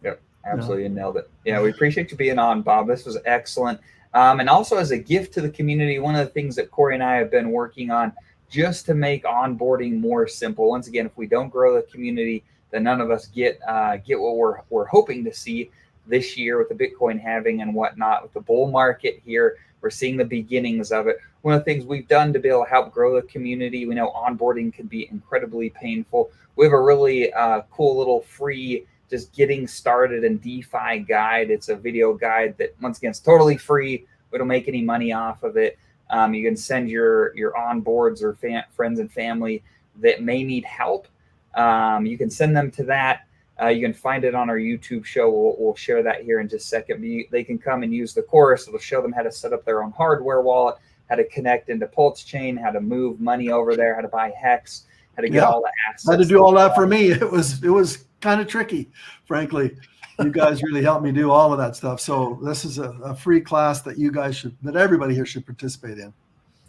S3: Yep, absolutely. You nailed it. Yeah, we appreciate you being on, Bob. This was excellent. And also, as a gift to the community, one of the things that Corey and I have been working on just to make onboarding more simple. Once again, if we don't grow the community, then none of us get what we're hoping to see this year with the Bitcoin halving and whatnot. With the bull market here, we're seeing the beginnings of it. One of the things we've done to be able to help grow the community, we know onboarding can be incredibly painful. We have a really cool little free just getting started in DeFi guide. It's a video guide that, once again, is totally free. We don't make any money off of it. You can send your onboards or friends and family that may need help. You can send them to that. You can find it on our YouTube show. We'll share that here in just a second. They can come and use the course. It'll show them how to set up their own hardware wallet, how to connect into Pulse Chain, how to move money over there, how to buy Hex, how to get all the assets.
S4: Had to do all that for me. It was kind of tricky, frankly. You guys really helped me do all of that stuff. So this is a free class that everybody here should participate in.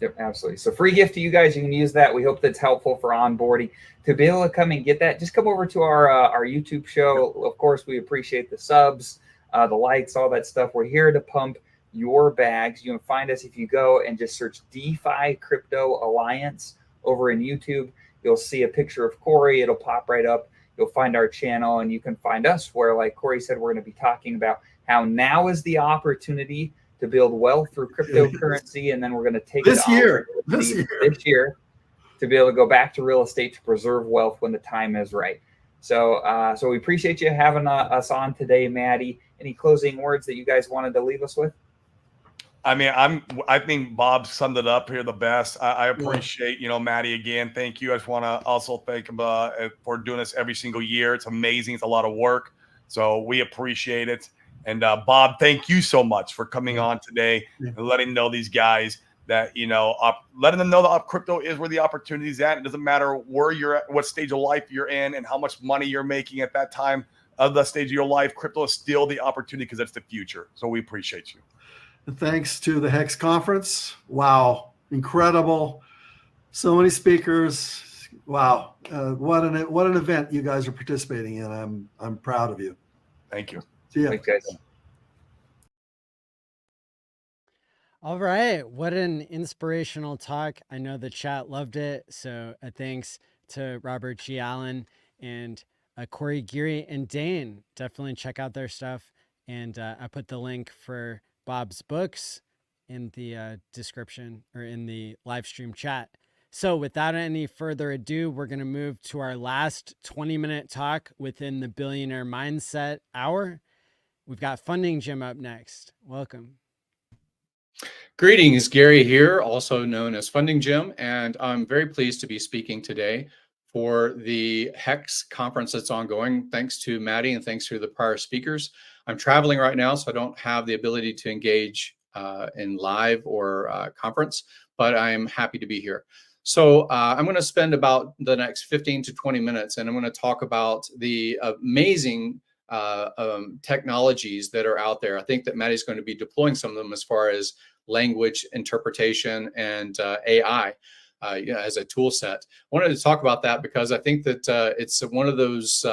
S3: Yep, absolutely. So free gift to you guys. You can use that. We hope that's helpful for onboarding. To be able to come and get that, just come over to our YouTube show. Of course, we appreciate the subs, the likes, all that stuff. We're here to pump your bags. You can find us if you go and just search DeFi Crypto Alliance over in YouTube. You'll see a picture of Corey. It'll pop right up. You'll find our channel, and you can find us where, like Corey said, we're going to be talking about how now is the opportunity to build wealth through cryptocurrency, and then we're going to take
S4: this year to be able to go back to real estate to preserve wealth when the time is right. So we appreciate you having us on today, Maddie. Any closing words that you guys wanted to leave us with?
S5: I mean, I think Bob summed it up here the best. I appreciate, Maddie, again. Thank you. I just want to also thank him for doing this every single year. It's amazing. It's a lot of work. So we appreciate it. And Bob, thank you so much for coming on today and letting know these guys that, letting them know that crypto is where the opportunity is at. It doesn't matter where you're at, what stage of life you're in, and how much money you're making at that time of the stage of your life. Crypto is still the opportunity because it's the future. So we appreciate you.
S4: And thanks to the Hex Conference. Wow, incredible. So many speakers. Wow, what an event you guys are participating in. I'm proud of you.
S5: Thank you.
S4: See ya.
S3: Thanks, guys.
S1: All right. What an inspirational talk. I know the chat loved it. So thanks to Robert G. Allen and Corey Geary and Dane. Definitely check out their stuff. And I put the link for Bob's books in the description or in the live stream chat. So without any further ado, we're going to move to our last 20-minute talk within the Billionaire Mindset Hour. We've got Funding Jim up next. Welcome.
S8: Greetings, Gary here, also known as Funding Jim, and I'm very pleased to be speaking today for the HEX conference that's ongoing. Thanks to Maddie and thanks to the prior speakers. I'm traveling right now, so I don't have the ability to engage in live or conference, but I'm happy to be here. So I'm going to spend about the next 15 to 20 minutes, and I'm going to talk about the amazing technologies that are out there. I think that Maddie's going to be deploying some of them as far as language interpretation and AI as a tool set. I wanted to talk about that because I think that it's one of those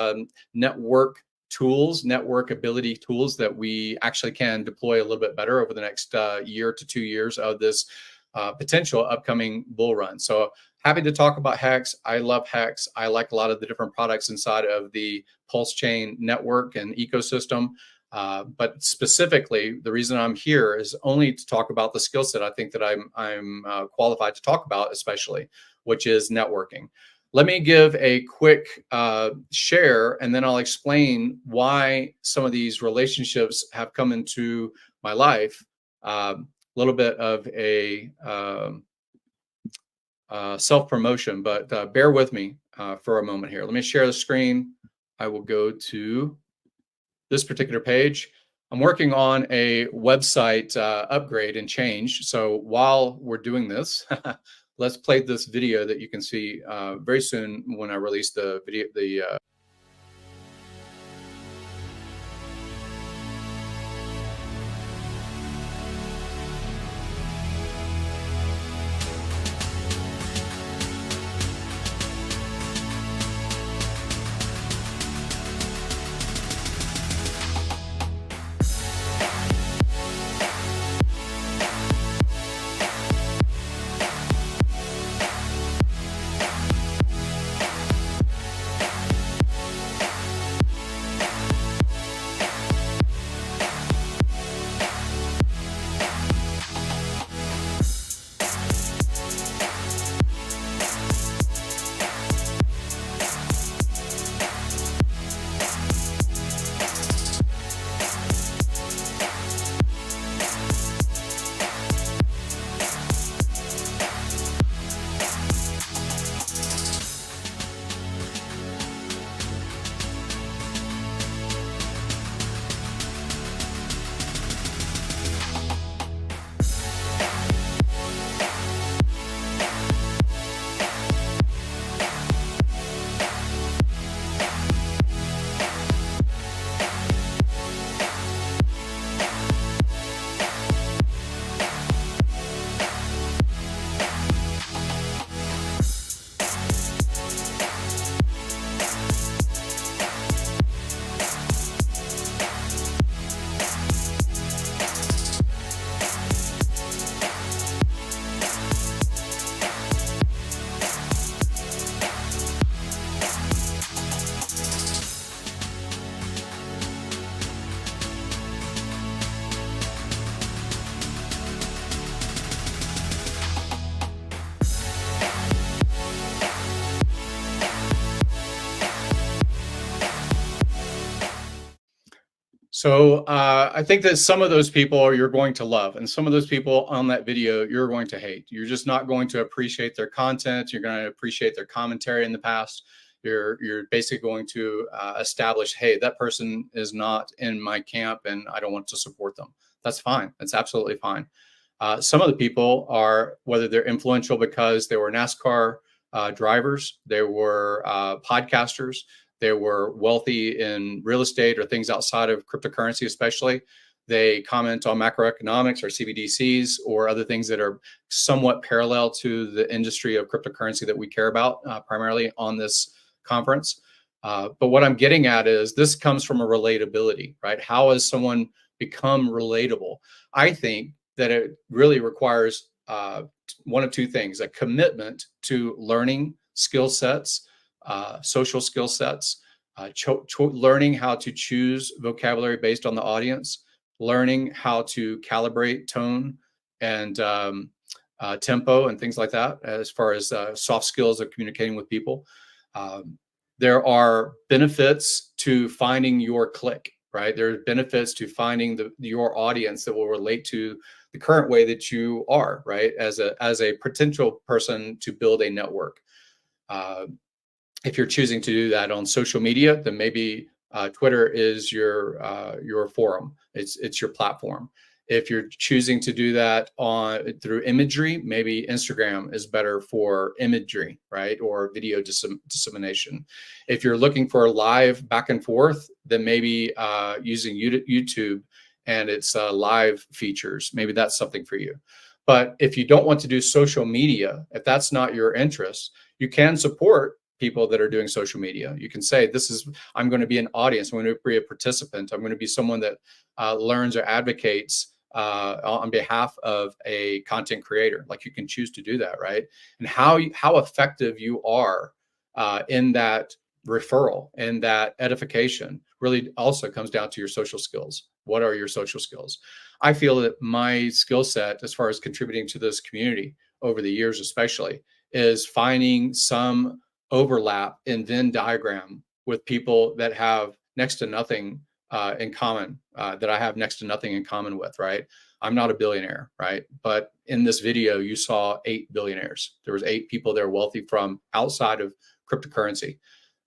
S8: network ability tools that we actually can deploy a little bit better over the next year to 2 years of this potential upcoming bull run. So happy to talk about HEX. I love HEX. I like a lot of the different products inside of the Pulse Chain network and ecosystem. But specifically, the reason I'm here is only to talk about the skill set I think that I'm qualified to talk about, especially, which is networking. Let me give a quick share, and then I'll explain why some of these relationships have come into my life. Little bit of a self-promotion, but bear with me for a moment here. Let me share the screen. I will go to this particular page. I'm working on a website upgrade and change. So while we're doing this, let's play this video that you can see very soon when I release the video. So I think that some of those people you're going to love, and some of those people on that video you're going to hate. You're just not going to appreciate their content. You're going to appreciate their commentary in the past. You're basically going to establish, hey, that person is not in my camp and I don't want to support them. That's fine. That's absolutely fine. Some of the people are, whether they're influential because they were NASCAR drivers, they were podcasters, they were wealthy in real estate or things outside of cryptocurrency, especially. They comment on macroeconomics or CBDCs or other things that are somewhat parallel to the industry of cryptocurrency that we care about primarily on this conference. But what I'm getting at is this comes from a relatability, right? How has someone become relatable? I think that it really requires one of two things: a commitment to learning skill sets, social skill sets, learning how to choose vocabulary based on the audience, learning how to calibrate tone and tempo and things like that, as far as soft skills of communicating with people. There are benefits to finding your clique, right? There are benefits to finding your audience that will relate to the current way that you are, right? As a potential person to build a network. If you're choosing to do that on social media, then maybe Twitter is your forum. It's your platform. If you're choosing to do that through imagery, maybe Instagram is better for imagery, right? Or video dissemination. If you're looking for live back and forth, then maybe using YouTube and its live features, maybe that's something for you. But if you don't want to do social media, if that's not your interest, you can support people that are doing social media. You can say, I'm going to be an audience. I'm going to be a participant. I'm going to be someone that learns or advocates on behalf of a content creator. Like, you can choose to do that, right? And how effective you are in that referral and that edification really also comes down to your social skills. What are your social skills? I feel that my skill set, as far as contributing to this community over the years especially, is finding some overlap in Venn diagram with people that have next to nothing in common, that I have next to nothing in common with, right? I'm not a billionaire, right? But in this video, you saw 8 billionaires. There was 8 people that are wealthy from outside of cryptocurrency.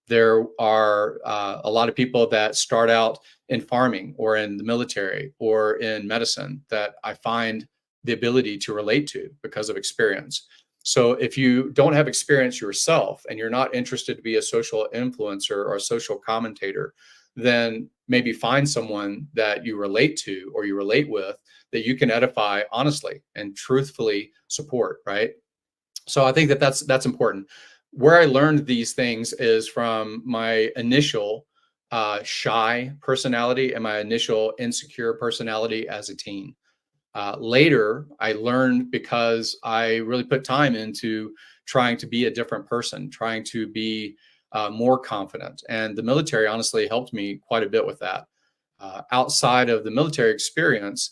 S8: There are a lot of people that start out in farming or in the military or in medicine that I find the ability to relate to because of experience. So if you don't have experience yourself and you're not interested to be a social influencer or a social commentator, then maybe find someone that you relate to or you relate with that you can edify honestly and truthfully support, right? So I think that that's important. Where I learned these things is from my initial shy personality and my initial insecure personality as a teen. Later, I learned because I really put time into trying to be a different person, trying to be more confident. And the military honestly helped me quite a bit with that. Outside of the military experience,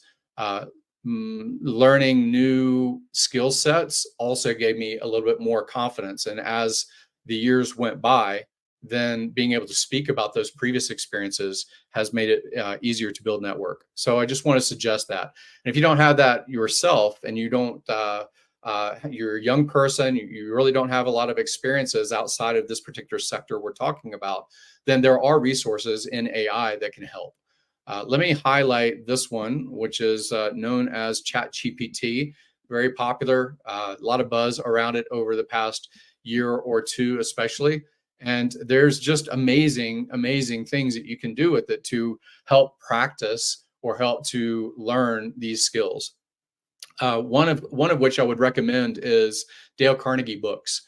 S8: learning new skill sets also gave me a little bit more confidence. And as the years went by, then being able to speak about those previous experiences has made it easier to build network. So I just want to suggest that. And if you don't have that yourself and you don't, you're a young person, you really don't have a lot of experiences outside of this particular sector we're talking about, then there are resources in AI that can help. Let me highlight this one, which is known as ChatGPT, very popular, a lot of buzz around it over the past year or two, especially. And there's just amazing, amazing things that you can do with it to help practice or help to learn these skills. One of which I would recommend is Dale Carnegie books.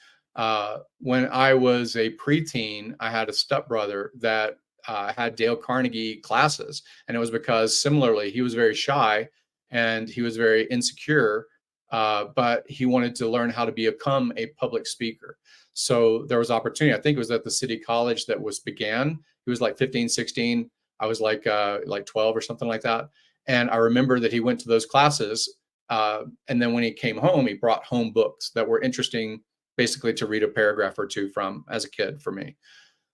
S8: When I was a preteen, I had a stepbrother that had Dale Carnegie classes, and it was because similarly he was very shy and he was very insecure, but he wanted to learn how to become a public speaker. So there was opportunity. I think it was at the city college that began. He was like 15, 16. I was like 12 or something like that. And I remember that he went to those classes. And then when he came home, he brought home books that were interesting, basically to read a paragraph or two from as a kid for me.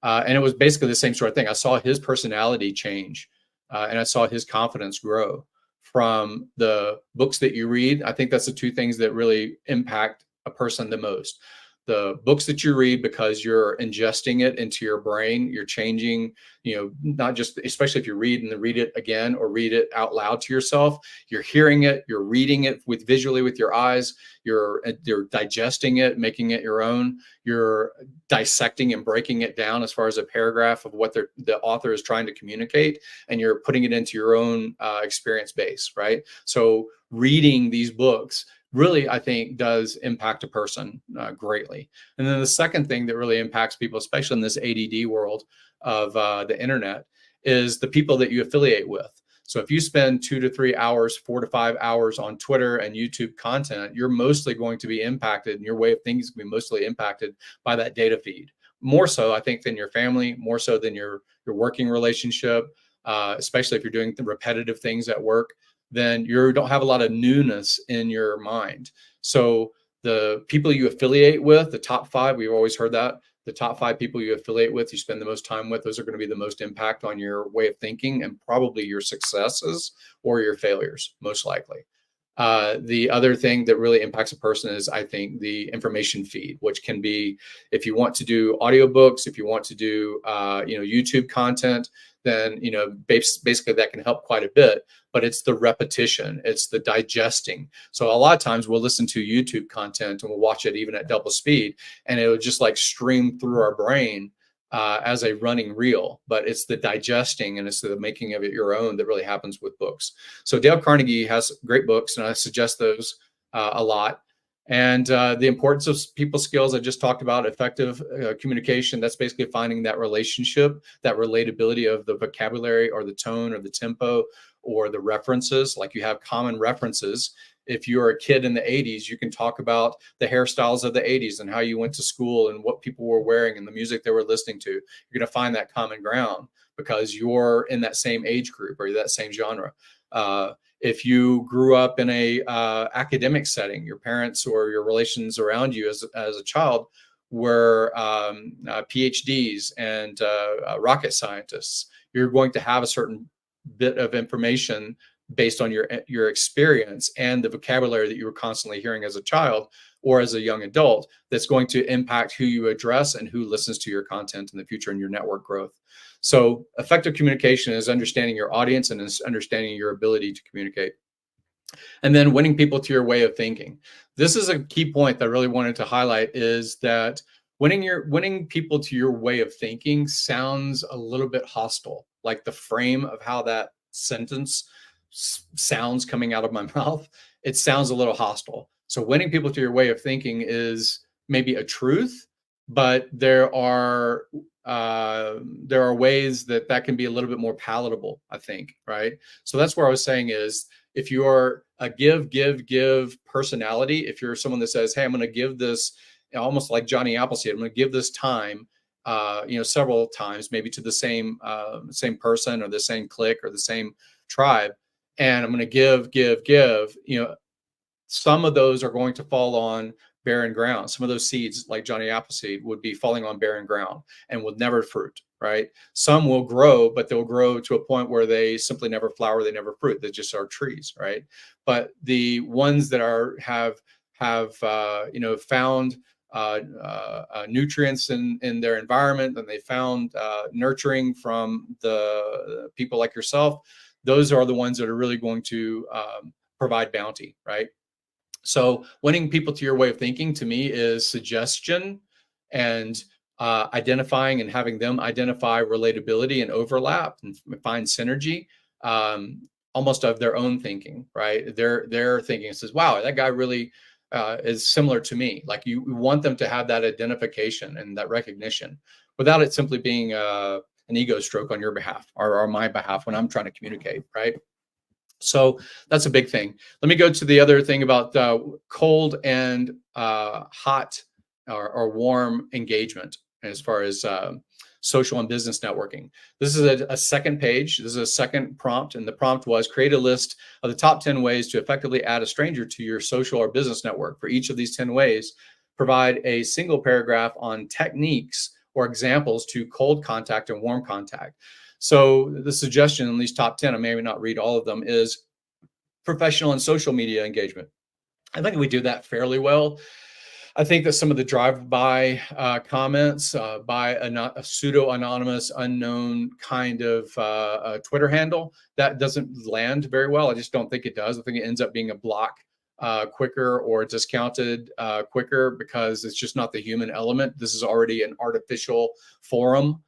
S8: And it was basically the same sort of thing. I saw his personality change and I saw his confidence grow from the books that you read. I think that's the two things that really impact a person the most. The books that you read, because you're ingesting it into your brain, you're changing, not just, especially if you read and then read it again or read it out loud to yourself, you're hearing it, you're reading it visually with your eyes, you're digesting it, making it your own, you're dissecting and breaking it down as far as a paragraph of what the author is trying to communicate, and you're putting it into your own experience base, right? So reading these books really, I think, does impact a person greatly. And then the second thing that really impacts people, especially in this ADD world of the internet, is the people that you affiliate with. So if you spend 2 to 3 hours, 4 to 5 hours on Twitter and YouTube content, you're mostly going to be impacted, and your way of thinking is going to be mostly impacted by that data feed. More so, I think, than your family, more so than your working relationship, especially if you're doing the repetitive things at work. then you don't have a lot of newness in your mind. So the people you affiliate with, the top 5, we've always heard that, the top 5 people you affiliate with, you spend the most time with, those are going to be the most impact on your way of thinking and probably your successes or your failures, most likely. The other thing that really impacts a person is, I think, the information feed, which can be, if you want to do audiobooks, if you want to do, YouTube content, then, basically that can help quite a bit, but it's the repetition, it's the digesting. So a lot of times we'll listen to YouTube content and we'll watch it even at double speed, and it'll just like stream through our brain as a running reel, but it's the digesting and it's the making of it your own that really happens with books. So Dale Carnegie has great books, and I suggest those a lot. And the importance of people skills, I just talked about, effective communication. That's basically finding that relationship, that relatability of the vocabulary or the tone or the tempo or the references. Like, you have common references. If you're a kid in the 80s, you can talk about the hairstyles of the 80s and how you went to school and what people were wearing and the music they were listening to. You're going to find that common ground because you're in that same age group or that same genre. If you grew up in a academic setting, your parents or your relations around you as a child were PhDs and rocket scientists, you're going to have a certain bit of information based on your experience and the vocabulary that you were constantly hearing as a child or as a young adult that's going to impact who you address and who listens to your content in the future and your network growth. So effective communication is understanding your audience and is understanding your ability to communicate. And then winning people to your way of thinking. This is a key point that I really wanted to highlight, is that winning people to your way of thinking sounds a little bit hostile. Like the frame of how that sentence sounds coming out of my mouth, it sounds a little hostile. So winning people to your way of thinking is maybe a truth, but there are ways that can be a little bit more palatable, I think, right? So that's where I was saying is, if you're a give personality, if you're someone that says, hey, I'm going to give this, almost like Johnny Appleseed, I'm going to give this time, several times, maybe to the same person or the same clique or the same tribe, and I'm going to give, some of those are going to fall on barren ground. Some of those seeds, like Johnny Appleseed, would be falling on barren ground and would never fruit, right? Some will grow, but they'll grow to a point where they simply never flower, they never fruit. They just are trees, right? But the ones that have found nutrients in their environment, and they found nurturing from the people like yourself, those are the ones that are really going to provide bounty, right? So winning people to your way of thinking, to me, is suggestion and identifying and having them identify relatability and overlap and find synergy, almost of their own thinking, right? Their thinking says, wow, that guy really is similar to me. Like, you want them to have that identification and that recognition without it simply being an ego stroke on your behalf or my behalf when I'm trying to communicate, right? So that's a big thing. Let me go to the other thing about cold and hot or warm engagement as far as social and business networking. This is a second page. This is a second prompt, and the prompt was: create a list of the top 10 ways to effectively add a stranger to your social or business network. For each of these 10 ways, provide a single paragraph on techniques or examples to cold contact and warm contact. So the suggestion in these top 10, I may not read all of them, is professional and social media engagement. I think we do that fairly well. I think that some of the drive-by comments by a pseudo-anonymous, unknown kind of Twitter handle, that doesn't land very well. I just don't think it does. I think it ends up being a block quicker or discounted quicker because it's just not the human element. This is already an artificial forum.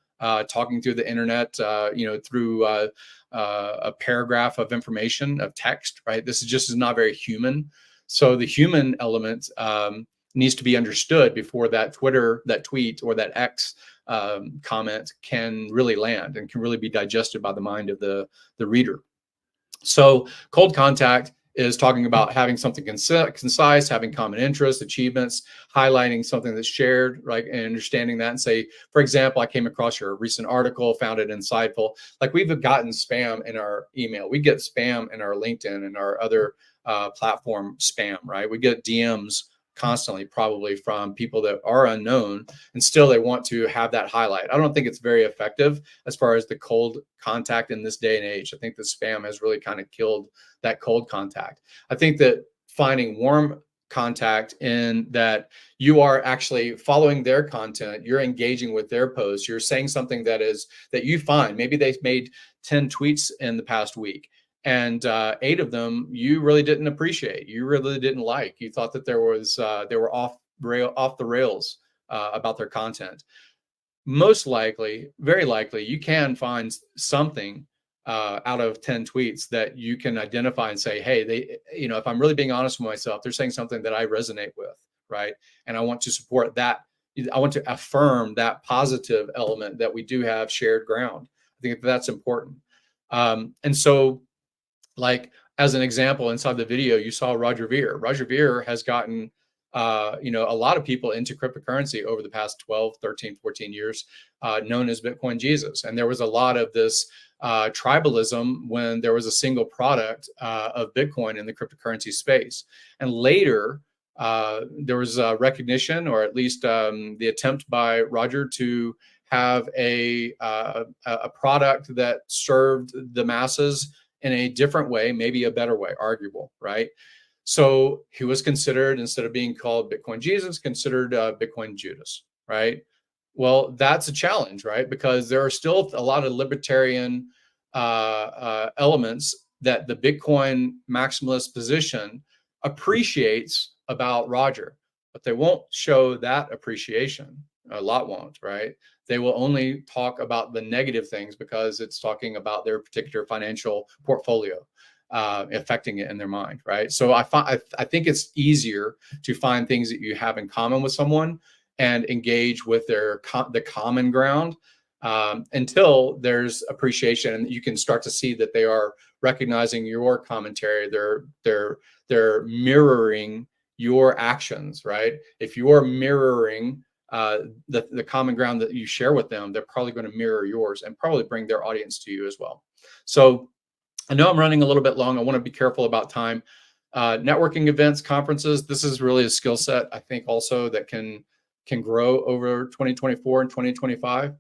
S8: Talking through the internet, through a paragraph of information, of text, right? This is not very human. So the human element needs to be understood before that tweet, or that X comment can really land and can really be digested by the mind of the reader. So cold contact is talking about having something concise, having common interests, achievements, highlighting something that's shared, right? And understanding that and say, for example, I came across your recent article, found it insightful. Like we've gotten spam in our email. We get spam in our LinkedIn and our other platform spam, right? We get DMs constantly, probably from people that are unknown, and still they want to have that highlight. I don't think it's very effective as far as the cold contact in this day and age. I think the spam has really kind of killed that cold contact. I think that finding warm contact in that you are actually following their content, you're engaging with their posts, you're saying something that you find, maybe they've made 10 tweets in the past week, and 8 of them you really didn't appreciate, you really didn't like, you thought that there was they were off the rails about their content. Most likely, very likely, you can find something out of 10 tweets that you can identify and say, hey, if I'm really being honest with myself, they're saying something that I resonate with, right? And I want to support that. I want to affirm that positive element that we do have shared ground. I think that's important. And so, like, as an example, inside the video, you saw Roger Ver. Roger Ver has gotten a lot of people into cryptocurrency over the past 12, 13, 14 years, known as Bitcoin Jesus. And there was a lot of this tribalism when there was a single product of Bitcoin in the cryptocurrency space. And later, there was recognition, or at least the attempt by Roger to have a product that served the masses in a different way, maybe a better way, arguable, right? So he was considered, instead of being called Bitcoin Jesus, considered Bitcoin Judas, right? Well, that's a challenge, right? Because there are still a lot of libertarian elements that the Bitcoin maximalist position appreciates about Roger, but they won't show that appreciation. A lot won't, right? They will only talk about the negative things because it's talking about their particular financial portfolio, affecting it in their mind, right? So I think it's easier to find things that you have in common with someone and engage with the common ground until there's appreciation, and you can start to see that they are recognizing your commentary. They're mirroring your actions, right? If you're mirroring the common ground that you share with them, they're probably going to mirror yours and probably bring their audience to you as well. So I know I'm running a little bit long. I want to be careful about time. Networking events, conferences, this is really a skill set, I think, also that can grow over 2024 and 2025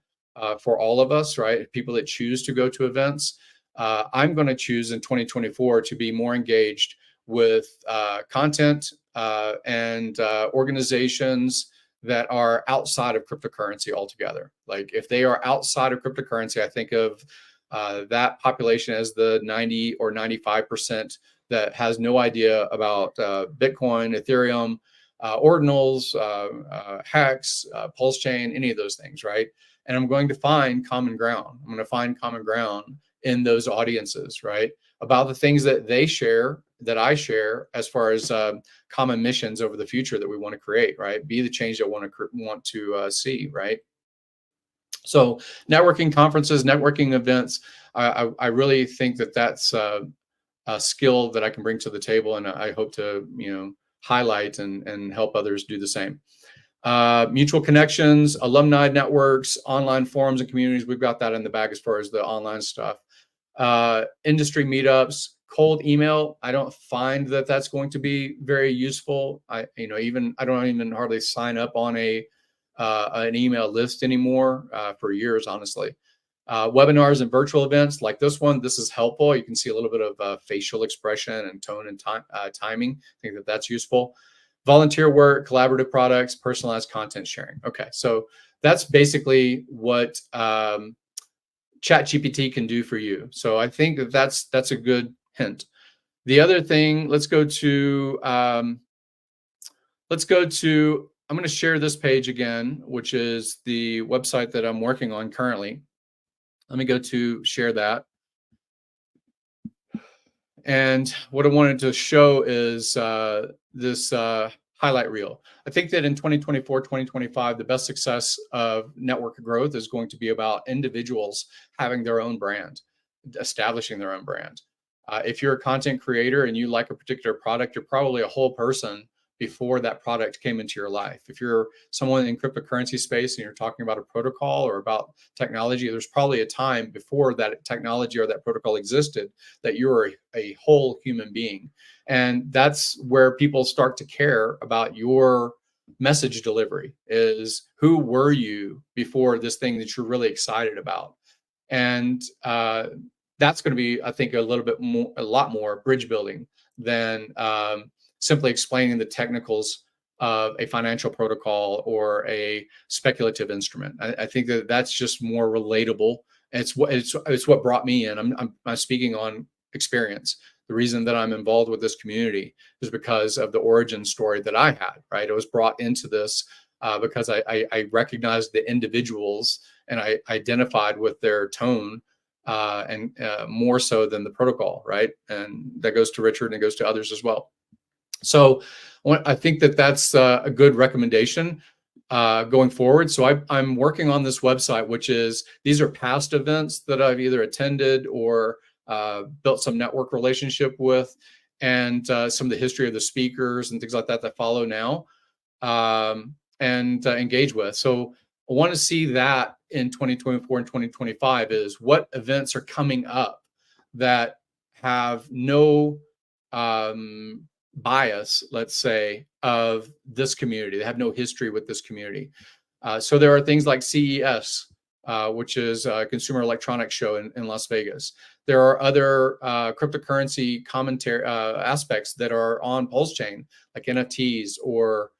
S8: for all of us, right? People that choose to go to events. I'm going to choose in 2024 to be more engaged with content and organizations that are outside of cryptocurrency altogether. Like if they are outside of cryptocurrency, I think of that population as the 90 or 95% that has no idea about Bitcoin, Ethereum, ordinals, Hex, Pulse Chain, any of those things, right? And I'm going to find common ground. I'm going to find common ground in those audiences, right? About the things that they share, that I share, as far as common missions over the future that we want to create, right? Be the change that want to see, right? So networking conferences, networking events, I really think that that's a skill that I can bring to the table, and I hope to highlight and help others do the same. Mutual connections, alumni networks, online forums and communities. We've got that in the bag as far as the online stuff. Industry meetups, cold email. I don't find that that's going to be very useful. I don't even hardly sign up on an email list anymore for years, honestly. Webinars and virtual events like this one, this is helpful. You can see a little bit of facial expression and tone and timing. I think that that's useful. Volunteer work, collaborative products, personalized content sharing. Okay, so that's basically what ChatGPT can do for you. So I think that that's a good hint. The other thing, let's go to, I'm going to share this page again, which is the website that I'm working on currently. Let me go to share that. And what I wanted to show is this highlight reel. I think that in 2024, 2025, the best success of network growth is going to be about individuals having their own brand, establishing their own brand. If you're a content creator and you like a particular product, you're probably a whole person before that product came into your life. If you're someone in cryptocurrency space and you're talking about a protocol or about technology, there's probably a time before that technology or that protocol existed that you were a whole human being. And that's where people start to care about your message delivery, is who were you before this thing that you're really excited about? And that's going to be, I think, a lot more bridge building than simply explaining the technicals of a financial protocol or a speculative instrument. I think that that's just more relatable. It's what brought me in. I'm speaking on experience. The reason that I'm involved with this community is because of the origin story that I had. Right, I was brought into this because I recognized the individuals and I identified with their tone. And more so than the protocol, right? And that goes to Richard and it goes to others as well. So I think that that's a good recommendation going forward. So I'm working on this website, which is, these are past events that I've either attended or built some network relationship with, and some of the history of the speakers and things like that follow now, and engage with. So I want to see that in 2024 and 2025 is what events are coming up that have no bias, let's say, of this community. They have no history with this community. So there are things like CES, which is a Consumer Electronics Show in Las Vegas. There are other cryptocurrency commentary aspects that are on Pulse Chain, like NFTs or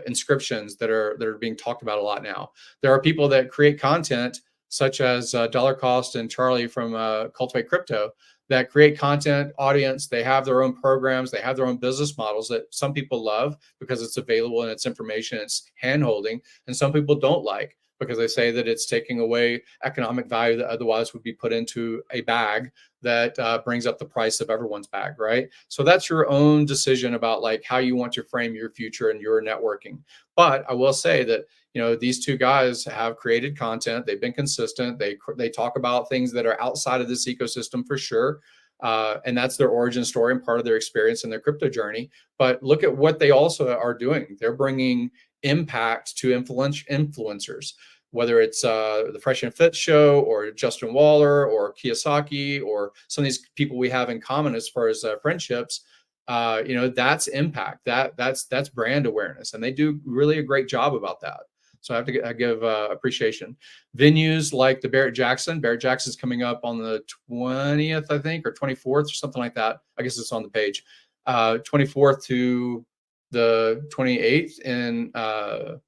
S8: inscriptions that are being talked about a lot now. There are people that create content, such as Dollar Cost and Charlie from Cultivate Crypto, that create content, audience. They have their own programs, they have their own business models that some people love because it's available and it's information, it's hand-holding, and some people don't like because they say that it's taking away economic value that otherwise would be put into a bag that brings up the price of everyone's bag, right? So that's your own decision about like how you want to frame your future and your networking. But I will say that, you know, these two guys have created content. They've been consistent. They talk about things that are outside of this ecosystem for sure. And that's their origin story and part of their experience and their crypto journey. But look at what they also are doing. They're bringing impact to influencers, whether it's the Fresh and Fit show or Justin Waller or Kiyosaki or some of these people we have in common as far as friendships. You know, that's impact. That's brand awareness, and they do really a great job about that. So I have to give appreciation. Venues like the Barrett Jackson's coming up on the 20th, I think, or 24th or something like that. I guess it's on the page. 24th to the 28th in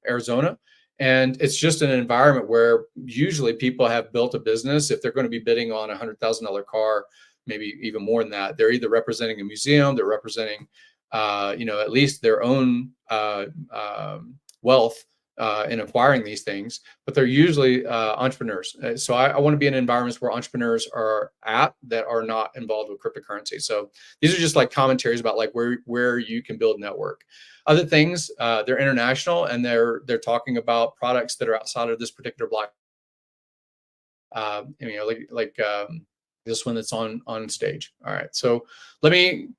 S8: Arizona. And it's just an environment where usually people have built a business. If they're going to be bidding on a $100,000 car, maybe even more than that, they're either representing a museum, they're representing, you know, at least their own wealth in acquiring these things, but they're usually entrepreneurs. So I want to be in environments where entrepreneurs are at that are not involved with cryptocurrency. So these are just like commentaries about like where you can build network. Other things, they're international and they're talking about products that are outside of this particular block. You know, like this one that's on stage. All right, so let me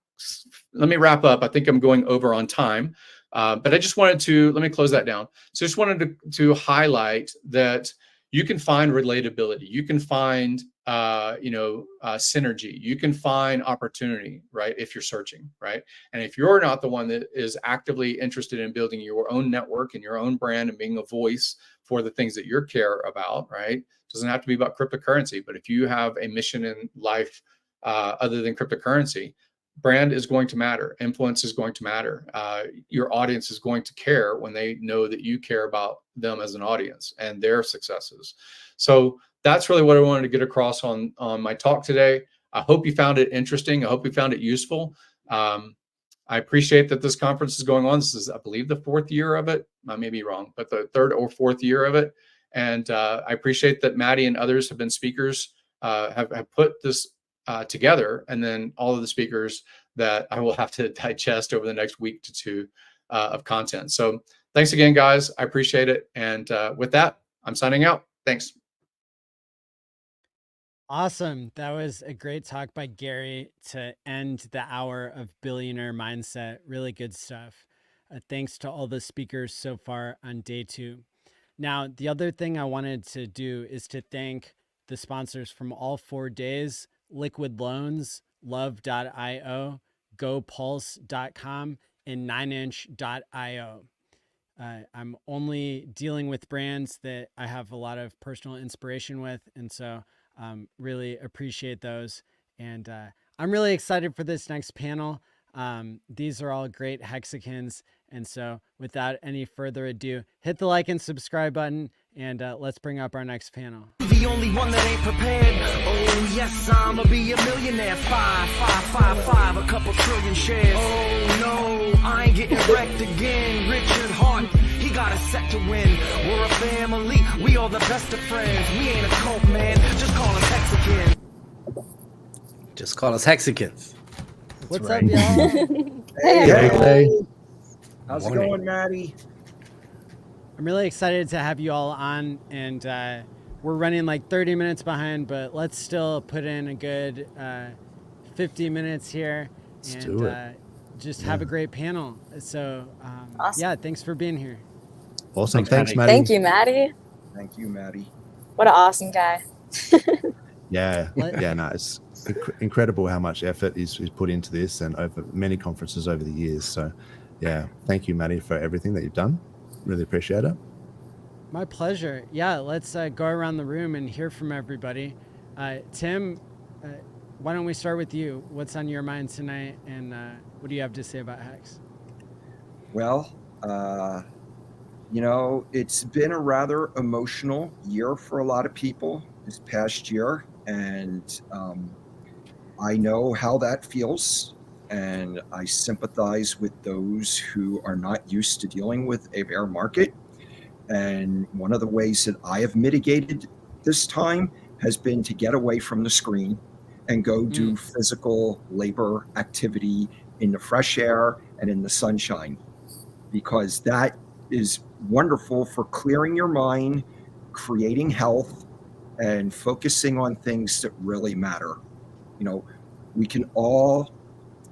S8: wrap up. I think I'm going over on time. But I just wanted to, let me close that down. So just wanted to highlight that you can find relatability. You can find, synergy. You can find opportunity, right? If you're searching, right? And if you're not the one that is actively interested in building your own network and your own brand and being a voice for the things that you care about, right? It doesn't have to be about cryptocurrency, but if you have a mission in life other than cryptocurrency, brand is going to matter. Influence is going to matter. Your audience is going to care when they know that you care about them as an audience and their successes. So that's really what I wanted to get across on my talk today. I hope you found it interesting. I hope you found it useful. I appreciate that this conference is going on. This is, I believe, the 4th year of it. I may be wrong, but the 3rd or 4th year of it. And I appreciate that Maddie and others have been speakers, have put this together, and then all of the speakers that I will have to digest over the next week to 2 of content. So thanks again, guys. I appreciate it. And with that, I'm signing out. Thanks.
S1: Awesome. That was a great talk by Gary to end the hour of Billionaire Mindset. Really good stuff. Thanks to all the speakers so far on day 2. Now, the other thing I wanted to do is to thank the sponsors from all 4 days: Liquid Loans, Love.io, GoPulse.com, and 9inch.io. I'm only dealing with brands that I have a lot of personal inspiration with, and so really appreciate those. And I'm really excited for this next panel. These are all great Hexicans. And so without any further ado, hit the like and subscribe button, and let's bring up our next panel.
S9: The only one that ain't prepared. Oh yes, I'ma be a millionaire. 5, 5, 5, 5, a couple trillion shares. Oh no, I ain't getting wrecked again. Richard Hart, he got us set to win. We're a family, we all the best of friends. We ain't a cult, man, just call us Hexicans.
S22: Just call us Hexicans.
S1: What's
S22: right.
S1: up, y'all?
S22: Hey.
S23: How's it
S22: Morning.
S23: going, Maddie?
S1: I'm really excited to have you all on, and we're running like 30 minutes behind, but let's still put in a good 50 minutes here and
S22: do it.
S1: just have a great panel. So
S24: Awesome.
S1: yeah, thanks for being here.
S22: Awesome. Thanks, Maddie.
S24: Thank you, Maddie.
S23: Thank you, Maddie.
S24: What an awesome guy.
S25: Yeah, no, it's incredible how much effort is put into this and over many conferences over the years. So, yeah, thank you, Maddie, for everything that you've done. Really appreciate it.
S1: My pleasure. Yeah, let's go around the room and hear from everybody. Tim, why don't we start with you? What's on your mind tonight, and what do you have to say about Hex?
S23: Well, you know, it's been a rather emotional year for a lot of people this past year, and I know how that feels, and I sympathize with those who are not used to dealing with a bear market. And one of the ways that I have mitigated this time has been to get away from the screen and go do physical labor activity in the fresh air and in the sunshine, because that is wonderful for clearing your mind, creating health, and focusing on things that really matter. You know, we can all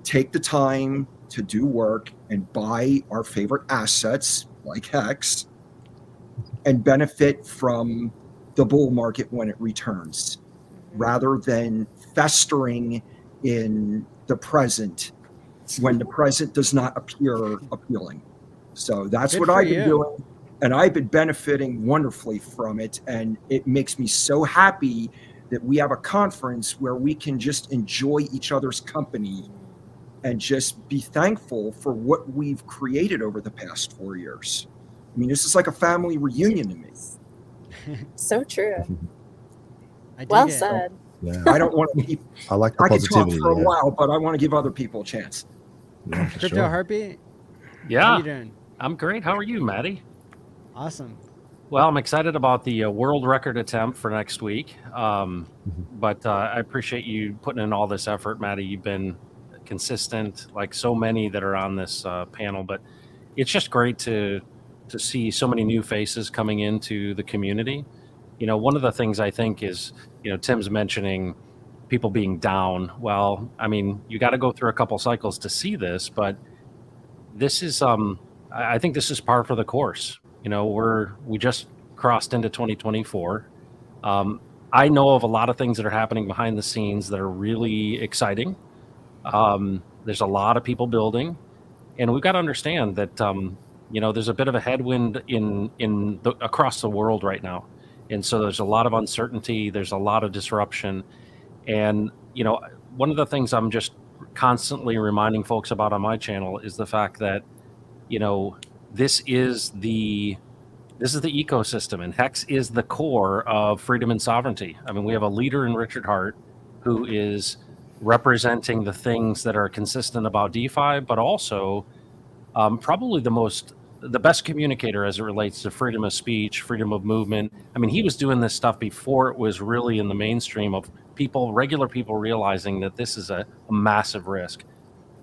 S23: take the time to do work and buy our favorite assets like Hex and benefit from the bull market when it returns, rather than festering in the present when the present does not appear appealing. So that's
S1: Good
S23: what
S1: for
S23: I've been
S1: you.
S23: doing, and I've been benefiting wonderfully from it. And it makes me so happy that we have a conference where we can just enjoy each other's company and just be thankful for what we've created over the past 4 years. I mean, this is like a family reunion to me.
S24: So true.
S1: I dig
S24: Well
S1: it.
S24: said.
S25: Yeah.
S23: I don't want to keep.
S25: I like the
S23: I could talk
S25: positivity.
S23: for a
S25: Yeah.
S23: while, but I want to give other people a chance.
S25: Yeah, for
S1: Crypto
S25: sure.
S1: Harpy, how
S26: Yeah,
S1: you doing?
S26: I'm great. How are you, Maddie?
S1: Awesome.
S26: Well, I'm excited about the world record attempt for next week. But I appreciate you putting in all this effort, Maddie. You've been consistent, like so many that are on this panel. But it's just great to see so many new faces coming into the community. You know, one of the things I think is, you know, Tim's mentioning people being down. Well, I mean, you got to go through a couple cycles to see this, but this is I think this is par for the course. You know, we just crossed into 2024. I know of a lot of things that are happening behind the scenes that are really exciting. There's a lot of people building, and we've got to understand that you know, there's a bit of a headwind across the world right now, and so there's a lot of uncertainty. There's a lot of disruption, and you know, one of the things I'm just constantly reminding folks about on my channel is the fact that, you know, this is the ecosystem, and Hex is the core of freedom and sovereignty. I mean, we have a leader in Richard Hart who is representing the things that are consistent about DeFi, but also probably the best communicator as it relates to freedom of speech, freedom of movement. I mean, he was doing this stuff before it was really in the mainstream of regular people realizing that this is a massive risk.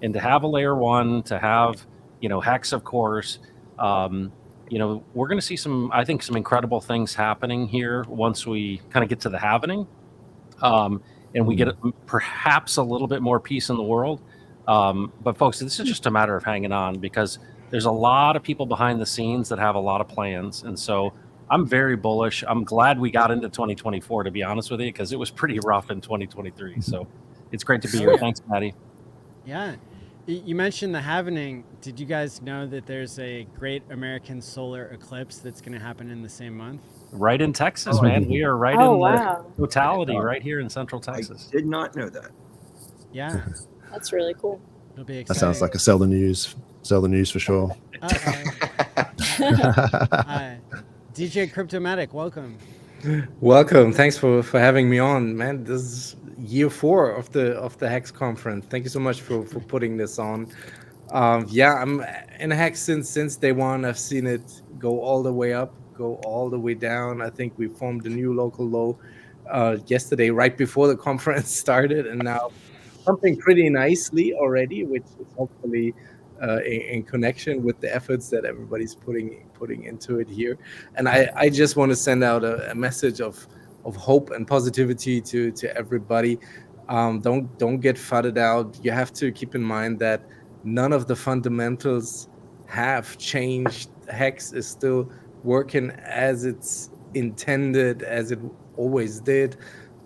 S26: And to have a layer one, to have, you know, Hex, of course, you know, we're going to see some incredible things happening here once we kind of get to the happening. and we get perhaps a little bit more peace in the world. But folks, this is just a matter of hanging on, because there's a lot of people behind the scenes that have a lot of plans. And so I'm very bullish. I'm glad we got into 2024, to be honest with you, because it was pretty rough in 2023. So it's great to be here. Thanks, Maddie.
S1: Yeah. You mentioned the halvening. Did you guys know that there's a great American solar eclipse that's going to happen in the same month?
S26: Right in Texas, man. We are right in the totality right here in Central Texas.
S23: I did not know that.
S1: Yeah.
S24: That's really cool.
S1: It'll be exciting.
S22: That sounds like a sell the news for sure.
S1: DJ Cryptomatic, welcome.
S6: Welcome. Thanks for having me on, man. This is year 4 of the Hex conference. Thank you so much for putting this on. Yeah, I'm in Hex since day one. I've seen it go all the way up, go all the way down. I think we formed a new local low yesterday, right before the conference started, and now something pretty nicely already, which is hopefully in connection with the efforts that everybody's putting into it here. And I just want to send out a message of hope and positivity to everybody. Don't get fudded out. You have to keep in mind that none of the fundamentals have changed. Hex is still working as it's intended, as it always did.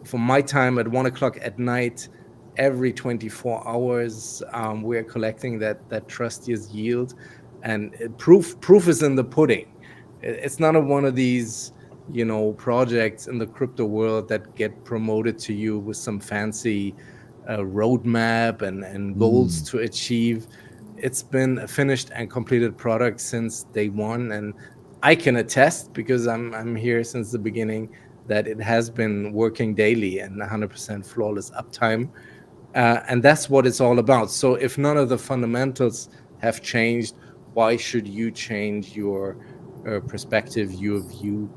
S6: From my time at 1 o'clock at night, every 24 hours, we're collecting that trustiest yield, and proof is in the pudding. It's not one of these, projects in the crypto world that get promoted to you with some fancy roadmap and goals to achieve. It's been a finished and completed product since day one, and I can attest, because I'm here since the beginning, that it has been working daily and 100% flawless uptime. And that's what it's all about. So if none of the fundamentals have changed, why should you change your perspective, your view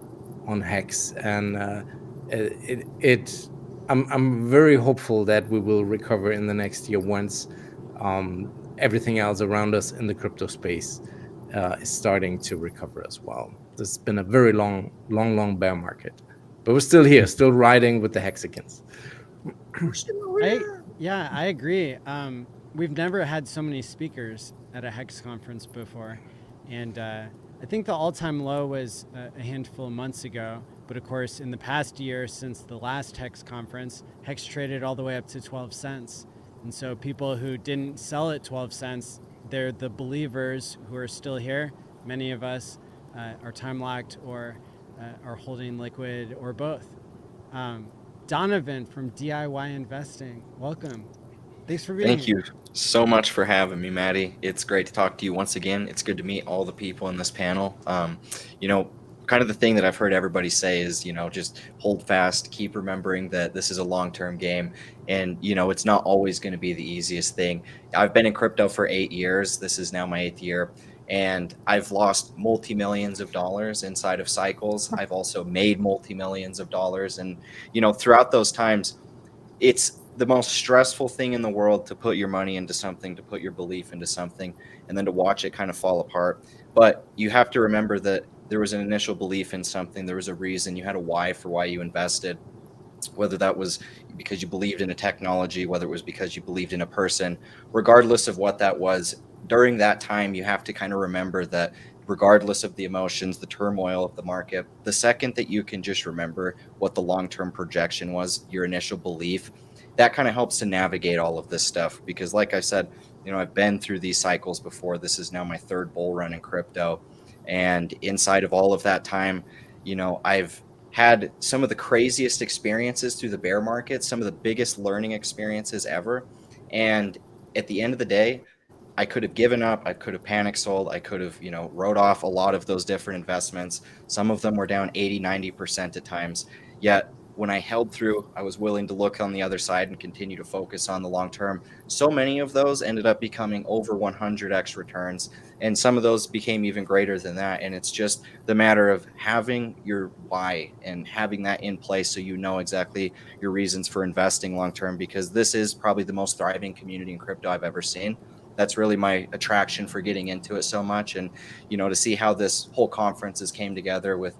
S6: on Hex? And I'm very hopeful that we will recover in the next year once everything else around us in the crypto space is starting to recover as well. This has been a very long bear market, but we're still here, still riding with the Hexicans.
S1: Yeah, I agree. We've never had so many speakers at a Hex conference before. And I think the all-time low was a handful of months ago. But of course, in the past year, since the last Hex conference, Hex traded all the way up to 12 cents. And so people who didn't sell at 12 cents, they're the believers who are still here. Many of us are time-locked or are holding liquid or both. Donovan from DIY Investing, welcome. Thanks for being here.
S7: Thank you so much for having me, Maddie. It's great to talk to you once again. It's good to meet all the people in this panel. Kind of the thing that I've heard everybody say is, just hold fast, keep remembering that this is a long-term game, and, it's not always going to be the easiest thing. I've been in crypto for 8 years. This is now my 8th year. And I've lost multi-millions of dollars inside of cycles. I've also made multi-millions of dollars. And, throughout those times, it's the most stressful thing in the world to put your money into something, to put your belief into something, and then to watch it kind of fall apart. But you have to remember that there was an initial belief in something. There was a reason. You had a why for why you invested, whether that was because you believed in a technology, whether it was because you believed in a person, regardless of what that was. During that time, you have to kind of remember that regardless of the emotions, the turmoil of the market, the second that you can just remember what the long-term projection was, your initial belief, that kind of helps to navigate all of this stuff. Because like I said, I've been through these cycles before. This is now my 3rd bull run in crypto. And inside of all of that time, I've had some of the craziest experiences through the bear market, some of the biggest learning experiences ever. And at the end of the day, I could have given up. I could have panic sold. I could have, wrote off a lot of those different investments. Some of them were down 80, 90% at times. Yet when I held through, I was willing to look on the other side and continue to focus on the long term. So many of those ended up becoming over 100x returns. And some of those became even greater than that. And it's just the matter of having your why and having that in place so you know exactly your reasons for investing long term, because this is probably the most thriving community in crypto I've ever seen. That's really my attraction for getting into it so much. And, to see how this whole conferences came together with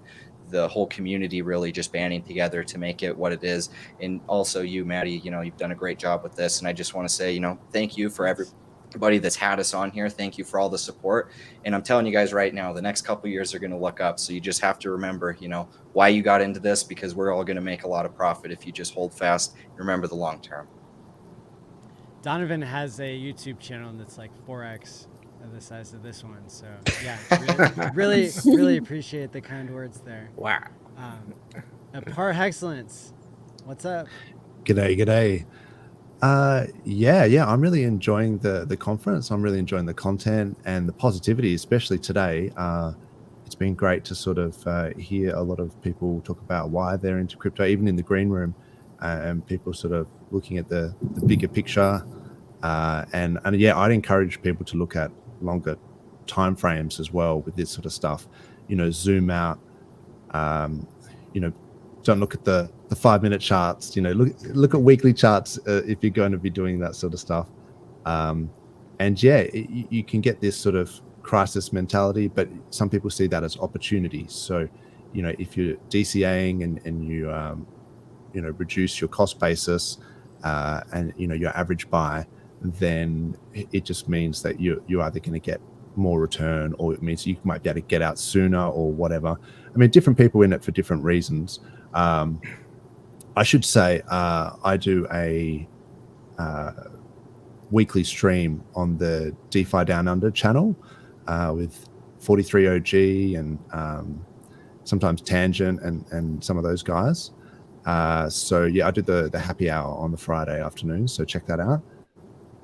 S7: the whole community really just banding together to make it what it is. And also you, Maddie, you know, you've done a great job with this. And I just want to say, you know, thank you for everybody that's had us on here. Thank you for all the support. And I'm telling you guys right now, the next couple of years are going to look up. So you just have to remember, you know, why you got into this, because we're all going to make a lot of profit if you just hold fast and remember the long term.
S1: Donovan has a YouTube channel that's like 4x of the size of this one. So yeah, really appreciate the kind words there.
S6: Wow.
S1: Par Excellence, what's up?
S25: G'day. Yeah, I'm really enjoying the conference. I'm really enjoying the content and the positivity, especially today. It's been great to sort of hear a lot of people talk about why they're into crypto, even in the green room, and people sort of looking at the bigger picture. And yeah, I'd encourage people to look at longer time frames as well with this sort of stuff. You know, zoom out. You know, don't look at the 5-minute charts. You know, look at weekly charts if you're going to be doing that sort of stuff. And yeah, you can get this sort of crisis mentality, but some people see that as opportunity. So, you know, if you're DCAing and you you know, reduce your cost basis and you know your average buy, then it just means that you're either going to get more return, or it means you might be able to get out sooner or whatever. I mean, different people in it for different reasons. I should say I do a weekly stream on the DeFi Down Under channel with 43OG and sometimes Tangent and some of those guys. So yeah, I do the happy hour on the Friday afternoon, so check that out.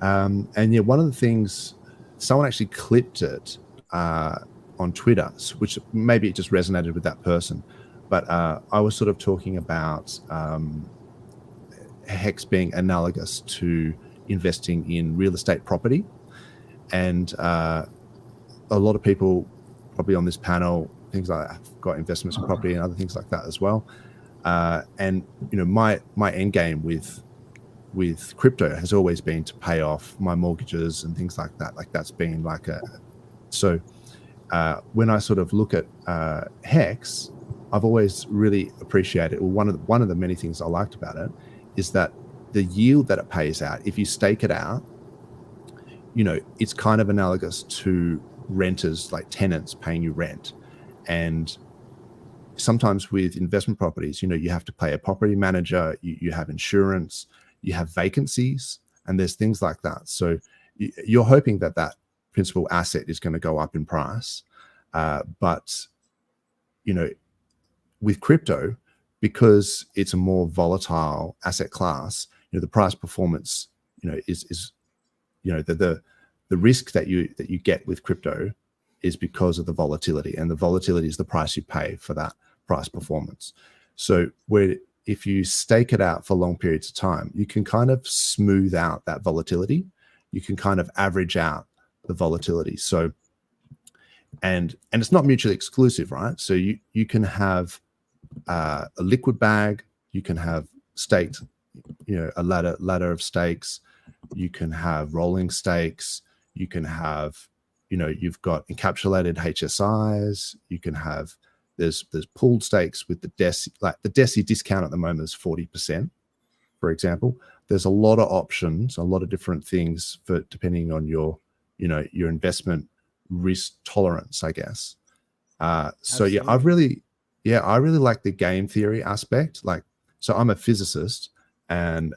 S25: And yeah, one of the things, someone actually clipped it on Twitter, which maybe it just resonated with that person. But I was sort of talking about Hex being analogous to investing in real estate property. And a lot of people probably on this panel, things like I've got investments in property and other things like that as well. And you know, my end game with crypto has always been to pay off my mortgages and things like that. Like that's been like so when I sort of look at Hex, I've always really appreciated, or one of the many things I liked about it is that the yield that it pays out, if you stake it out, you know, it's kind of analogous to renters, like tenants paying you rent. And sometimes with investment properties, you know, you have to pay a property manager, you have insurance, you have vacancies, and there's things like that. So you're hoping that that principal asset is going to go up in price. But, you know, with crypto, because it's a more volatile asset class, you know, the price performance, you know, is you know, the risk that you get with crypto is because of the volatility, and the volatility is the price you pay for that price performance. So if you stake it out for long periods of time, you can kind of smooth out that volatility. You can kind of average out the volatility. So, and it's not mutually exclusive, right? So you can have a liquid bag, you can have staked, you know, a ladder of stakes, you can have rolling stakes, you can have, you know, you've got encapsulated HSIs, you can have, there's pooled stakes with the DESI, like the DESI discount at the moment is 40%, for example. There's a lot of options, a lot of different things for depending on your, you know, your investment risk tolerance, I guess. So yeah, I really like the game theory aspect. Like, so I'm a physicist, and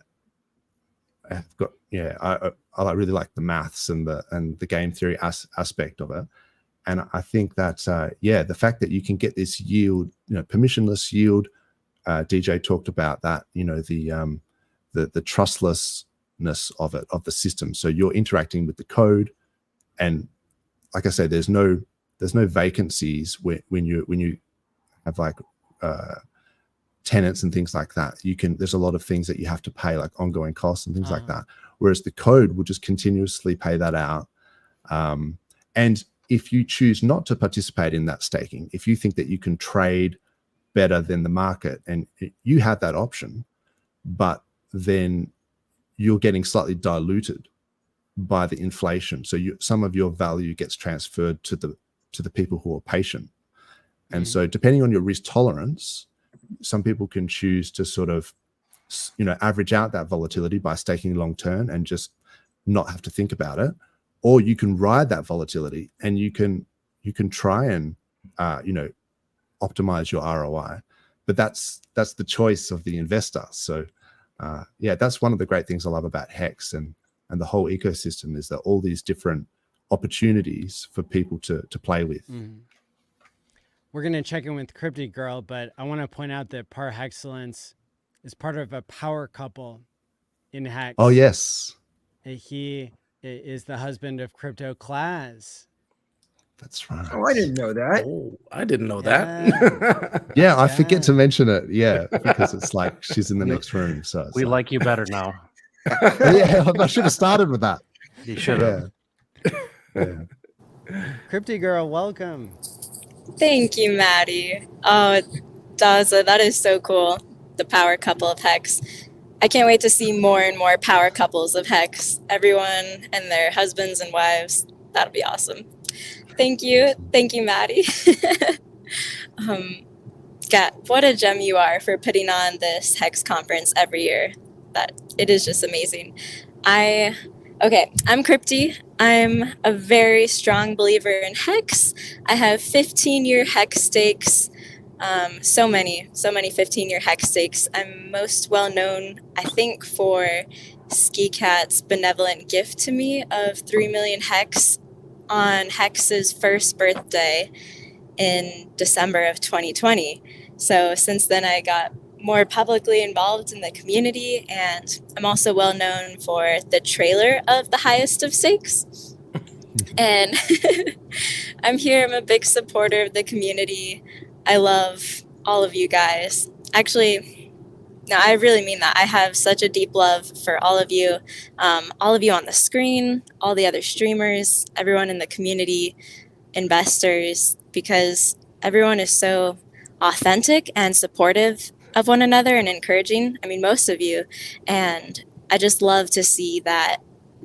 S25: I've got, yeah, I really like the maths and the game theory aspect of it. And I think that, yeah, the fact that you can get this yield, you know, permissionless yield, DJ talked about that, you know, the trustlessness of it, of the system. So you're interacting with the code, and like I say, there's no vacancies when you have like tenants and things like that. There's a lot of things that you have to pay, like ongoing costs and things like that. Whereas the code will just continuously pay that out. And if you choose not to participate in that staking, if you think that you can trade better than the market, and you have that option, but then you're getting slightly diluted by the inflation. So some of your value gets transferred to the people who are patient. And so depending on your risk tolerance, some people can choose to sort of, average out that volatility by staking long term and just not have to think about it. Or you can ride that volatility and you can try and, optimize your ROI. But that's the choice of the investor. So that's one of the great things I love about Hex and the whole ecosystem, is that all these different opportunities for people to play with.
S1: We're going to check in with Crypty Girl, but I want to point out that Par Hexcellence is part of a power couple in Hex.
S25: Oh, yes.
S1: He is the husband of Crypto Class.
S25: That's right.
S23: Oh, I didn't know that.
S6: Oh, I didn't know that.
S25: Yeah, I forget to mention it. Yeah, because it's like she's in the next room. So
S26: We like you better now.
S25: Yeah, I should have started with that.
S26: You should have.
S25: Yeah.
S1: Crypty Girl, welcome.
S24: Thank you, Maddie. Oh, that is so cool. The power couple of Hex. I can't wait to see more and more power couples of Hex. Everyone and their husbands and wives. That'll be awesome. Thank you, Maddie. What a gem you are for putting on this Hex conference every year. That it is just amazing. I'm Crypty. I'm a very strong believer in Hex. I have 15-year Hex stakes. So many 15-year Hex stakes. I'm most well known, I think, for Ski Cat's benevolent gift to me of 3 million Hex on Hex's first birthday in December of 2020. So since then, I got more publicly involved in the community, and I'm also well known for the trailer of the highest of stakes. And I'm a big supporter of the community. I love all of you guys. Actually, no, I really mean that. I have such a deep love for all of you on the screen, all the other streamers, everyone in the community, investors, because everyone is so authentic and supportive of one another and encouraging. I mean, most of you. And I just love to see that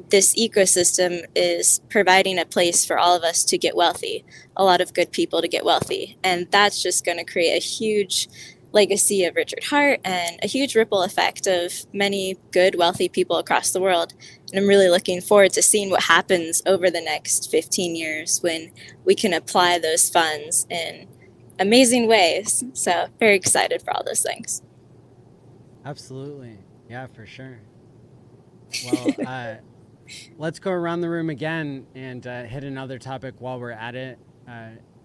S24: this ecosystem is providing a place for all of us to get wealthy, a lot of good people to get wealthy. And that's just going to create a huge legacy of Richard Hart and a huge ripple effect of many good, wealthy people across the world. And I'm really looking forward to seeing what happens over the next 15 years when we can apply those funds in amazing ways. So very excited for all those things.
S1: Absolutely. Yeah, for sure. Well, let's go around the room again and hit another topic while we're at it.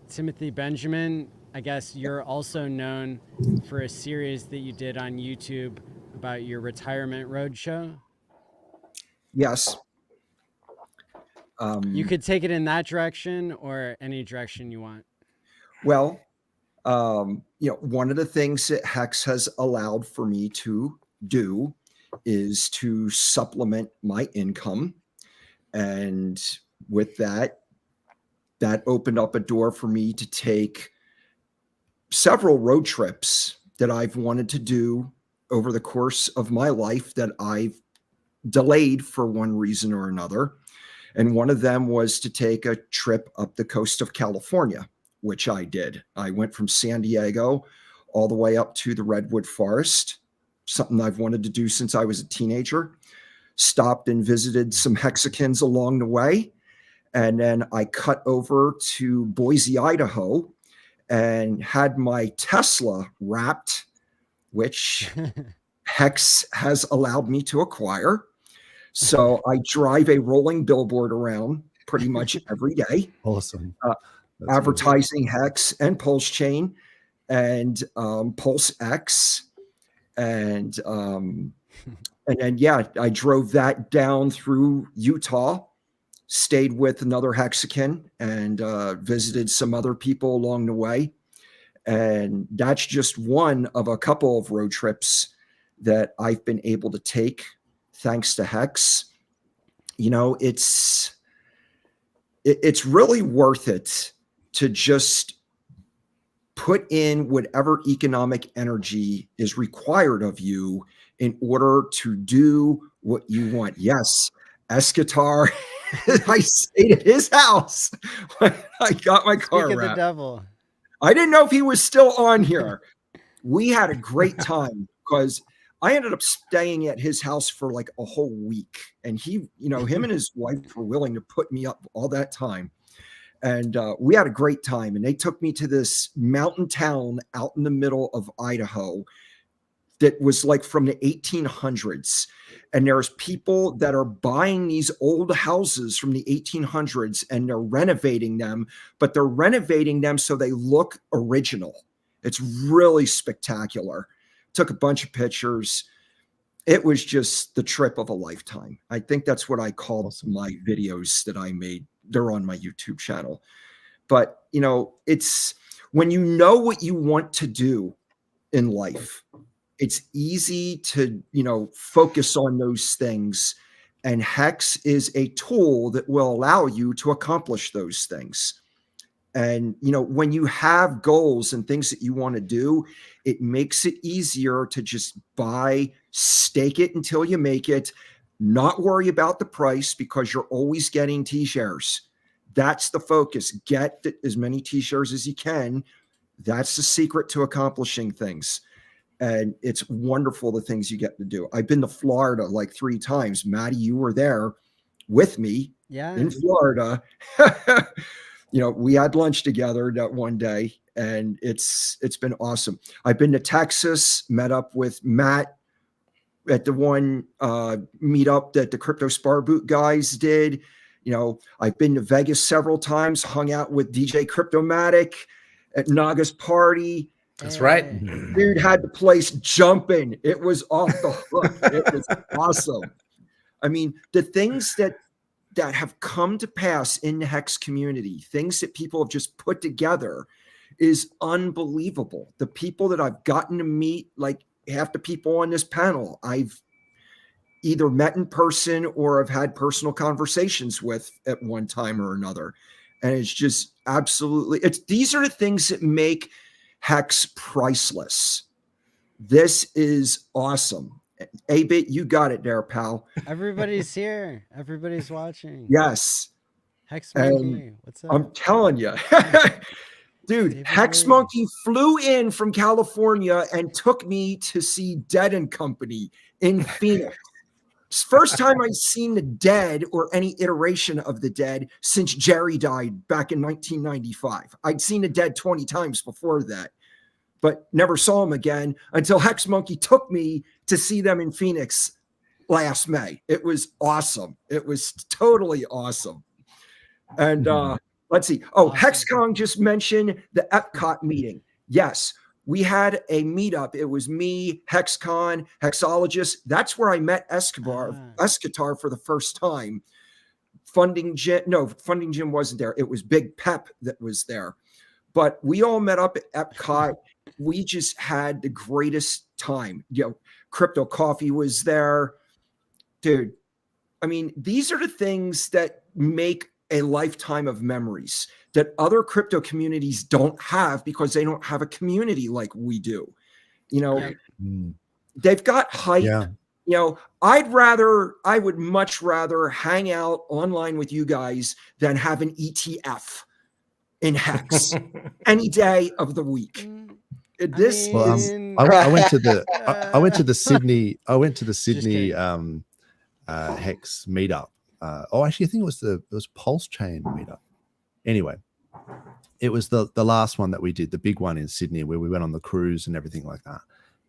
S1: Timothy Benjamin, I guess you're also known for a series that you did on YouTube about your retirement roadshow.
S23: Yes.
S1: You could take it in that direction or any direction you want.
S23: Well, one of the things that Hex has allowed for me to do is to supplement my income. And with that opened up a door for me to take several road trips that I've wanted to do over the course of my life that I've delayed for one reason or another. And one of them was to take a trip up the coast of California, which I did. I went from San Diego all the way up to the Redwood Forest, something I've wanted to do since I was a teenager. Stopped and visited some Hexicans along the way. And then I cut over to Boise, Idaho, and had my Tesla wrapped, which Hex has allowed me to acquire. So I drive a rolling billboard around pretty much every day.
S25: Awesome.
S23: Advertising Hex and Pulse Chain and Pulse X. And then, I drove that down through Utah, stayed with another Hexican and visited some other people along the way. And that's just one of a couple of road trips that I've been able to take thanks to Hex. It's really worth it to just put in whatever economic energy is required of you in order to do what you want. Yes, Escatar, I stayed at his house when I got my car
S1: Speak of
S23: wrapped.
S1: the devil.
S23: I didn't know if he was still on here. We had a great time because I ended up staying at his house for like a whole week. And he, him and his wife were willing to put me up all that time. And we had a great time. And they took me to this mountain town out in the middle of Idaho that was like from the 1800s. And there's people that are buying these old houses from the 1800s and they're renovating them, but they're renovating them so they look original. It's really spectacular. Took a bunch of pictures. It was just the trip of a lifetime. I think that's what I call my videos that I made. They're on my YouTube channel. But, it's when you know what you want to do in life, it's easy to, focus on those things. And Hex is a tool that will allow you to accomplish those things. And, when you have goals and things that you want to do, it makes it easier to just stake it until you make it, not worry about the price because you're always getting T-shares. That's the focus. Get as many T-shares as you can. That's the secret to accomplishing things. And it's wonderful the things you get to do. I've been to Florida like 3 times. Maddie, you were there with me in Florida. We had lunch together that one day, and it's been awesome. I've been to Texas, met up with Matt at the one meetup that the Crypto Spar Boot guys did. I've been to Vegas several times, hung out with DJ Cryptomatic at Naga's party.
S6: That's right.
S23: Dude had the place jumping. It was off the hook. It was awesome. I mean, the things that have come to pass in the Hex community, things that people have just put together, is unbelievable. The people that I've gotten to meet, like half the people on this panel, I've either met in person or have had personal conversations with at one time or another. And it's just absolutely, these are the things that make Hex priceless. This is awesome. A-Bit, you got it there, pal.
S1: Everybody's here. Everybody's watching.
S23: Yes.
S1: Hex Monkey, what's up?
S23: I'm telling you. Dude, Hex Monkey flew in from California and took me to see Dead and Company in Phoenix. First time I'd seen the Dead or any iteration of the Dead since Jerry died back in 1995. I'd seen the Dead 20 times before that, but never saw him again until Hex Monkey took me to see them in Phoenix last May. It was awesome. It was totally awesome. And let's see. Oh, HexCon just mentioned the Epcot meeting. Yes, we had a meetup. It was me, HexCon, Hexologist. That's where I met Escatar for the first time. Funding Jim wasn't there. It was Big Pep that was there. But we all met up at Epcot. We just had the greatest time. Crypto Coffee was there. Dude, I mean, these are the things that make a lifetime of memories that other crypto communities don't have because they don't have a community like we do. They've got hype. Yeah. I would much rather hang out online with you guys than have an ETF in Hex any day of the week.
S25: I went to the Sydney Hex meetup. Actually, I think it was Pulse Chain meetup. Anyway, it was the last one that we did, the big one in Sydney, where we went on the cruise and everything like that.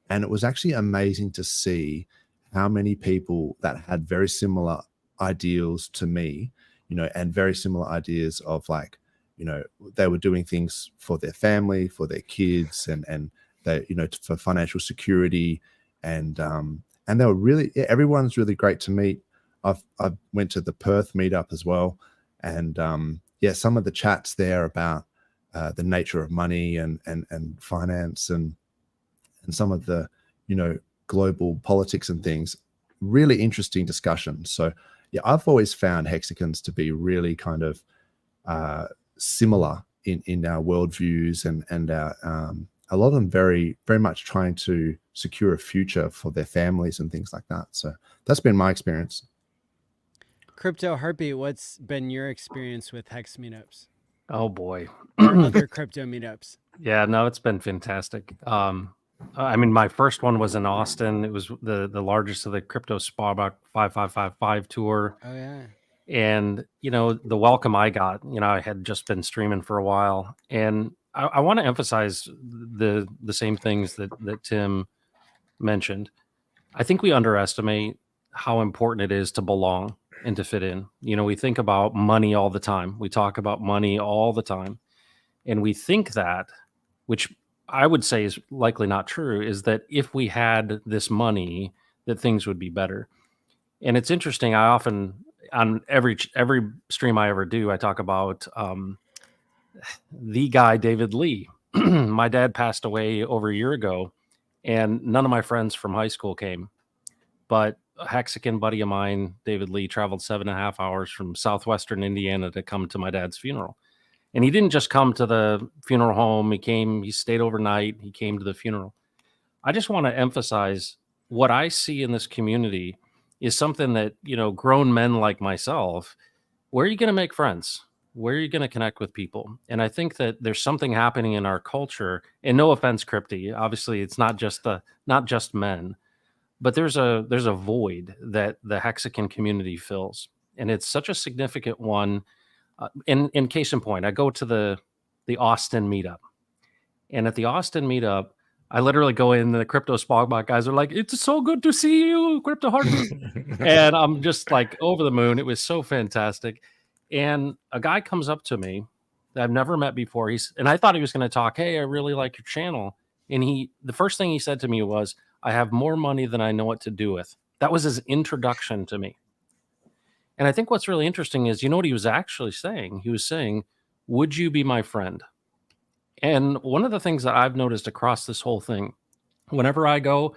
S25: And it was actually amazing to see how many people that had very similar ideals to me, and very similar ideas of they were doing things for their family, for their kids, and they, for financial security, and they were really, everyone's really great to meet. I went to the Perth meetup as well, and some of the chats there about the nature of money and finance and some of the global politics and things, really interesting discussion. So I've always found hexagons to be really kind of similar in our worldviews and our a lot of them very, very much trying to secure a future for their families and things like that. So that's been my experience.
S1: Crypto Heartbeat, what's been your experience with Hex meetups?
S26: Oh boy.
S1: Or other crypto meetups?
S26: Yeah, no, it's been fantastic. I mean, my first one was in Austin. It was the largest of the crypto Sparbuck 5555 tour.
S1: Oh yeah.
S26: And the welcome I got, I had just been streaming for a while, and I want to emphasize the same things that Tim mentioned. I think we underestimate how important it is to belong and to fit in. We think about money all the time. We talk about money all the time. And we think that, which I would say is likely not true, is that if we had this money, that things would be better. And it's interesting. I often, on every stream I ever do, I talk about the guy, David Lee. My dad passed away over a year ago, and none of my friends from high school came. But a Mexican buddy of mine, David Lee, traveled 7.5 hours from southwestern Indiana to come to my dad's funeral. And he didn't just come to the funeral home. He stayed overnight. He came to the funeral. I just want to emphasize what I see in this community is something that, grown men like myself, where are you going to make friends? Where are you going to connect with people? And I think that there's something happening in our culture, and no offense, Crypty, obviously it's not just men, but there's a void that the Mexican community fills. And it's such a significant one. In case in point, I go to the Austin meetup, and at the Austin meetup, I literally go in. The crypto Spogbot guys are like, "It's so good to see you, Crypto Heartbeat," and I'm just like over the moon. It was so fantastic. And a guy comes up to me that I've never met before. And I thought he was going to talk. Hey, I really like your channel. And the first thing he said to me was, "I have more money than I know what to do with." That was his introduction to me. And I think what's really interesting is, what he was actually saying? He was saying, would you be my friend? And one of the things that I've noticed across this whole thing, whenever I go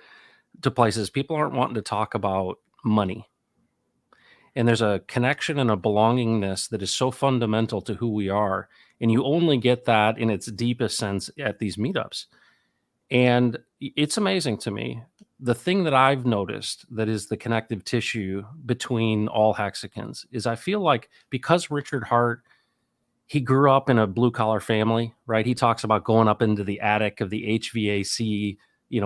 S26: to places, people aren't wanting to talk about money. And there's a connection and a belongingness that is so fundamental to who we are. And you only get that in its deepest sense at these meetups. And it's amazing to me. The thing that I've noticed that is the connective tissue between all Hexicans is I feel like because Richard Hart, he grew up in a blue collar family, right? He talks about going up into the attic of the HVAC,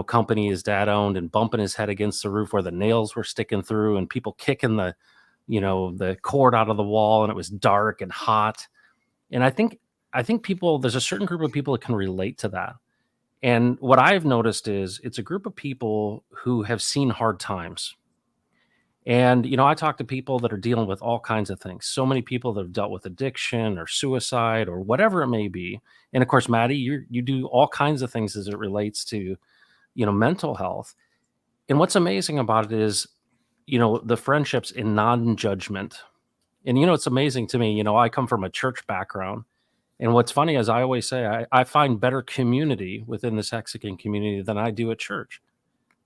S26: company his dad owned and bumping his head against the roof where the nails were sticking through and people kicking the cord out of the wall, and it was dark and hot. And I think people, there's a certain group of people that can relate to that. And what I've noticed is it's a group of people who have seen hard times. And, I talk to people that are dealing with all kinds of things. So many people that have dealt with addiction or suicide or whatever it may be. And of course, Maddie, you do all kinds of things as it relates to, mental health. And what's amazing about it is, the friendships in non-judgment. And, it's amazing to me, I come from a church background. And what's funny is I always say I find better community within this Mexican community than I do at church.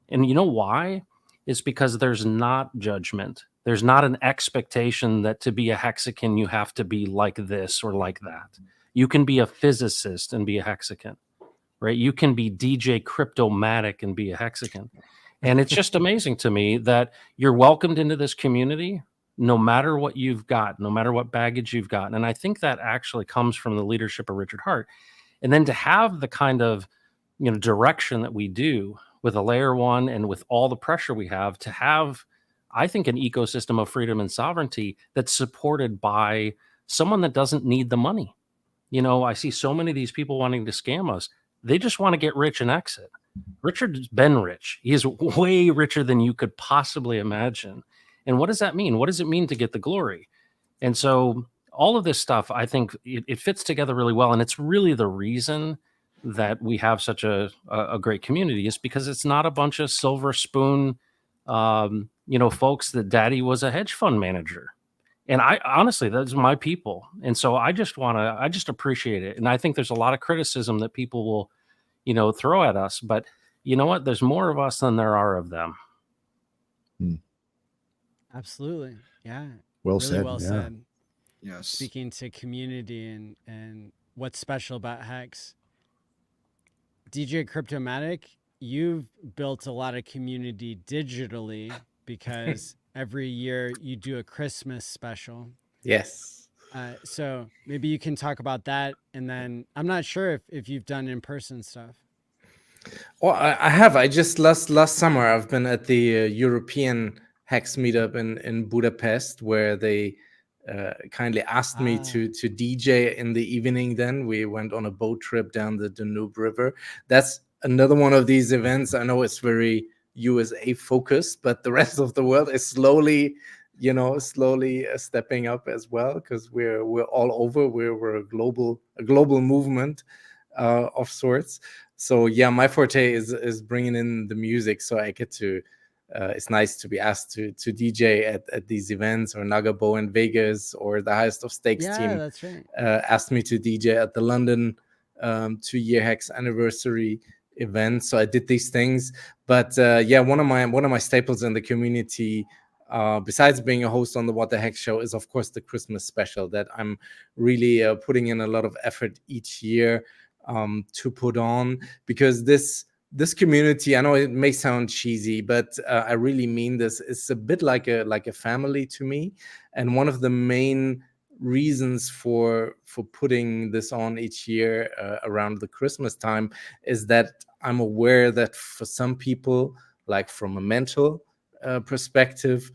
S26: And you know why? It's because there's not judgment. There's not an expectation that to be a Mexican, you have to be like this or like that. You can be a physicist and be a Mexican, right? You can be DJ Cryptomatic and be a Mexican. And it's just amazing to me that you're welcomed into this community no matter what you've got, no matter what baggage you've got. And I think that actually comes from the leadership of Richard Hart. And then to have the kind of, direction that we do with a layer one and with all the pressure we have to have, I think, an ecosystem of freedom and sovereignty that's supported by someone that doesn't need the money. I see so many of these people wanting to scam us. They just want to get rich and exit. Richard's been rich. He is way richer than you could possibly imagine. And what does that mean? What does it mean to get the glory? And so all of this stuff, I think it fits together really well. And it's really the reason that we have such a great community is because it's not a bunch of silver spoon, folks that daddy was a hedge fund manager. And I honestly, those are my people. And so I just appreciate it. And I think there's a lot of criticism that people will, throw at us, but you know what? There's more of us than there are of them.
S1: Absolutely. Yeah.
S25: Well
S1: really
S25: said.
S1: Well
S25: yeah.
S1: said.
S23: Yes.
S1: Speaking to community and what's special about Hex. DJ Cryptomatic, you've built a lot of community digitally because every year you do a Christmas special.
S6: Yes.
S1: So maybe you can talk about that. And then I'm not sure if you've done in-person stuff.
S6: Well, I have. I just last summer I've been at the European Hex meetup in Budapest, where they kindly asked me to DJ in the evening. Then we went on a boat trip down the Danube River. That's another one of these events. I know it's very USA focused, but the rest of the world is slowly stepping up as well, because we're all over. We're a global movement of sorts. So yeah, my forte is bringing in the music, so I get to. It's nice to be asked to DJ at these events, or Nagabo in Vegas, or the Highest of Stakes team.
S1: That's right.
S6: Asked me to DJ at the London 2-year Hex anniversary event. So I did these things. But yeah, one of my staples in the community, besides being a host on the What the Hex show, is of course the Christmas special that I'm really putting in a lot of effort each year to put on, because this community, I know it may sound cheesy, but I really mean this. It's a bit like a family to me, and one of the main reasons for putting this on each year around the Christmas time is that I'm aware that for some people, like from a mental perspective,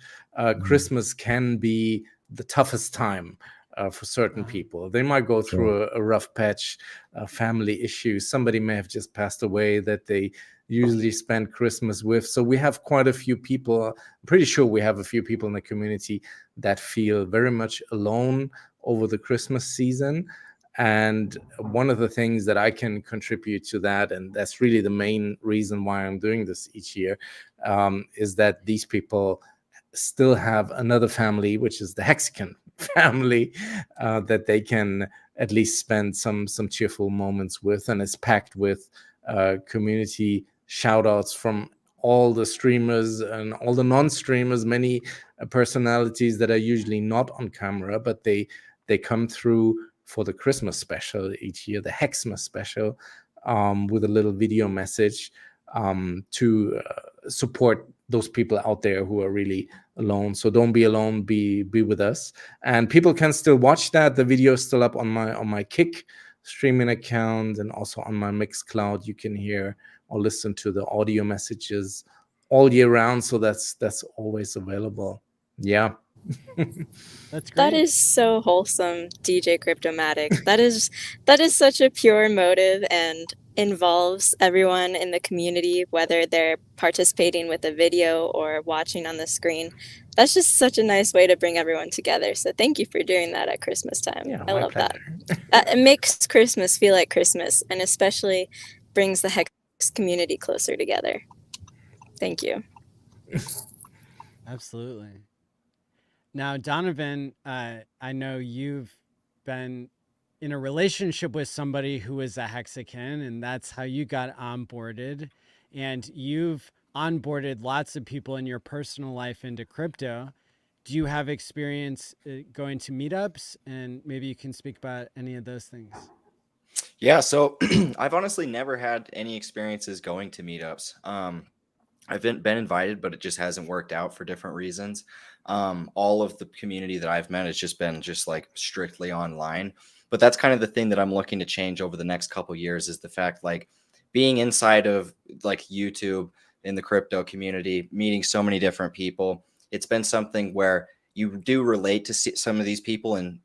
S6: Christmas can be the toughest time. For certain people, they might go through a rough patch, family issues. Somebody may have just passed away that they usually spend Christmas with. So we have quite a few people. I'm pretty sure we have a few people in the community that feel very much alone over the Christmas season. And one of the things that I can contribute to that, and that's really the main reason why I'm doing this each year, is that these people still have another family, which is the Hexagon family, that they can at least spend some cheerful moments with. And it's packed with community shout outs from all the streamers and all the non-streamers, many personalities that are usually not on camera, but they come through for the Christmas special each year, the Hexmas special, with a little video message to support those people out there who are really alone. So don't be alone, be with us. And people can still watch that. The video is still up on my Kick streaming account, and also on my Mixcloud. You can hear or listen to the audio messages all year round. So that's always available. Yeah.
S1: That's great.
S24: That is so wholesome, DJ Cryptomatic. That is such a pure motive, and involves everyone in the community, whether they're participating with a video or watching on the screen. That's just such a nice way to bring everyone together. So thank you for doing that at Christmas time.
S6: Yeah,
S24: I
S6: my
S24: love
S6: pleasure.
S24: that. It makes Christmas feel like Christmas, and especially brings the Hex community closer together. Thank you.
S1: Absolutely. Now, Donovan, I know you've been in a relationship with somebody who is a Hexagon, and that's how you got onboarded. And you've onboarded lots of people in your personal life into crypto. Do you have experience going to meetups? And maybe you can speak about any of those things.
S7: Yeah, so I've honestly never had any experiences going to meetups. I've been invited, but it just hasn't worked out for different reasons. All of the community that I've met has just been like strictly online. But that's kind of the thing that I'm looking to change over the next couple of years, is the fact, like, being inside of like YouTube in the crypto community, meeting so many different people. It's been something where you do relate to some of these people in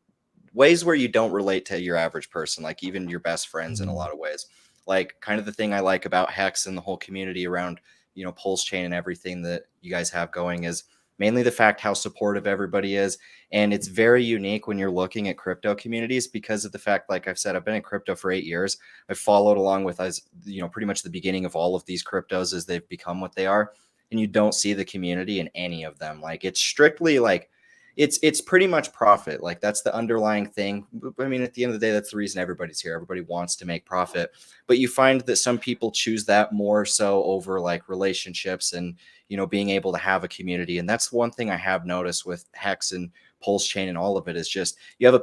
S7: ways where you don't relate to your average person, like even your best friends in a lot of ways. Like, kind of the thing I like about Hex and the whole community around, Pulse Chain and everything that you guys have going is mainly the fact how supportive everybody is. And it's very unique when you're looking at crypto communities because of the fact, like I've said, I've been in crypto for 8 years. I've followed along with, as pretty much the beginning of all of these cryptos as they've become what they are. And you don't see the community in any of them. Like, it's strictly like, it's pretty much profit. Like, that's the underlying thing. I mean, at the end of the day, that's the reason everybody's here. Everybody wants to make profit, but you find that some people choose that more so over like relationships and, being able to have a community. And that's one thing I have noticed with Hex and Pulse Chain and all of it, is just, you have a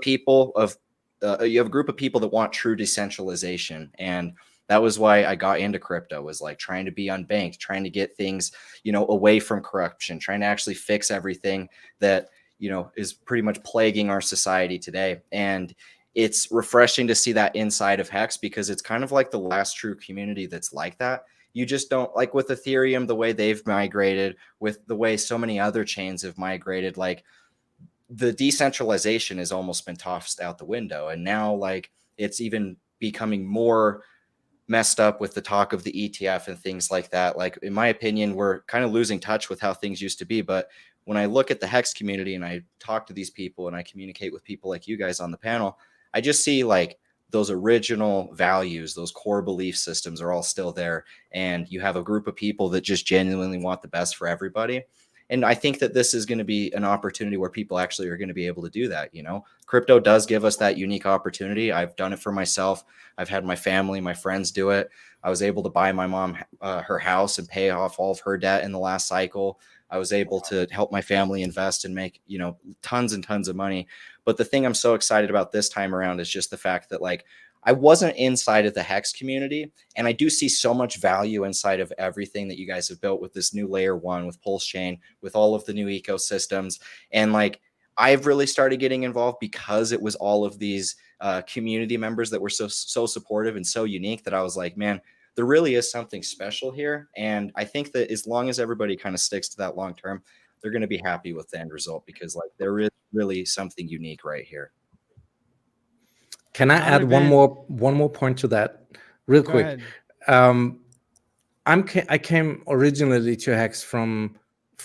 S7: group of people that want true decentralization. And that was why I got into crypto, was like trying to be unbanked, trying to get things, away from corruption, trying to actually fix everything that, is pretty much plaguing our society today. And it's refreshing to see that inside of Hex, because it's kind of like the last true community that's like that. You just don't, like with Ethereum, the way they've migrated, with the way so many other chains have migrated, like the decentralization has almost been tossed out the window. And now like it's even becoming more messed up with the talk of the ETF and things like that. Like, in my opinion, we're kind of losing touch with how things used to be. But when I look at the Hex community and I talk to these people and I communicate with people like you guys on the panel, I just see like those original values, those core belief systems are all still there. And you have a group of people that just genuinely want the best for everybody. And I think that this is going to be an opportunity where people actually are going to be able to do that. Crypto does give us that unique opportunity. I've done it for myself. I've had my family, my friends do it. I was able to buy my mom her house and pay off all of her debt in the last cycle. I was able to help my family invest and make, tons and tons of money. But the thing I'm so excited about this time around is just the fact that like, I wasn't inside of the Hex community, and I do see so much value inside of everything that you guys have built with this new layer 1, with Pulse Chain, with all of the new ecosystems. And like, I've really started getting involved because it was all of these community members that were so supportive and so unique that I was like, man, there really is something special here. And I think that as long as everybody kind of sticks to that long term, they're going to be happy with the end result, because like there is really something unique right here.
S6: Can I add one more point to that real quick? I came originally to Hex from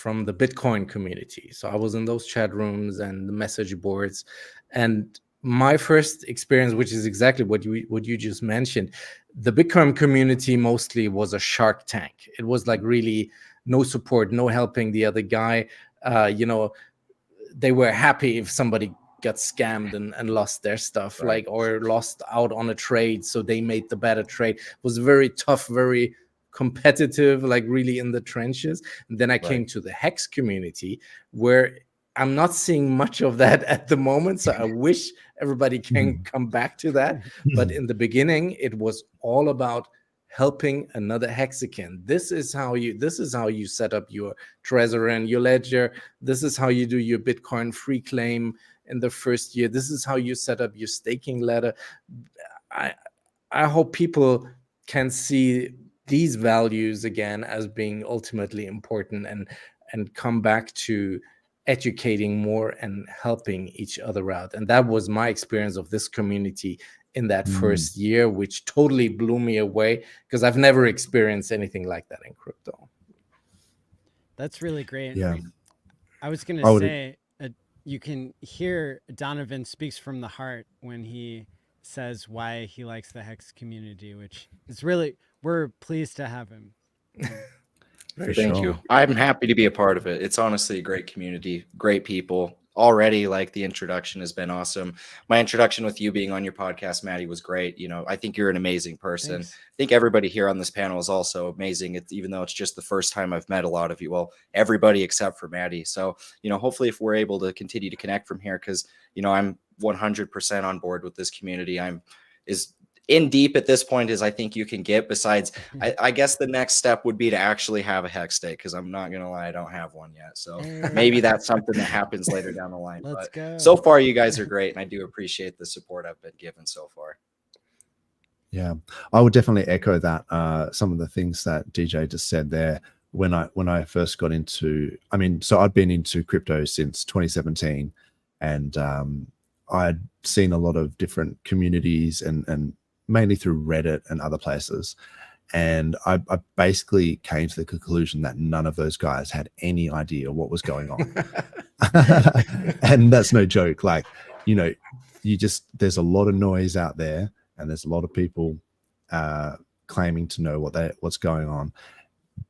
S6: the Bitcoin community. So I was in those chat rooms and the message boards. And my first experience, which is exactly what you just mentioned, the Bitcoin community mostly was a Shark Tank. It was like really no support, no helping the other guy. They were happy if somebody got scammed and lost their stuff, right, or lost out on a trade, so they made the better trade. It was very tough, very competitive, like really in the trenches. And then I came to the Hex community, where I'm not seeing much of that at the moment. So I wish everybody can come back to that. But in the beginning, it was all about helping another Hexakin. This is how you set up your Trezor and your ledger. This is how you do your Bitcoin free claim in the first year. This is how you set up your staking ladder. I hope people can see these values again as being ultimately important, and come back to educating more and helping each other out. And that was my experience of this community in that first year, which totally blew me away, because I've never experienced anything like that in crypto.
S1: That's really great.
S22: Yeah.
S1: I was going to say, you can hear Donovan speaks from the heart when he says why he likes the Hex community, which is really, we're pleased to have him.
S7: Thank you. I'm happy to be a part of it. It's honestly a great community, great people. Already, like, the introduction has been awesome. My introduction with you being on your podcast, Maddie, was great. I think you're an amazing person.
S1: Thanks.
S7: I think everybody here on this panel is also amazing. Even though it's just the first time I've met a lot of you, well, everybody except for Maddie. So, hopefully if we're able to continue to connect from here, because, I'm 100% on board with this community. I'm as in deep at this point as I think you can get. Besides, I guess the next step would be to actually have a Hex stake, because I'm not gonna lie, I don't have one yet. So maybe that's something that happens later down the line.
S1: Let's go.
S7: So far, you guys are great, and I do appreciate the support I've been given so far.
S25: Yeah, I would definitely echo that. Some of the things that DJ just said there. When I first got into, so I'd been into crypto since 2017, and I'd seen a lot of different communities and mainly through Reddit and other places. And I basically came to the conclusion that none of those guys had any idea what was going on. And that's no joke. Like, there's a lot of noise out there, and there's a lot of people claiming to know what's going on.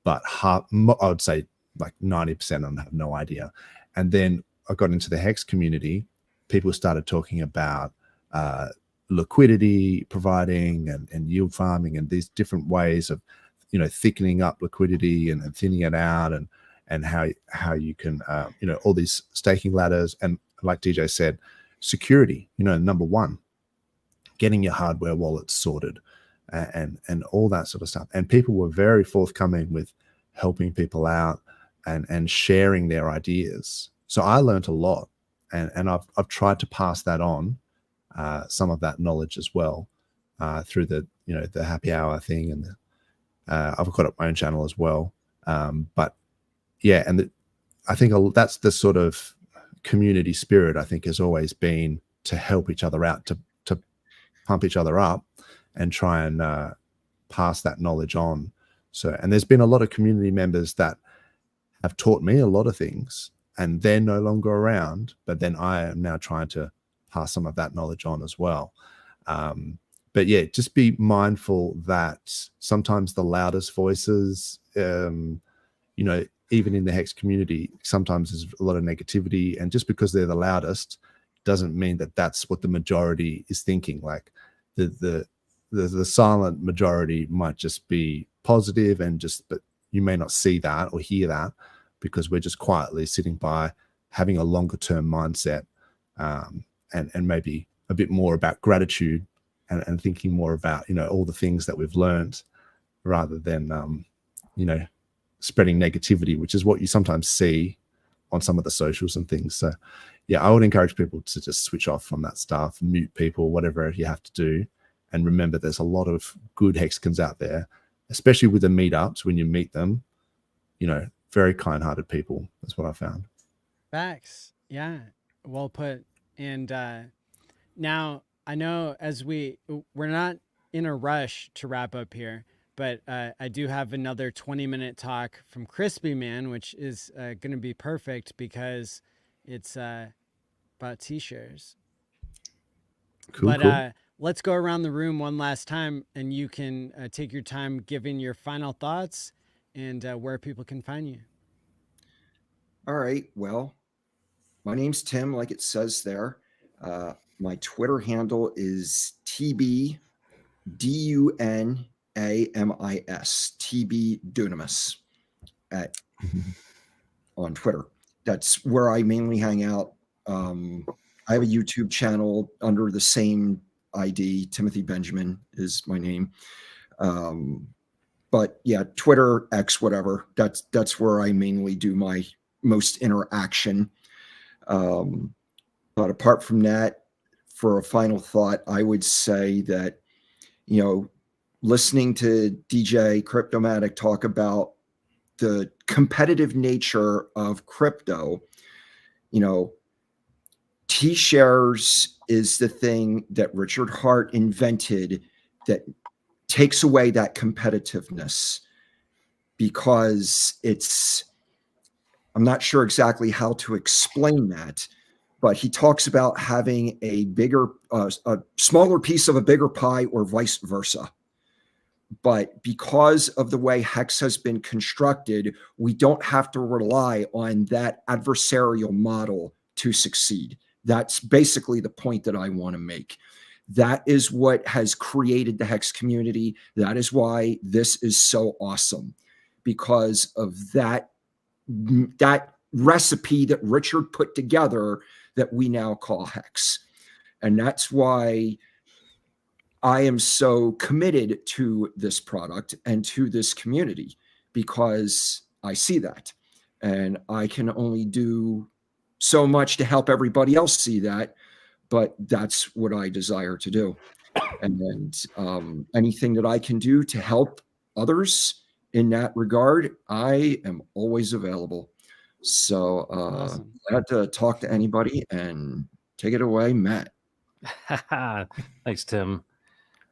S25: But I would say like 90% of them have no idea. And then I got into the Hex community. People started talking about liquidity providing and yield farming, and these different ways of thickening up liquidity and thinning it out, and how you can all these staking ladders, and like DJ said, security, number one, getting your hardware wallets sorted, and all that sort of stuff. And people were very forthcoming with helping people out and sharing their ideas. So I learned a lot and I've tried to pass that on, some of that knowledge as well, through the the happy hour thing, and I've got up my own channel as well. But yeah, and I think that's the sort of community spirit. I think has always been to help each other out, to pump each other up, and try and pass that knowledge on. So, and there's been a lot of community members that have taught me a lot of things, and they're no longer around, but then I am now trying to pass some of that knowledge on as well. But yeah, just be mindful that sometimes the loudest voices, even in the Hex community, sometimes there's a lot of negativity, and just because they're the loudest doesn't mean that that's what the majority is thinking. Like the silent majority might just be positive, but you may not see that or hear that because we're just quietly sitting by, having a longer term mindset, and maybe a bit more about gratitude, and thinking more about all the things that we've learned, rather than spreading negativity, which is what you sometimes see on some of the socials and things. So yeah, I would encourage people to just switch off from that stuff, mute people, whatever you have to do. And remember, there's a lot of good Hexicans out there, especially with the meetups. When you meet them, very kind-hearted people. That's what I found.
S1: Facts. Yeah. Well put. And now I know we're not in a rush to wrap up here, but I do have another 20-minute talk from Crispy Man, which is going to be perfect because it's about T-shares. Cool. Let's go around the room one last time, and you can take your time giving your final thoughts and where people can find you.
S23: All right. Well, my name's Tim, like it says there. My Twitter handle is TB DUNAMIS, TB Dunamis on Twitter. That's where I mainly hang out. I have a YouTube channel under the same ID. Timothy Benjamin is my name. But yeah, Twitter, X, whatever. That's where I mainly do my most interaction. But apart from that, for a final thought, I would say that, listening to DJ Cryptomatic talk about the competitive nature of crypto, T-shares is the thing that Richard Hart invented that takes away that competitiveness, because I'm not sure exactly how to explain that, but he talks about having a smaller piece of a bigger pie, or vice versa. But because of the way Hex has been constructed, we don't have to rely on that adversarial model to succeed. That's basically the point that I want to make. That is what has created the Hex community. That is why this is so awesome, because of that recipe that Richard put together that we now call Hex. And that's why I am so committed to this product and to this community, because I see that, and I can only do so much to help everybody else see that, but that's what I desire to do. And anything that I can do to help others in that regard, I am always available. So
S1: Awesome.
S23: glad to talk to anybody, and take it away, Matt.
S26: Thanks, Tim.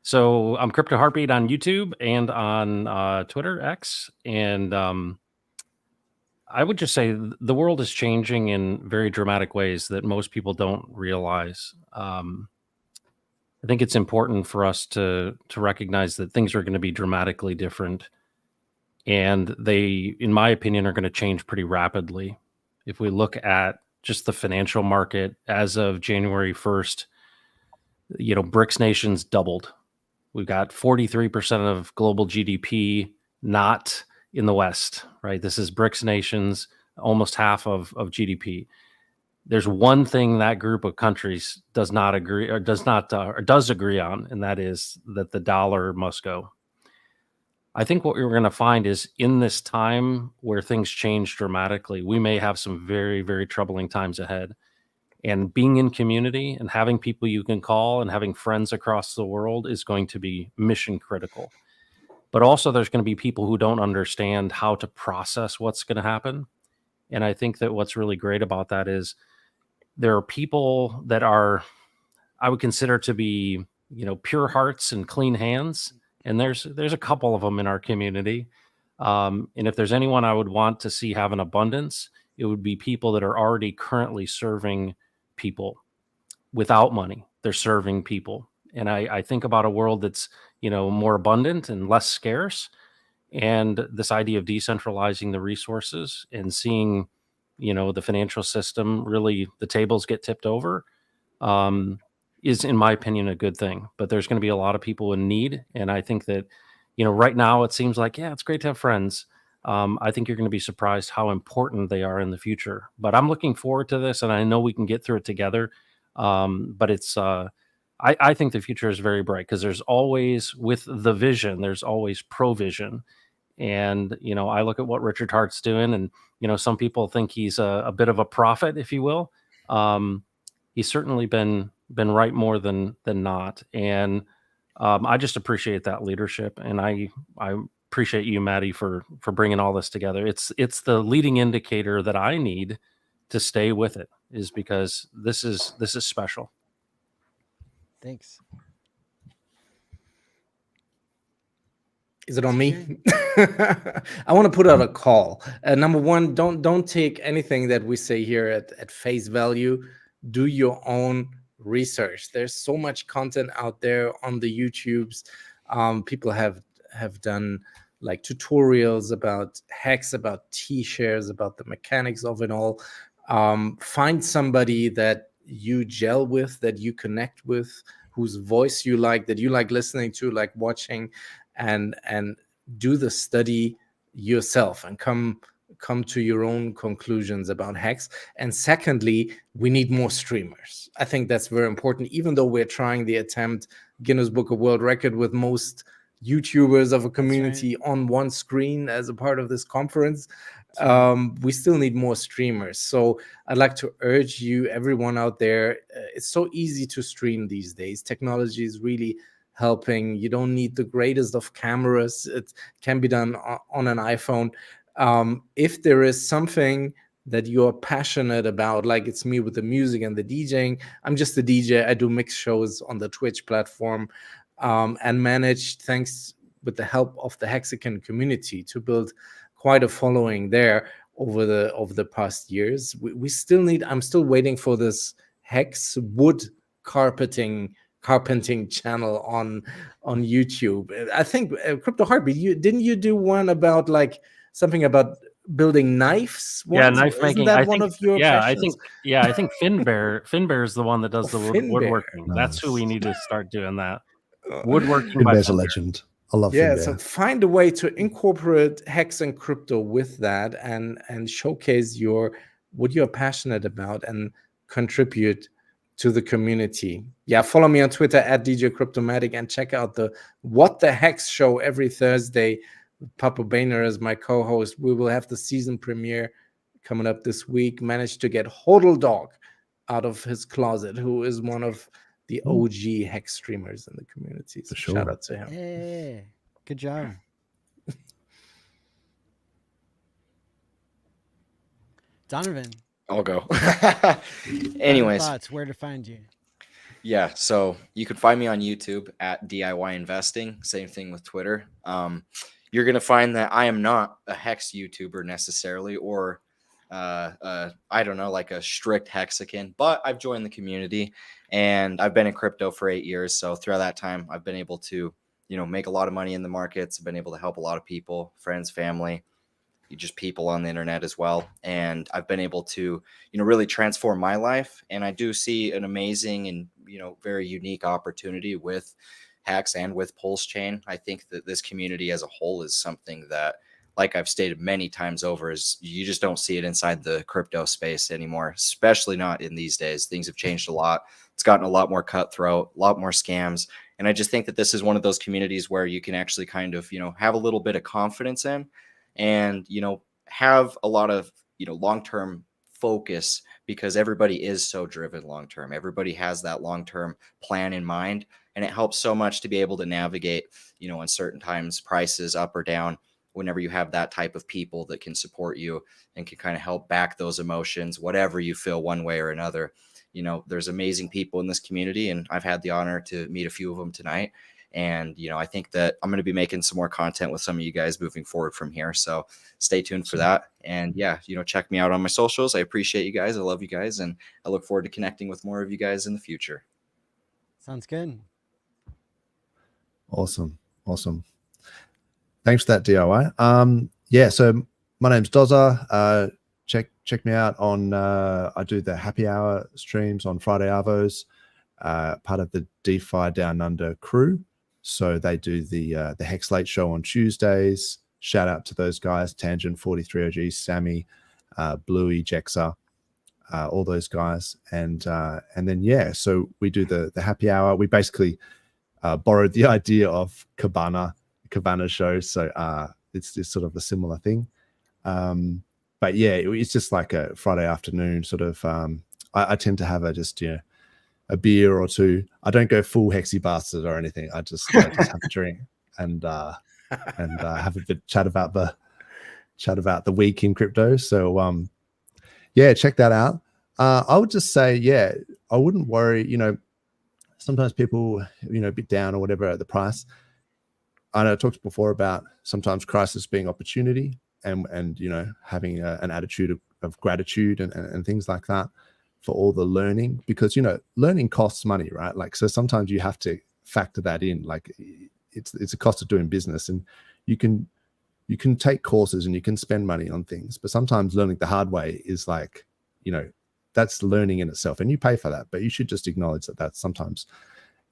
S26: So I'm Crypto Heartbeat on YouTube and on Twitter, X. And I would just say the world is changing in very dramatic ways that most people don't realize. I think it's important for us to recognize that things are going to be dramatically different. And they, in my opinion, are going to change pretty rapidly. If we look at just the financial market as of January 1st, BRICS nations doubled. We've got 43% of global GDP not in the West, right? This is BRICS nations, almost half of GDP. There's one thing that group of countries does agree on, and that is that the dollar must go. I think what we're going to find is, in this time where things change dramatically, we may have some very, very troubling times ahead. And being in community and having people you can call and having friends across the world is going to be mission critical. But also there's going to be people who don't understand how to process what's going to happen. And I think that what's really great about that is there are people that are, I would consider to be, pure hearts and clean hands. And there's a couple of them in our community. And if there's anyone I would want to see have an abundance, it would be people that are already currently serving people without money. They're serving people. And I think about a world that's, more abundant and less scarce. And this idea of decentralizing the resources and seeing, the financial system, really the tables get tipped over, is, in my opinion, a good thing. But there's going to be a lot of people in need. And I think that, right now it seems like, yeah, it's great to have friends. I think you're going to be surprised how important they are in the future. But I'm looking forward to this, and I know we can get through it together. But it's, I think the future is very bright because there's always, with the vision, there's always provision. And, I look at what Richard Hart's doing, and, some people think he's a bit of a prophet, if you will. He's certainly been right more than not. And I just appreciate that leadership. And I appreciate you, Maddie, for bringing all this together. It's the leading indicator that I need to stay with it, is because this is special.
S1: Thanks.
S6: Is it on me? I want to put out a call. Number one, don't take anything that we say here at face value. Do your own research. There's so much content out there on the YouTubes. People have done like tutorials about hacks, about T-shares, about the mechanics of it all. Find somebody that you gel with, that you connect with, whose voice you like, that you like listening to, like watching, and do the study yourself and come to your own conclusions about hacks. And secondly, we need more streamers. I think that's very important. Even though we're trying the attempt Guinness Book of World Record with most YouTubers of a community on one screen as a part of this conference, we still need more streamers. So I'd like to urge you, everyone out there, it's so easy to stream these days. Technology is really helping. You don't need the greatest of cameras. It can be done on an iPhone. If there is something that you're passionate about, like it's me with the music and the DJing, I'm just a DJ. I do mix shows on the Twitch platform, and managed, thanks with the help of the Hexagon community, to build quite a following there over the past years. We still need, I'm still waiting for this Hex wood carpenting channel on YouTube. I think Crypto Heartbeat, didn't you do one about like something about building knives?
S26: Yeah, knife making.
S6: Isn't that one of your passions?
S26: I think Finbear is the one that does the woodworking.
S25: Nice.
S26: That's who we need to start doing that. Woodworking.
S25: Finbear's a legend. I love
S6: Yeah,
S25: Finbear.
S6: so find a way to incorporate Hex and crypto with that, and showcase what you're passionate about and contribute to the community. Yeah, follow me on Twitter at DJ Cryptomatic, and check out the What the Hex show every Thursday. Papa Boehner is my co-host. We will have the season premiere coming up this week. Managed to get Hodl Dog out of his closet, who is one of the OG Hex streamers in the community. So shout out to him.
S1: Hey, good job. Donovan.
S7: I'll go.
S1: Final
S7: Anyways,
S1: thoughts, where to find you?
S7: yeah, so you can find me on YouTube at DIY Investing. Same thing with Twitter. You're going to find that I am not a Hex YouTuber necessarily, or I don't know, like a strict Hexagon, but I've joined the community and I've been in crypto for 8 years. So throughout that time, I've been able to, make a lot of money in the markets. I've been able to help a lot of people, friends, family, just people on the internet as well. And I've been able to, really transform my life. And I do see an amazing and, very unique opportunity with Hex and with Pulse Chain. I think that this community as a whole is something that, like I've stated many times over, is you just don't see it inside the crypto space anymore, especially not in these days. Things have changed a lot. It's gotten a lot more cutthroat, a lot more scams. And I just think that this is one of those communities where you can actually kind of, have a little bit of confidence in, and, have a lot of, long-term focus because everybody is so driven long term. Everybody has that long term plan in mind, and it helps so much to be able to navigate, you know, uncertain times, prices up or down, whenever you have that type of people that can support you and can kind of help back those emotions, whatever you feel one way or another. You know, there's amazing people in this community, and I've had the honor to meet a few of them tonight. And, you know, I think that I'm going to be making some more content with some of you guys moving forward from here. So stay tuned for that. And yeah, you know, check me out on my socials. I appreciate you guys. I love you guys. And I look forward to connecting with more of you guys in the future.
S1: Sounds good.
S25: Awesome. Thanks for that, DIY. Yeah, so my name's Dozer. Check me out on I do the happy hour streams on Friday Arvos, part of the DeFi Down Under crew. So they do the Hex Late show on Tuesdays. Shout out to those guys, Tangent, 43OG, Sammy, Bluey, Jexa, all those guys. And then yeah, so we do the happy hour. We basically borrowed the idea of Cabana show. So it's just sort of a similar thing. But yeah, it's just like a Friday afternoon sort of. I tend to have a beer or two. I don't go full hexy bastard or anything. I just have a drink and have a bit chat about the week in crypto. So yeah, check that out. I would just say, yeah, I wouldn't worry. You know, sometimes people, you know, a bit down or whatever at the price. I know I talked before about sometimes crisis being opportunity, and you know, having an attitude of gratitude and things like that for all the learning, because, you know, learning costs money, right? Like, so sometimes you have to factor that in. Like, it's a cost of doing business, and you can take courses and you can spend money on things, but sometimes learning the hard way is like, you know, that's learning in itself, and you pay for that, but you should just acknowledge that that's sometimes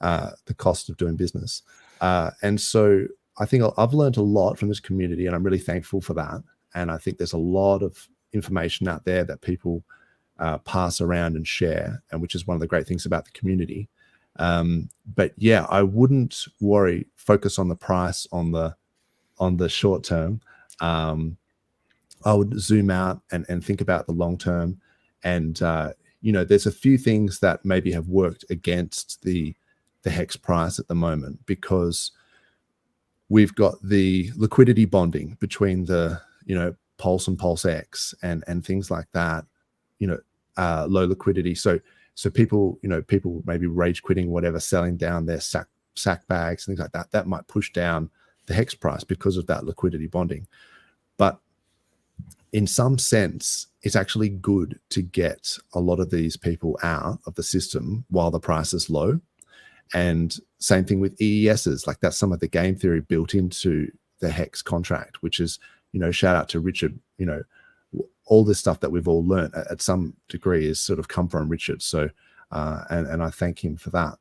S25: the cost of doing business. And so I think I've learned a lot from this community, and I'm really thankful for that. And I think there's a lot of information out there that people pass around and share, and which is one of the great things about the community. But yeah, I wouldn't worry. Focus on the price on the short term. I would zoom out and think about the long term. And you know, there's a few things that maybe have worked against the hex price at the moment, because we've got the liquidity bonding between the, you know, Pulse and Pulse X and things like that, you know, low liquidity. So people, you know, people maybe rage quitting, whatever, selling down their sack bags, things like that. That might push down the hex price because of that liquidity bonding. But in some sense, it's actually good to get a lot of these people out of the system while the price is low. And same thing with EESs. Like, that's some of the game theory built into the hex contract, which is, you know, shout out to Richard. You know, all this stuff that we've all learned at some degree is sort of come from Richard. So, and I thank him for that.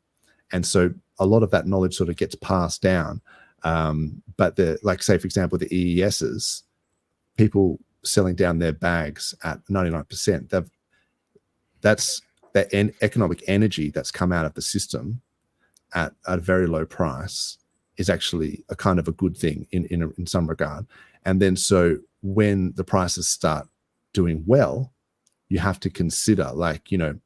S25: And so a lot of that knowledge sort of gets passed down. But like, say, for example, the EESs, people selling down their bags at 99%, that's that economic energy that's come out of the system at a very low price is actually a kind of a good thing in some regard. And then so when the prices start doing well, you have to consider, like, you know,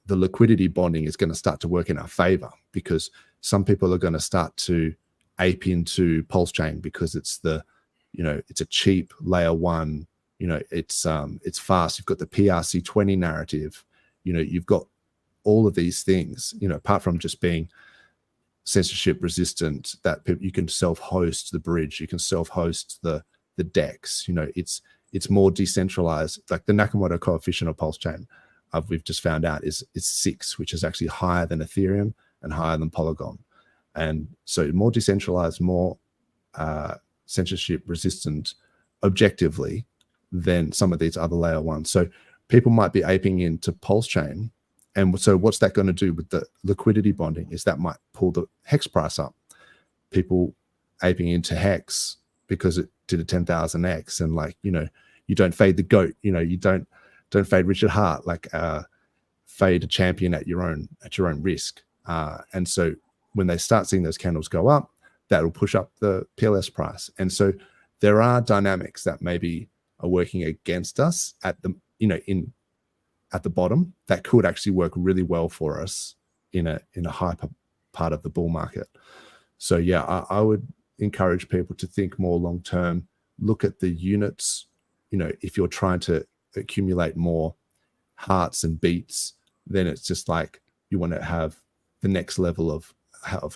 S25: the liquidity bonding is going to start to work in our favor, because some people are going to start to ape into Pulse Chain because it's the, you know, it's a cheap layer one, you know, it's fast. You've got the PRC20 narrative, you know, you've got all of these things, you know, apart from just being censorship resistant, that you can self-host the bridge, you can self-host the DEX, you know, it's more decentralized. Like, the Nakamoto coefficient of Pulse Chain, we've just found out is 6, which is actually higher than Ethereum and higher than Polygon. And so more decentralized, more censorship resistant objectively than some of these other layer ones. So people might be aping into Pulse Chain. And so what's that going to do with the liquidity bonding is that might pull the hex price up. People aping into hex because it did a 10,000x, and, like, you know, you don't fade the GOAT, you know, you don't fade Richard Hart, like fade a champion at your own risk. And so when they start seeing those candles go up, that'll push up the PLS price. And so there are dynamics that maybe are working against us at the, you know, in at the bottom that could actually work really well for us in a hyper part of the bull market. So yeah, I would encourage people to think more long term. Look at the units. If you're trying to accumulate more hearts and beats, then it's just like you want to have the next level of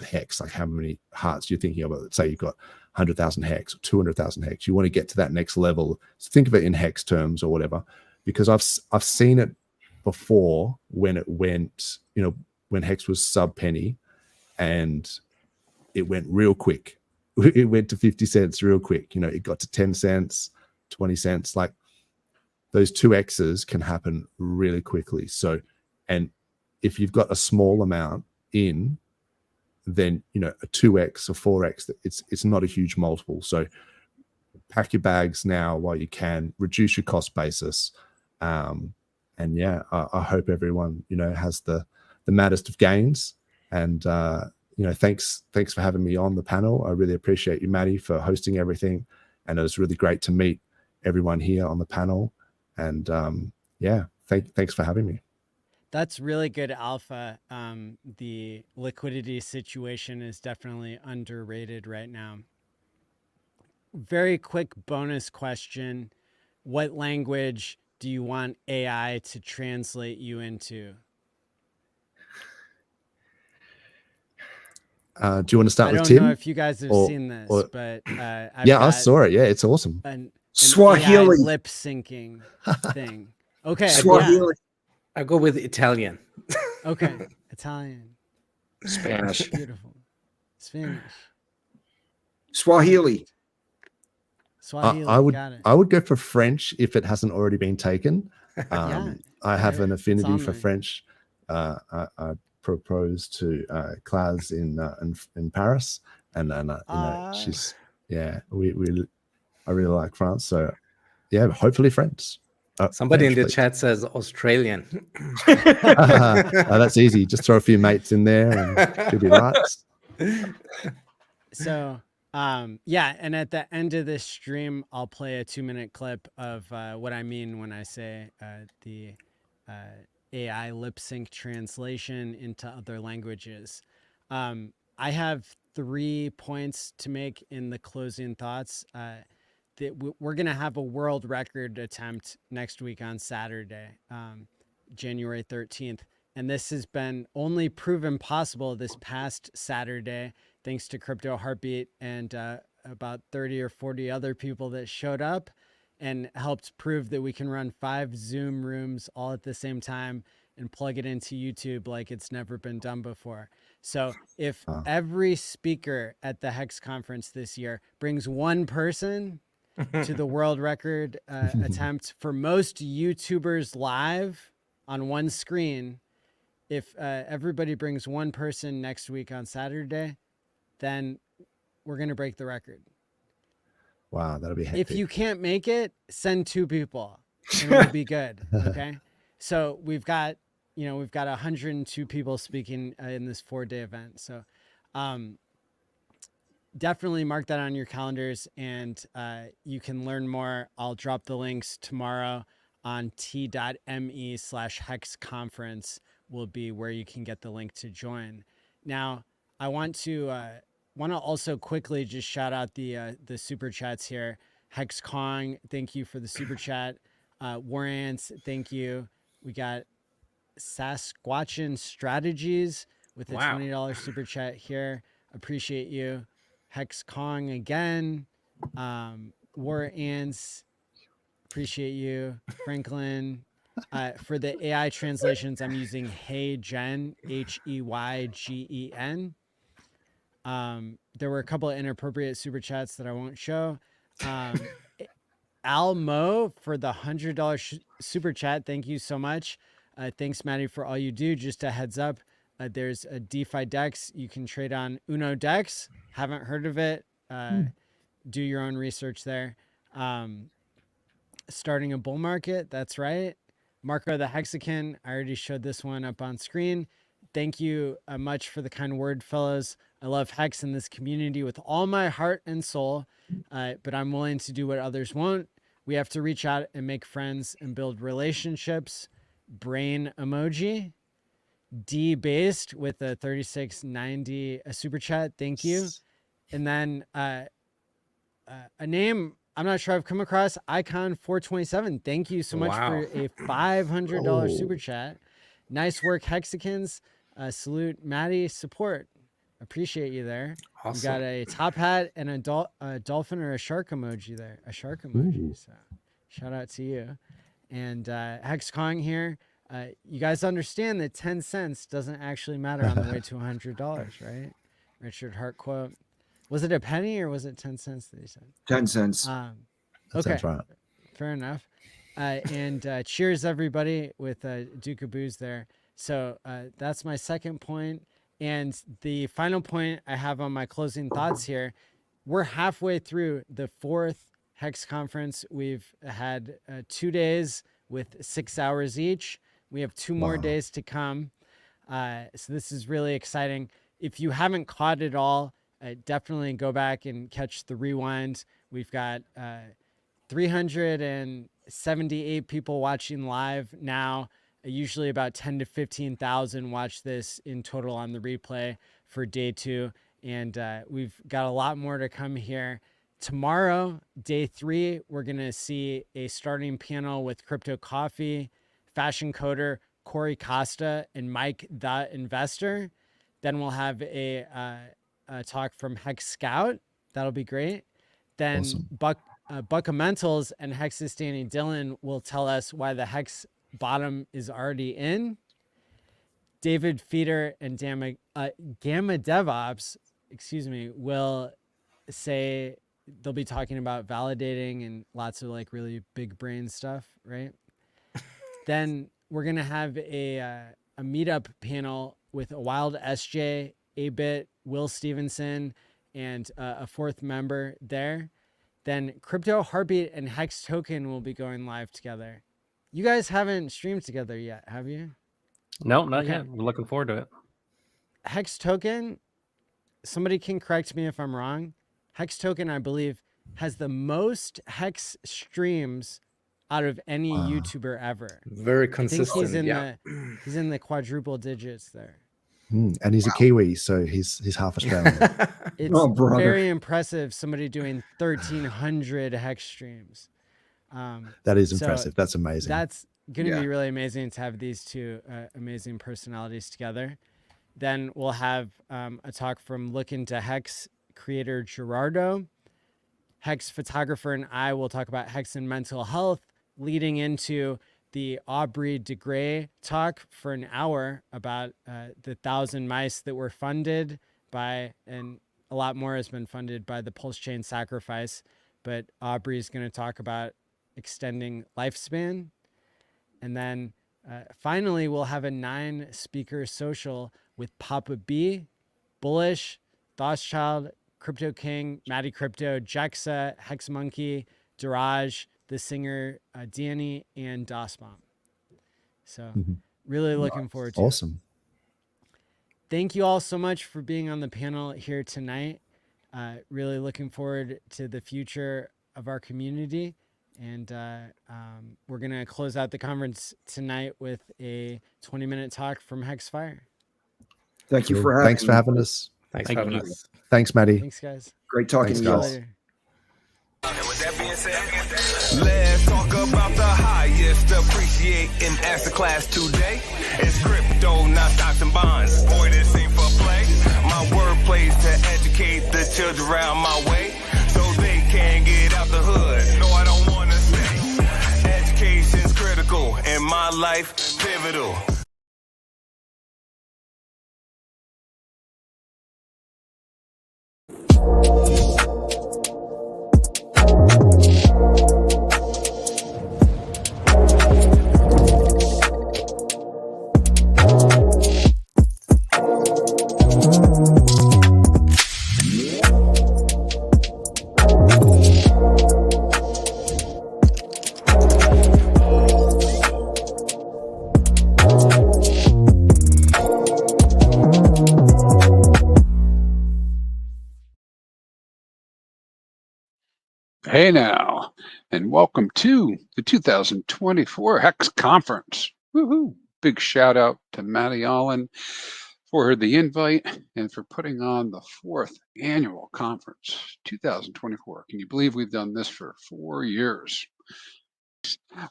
S25: hex, like how many hearts you're thinking about. Let's say you've got 100,000 hex or 200,000 hex. You want to get to that next level. So think of it in hex terms or whatever, because I've seen it before when it went, when hex was sub penny, and it went real quick. It went to 50 cents real quick. It got to 10 cents, 20 cents. Like those 2Xs can happen really quickly. So, and if you've got a small amount in, then a 2X or 4X, it's not a huge multiple. So pack your bags now while you can, reduce your cost basis. And yeah, I hope everyone, has the maddest of gains. And thanks for having me on the panel. I really appreciate you, Maddie, for hosting everything. And it was really great to meet everyone here on the panel. And yeah, thanks for having me.
S1: That's really good alpha. The liquidity situation is definitely underrated right now. Very quick bonus question. What language do you want AI to translate you into?
S25: Do you want to start with
S1: I
S25: Tim?
S1: don't know if you guys have seen this, but
S25: I saw it. Yeah, it's awesome.
S1: An
S19: Swahili
S1: AI lip syncing thing. Okay.
S19: Swahili.
S6: I go with Italian.
S1: Okay. Italian.
S7: Spanish.
S1: Beautiful. Spanish.
S19: Swahili.
S1: Swahili.
S25: I would go for French if it hasn't already been taken.
S1: Yeah,
S25: I have an affinity for
S1: there.
S25: French. I proposed to Claz in Paris, and she's I really like France. So yeah, hopefully French.
S6: Somebody
S25: French,
S6: in the
S25: please.
S6: chat says Australian.
S25: That's easy. Just throw a few mates in there and you'll be right.
S1: So, yeah, and at the end of this stream, I'll play a 2-minute clip of what I mean when I say the AI lip sync translation into other languages. I have 3 points to make in the closing thoughts. That we're going to have a world record attempt next week on Saturday, January 13th. And this has been only proven possible this past Saturday, thanks to Crypto Heartbeat and about 30 or 40 other people that showed up and helped prove that we can run 5 Zoom rooms all at the same time and plug it into YouTube like it's never been done before. So if every speaker at the Hex conference this year brings one person to the world record attempt for most YouTubers live on one screen, if everybody brings one person next week on Saturday, then we're going to break the record.
S25: Wow, that'll be hectic.
S1: If you can't make it, send 2 people and it'll be good. Okay. So we've got 102 people speaking in this 4-day event. So definitely mark that on your calendars, and you can learn more. I'll drop the links tomorrow on t.me/hex conference will be where you can get the link to join. Now, I want to also quickly just shout out the super chats here. Hex Kong, thank you for the super chat. War Ants, thank you. We got Sasquatchin Strategies with a $20 super chat here. Appreciate you. Hex Kong again. War Ants, appreciate you. Franklin. For the AI translations, I'm using HeyGen, HEYGEN. There were a couple of inappropriate super chats that I won't show. Almo for the $100 super chat. Thank you so much. Thanks, Maddie, for all you do. Just a heads up, there's a DeFi DEX. You can trade on Uno DEX. Haven't heard of it. Do your own research there. Starting a bull market. That's right. Marco the Hexagon. I already showed this one up on screen. Thank you much for the kind word, fellows. I love Hex in this community with all my heart and soul, but I'm willing to do what others won't. We have to reach out and make friends and build relationships. brain emoji. D based with a 3690 a super chat. Thank you. And then a name I'm not sure I've come across, Icon 427. Thank you so much for a $500 super chat. Nice work, Hexicans. Salute, Maddie. Support. Appreciate you there.
S6: Awesome.
S1: You got a top hat and a dolphin or a shark emoji there. A shark emoji.
S22: Ooh.
S1: So shout out to you. And Hex Kong here. You guys understand that 10 cents doesn't actually matter on the way to $100, right? Richard Hart quote. Was it a penny or was it 10 cents that he said?
S23: 10 cents.
S22: That
S1: Okay.
S22: sounds right.
S1: Fair enough. And cheers, everybody, with Duke of Booze there. So that's my second point. And the final point I have on my closing thoughts here, we're halfway through the 4th Hex conference. We've had 2 days with 6 hours each. We have 2 more days to come. So this is really exciting. If you haven't caught it all, definitely go back and catch the rewind. We've got 378 people watching live now. Usually about 10 to 15,000 watch this in total on the replay for day 2. And we've got a lot more to come here. Tomorrow, day 3, we're going to see a starting panel with Crypto Coffee, Fashion Coder, Corey Costa, and Mike the Investor. Then we'll have a talk from Hex Scout. That'll be great. Then
S22: Awesome.
S1: Buckamentals and Hexistani Dylan will tell us why the Hex bottom is already in. David Feeder and Gamma DevOps, will say they'll be talking about validating and lots of like really big brain stuff, right? Then we're gonna have a meetup panel with a wild SJ, A-Bit, Will Stevenson, and a 4th member there. Then Crypto Heartbeat and Hex Token will be going live together. You guys haven't streamed together yet, have you?
S26: No, not yet. We're looking forward to it.
S1: Hex Token, somebody can correct me if I'm wrong. Hex Token, I believe, has the most Hex streams out of any YouTuber ever.
S6: Very
S1: I
S6: consistent.
S1: think he's in the quadruple digits there.
S22: And he's a Kiwi, so he's half Australian.
S1: It's very impressive. Somebody doing 1,300 Hex streams.
S22: That is impressive. That's amazing.
S1: That's going to be really amazing to have these 2 amazing personalities together. Then we'll have a talk from Look Into Hex creator Gerardo. Hex photographer and I will talk about Hex and mental health, leading into the Aubrey DeGray talk for an hour about the 1,000 mice that were funded by, and a lot more has been funded by the Pulse Chain Sacrifice. But Aubrey is going to talk about extending lifespan. And then finally, we'll have a 9-speaker social with Papa B, Bullish, Thoschild, Crypto King, Matty Crypto, Jexa, Hex Monkey, Duraj, the singer Danny, and DOSBomb. So really looking forward to it.
S22: Awesome.
S1: Thank you all so much for being on the panel here tonight. Really looking forward to the future of our community. And we're going to close out the conference tonight with a 20-minute talk from Hexfire.
S23: Thank you for having
S22: Thanks for having us.
S6: Thanks for having us.
S22: Thanks, Maddie.
S1: Thanks, guys.
S23: Great talking to you all.
S1: Later.
S2: Let's talk about the highest appreciating asset class today. It's crypto, not stocks and bonds. Boy, this ain't for play. My word plays to educate the children around my way, so they can get out the hood. No, I don't want to stay. Education's critical in my life, pivotal.
S10: Hey now, and welcome to the 2024 Hex Conference. Woohoo! Big shout out to Matty ALLin for the invite and for putting on the 4th annual conference, 2024. Can you believe we've done this for 4 years?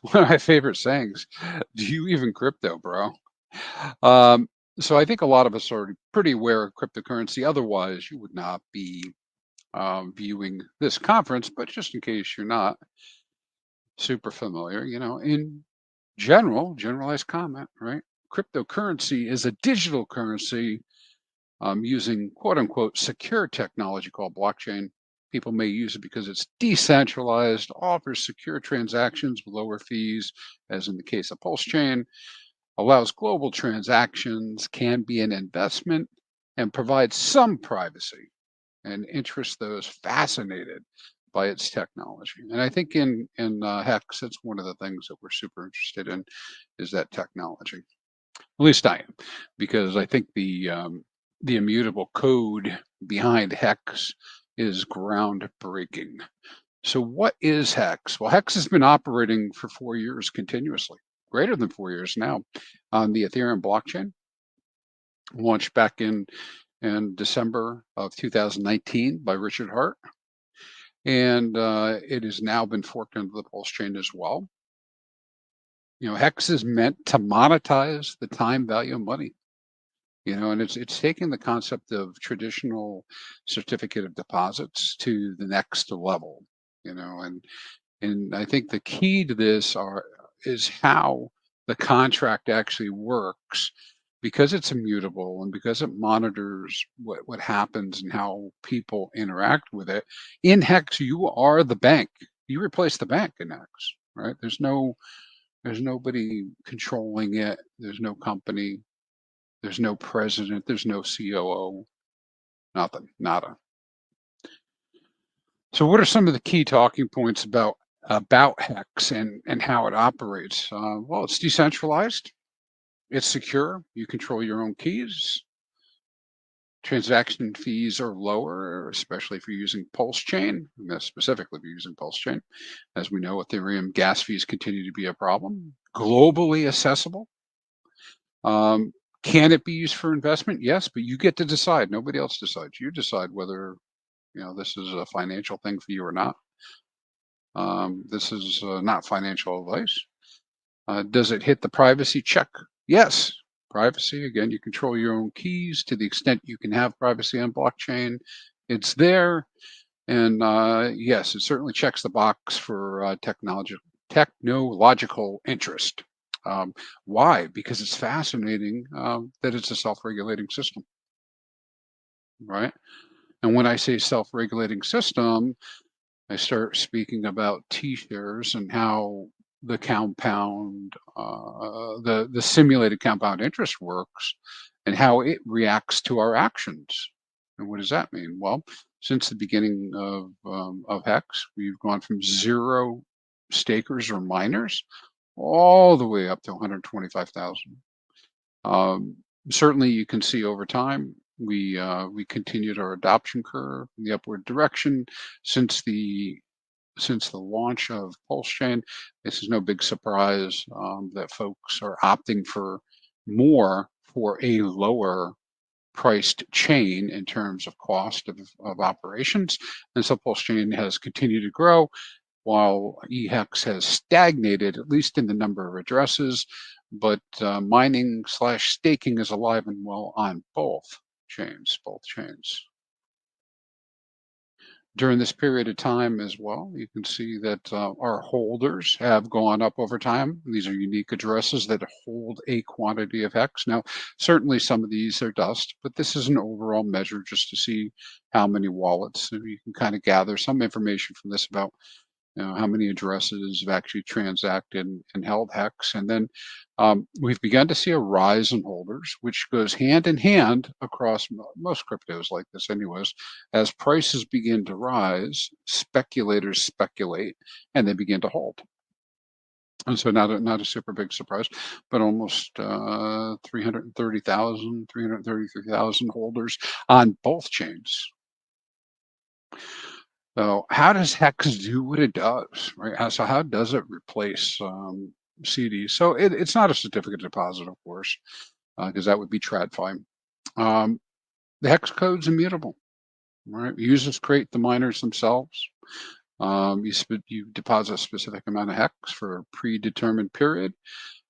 S10: One of my favorite sayings, do you even crypto, bro? So I think a lot of us are pretty aware of cryptocurrency. Otherwise, you would not be viewing this conference. But just in case you're not super familiar, in generalized comment, right? Cryptocurrency is a digital currency using quote unquote secure technology called blockchain. People may use it because it's decentralized, offers secure transactions with lower fees, as in the case of Pulse Chain, allows global transactions, can be an investment, and provides some privacy and interests those fascinated by its technology. And I think in Hex, it's one of the things that we're super interested in is that technology. At least I am, because I think the immutable code behind Hex is groundbreaking. So what is Hex? Well, Hex has been operating for 4 years continuously, greater than 4 years now, on the Ethereum blockchain. Launched back in December of 2019 by Richard Hart. And it has now been forked into the Pulse chain as well. Hex is meant to monetize the time value of money. And it's taking the concept of traditional certificate of deposits to the next level. And I think the key to this is how the contract actually works, because it's immutable and because it monitors what happens and how people interact with it. In Hex, you are the bank. You replace the bank in Hex, right? There's nobody controlling it. There's no company. There's no president. There's no COO. Nothing. Nada. So what are some of the key talking points about Hex and how it operates? Well, it's decentralized. It's secure. You control your own keys. Transaction fees are lower, especially if you're using Pulse Chain, specifically if you're using Pulse Chain. As we know, Ethereum gas fees continue to be a problem. Globally accessible. Can it be used for investment? Yes, but you get to decide. Nobody else decides. You decide whether this is a financial thing for you or not. This is not financial advice. Does it hit the privacy check? Yes. Privacy, again, you control your own keys to the extent you can have privacy on blockchain. It's there. And yes, it certainly checks the box for technological interest. Why? Because it's fascinating that it's a self-regulating system, right? And when I say self-regulating system, I start speaking about T-shares and how the compound, the simulated compound interest works and how it reacts to our actions. And what does that mean? Well, since the beginning of Hex, we've gone from 0 stakers or miners all the way up to 125,000. Certainly, you can see over time we continued our adoption curve in the upward direction since the launch of Pulse Chain. This is no big surprise that folks are opting for more for a lower priced chain in terms of cost of operations. And so Pulse Chain has continued to grow while eHex has stagnated, at least in the number of addresses, but mining/staking is alive and well on both chains. During this period of time as well, you can see that our holders have gone up over time. These are unique addresses that hold a quantity of Hex. Now, certainly some of these are dust, but this is an overall measure just to see how many wallets. So you can kind of gather some information from this about how many addresses have actually transacted and held Hex. And then we've begun to see a rise in holders, which goes hand in hand across most cryptos like this anyways. As prices begin to rise, speculators speculate and they begin to hold. And so not a super big surprise, but almost 330,000, 333,000 holders on both chains. So how does Hex do what it does, right? So how does it replace CDs. So it's not a certificate deposit, of course, because that would be TradFi. The hex code's immutable. Right? Users create the miners themselves. You deposit a specific amount of hex for a predetermined period.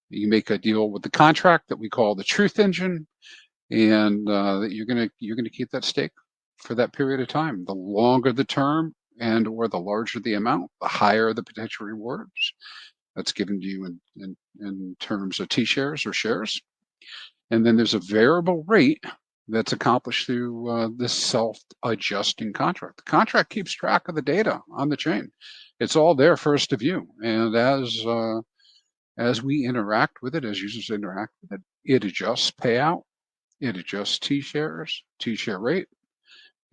S10: You make a deal with the contract that we call the truth engine, and that you're gonna keep that stake for that period of time. The longer the term and or the larger the amount, the higher the potential rewards that's given to you in terms of T-shares or shares. And then there's a variable rate that's accomplished through this self-adjusting contract. The contract keeps track of the data on the chain. It's all there for us to view. And as we interact with it, as users interact with it, it adjusts payout, it adjusts T-shares, T-share rate,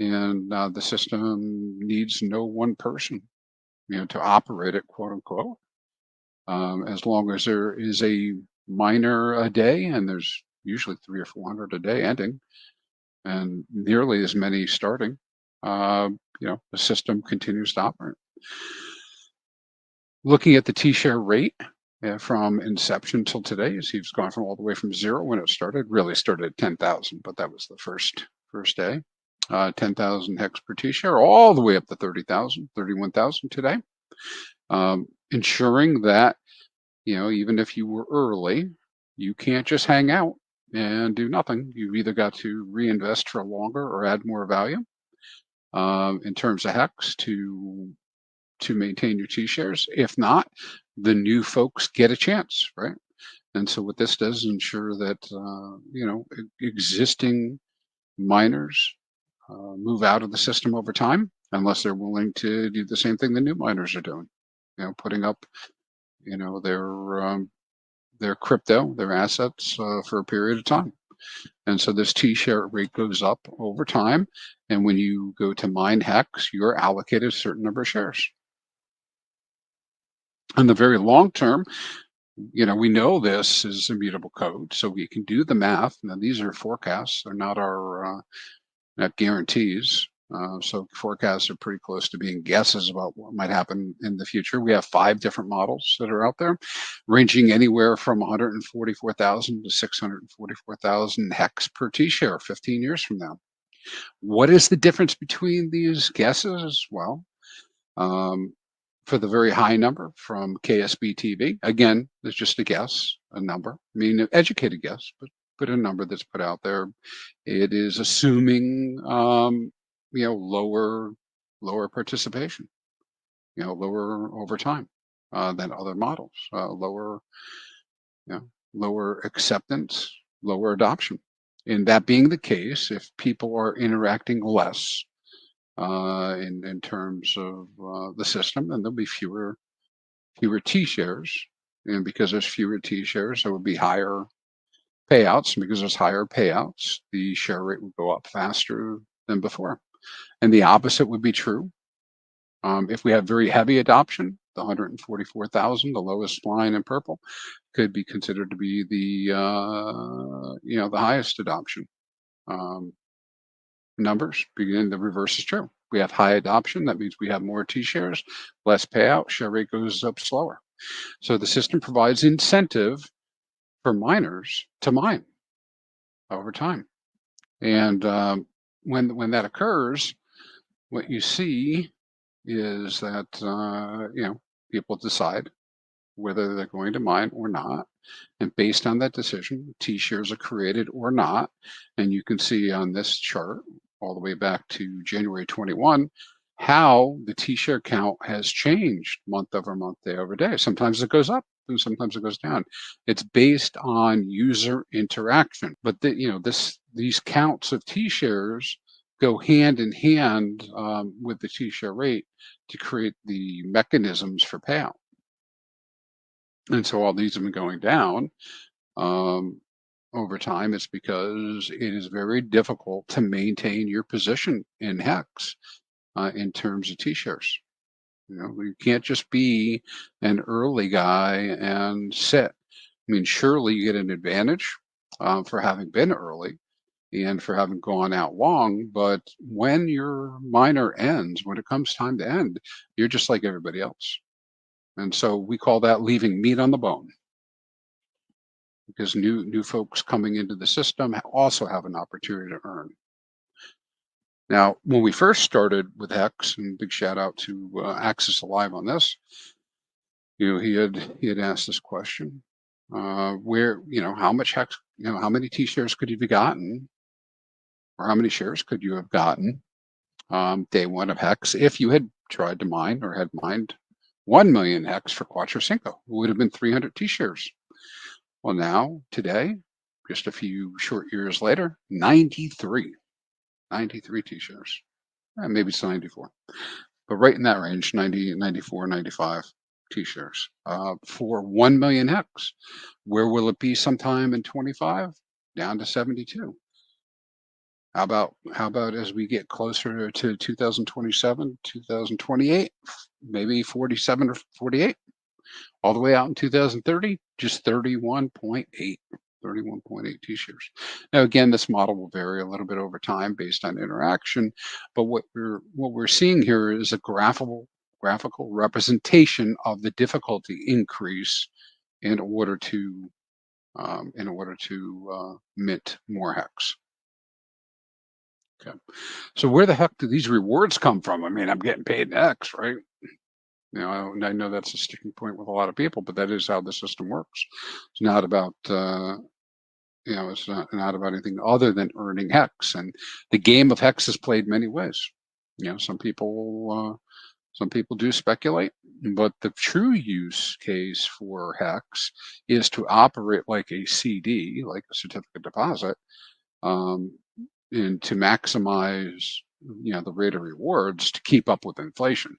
S10: and the system needs no one person, to operate it, quote unquote. As long as there is a miner a day, and there's usually 300 or 400 a day ending, and nearly as many starting, the system continues to operate. Looking at the T-share rate from inception till today, you see it's gone from all the way from 0 when it started, really started at 10,000, but that was the first day. 10,000 hex per T-share, all the way up to 30,000, 31,000 today. Ensuring that, even if you were early, you can't just hang out and do nothing. You've either got to reinvest for longer or add more value in terms of hex to maintain your T-shares. If not, the new folks get a chance, right? And so what this does is ensure that existing miners move out of the system over time, unless they're willing to do the same thing the new miners are doing, putting up their crypto, their assets for a period of time. And so this T-share rate goes up over time. And when you go to mine hex, you're allocated a certain number of shares. In the very long term, we know this is immutable code, so we can do the math. Now, these are forecasts; they're not our not guarantees. So forecasts are pretty close to being guesses about what might happen in the future. We have 5 different models that are out there, ranging anywhere from 144,000 to 644,000 hex per T-share 15 years from now. What is the difference between these guesses? Well, for the very high number from KSB TV, again, it's just a guess, a number. I mean, an educated guess, but a number that's put out there. It is assuming, lower participation, lower over time than other models, lower acceptance, lower adoption. And that being the case, if people are interacting less in terms of the system, then there'll be fewer T-shares. And because there's fewer T-shares, there would be higher payouts. And because there's higher payouts, the share rate would go up faster than before. And the opposite would be true. If we have very heavy adoption, the 144,000, the lowest line in purple, could be considered to be the highest adoption numbers. Begin the reverse is true. We have high adoption. That means we have more T-shares, less payout. Share rate goes up slower. So the system provides incentive for miners to mine over time. And when that occurs, what you see is that people decide whether they're going to mine or not. And based on that decision, T-shares are created or not. And you can see on this chart, all the way back to January 21, how the T-share count has changed month over month, day over day. Sometimes it goes up and sometimes it goes down. It's based on user interaction. But these counts of T-shares go hand in hand with the T-share rate to create the mechanisms for payout. And so all these have been going down over time. It's because it is very difficult to maintain your position in hex in terms of T-shares. You can't just be an early guy and sit. I mean, surely you get an advantage for having been early and for having gone out long, but when your miner ends, when it comes time to end, you're just like everybody else. And so we call that leaving meat on the bone. because new folks coming into the system also have an opportunity to earn. Now, when we first started with Hex, and big shout out to Access Alive on this, he had asked this question, where how much Hex, how many T-shares could you have gotten, or how many shares could you have gotten day one of Hex if you had tried to mine or had mined 1 million Hex for Quattro Cinco? It would have been 300 T-shares. Well, now, today, just a few short years later, 93 T-shares. Maybe it's 94, but right in that range, 90, 94, 95 T-shares for 1 million Hex. Where will it be sometime in 25? Down to 72. How about as we get closer to 2027, 2028, maybe 47 or 48, all the way out in 2030, just 31.8 T-shares. Now, again, this model will vary a little bit over time based on interaction, but what we're seeing here is a graphical representation of the difficulty increase in order to mint more Hex. Okay, so where the heck do these rewards come from? I mean, I'm getting paid in X, right? I know that's a sticking point with a lot of people, but that is how the system works. It's not about it's not about anything other than earning Hex. And the game of Hex is played many ways. Some people do speculate, but the true use case for Hex is to operate like a CD, like a certificate deposit, and to maximize the rate of rewards to keep up with inflation.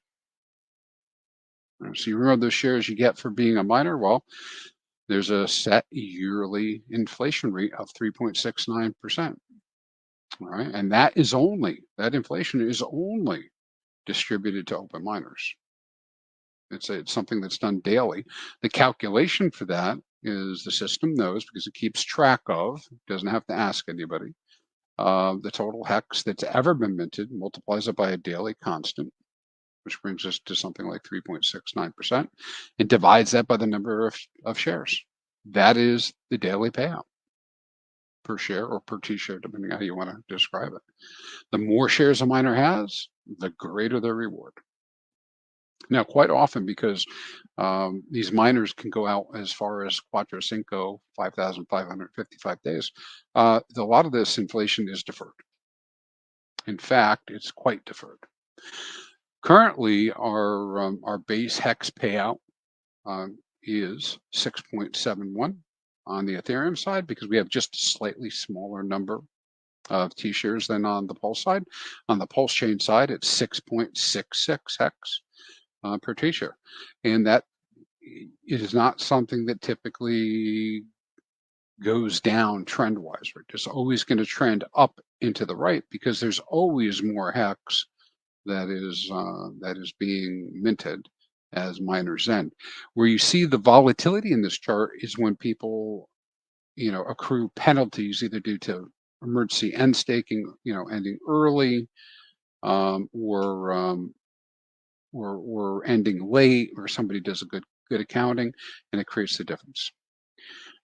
S10: So you remember those shares you get for being a miner? Well, there's a set yearly inflation rate of 3.69%. All right, and that inflation is only distributed to open miners. It's something that's done daily. The calculation for that is the system knows, because it keeps track of, doesn't have to ask anybody, the total Hex that's ever been minted, multiplies it by a daily constant, which brings us to something like 3.69%, and divides that by the number of shares. That is the daily payout per share or per T-share, depending on how you want to describe it. The more shares a miner has, the greater the reward. Now, quite often, because these miners can go out as far as Quattro Cinco, 5,555 days, a lot of this inflation is deferred. In fact, it's quite deferred. Currently, our base Hex payout is 6.71 on the Ethereum side, because we have just a slightly smaller number of T-shares than on the Pulse side. On the Pulse chain side, it's 6.66 Hex per T-share, and that it is not something that typically goes down trend-wise. Right? It's always going to trend up into the right, because there's always more Hex that is being minted as miners end. Where you see the volatility in this chart is when people accrue penalties, either due to emergency end staking, ending early, or ending late, or somebody does a good accounting, and it creates the difference.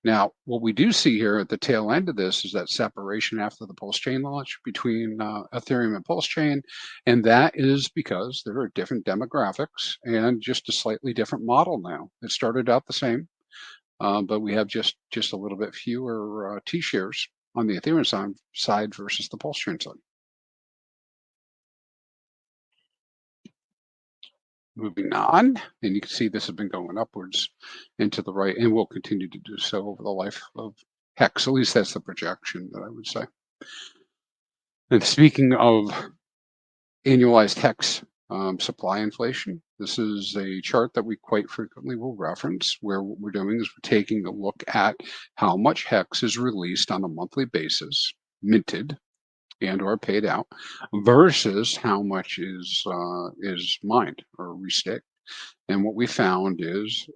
S10: Now, what we do see here at the tail end of this is that separation after the Pulse chain launch between Ethereum and Pulse chain, and that is because there are different demographics and just a slightly different model now. It started out the same, but we have just a little bit fewer T-shares on the Ethereum side versus the Pulse chain side. Moving on, and you can see this has been going upwards into the right, and will continue to do so over the life of Hex. At least that's the projection that I would say. And speaking of annualized Hex supply inflation, this is a chart that we quite frequently will reference, where what we're doing is we're taking a look at how much Hex is released on a monthly basis, minted and or paid out, versus how much is mined or restaked. And what we found is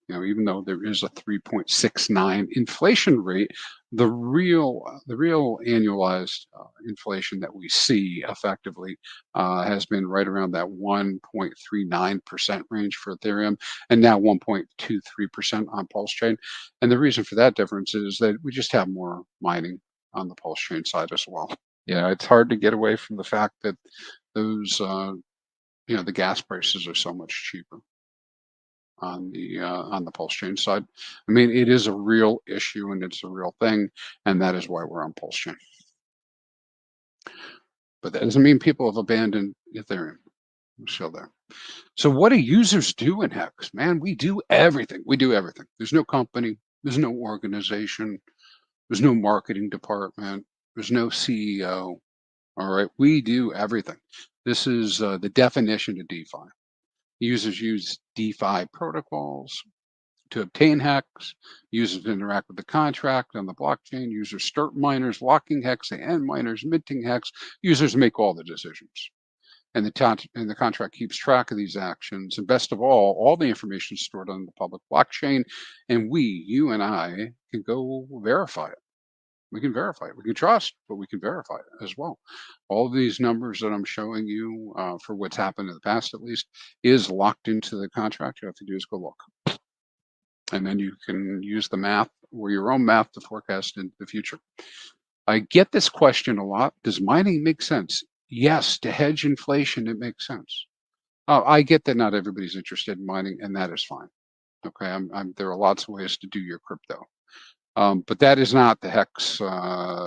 S10: Even though there is a 3.69 inflation rate, the real annualized inflation that we see effectively has been right around that 1.39% range for Ethereum, and now 1.23% on Pulse Chain. And the reason for that difference is that we just have more mining on the Pulse Chain side as well. It's hard to get away from the fact that those, the gas prices are so much cheaper on the Pulse Chain side. I mean, it is a real issue and it's a real thing, and that is why we're on Pulse Chain. But that doesn't mean people have abandoned Ethereum. We're still there. So what do users do in Hex? Man, we do everything. We do everything. There's no company. There's no organization. There's no marketing department. There's no CEO. All right. We do everything. This is the definition of DeFi. Users use DeFi protocols to obtain Hex. Users interact with the contract on the blockchain. Users start miners locking Hex. They end miners minting Hex. Users make all the decisions. And the contract keeps track of these actions. And best of all the information is stored on the public blockchain. And you and I, can go verify it. We can verify it. We can trust, but we can verify it as well. All of these numbers that I'm showing you for what's happened in the past, at least, is locked into the contract. You have to do is go look. And then you can use the math or your own math to forecast into the future. I get this question a lot. Does mining make sense? Yes, to hedge inflation, it makes sense. I get that not everybody's interested in mining, and that is fine. Okay, there are lots of ways to do your crypto. But that is not the Hex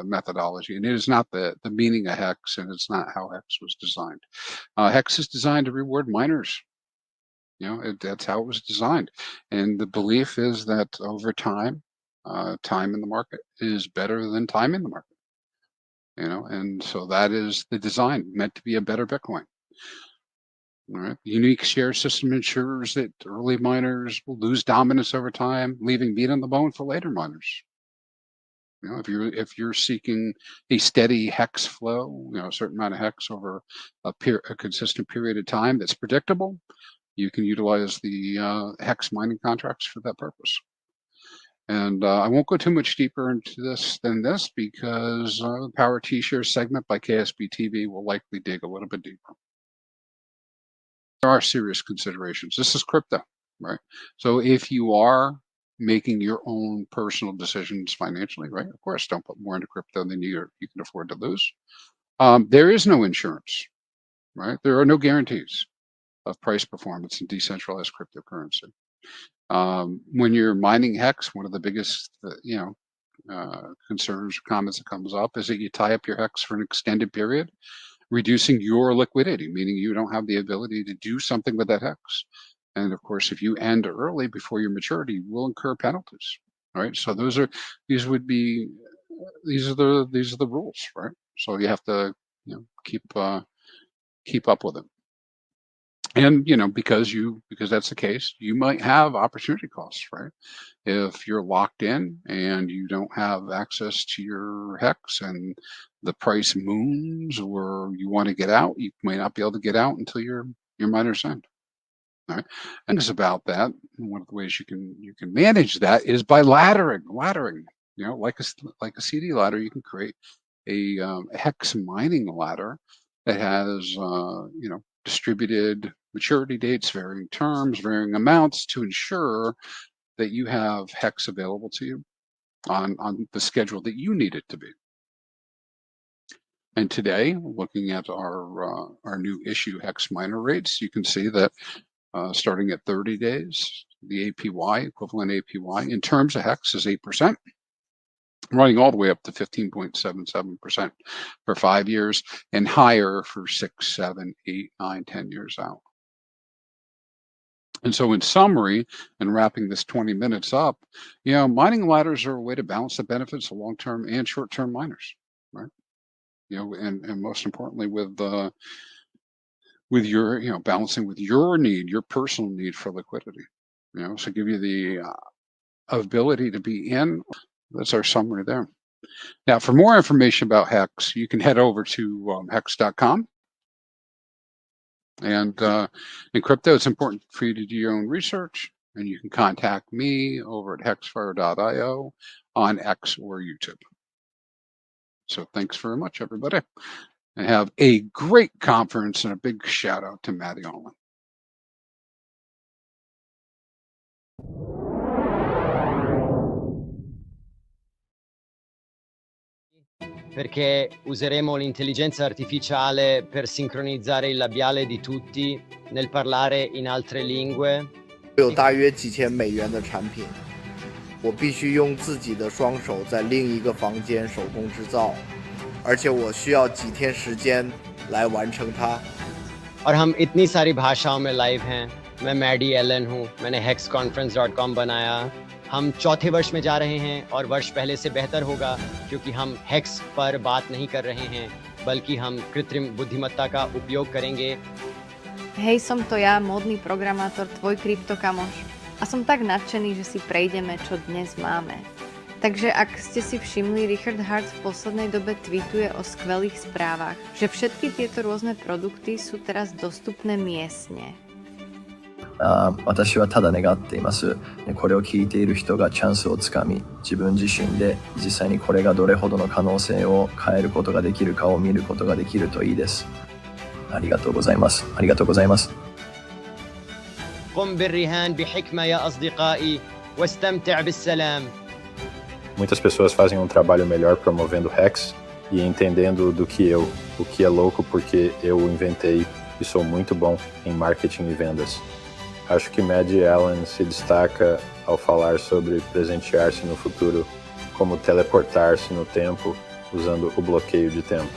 S10: methodology, and it is not the meaning of Hex, and it's not how Hex was designed. Hex is designed to reward miners. That's how it was designed. And the belief is that over time, time in the market is better than time in the market. And so that is the design, meant to be a better Bitcoin. All right. The unique share system ensures that early miners will lose dominance over time, leaving meat on the bone for later miners. If you're seeking a steady Hex flow, a certain amount of Hex over a consistent period of time that's predictable, you can utilize the Hex mining contracts for that purpose. And I won't go too much deeper into this because the Power T-Share segment by KSB TV will likely dig a little bit deeper. There are serious considerations. This is crypto, right? So if you are making your own personal decisions financially, right? Of course, don't put more into crypto than you can afford to lose. There is no insurance, right? There are no guarantees of price performance in decentralized cryptocurrency. When you're mining Hex, one of the biggest, concerns or comments that comes up is that you tie up your Hex for an extended period, reducing your liquidity, meaning you don't have the ability to do something with that Hex. And of course, if you end early before your maturity, you will incur penalties. Right. So these are the rules, right? So you have to keep up with it. And because that's the case, you might have opportunity costs, right? If you're locked in and you don't have access to your Hex and the price moons, or you want to get out, you may not be able to get out until your miner's end. All right. And it's about that. One of the ways you can manage that is by laddering. Like a CD ladder, you can create a Hex mining ladder that has distributed maturity dates, varying terms, varying amounts, to ensure that you have Hex available to you on the schedule that you need it to be. And today, looking at our new issue Hex miner rates, you can see that starting at 30 days, the APY, equivalent APY, in terms of Hex is 8%. Running all the way up to 15.77% for 5 years, and higher for 6, 7, 8, 9, 10 years out. And so in summary, and wrapping this 20 minutes up, mining ladders are a way to balance the benefits of long-term and short-term miners, right? And most importantly, with your, balancing with your need, your personal need for liquidity, so give you the ability to be in. That's our summary there. Now, for more information about Hex, you can head over to hex.com. And in crypto, it's important for you to do your own research. And you can contact me over at hexfire.io on X or YouTube. So thanks very much, everybody. And have a great conference, and a big shout out to Maddie ALLin.
S1: Perché useremo l'intelligenza artificiale per sincronizzare il labiale di tutti nel parlare in altre lingue.
S11: 有大约几千美元的产品，我必须用自己的双手在另一个房间手工制造，而且我需要几天时间来完成它。
S1: और हम इतनी सारी भाषाओं में live हैं। मैं Maddie Elon हूँ, मैंने hexconference.com बनाया। हम चौथे वर्ष में जा रहे हैं और वर्ष पहले से बेहतर होगा क्योंकि हम हेक्स पर बात नहीं कर रहे हैं, बल्कि हम कृत्रिम बुद्धिमत्ता का उपयोग करेंगे।
S12: Hej, som to ja, módny programátor, tvoj kryptokamoš. A som tak nadšený, že si prejdeme, čo dnes máme. Takže ak ste si všimli, Richard Hart v poslednej dobe tweetuje o skvelých správach, že všetky tieto rôzne produkty sú teraz dostupné miestne.
S13: 私はただ願っています。これを聞いている人がチャンスをつかみ、自分自身で実際にこれがどれほどの可能性を変えることができるかを見ることができるといいです。ありがとうございます。ありがとうございます。
S1: قم بالرهان بحكمة يا أصدقائي واستمتع بالسلام.
S14: Muitas pessoas fazem um trabalho melhor promovendo Hex e entendendo do que eu, o que é louco porque eu inventei e sou muito bom em marketing e vendas. Acho que Maddie ALLin se destaca ao falar sobre presentear-se no futuro, como teleportar-se no tempo usando o bloqueio de tempo.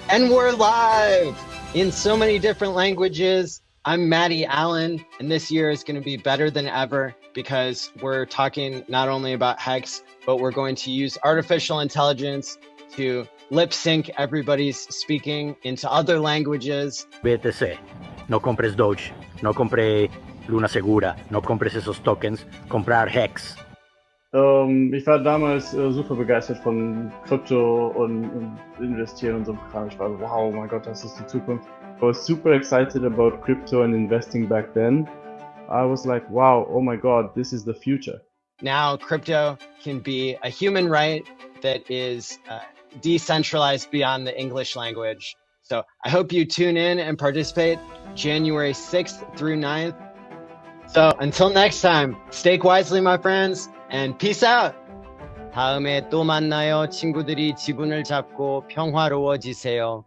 S1: And we're live in so many different languages. I'm Maddie ALLin, and this year is going to be better than ever because we're talking not only about Hex, but we're going to use artificial intelligence to lip sync everybody's speaking into other languages.
S15: BTC, no compres Doge, no compre Luna Segura, no compres esos tokens, comprar Hex.
S17: Ich war damals super begeistert von Krypto und investieren und so Kram. Ich war so, wow, oh mein Gott, das ist die Zukunft. I was super excited about crypto and investing back then. I was like, wow, oh my God, this is the future.
S1: Now crypto can be a human right that is decentralized beyond the English language. So I hope you tune in and participate January 6th through 9th. So until next time, stake wisely, my friends, and peace out. 다음에 또 만나요. 친구들이 지분을 잡고 평화로워지세요.